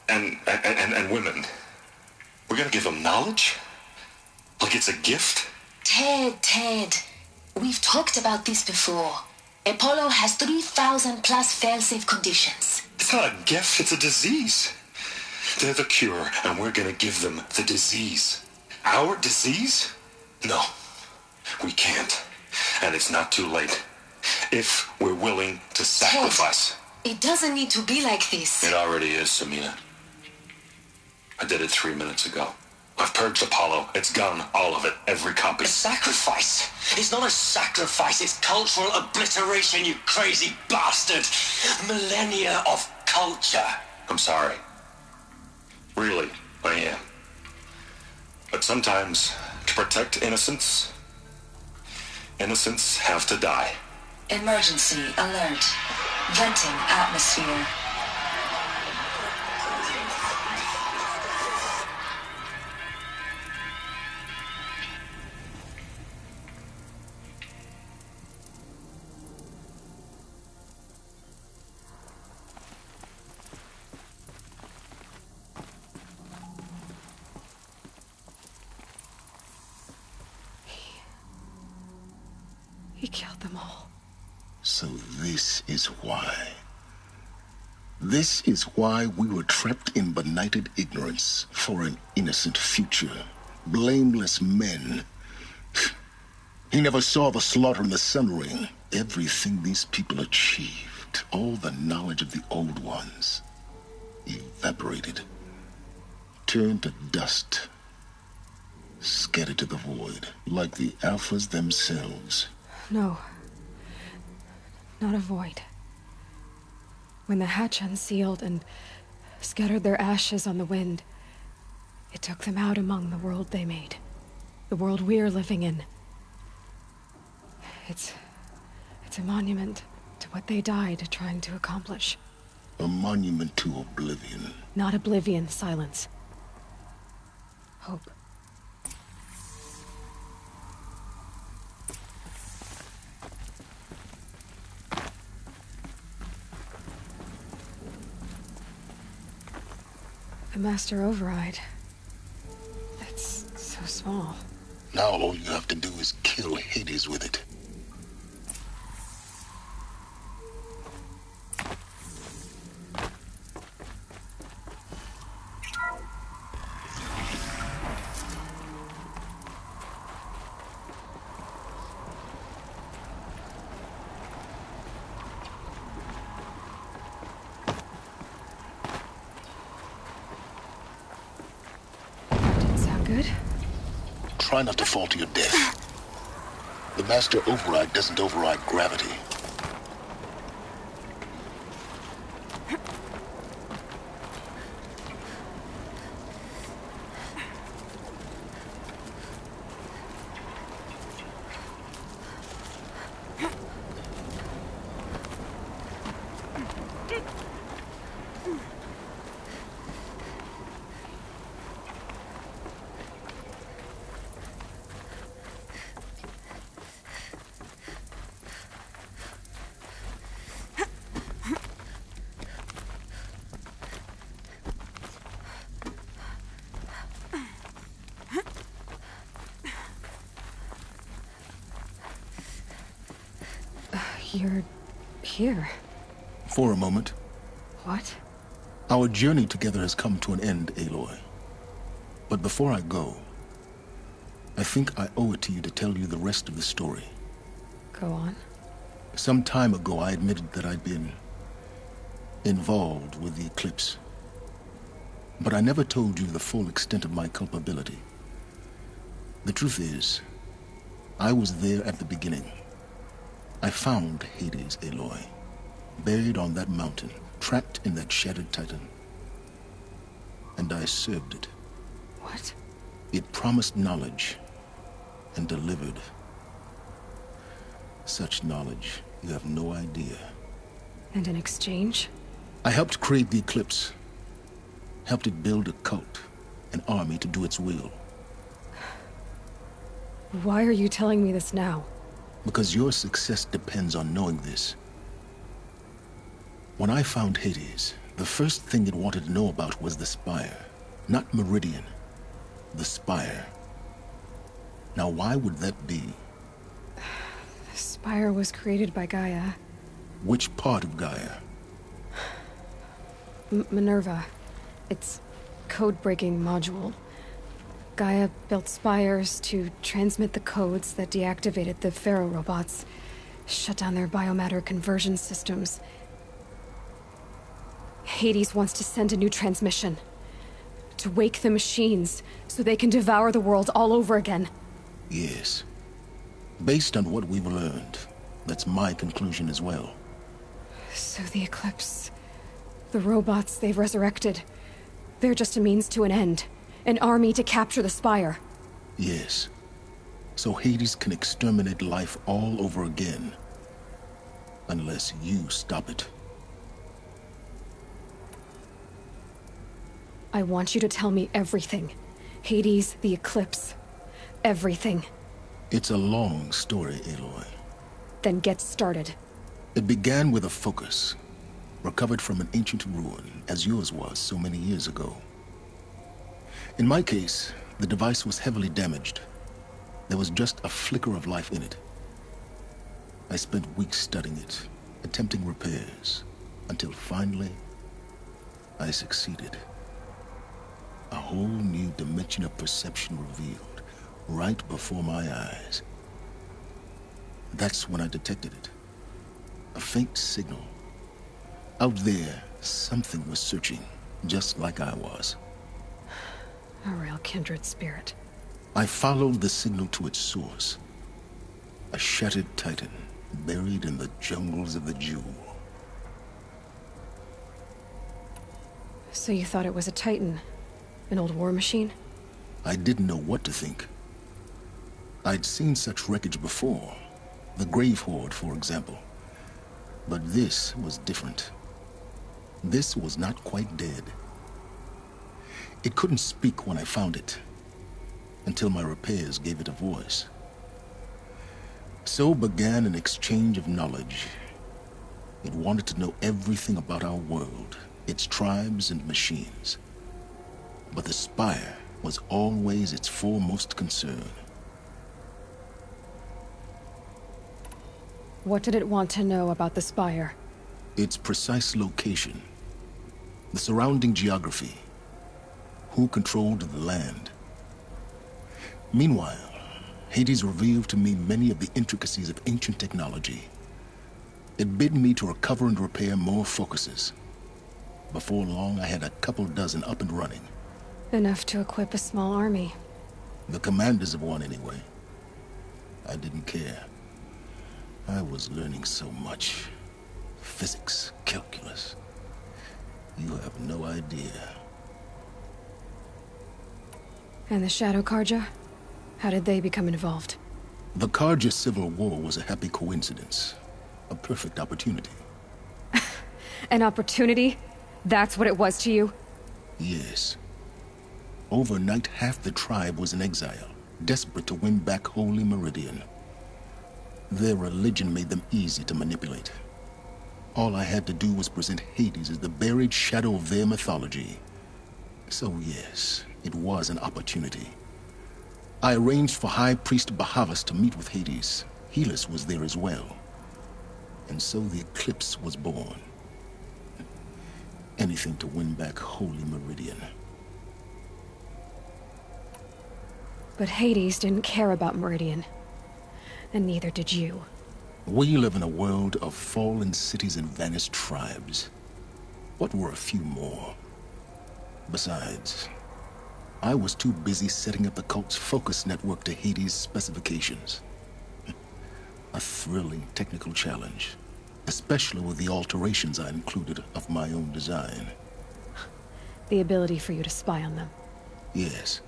and women. We're gonna give them knowledge? Like it's a gift? Ted. We've talked about this before. Apollo has 3,000 plus fail-safe conditions. It's not a gift, it's a disease. They're the cure, and we're gonna give them the disease. Our disease? No, we can't. And it's not too late. If we're willing to sacrifice. Ted, it doesn't need to be like this. It already is, Samina. I did it 3 minutes ago. I've purged Apollo. It's gone. All of it. Every copy. A sacrifice? It's not a sacrifice. It's cultural obliteration, you crazy bastard. Millennia of culture. I'm sorry. Really, I am. But sometimes, to protect innocence, innocents have to die. Emergency alert. Venting atmosphere. He killed them all. So this is why. This is why we were trapped in benighted ignorance for an innocent future. Blameless men. He never saw the slaughter in the Sun Ring. Everything these people achieved, all the knowledge of the old ones, evaporated, turned to dust, scattered to the void, like the Alphas themselves. No. Not a void. When the hatch unsealed and scattered their ashes on the wind, it took them out among the world they made. The world we're living in. It's a monument to what they died trying to accomplish. A monument to oblivion. Not oblivion, silence. Hope. The Master Override. It's so small. Now all you have to do is kill Hades with it. Good? Try not to fall to your death. The Master Override doesn't override gravity. You're here. For a moment. What? Our journey together has come to an end, Aloy. But before I go, I think I owe it to you to tell you the rest of the story. Go on. Some time ago, I admitted that I'd been involved with the eclipse. But I never told you the full extent of my culpability. The truth is, I was there at the beginning. I found Hades, Aloy, buried on that mountain, trapped in that shattered titan. And I served it. What? It promised knowledge and delivered. Such knowledge, you have no idea. And in exchange? I helped create the eclipse. Helped it build a cult, an army to do its will. Why are you telling me this now? Because your success depends on knowing this. When I found Hades, the first thing it wanted to know about was the Spire. Not Meridian. The Spire. Now why would that be? The Spire was created by Gaia. Which part of Gaia? Minerva. Its code-breaking module. Gaia built spires to transmit the codes that deactivated the Pharaoh robots, shut down their biomatter conversion systems. Hades wants to send a new transmission To wake the machines, so they can devour the world all over again. Yes. Based on what we've learned, that's my conclusion as well. So the Eclipse... the robots they've resurrected... they're just a means to an end. An army to capture the Spire. Yes. So Hades can exterminate life all over again. Unless you stop it. I want you to tell me everything. Hades, the Eclipse. Everything. It's a long story, Aloy. Then get started. It began with a focus. Recovered from an ancient ruin, as yours was so many years ago. In my case, the device was heavily damaged. There was just a flicker of life in it. I spent weeks studying it, attempting repairs, until finally, I succeeded. A whole new dimension of perception revealed, right before my eyes. That's when I detected it. A faint signal. Out there, something was searching, just like I was. A real kindred spirit. I followed the signal to its source. A shattered titan, buried in the jungles of the Jewel. So you thought it was a titan? An old war machine? I didn't know what to think. I'd seen such wreckage before. The Grave Horde, for example. But this was different. This was not quite dead. It couldn't speak when I found it, until my repairs gave it a voice. So began an exchange of knowledge. It wanted to know everything about our world, its tribes and machines. But the Spire was always its foremost concern. What did it want to know about the Spire? Its precise location, the surrounding geography, who controlled the land. Meanwhile, Hades revealed to me many of the intricacies of ancient technology. It bid me to recover and repair more focuses. Before long, I had a couple dozen up and running. Enough to equip a small army. The commanders of one, anyway. I didn't care. I was learning so much. Physics, calculus. You have no idea. And the Shadow Karja? How did they become involved? The Karja Civil War was a happy coincidence. A perfect opportunity. An opportunity? That's what it was to you? Yes. Overnight, half the tribe was in exile, desperate to win back Holy Meridian. Their religion made them easy to manipulate. All I had to do was present Hades as the buried shadow of their mythology. So yes, it was an opportunity. I arranged for High Priest Bahavas to meet with Hades. Helis was there as well. And so the Eclipse was born. Anything to win back Holy Meridian. But Hades didn't care about Meridian. And neither did you. We live in a world of fallen cities and vanished tribes. What were a few more? Besides, I was too busy setting up the cult's focus network to Hades' specifications. A thrilling technical challenge, especially with the alterations I included of my own design. The ability for you to spy on them. Yes.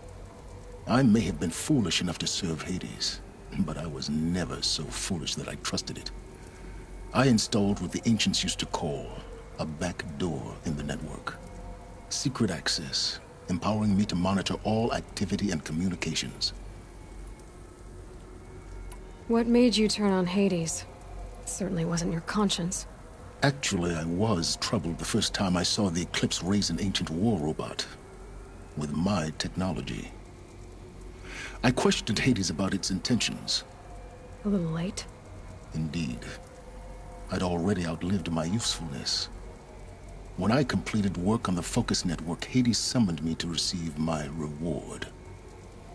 I may have been foolish enough to serve Hades, but I was never so foolish that I trusted it. I installed what the ancients used to call a back door in the network. Secret access, empowering me to monitor all activity and communications. What made you turn on Hades? It certainly wasn't your conscience. Actually, I was troubled the first time I saw the Eclipse raise an ancient war robot. With my technology. I questioned Hades about its intentions. A little late? Indeed. I'd already outlived my usefulness. When I completed work on the Focus Network, Hades summoned me to receive my reward.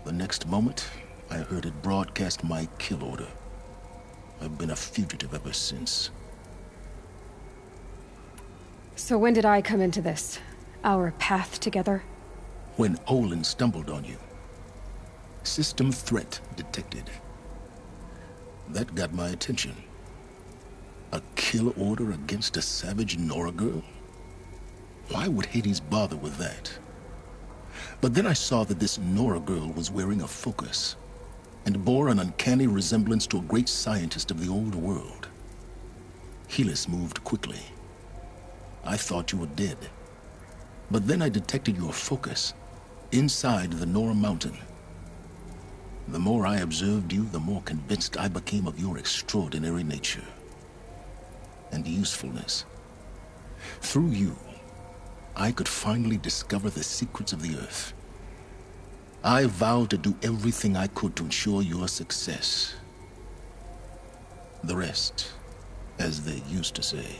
The next moment, I heard it broadcast my kill order. I've been a fugitive ever since. So when did I come into this? Our path together? when Olin stumbled on you. System threat detected. That got my attention. A kill order against a savage Nora girl? Why would Hades bother with that? But then I saw that this Nora girl was wearing a focus and bore an uncanny resemblance to a great scientist of the old world. Helis moved quickly. I thought you were dead. But then I detected your focus inside the Nora mountain. The more I observed you, the more convinced I became of your extraordinary nature and usefulness. Through you, I could finally discover the secrets of the Earth. I vowed to do everything I could to ensure your success. The rest, as they used to say,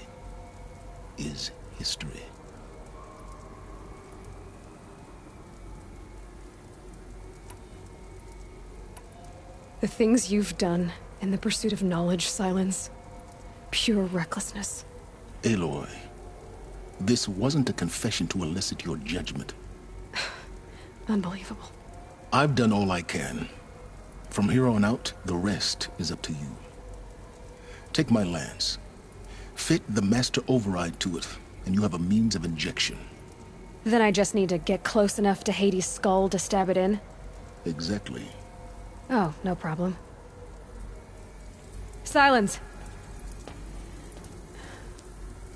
is history. The things you've done in the pursuit of knowledge, Silence. Pure recklessness. Aloy, this wasn't a confession to elicit your judgment. Unbelievable. I've done all I can. From here on out, the rest is up to you. Take my lance. Fit the master override to it, and you have a means of injection. Then I just need to get close enough to Hades' skull to stab it in? Exactly. Oh, no problem. Silence!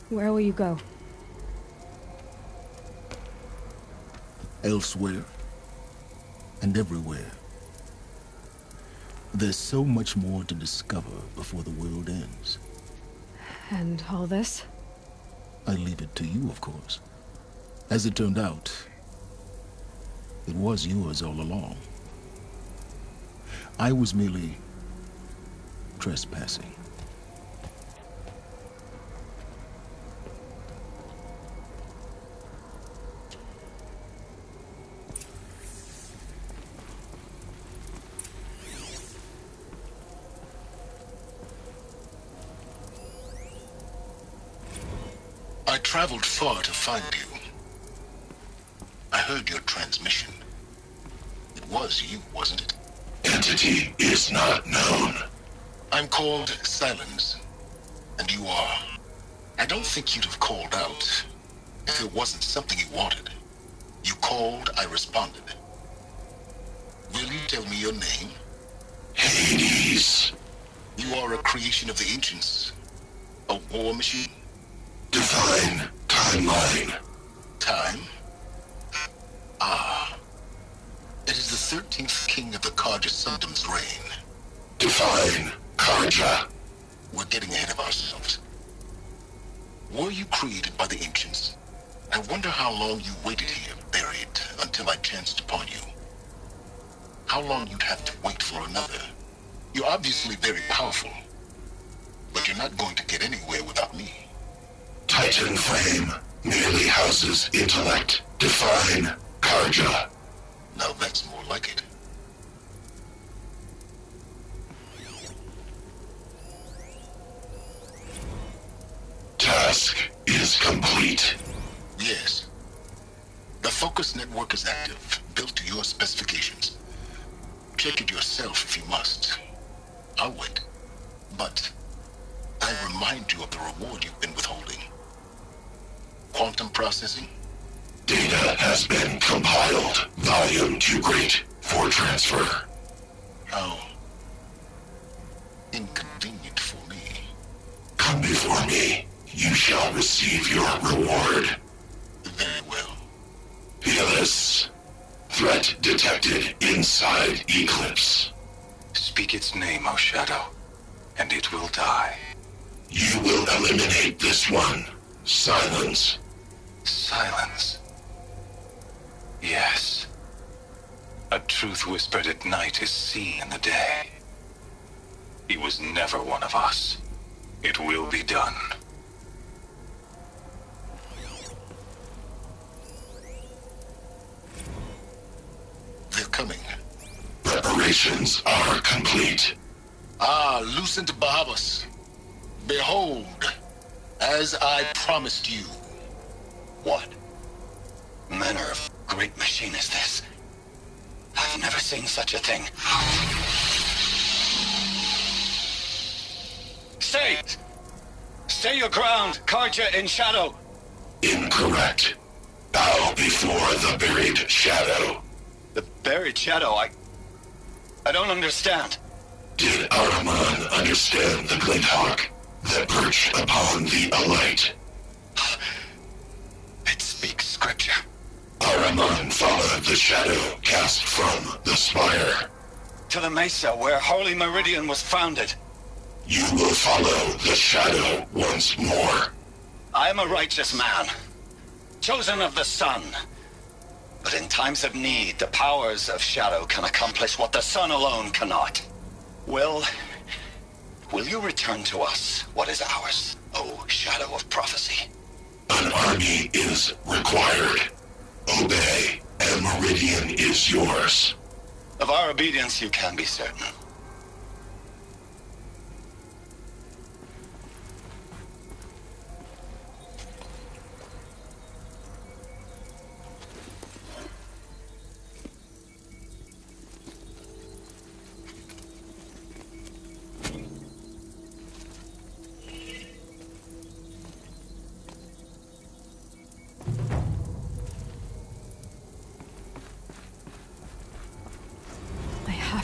Where will you go? Elsewhere. And everywhere. There's so much more to discover before the world ends. And all this? I leave it to you, of course. As it turned out, it was yours all along. I was merely trespassing. I traveled far to find you. I heard your transmission. It was you, wasn't it? Entity is not known. I'm called Silence, and you are. I don't think you'd have called out if it wasn't something you wanted. You called, I responded. Will you tell me your name? Hades. You are a creation of the ancients. A war machine? Divine timeline. Time? Ah. It is the 13th king of the Karja Sundam's reign. Divine Karja. We're getting ahead of ourselves. Were you created by the ancients? I wonder how long you waited here, buried, until I chanced upon you. How long you'd have to wait for another. You're obviously very powerful, but you're not going to get anywhere without me. Titan flame merely houses intellect. Divine Karja. Now that's more like it. Task is complete. Yes. The focus network is active, built to your specifications. Check it yourself if you must. I'll wait. But I remind you of the reward you've been withholding. Quantum processing? Data has been compiled. Volume too great for transfer. How inconvenient for me. Come before me. You shall receive your reward. Very well. Helis. Threat detected inside Eclipse. Speak its name, O Shadow, and it will die. You will eliminate this one. Silence. Silence. Yes. A truth whispered at night is seen in the day. He was never one of us. It will be done. They're coming. Preparations are complete. Ah, Lucent Bahavas. Behold, as I promised you. What manner of great machine is this? I've never seen such a thing. Stay! Stay your ground, Karja in shadow! Incorrect. Bow before the buried shadow. The buried shadow? I don't understand. Did Araman understand the Glinthawk that perched upon the alight? It speaks scripture. Araman followed the shadow cast from the spire. To the mesa where Holy Meridian was founded. You will follow the shadow once more. I am a righteous man, chosen of the sun. But in times of need, the powers of shadow can accomplish what the sun alone cannot. Will you return to us what is ours, O shadow of prophecy? An army is required. Obey, and Meridian is yours. Of our obedience you can be certain.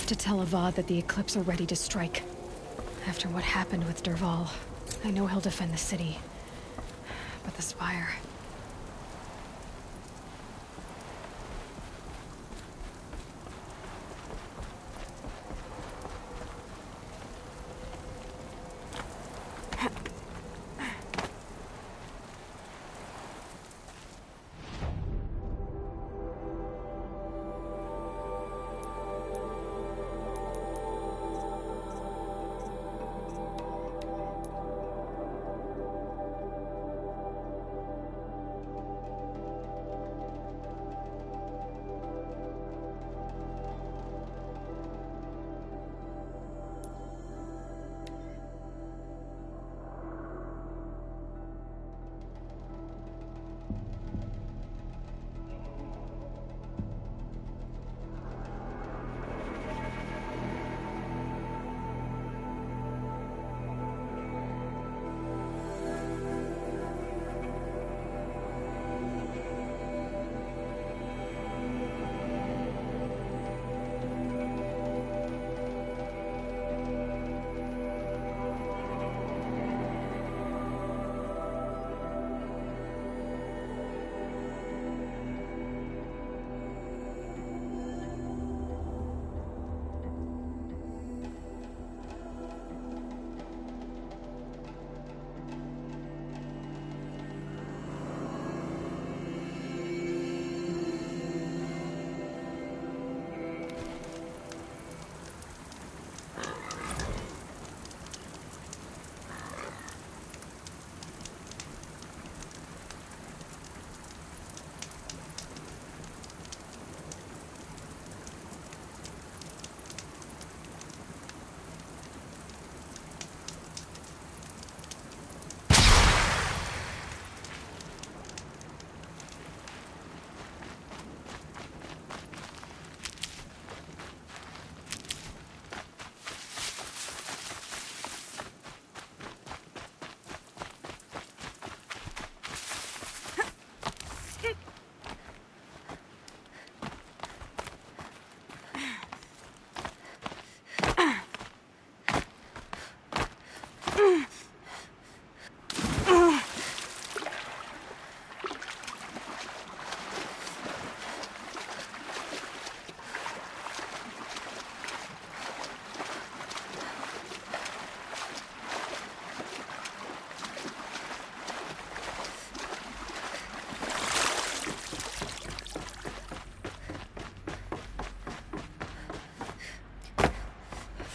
To tell Avad that the Eclipse are ready to strike. After what happened with Dervahl, I know he'll defend the city. But the Spire...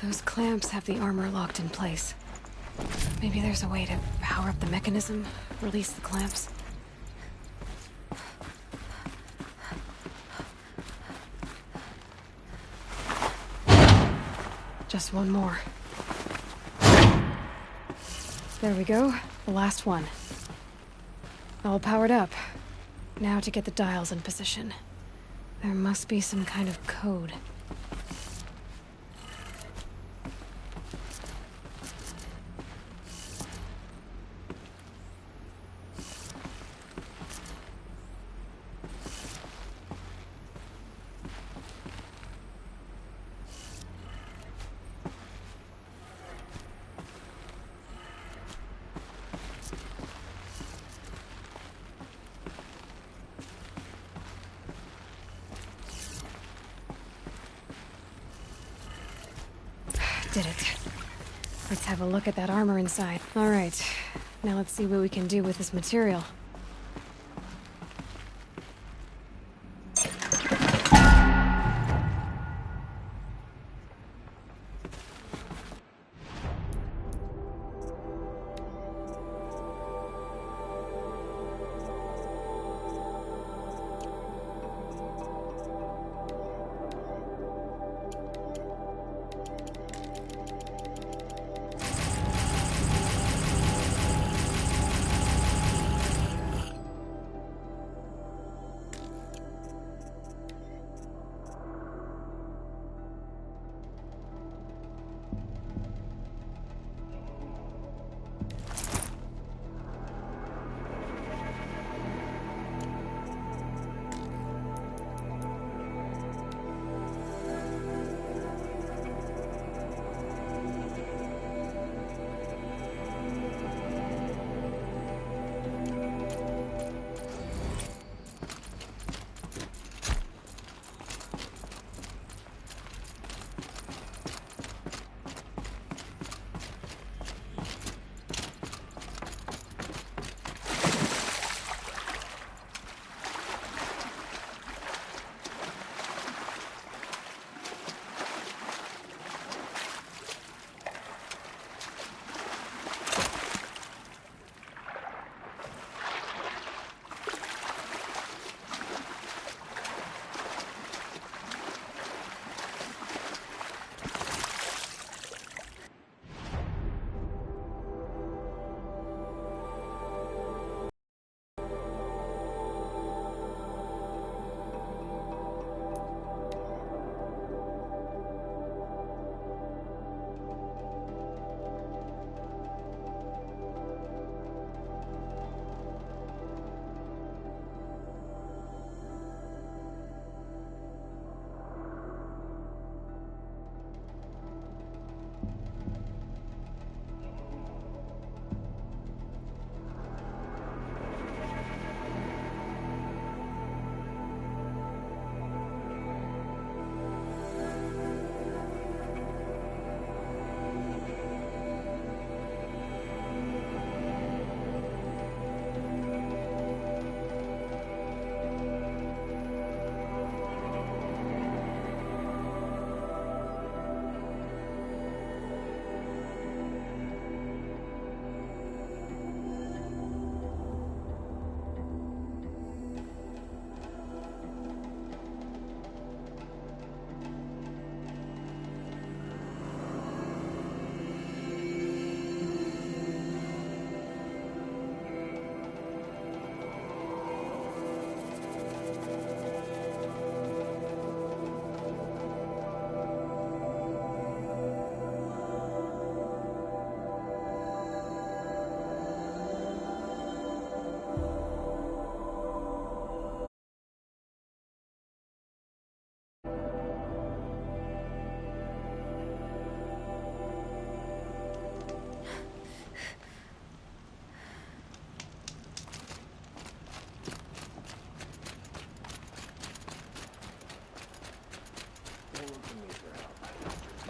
Those clamps have the armor locked in place. Maybe there's a way to power up the mechanism, release the clamps. Just one more. There we go, the last one. All powered up. Now to get the dials in position. There must be some kind of code. Did it. Let's have a look at that armor inside. All right. Now let's see what we can do with this material.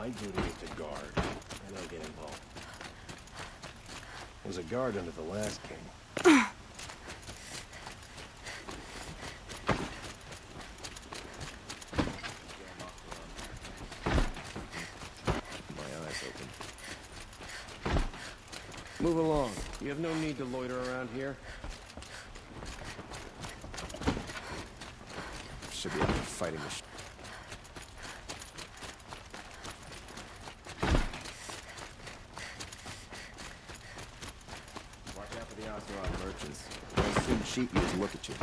My duty is to guard, and I get involved. Was a guard under the last king. My eyes open. Move along. You have no need to loiter around here. Should be out there fighting the merchants. They'll soon cheat you to look at you.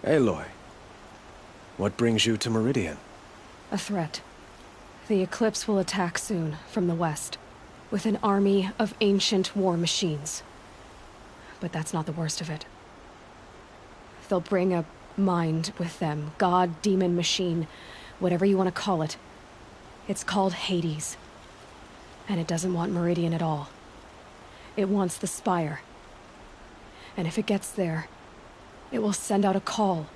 Aloy, what brings you to Meridian? A threat. The Eclipse will attack soon, from the west, with an army of ancient war machines. But that's not the worst of it. They'll bring a mind with them, god, demon, machine, whatever you want to call it. It's called Hades. And it doesn't want Meridian at all. It wants the Spire. And if it gets there, it will send out a call,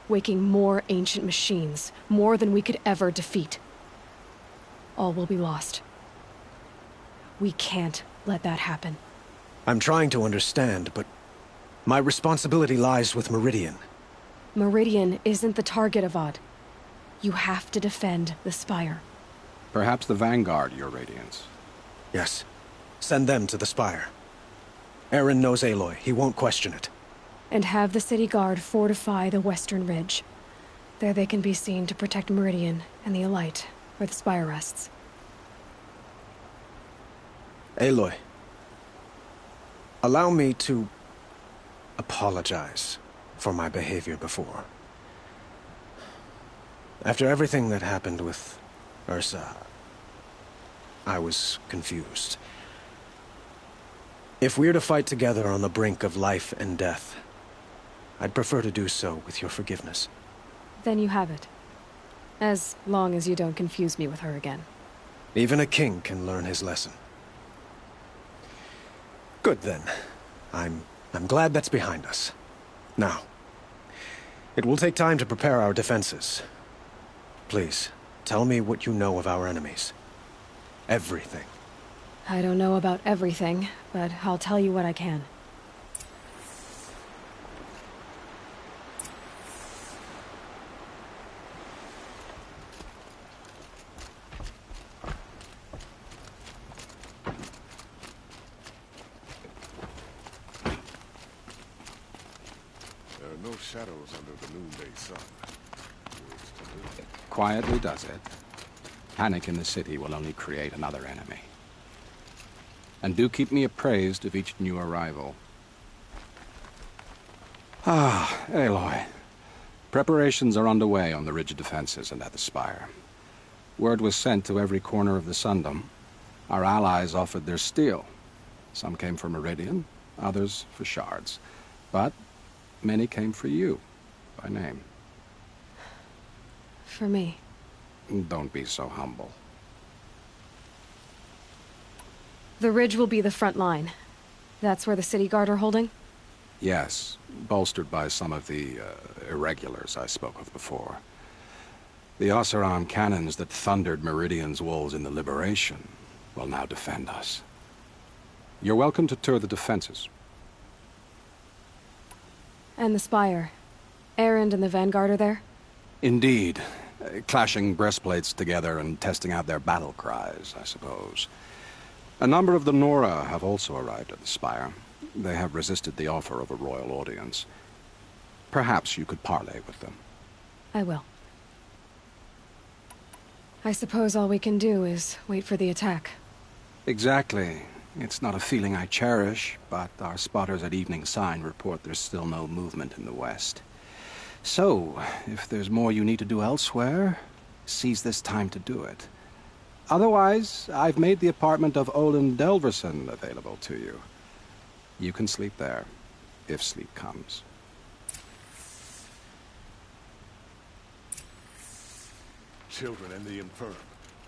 waking more ancient machines, more than we could ever defeat. All will be lost. We can't let that happen. I'm trying to understand, but my responsibility lies with Meridian. Meridian isn't the target, Avad. You have to defend the Spire. Perhaps the Vanguard, Your Radiance. Yes. Send them to the Spire. Aaron knows Aloy. He won't question it. And have the city guard fortify the western ridge. There they can be seen to protect Meridian and the Elite, where the Spire rests. Aloy, allow me to apologize for my behavior before. After everything that happened with Ursa, I was confused. If we're to fight together on the brink of life and death, I'd prefer to do so with your forgiveness. Then you have it. As long as you don't confuse me with her again. Even a king can learn his lesson. Good then. I'm glad that's behind us. Now, it will take time to prepare our defenses. Please, tell me what you know of our enemies. Everything. I don't know about everything, but I'll tell you what I can. There are no shadows under the noonday sun. Quietly does it. Panic in the city will only create another enemy. And do keep me appraised of each new arrival. Ah, Aloy. Preparations are underway on the ridge defenses and at the Spire. Word was sent to every corner of the Sundom. Our allies offered their steel. Some came for Meridian, others for shards. But many came for you, by name. For me. Don't be so humble. The ridge will be the front line. That's where the city guard are holding? Yes, bolstered by some of the irregulars I spoke of before. The Oseram cannons that thundered Meridian's walls in the Liberation will now defend us. You're welcome to tour the defenses. And the Spire. Erend and the Vanguard are there? Indeed. Clashing breastplates together and testing out their battle cries, I suppose. A number of the Nora have also arrived at the Spire. They have resisted the offer of a royal audience. Perhaps you could parley with them. I will. I suppose all we can do is wait for the attack. Exactly. It's not a feeling I cherish, but our spotters at Evening Sign report there's still no movement in the west. So, if there's more you need to do elsewhere, seize this time to do it. Otherwise, I've made the apartment of Olin Delverson available to you. You can sleep there, if sleep comes. Children and the infirm.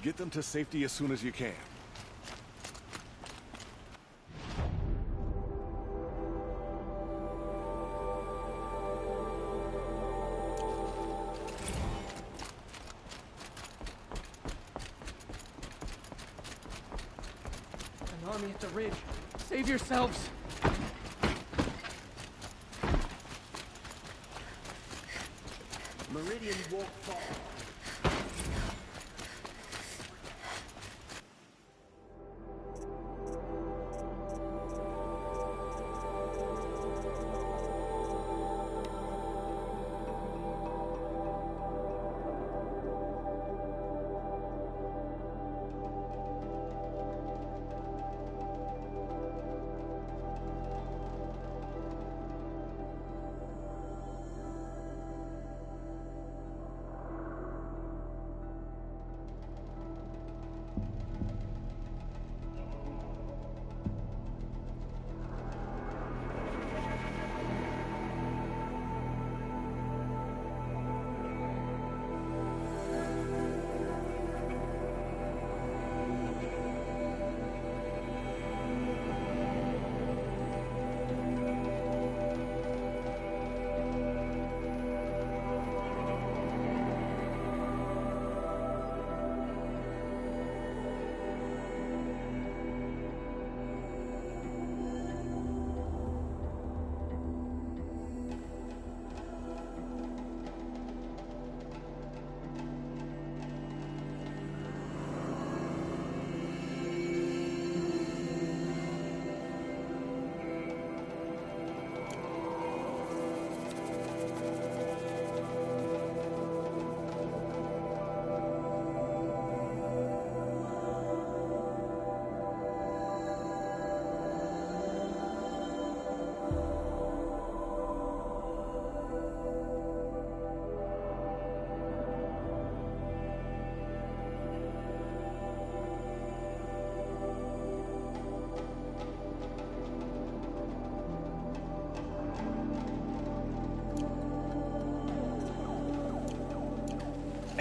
Get them to safety as soon as you can. An army at the ridge. Save yourselves. Meridian won't fall.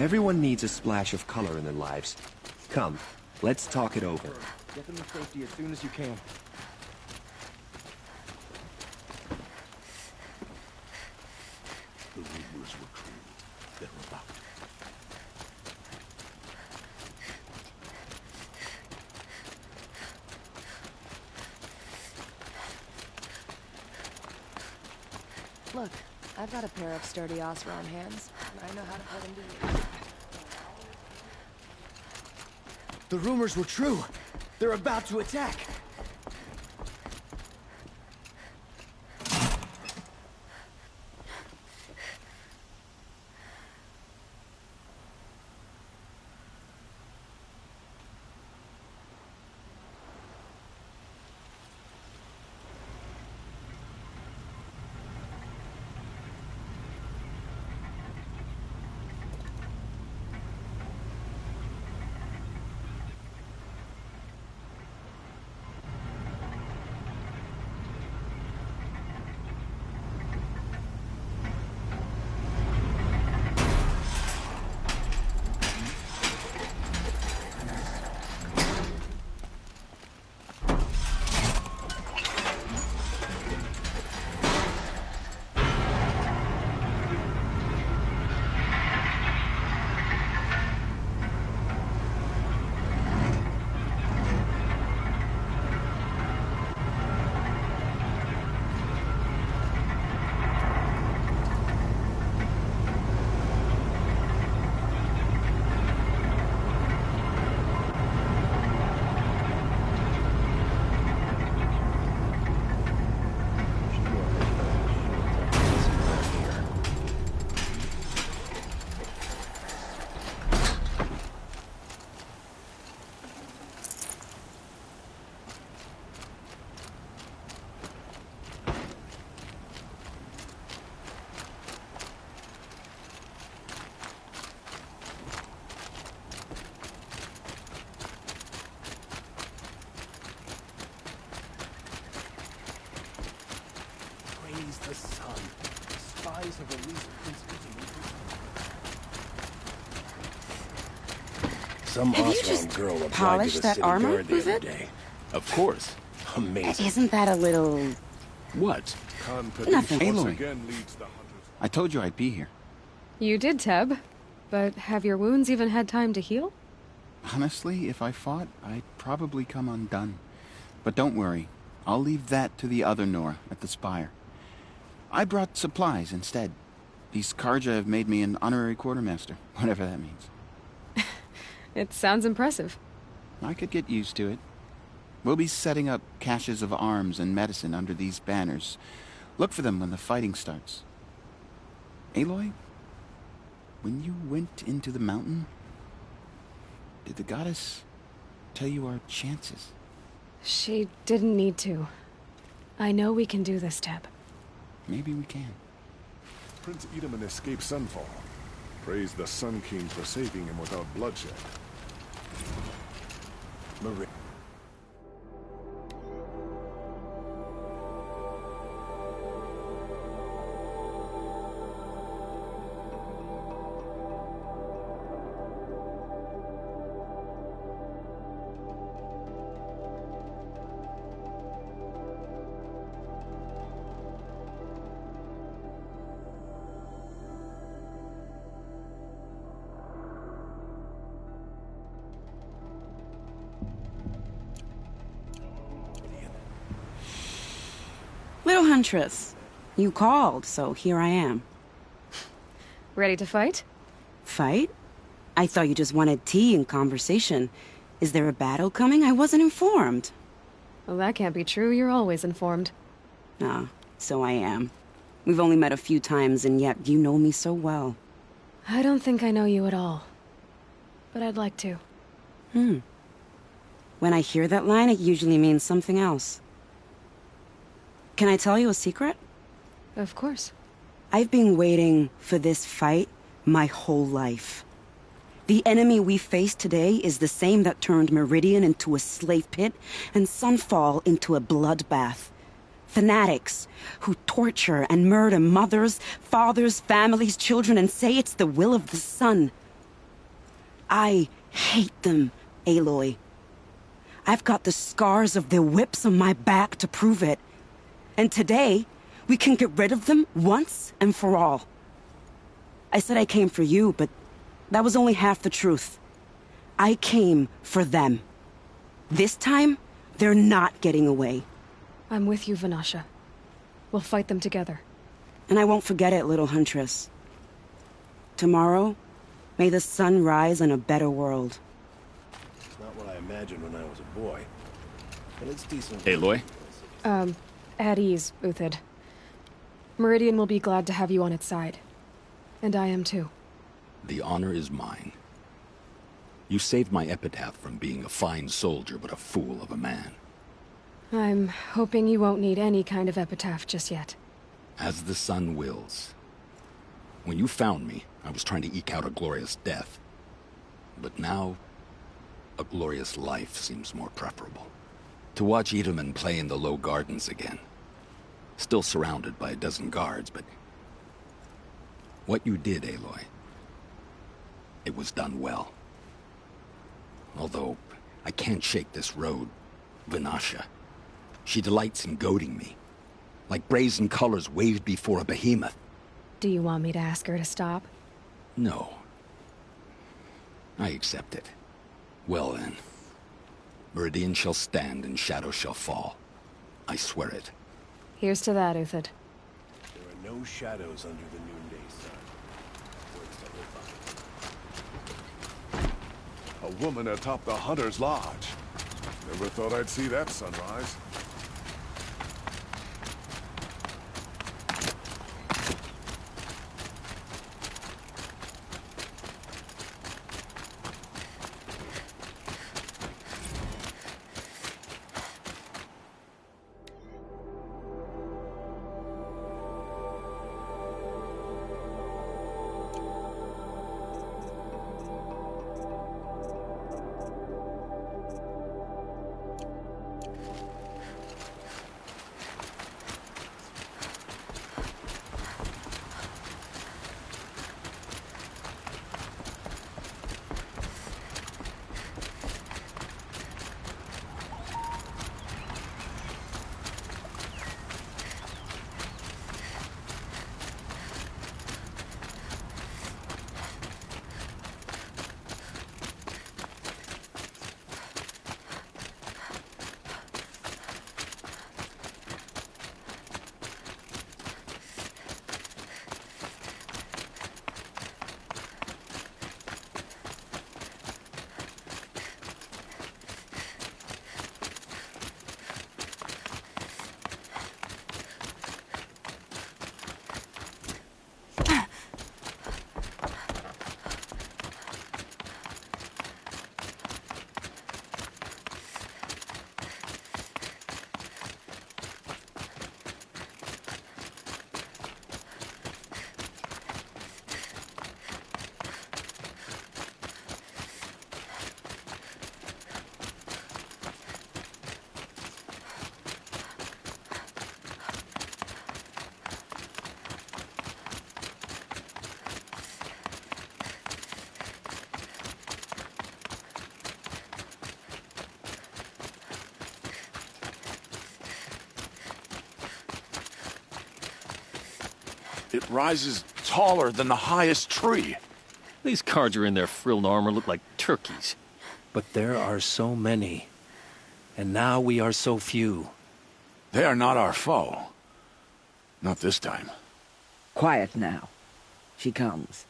Everyone needs a splash of color in their lives. Come, let's talk it over. Get them to safety as soon as you can. The rumors were true. They're about. Look, I've got a pair of sturdy Osron hands, and I know how to put them to use. The rumors were true. They're about to attack. The sun. Spies have released Prince Some Have you Osron just girl applied to polished the that city armor, guard the was other it? day. Of course. Amazing. Isn't that a little... What? Nothing. Aloy, I told you I'd be here. You did, Teb. But have your wounds even had time to heal? Honestly, if I fought, I'd probably come undone. But don't worry. I'll leave that to the other Nora at the Spire. I brought supplies instead. These Karja have made me an honorary quartermaster, whatever that means. It sounds impressive. I could get used to it. We'll be setting up caches of arms and medicine under these banners. Look for them when the fighting starts. Aloy, when you went into the mountain, did the goddess tell you our chances? She didn't need to. I know we can do this, Teb. Maybe we can. Prince Edaman escaped Sunfall. Praise the Sun King for saving him without bloodshed. Marie. Little Huntress, you called, so here I am. Ready to fight? Fight? I thought you just wanted tea and conversation. Is there a battle coming? I wasn't informed. Well, that can't be true. You're always informed. Ah, so I am. We've only met a few times, and yet you know me so well. I don't think I know you at all. But I'd like to. When I hear that line, it usually means something else. Can I tell you a secret? Of course. I've been waiting for this fight my whole life. The enemy we face today is the same that turned Meridian into a slave pit and Sunfall into a bloodbath. Fanatics who torture and murder mothers, fathers, families, children, and say it's the will of the sun. I hate them, Aloy. I've got the scars of their whips on my back to prove it. And today, we can get rid of them once and for all. I said I came for you, but that was only half the truth. I came for them. This time, they're not getting away. I'm with you, Vanasha. We'll fight them together. And I won't forget it, little huntress. Tomorrow, may the sun rise in a better world. It's not what I imagined when I was a boy. But it's decent. Aloy? At ease, Uthid. Meridian will be glad to have you on its side. And I am too. The honor is mine. You saved my epitaph from being a fine soldier but a fool of a man. I'm hoping you won't need any kind of epitaph just yet. As the sun wills. When you found me, I was trying to eke out a glorious death. But now, a glorious life seems more preferable. To watch Edelman play in the low gardens again. Still surrounded by a dozen guards, but... what you did, Aloy, it was done well. Although, I can't shake this road, Vanasha. She delights in goading me. Like brazen colors waved before a behemoth. Do you want me to ask her to stop? No. I accept it. Well then. Meridian shall stand and shadow shall fall. I swear it. Here's to that, Uthid. There are no shadows under the noonday sun. Words to live by. A woman atop the Hunter's Lodge. Never thought I'd see that sunrise. It rises taller than the highest tree. These cards are in their frilled armor look like turkeys. But there are so many. And now we are so few. They are not our foe. Not this time. Quiet now. She comes.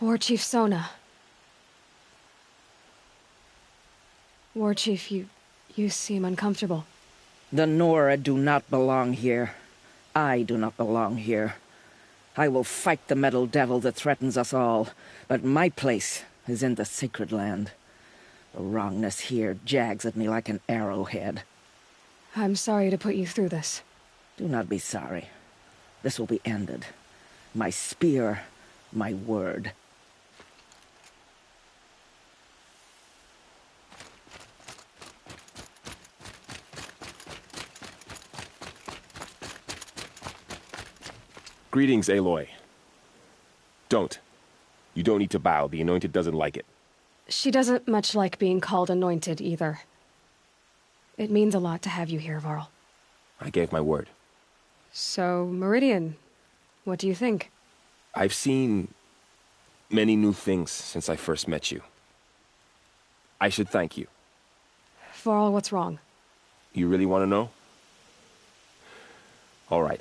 War Chief Sona. War Chief, you seem uncomfortable. The Nora do not belong here. I do not belong here. I will fight the metal devil that threatens us all, but my place is in the sacred land. The wrongness here jags at me like an arrowhead. I'm sorry to put you through this. Do not be sorry. This will be ended. My spear, my word. Greetings, Aloy. Don't. You don't need to bow. The Anointed doesn't like it. She doesn't much like being called anointed, either. It means a lot to have you here, Varl. I gave my word. So, Meridian, what do you think? I've seen many new things since I first met you. I should thank you. Varl, what's wrong? You really want to know? All right.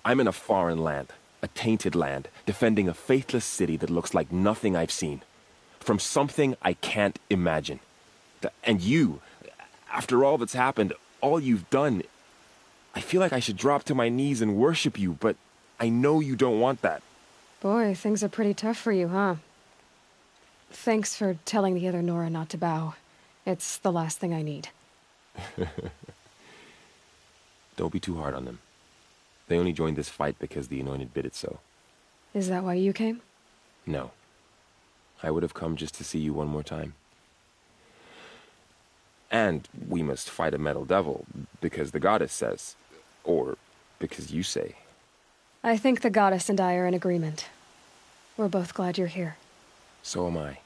I'm in a foreign land, a tainted land, defending a faithless city that looks like nothing I've seen. From something I can't imagine. And you, after all that's happened, all you've done, I feel like I should drop to my knees and worship you, but I know you don't want that. Boy, things are pretty tough for you, huh? Thanks for telling the other Nora not to bow. It's the last thing I need. Don't be too hard on them. They only joined this fight because the Anointed bid it so. Is that why you came? No. I would have come just to see you one more time. And we must fight a metal devil, because the goddess says. Or because you say. I think the goddess and I are in agreement. We're both glad you're here. So am I.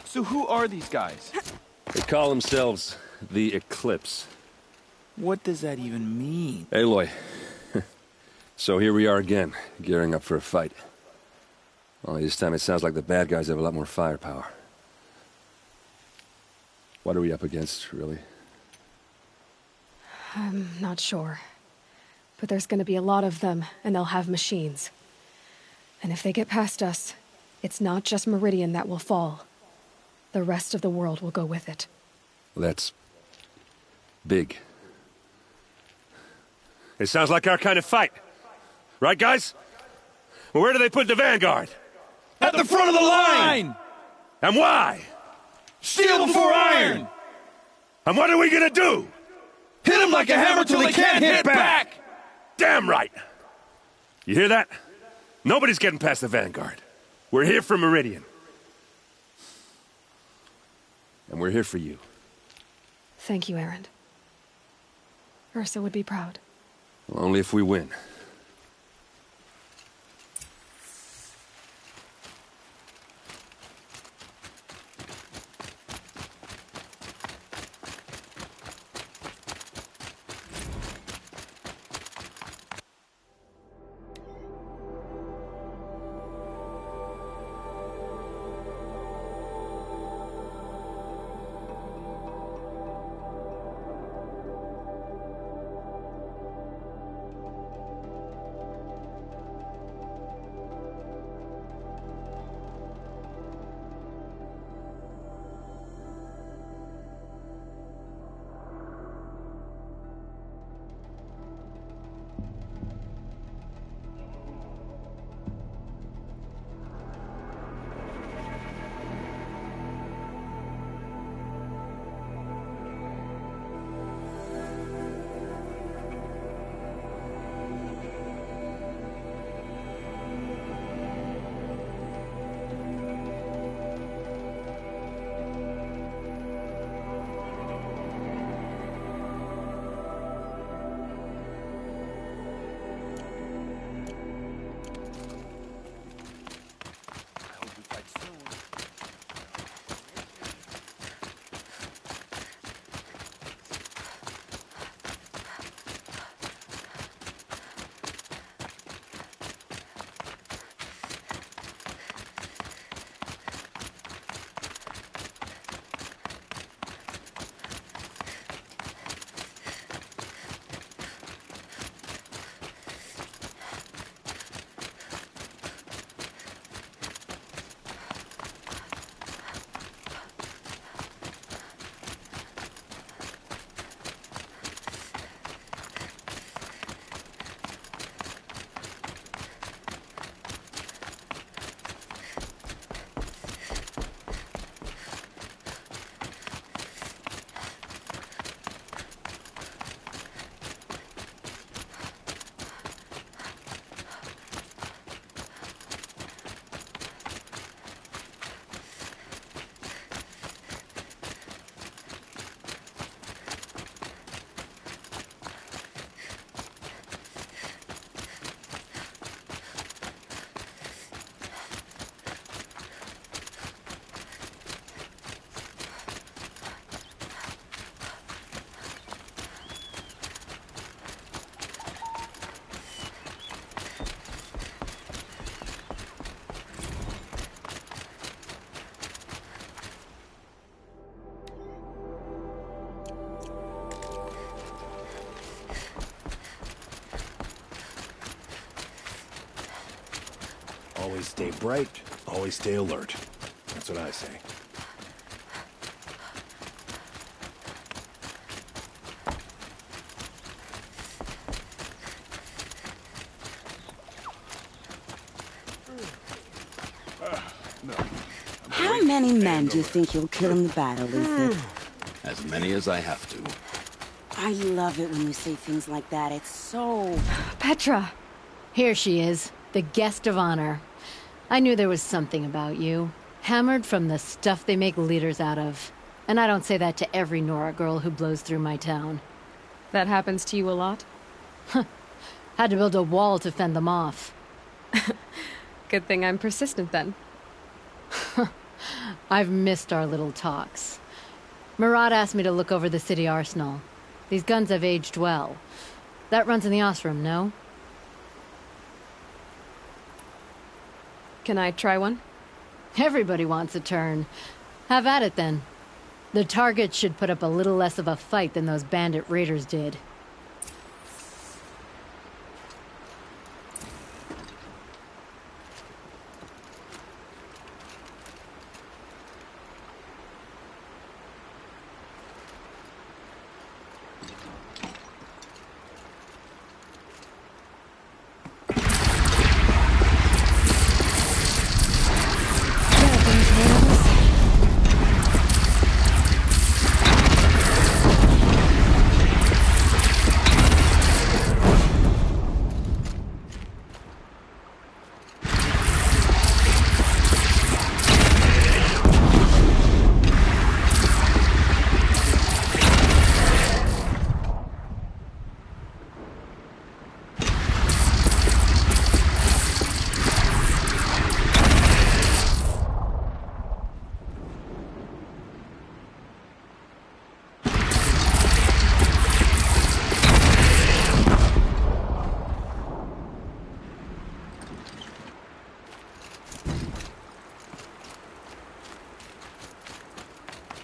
So who are these guys? They call themselves the Eclipse. What does that even mean? Aloy. So here we are again, gearing up for a fight. Only this time it sounds like the bad guys have a lot more firepower. What are we up against, really? I'm not sure. But there's gonna be a lot of them, and they'll have machines. And if they get past us, it's not just Meridian that will fall. The rest of the world will go with it. Well, that's big. It sounds like our kind of fight. Right, guys? Well, where do they put the vanguard? At the front of the line! And why? Steel before iron! And what are we gonna do? Hit them like a hammer till they can't hit back! Damn right! You hear that? Nobody's getting past the vanguard. We're here for Meridian. And we're here for you. Thank you, Erend. Ursa would be proud. Well, only if we win. Always stay bright, always stay alert. That's what I say. How many men do you think you'll kill in the battle, Ethan? As many as I have to. I love it when you say things like that. It's so... Petra! Here she is, the guest of honor. I knew there was something about you. Hammered from the stuff they make leaders out of. And I don't say that to every Nora girl who blows through my town. That happens to you a lot? Had to build a wall to fend them off. Good thing I'm persistent then. I've missed our little talks. Murad asked me to look over the city arsenal. These guns have aged well. That runs in the Osram, no? Can I try one? Everybody wants a turn. Have at it, then. The targets should put up a little less of a fight than those bandit raiders did.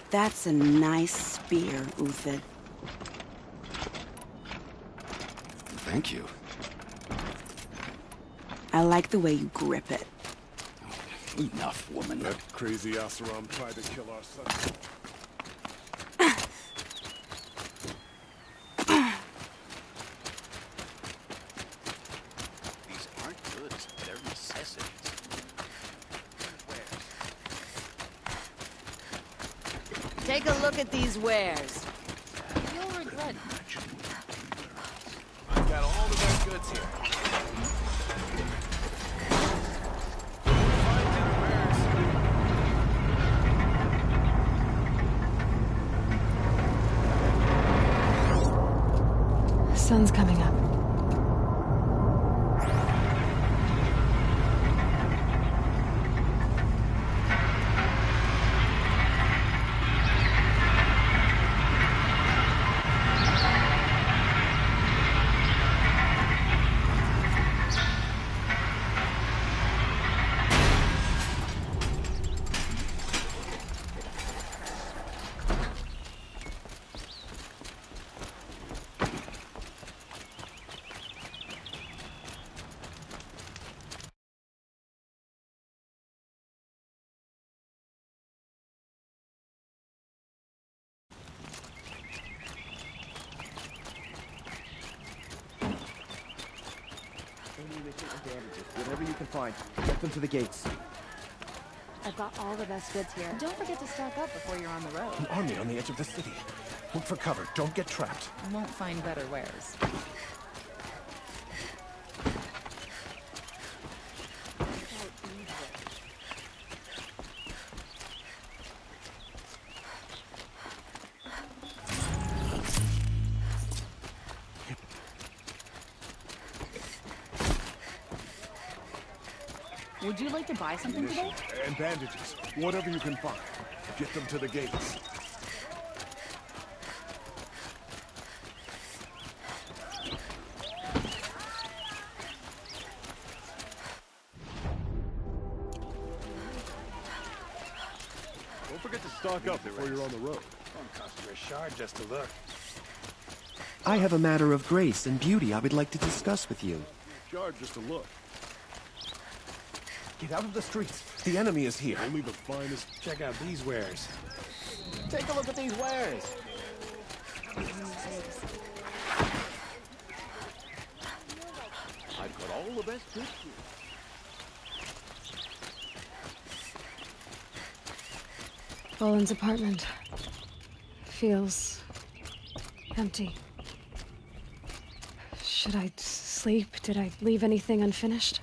That's a nice spear, Uthid. Thank you. I like the way you grip it. Enough, woman. That crazy Asaram tried to kill our son. These aren't goods, they're necessities. Take a look at these wares. You'll regret it. I've got all the best goods here. Sun's coming up. Whatever you can find, get them to the gates. I've got all the best goods here. Don't forget to stock up before you're on the road. An army on the edge of the city. Look for cover. Don't get trapped. Won't find better wares. Would you like to buy something today? And bandages. Whatever you can find. Get them to the gates. Don't forget to stock up before you're on the road. Won't cost you a shard just to look. I have a matter of grace and beauty I would like to discuss with you. Shard just to look. Get out of the streets. The enemy is here. Only the finest. Check out these wares. Take a look at these wares. I've got all the best goods here. Boland's apartment feels empty. Should I sleep? Did I leave anything unfinished?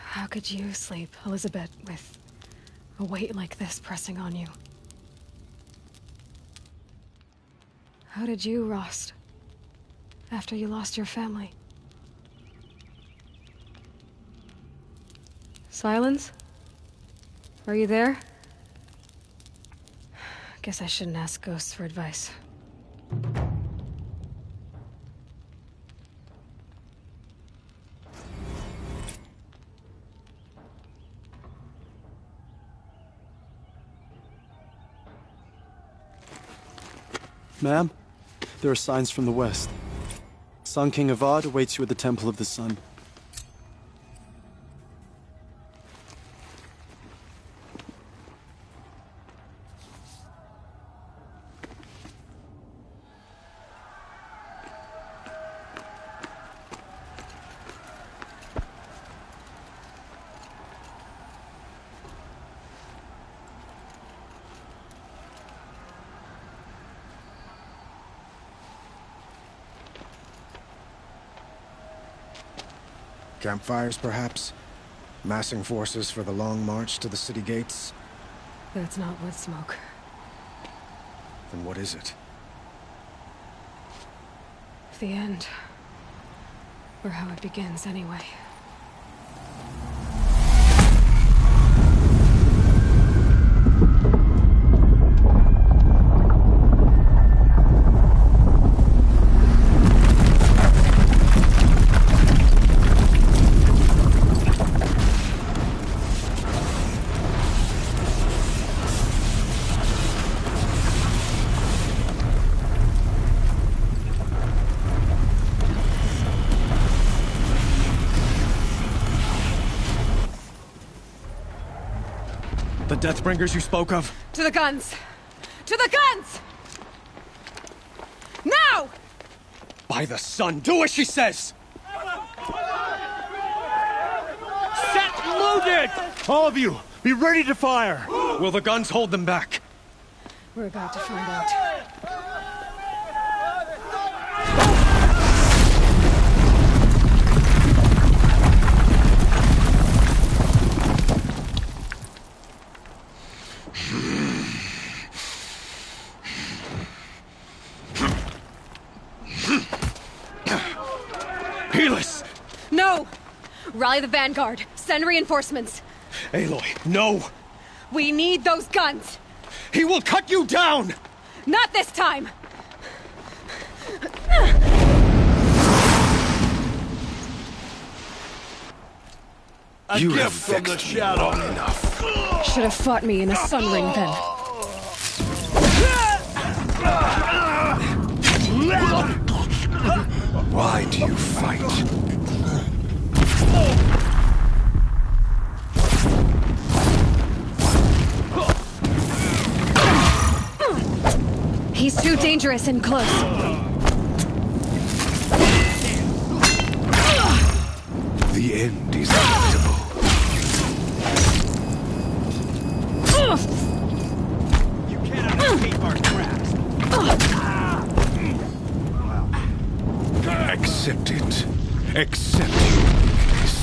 How could you sleep, Elizabeth, with a weight like this pressing on you? How did you, Rost, after you lost your family? Silence? Are you there? Guess I shouldn't ask ghosts for advice. Ma'am, there are signs from the west. Sun King Avad awaits you at the Temple of the Sun. Campfires, perhaps? Massing forces for the long march to the city gates? That's not wood smoke. Then what is it? The end. Or how it begins, anyway. The Deathbringers you spoke of? To the guns! To the guns! Now! By the sun, do as she says! Set loaded! All of you, be ready to fire! Will the guns hold them back? We're about to find out. Helis! No! Rally the vanguard. Send reinforcements. Aloy, no! We need those guns! He will cut you down! Not this time! You have vexed me long enough. Should have fought me in a sun ring then. Why do you fight? He's too dangerous and close. The end is inevitable. You cannot escape our grasp. Accept it. Accept your weakness.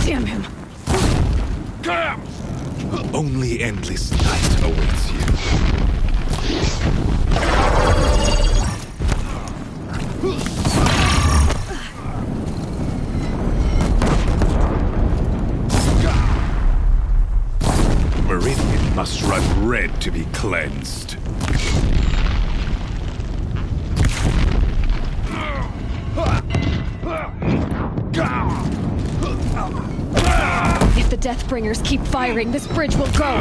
Damn him. Only endless night awaits you. Meridian must run red to be cleansed. If the Deathbringers keep firing, this bridge will go.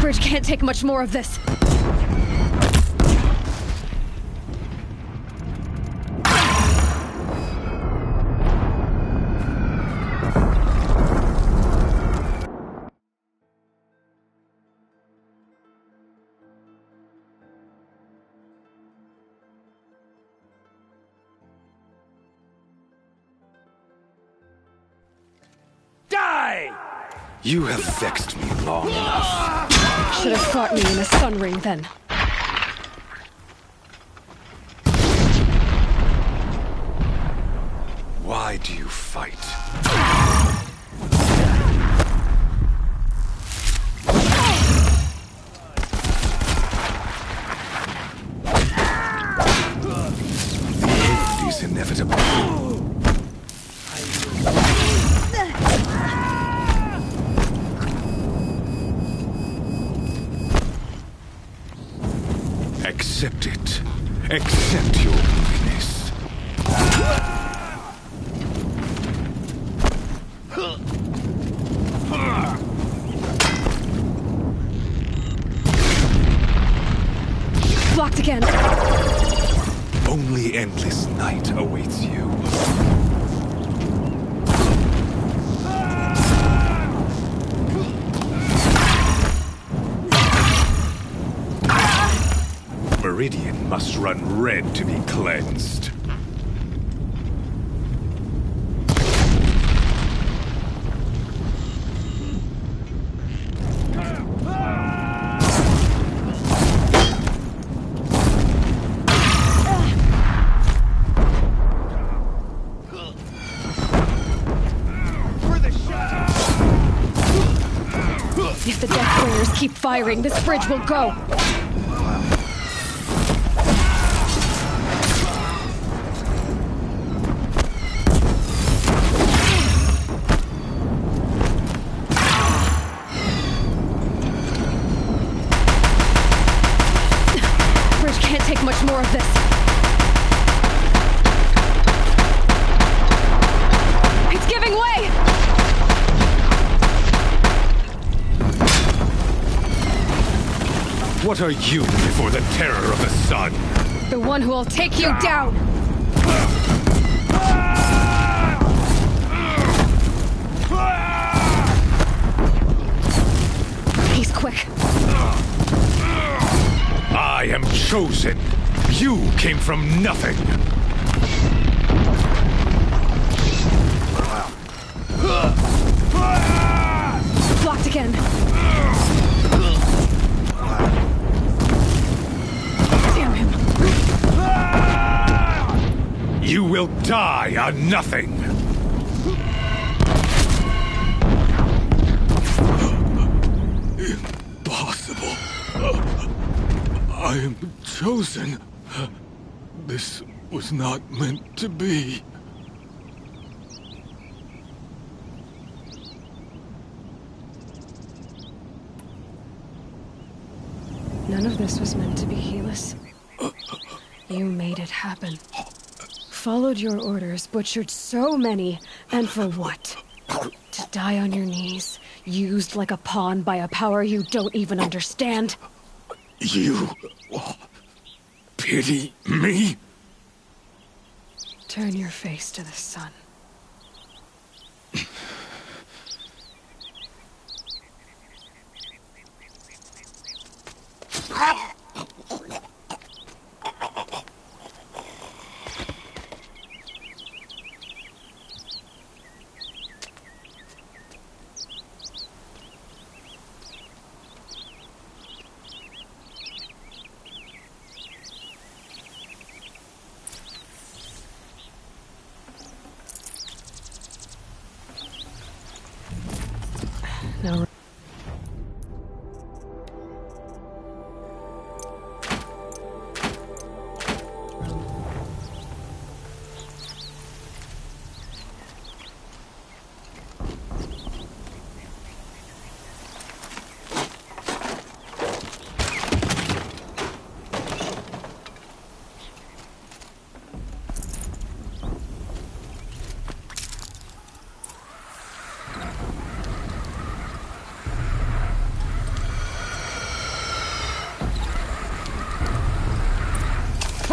Bridge can't take much more of this. Die! You have vexed me long enough. Should have fought me in a sun ring then. Why do you fight? The end is inevitable. Accept it. Accept your weakness. Blocked again. Only endless night awaits you. Meridian must run red to be cleansed. If the Deathbringers keep firing, this bridge will go. Bridge can't take much more of this. It's giving way! What are you before the terror of the sun? The one who will take you down! He's quick. I am chosen. You came from nothing. Blocked again. Damn him. You will die on nothing. Impossible. I am chosen. This was not meant to be. None of this was meant to be, Helis. You made it happen. Followed your orders, butchered so many, and for what? To die on your knees, used like a pawn by a power you don't even understand? You pity me? Turn your face to the sun.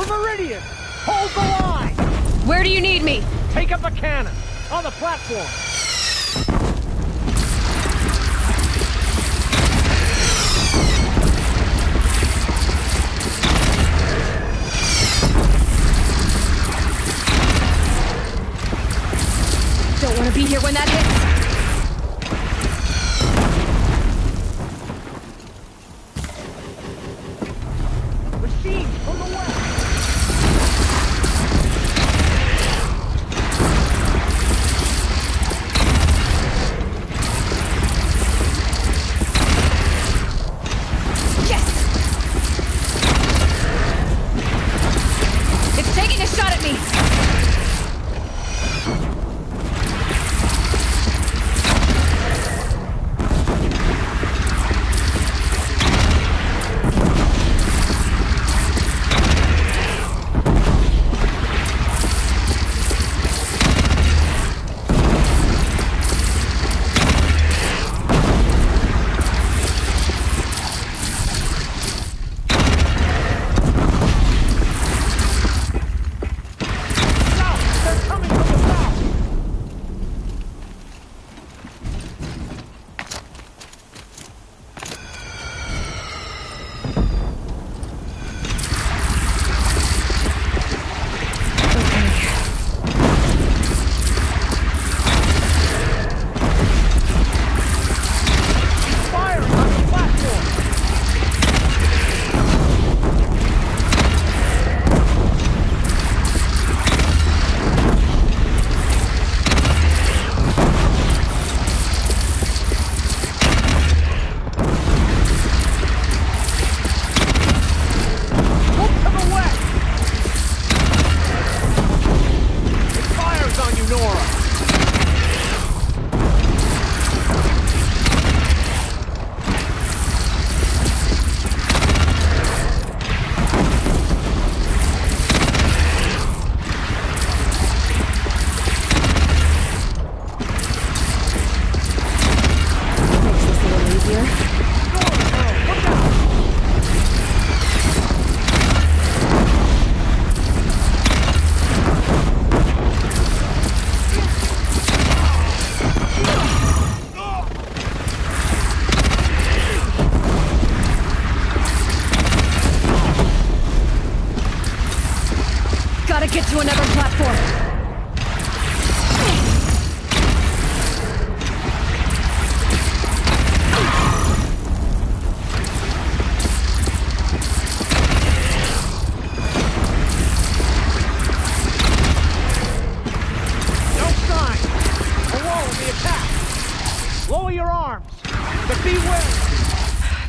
Meridian! Hold the line! Where do you need me? Take up a cannon! On the platform! Don't want to be here when that hits. Machines from the west! Yes! It's taking a shot at me! Gotta get to another platform. No sign! A wall will be attacked! Lower your arms! But beware!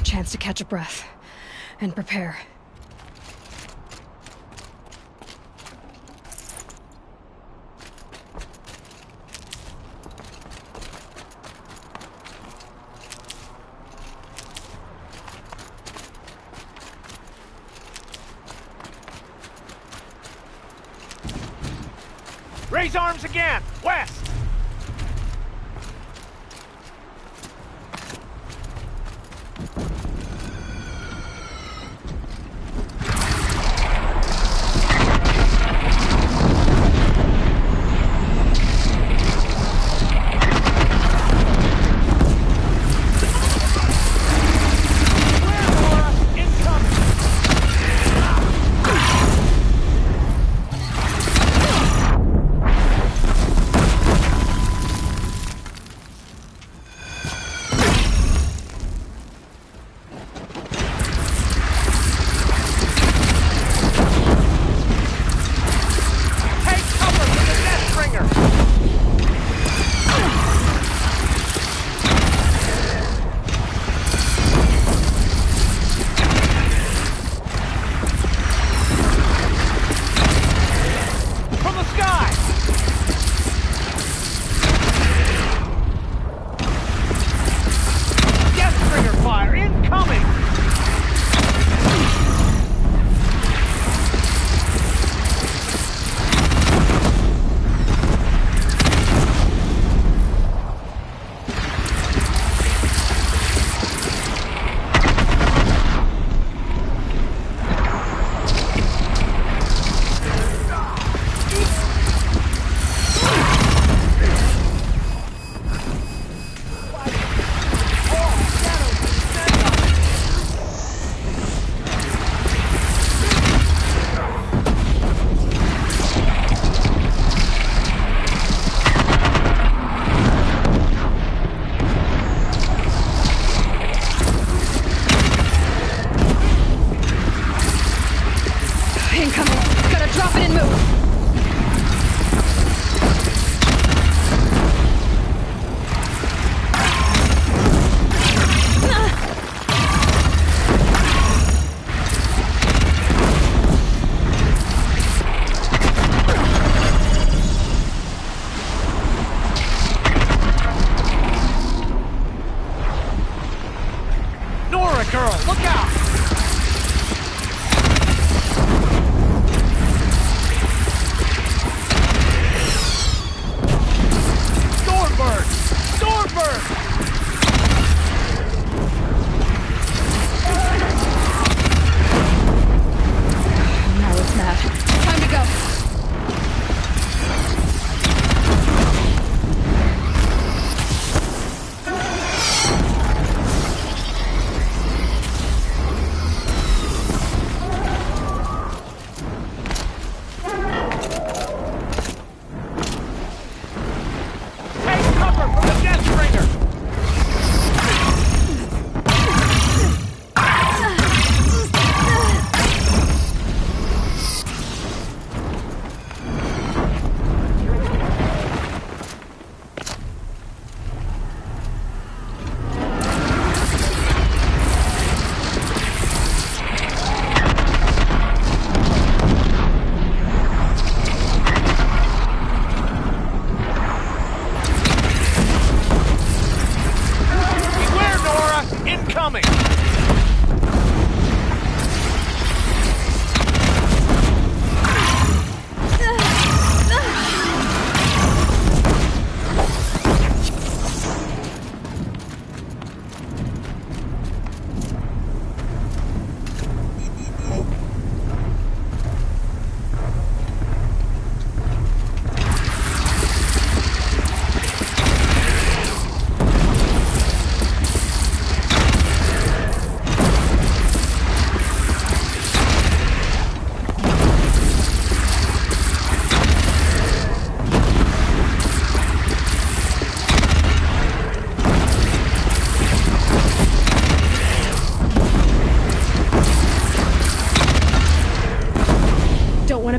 Chance to catch a breath. And prepare. Raise arms again! West!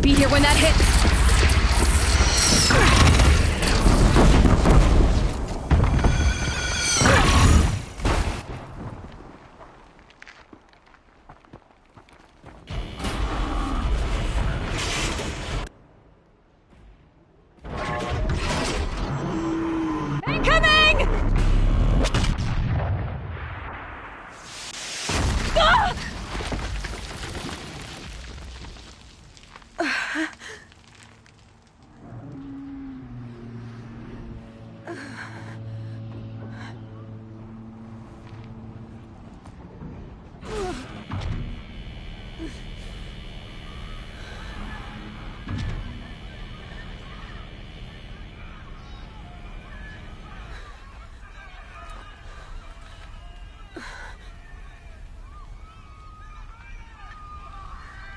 be here when that hits. Incoming! Ah!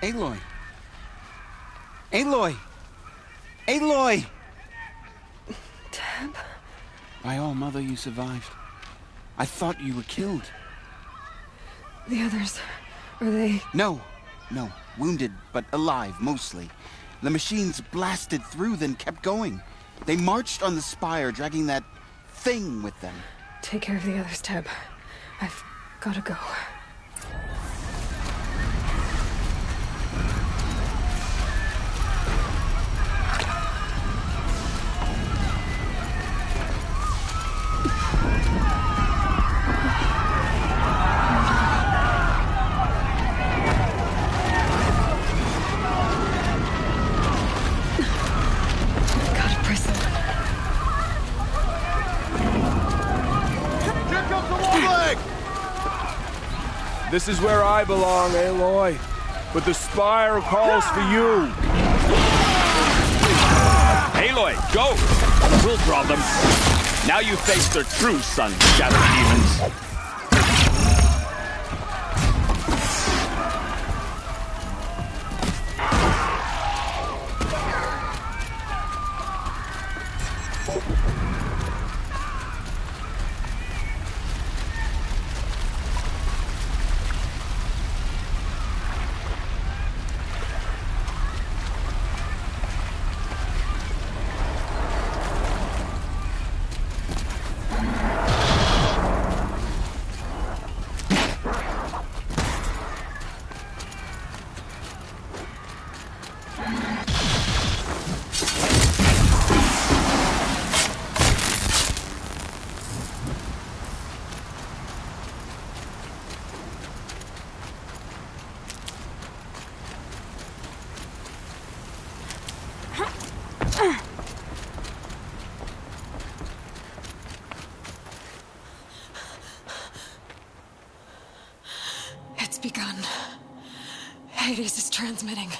Aloy! Aloy! Aloy! Teb? By all, Mother, you survived. I thought you were killed. The others, are they... No. Wounded, but alive, mostly. The machines blasted through, then kept going. They marched on the spire, dragging that thing with them. Take care of the others, Teb. I've gotta go. This is where I belong, Aloy. But the spire calls for you. Aloy, go! We'll draw them. Now you face their true sun, shadow demons. It's begun. Hades is transmitting.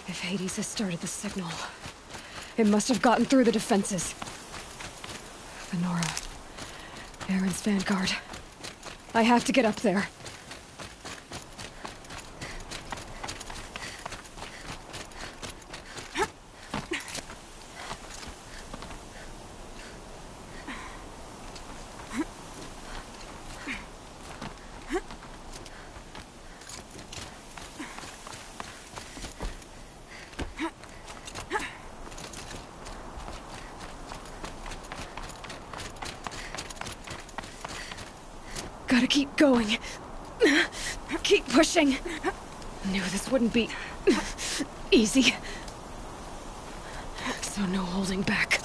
If Hades has started the signal, it must have gotten through the defenses. The Nora. Aaron's vanguard. I have to get up there. Gotta keep going. Keep pushing. Knew this wouldn't be easy. So no holding back.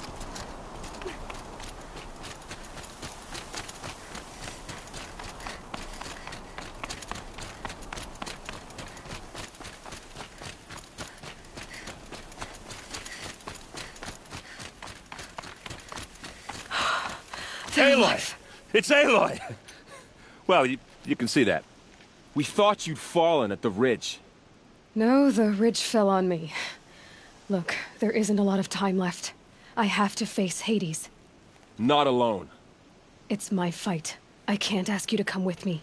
Aloy! It's Aloy! Well, you can see that. We thought you'd fallen at the ridge. No, the ridge fell on me. Look, there isn't a lot of time left. I have to face Hades. Not alone. It's my fight. I can't ask you to come with me.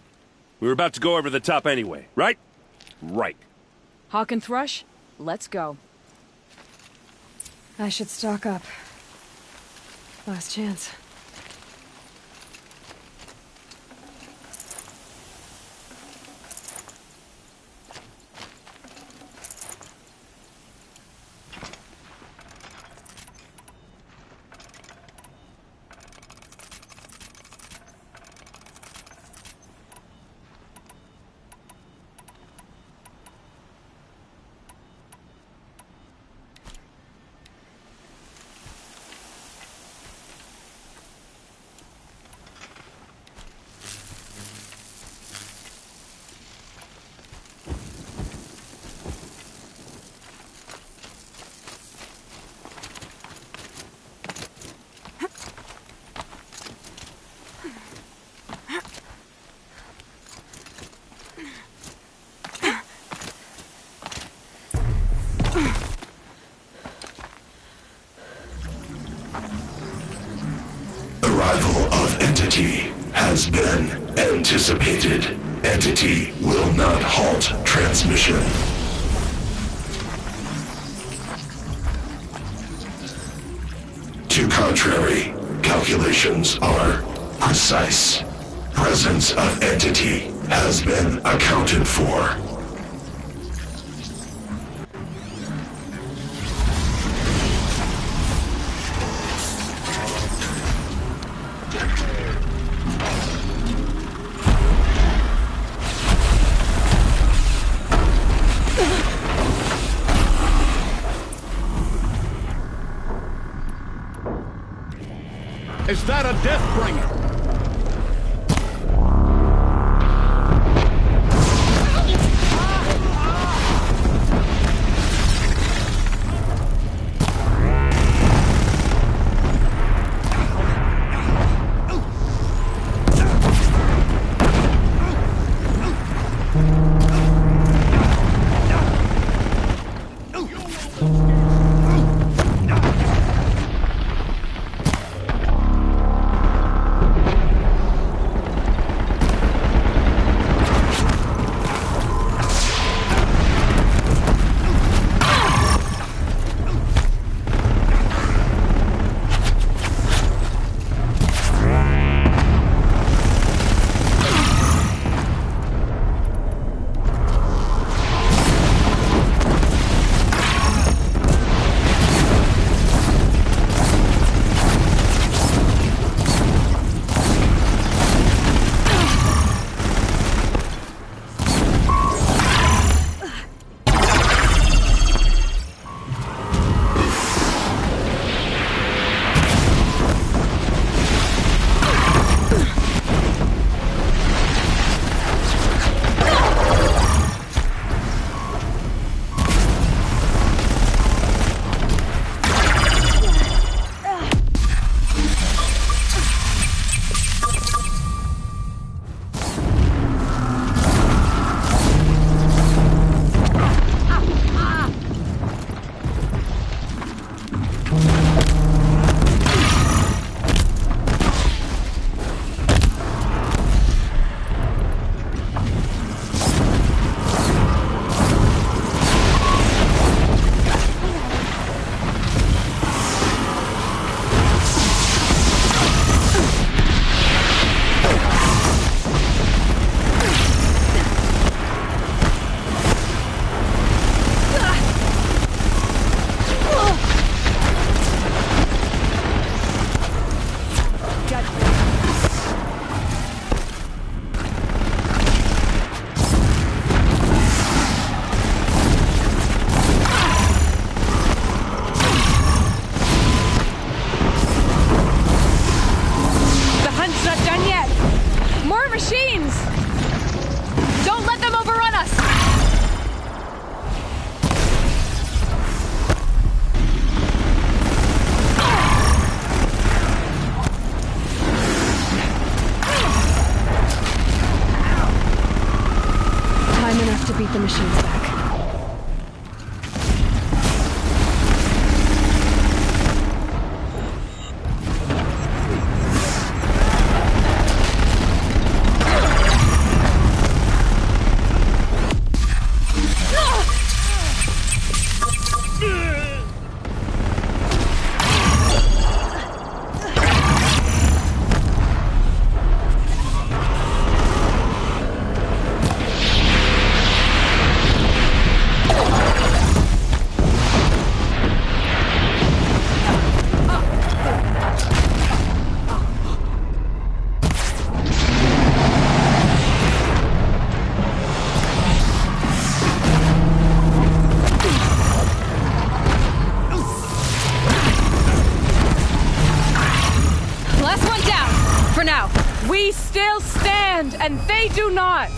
We were about to go over the top anyway, right? Right. Hawk and Thrush, let's go. I should stock up. Last chance. Arrival of Entity has been anticipated. Entity will not halt transmission. To contrary, calculations are precise. Presence of Entity has been accounted for. Is that a Deathbringer? the machines back. We still stand, and they do not!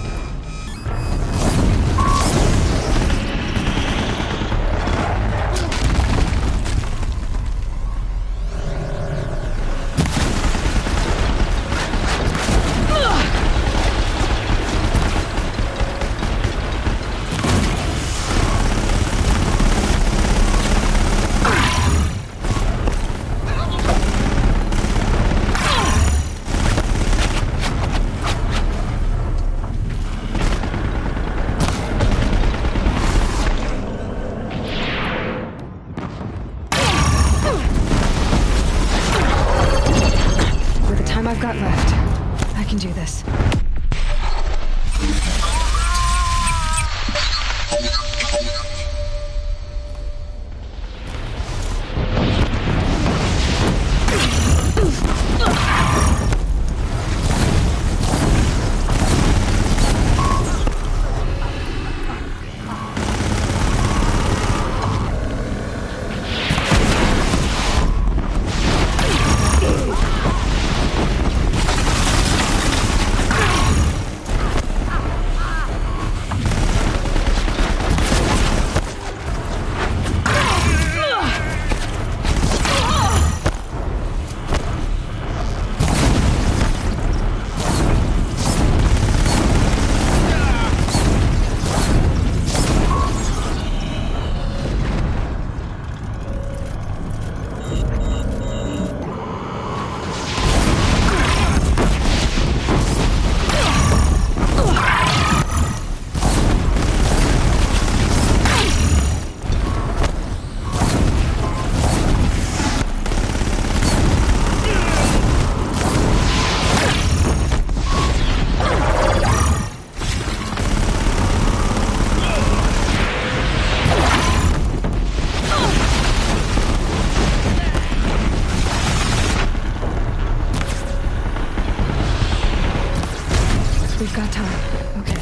I've got left. I can do this. We've got time. Okay.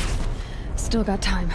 Still got time.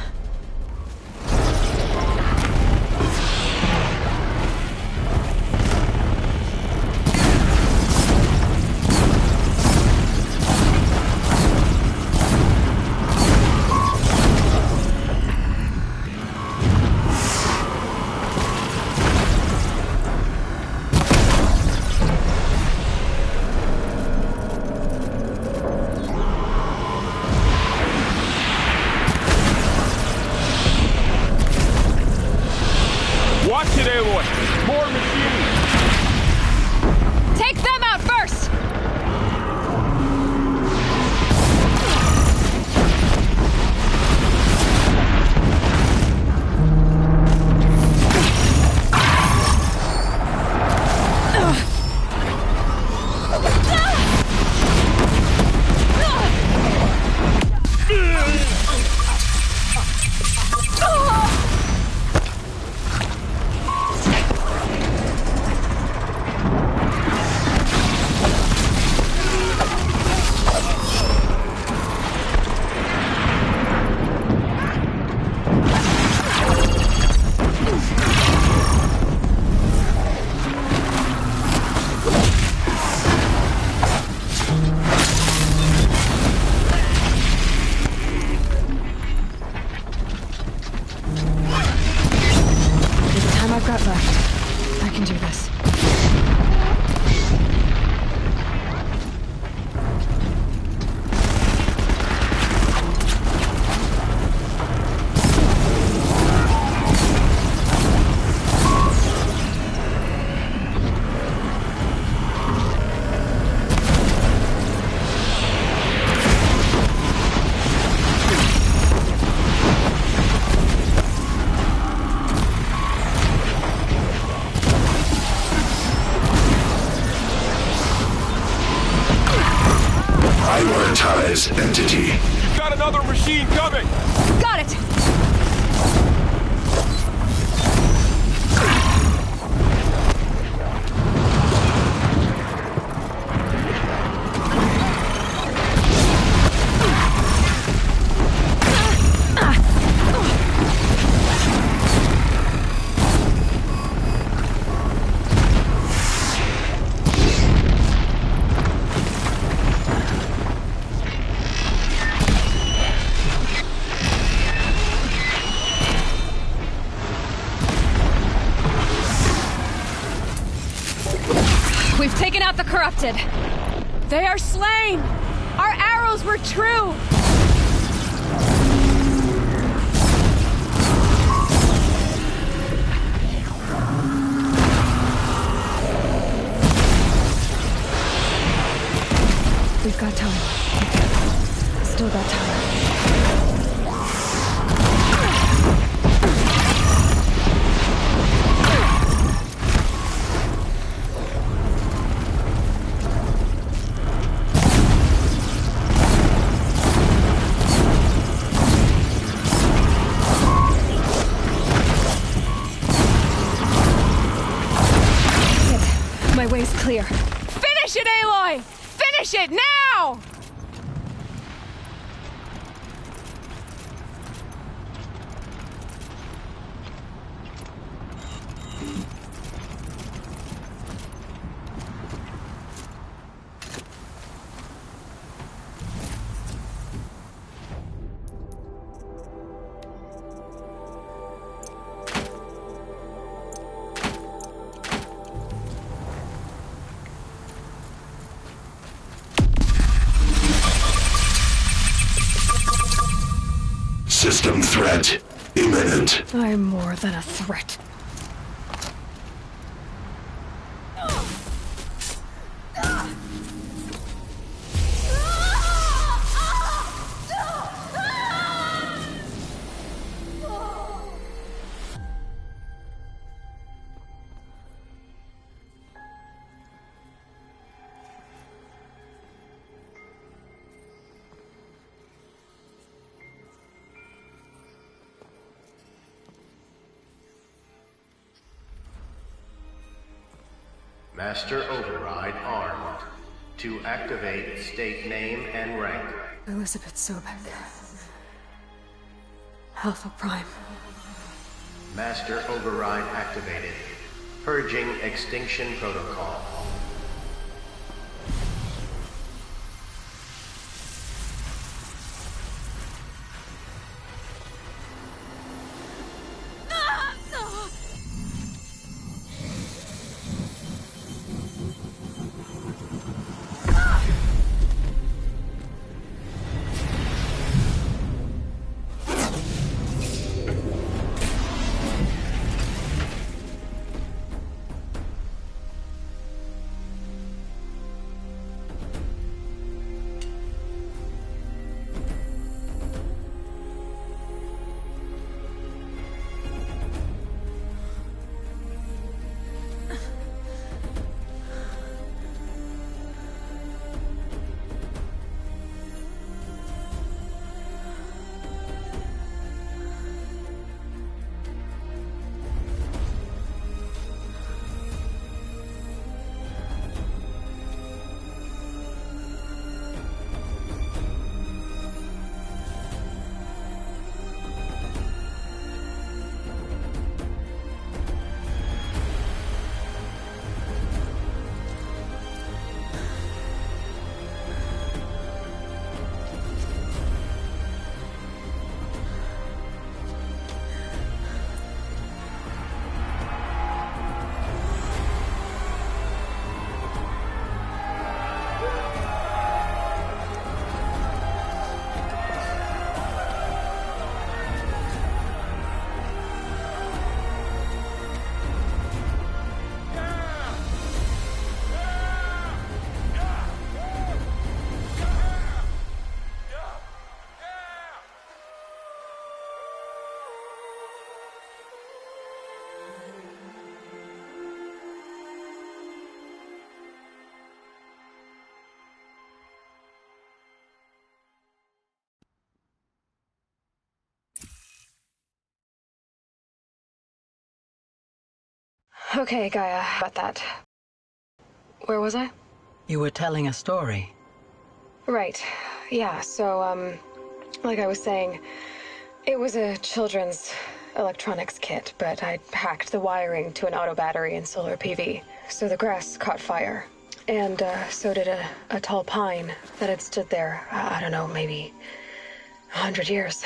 Demonetize entity. You've got another machine coming! Got it! We've taken out the corrupted. They are slain! Our arrows were true! We've got time. Still got time. My way's clear. Finish it, Aloy! Finish it now! System threat imminent. I'm more than a threat. Master Override armed. To activate, state name and rank. Elizabeth Sobek. Alpha Prime. Master Override activated. Purging Extinction Protocol. Okay, Gaia, about that. Where was I? You were telling a story. Right. Yeah, so, like I was saying, it was a children's electronics kit, but I hacked the wiring to an auto battery and solar PV. So the grass caught fire. And, so did a tall pine that had stood there, I don't know, maybe 100 years.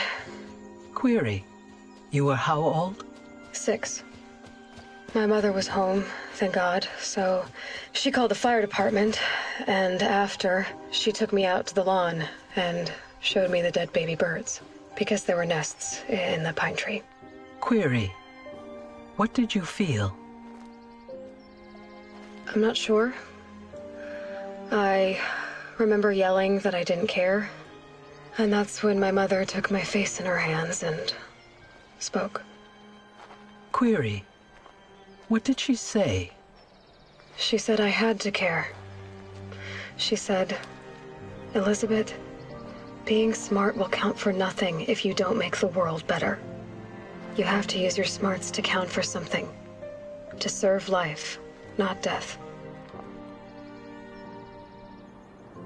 Query. You were how old? 6. My mother was home, thank God, so she called the fire department, and after, she took me out to the lawn and showed me the dead baby birds, because there were nests in the pine tree. Query. What did you feel? I'm not sure. I remember yelling that I didn't care, and that's when my mother took my face in her hands and spoke. Query. What did she say? She said I had to care. She said, Elizabeth, being smart will count for nothing if you don't make the world better. You have to use your smarts to count for something. To serve life, not death.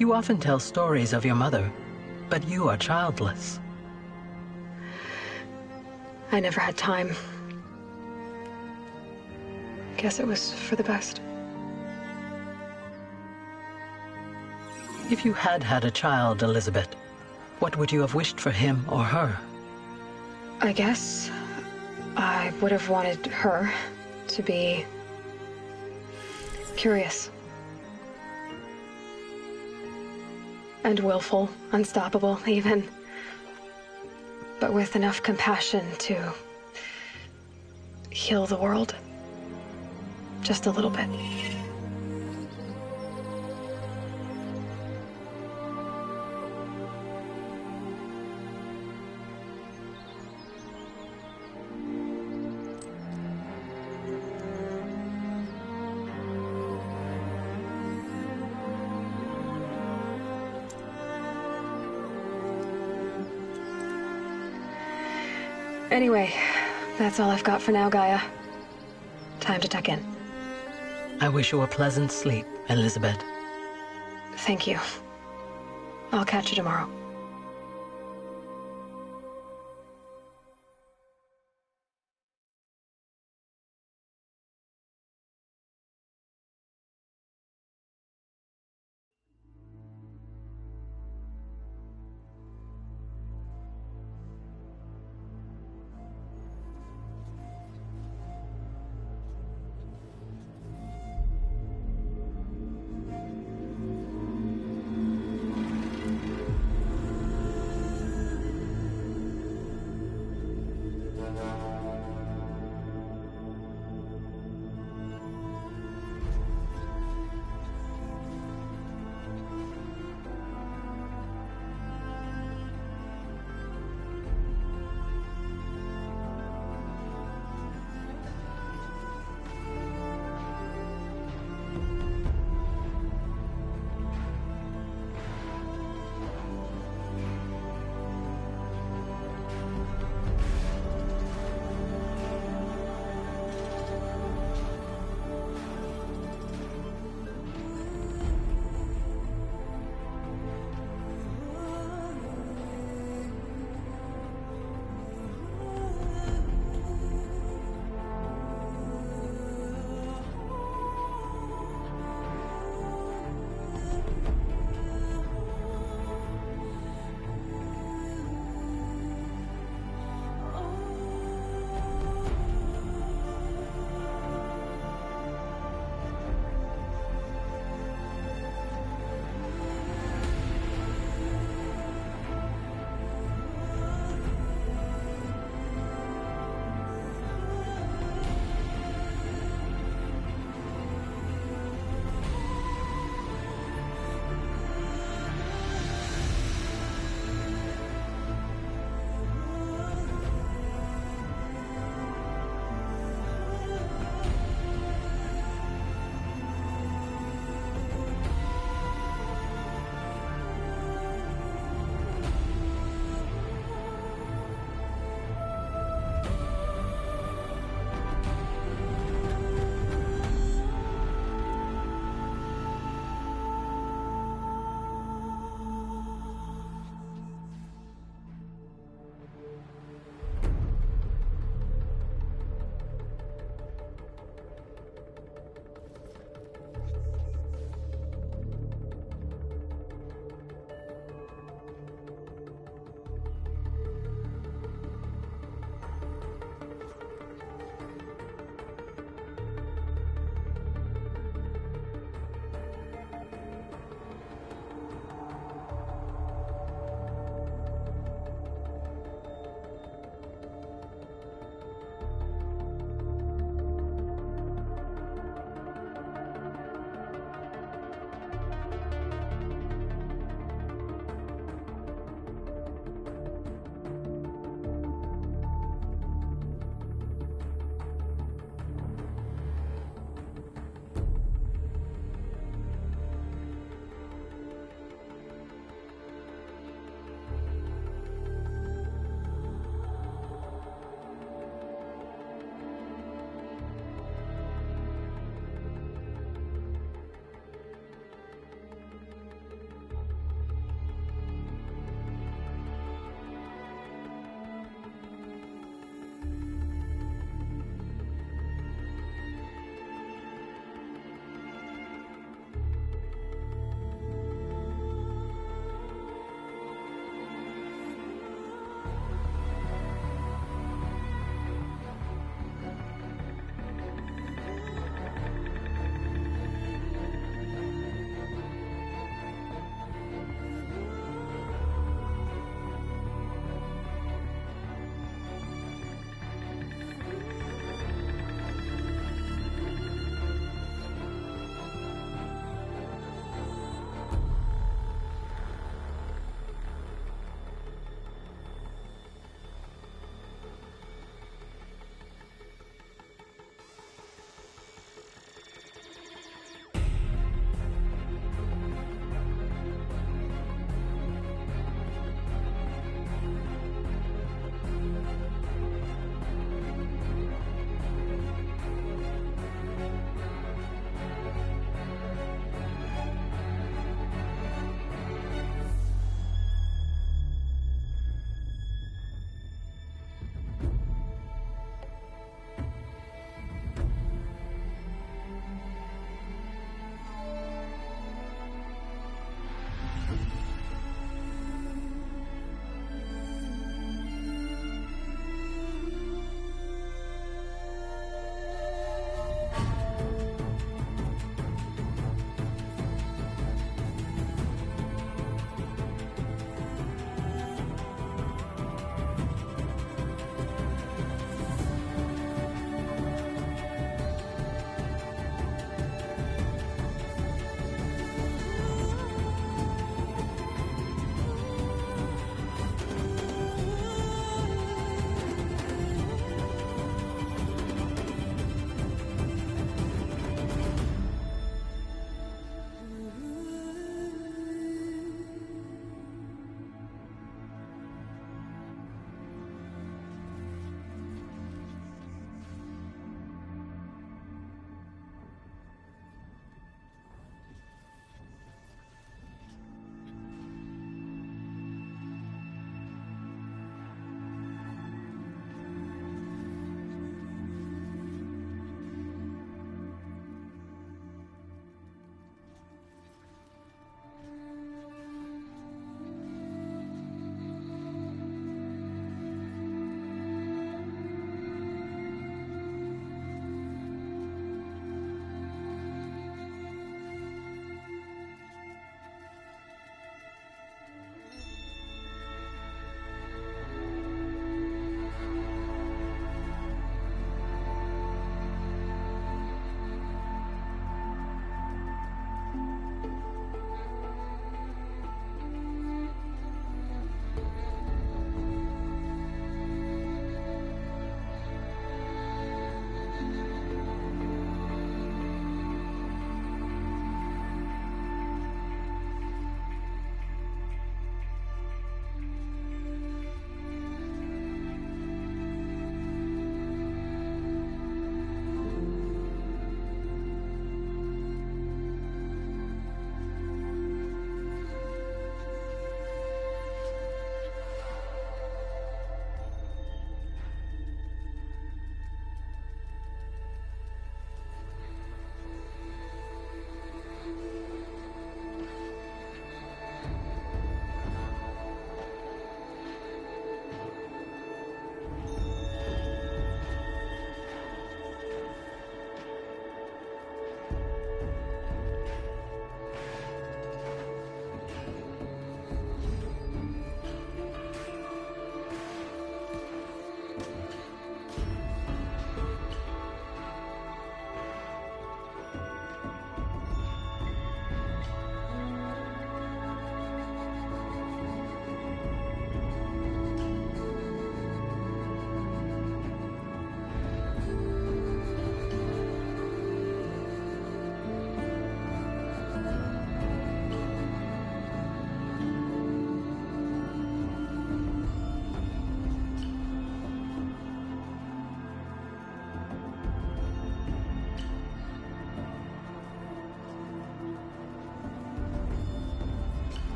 You often tell stories of your mother, but you are childless. I never had time. Guess it was for the best. If you had had a child, Elizabeth, what would you have wished for him or her? I guess I would have wanted her to be curious. And willful, unstoppable, even. But with enough compassion to heal the world. Just a little bit. Anyway, that's all I've got for now, Gaia. Time to tuck in. I wish you a pleasant sleep, Elizabeth. Thank you. I'll catch you tomorrow.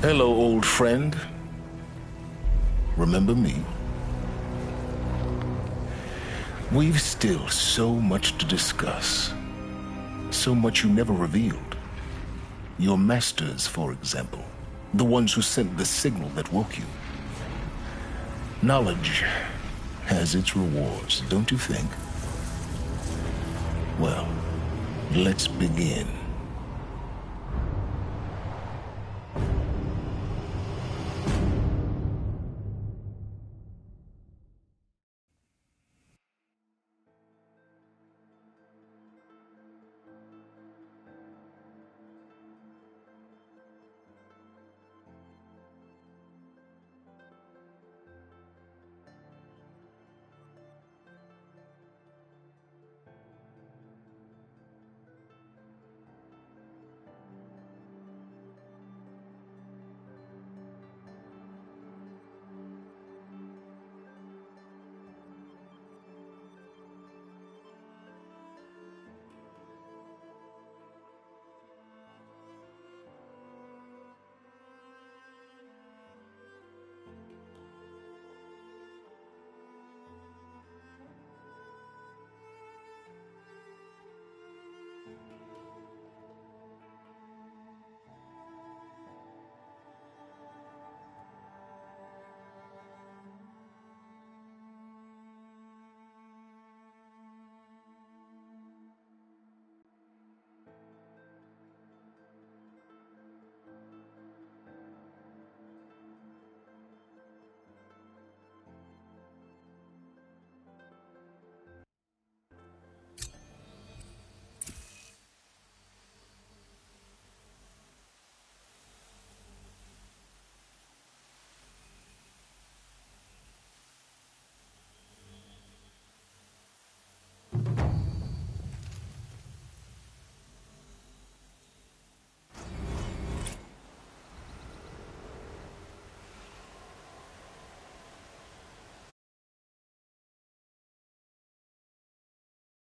Hello, old friend. Remember me? We've still so much to discuss. So much you never revealed. Your masters, for example. The ones who sent the signal that woke you. Knowledge has its rewards, don't you think? Well, let's begin.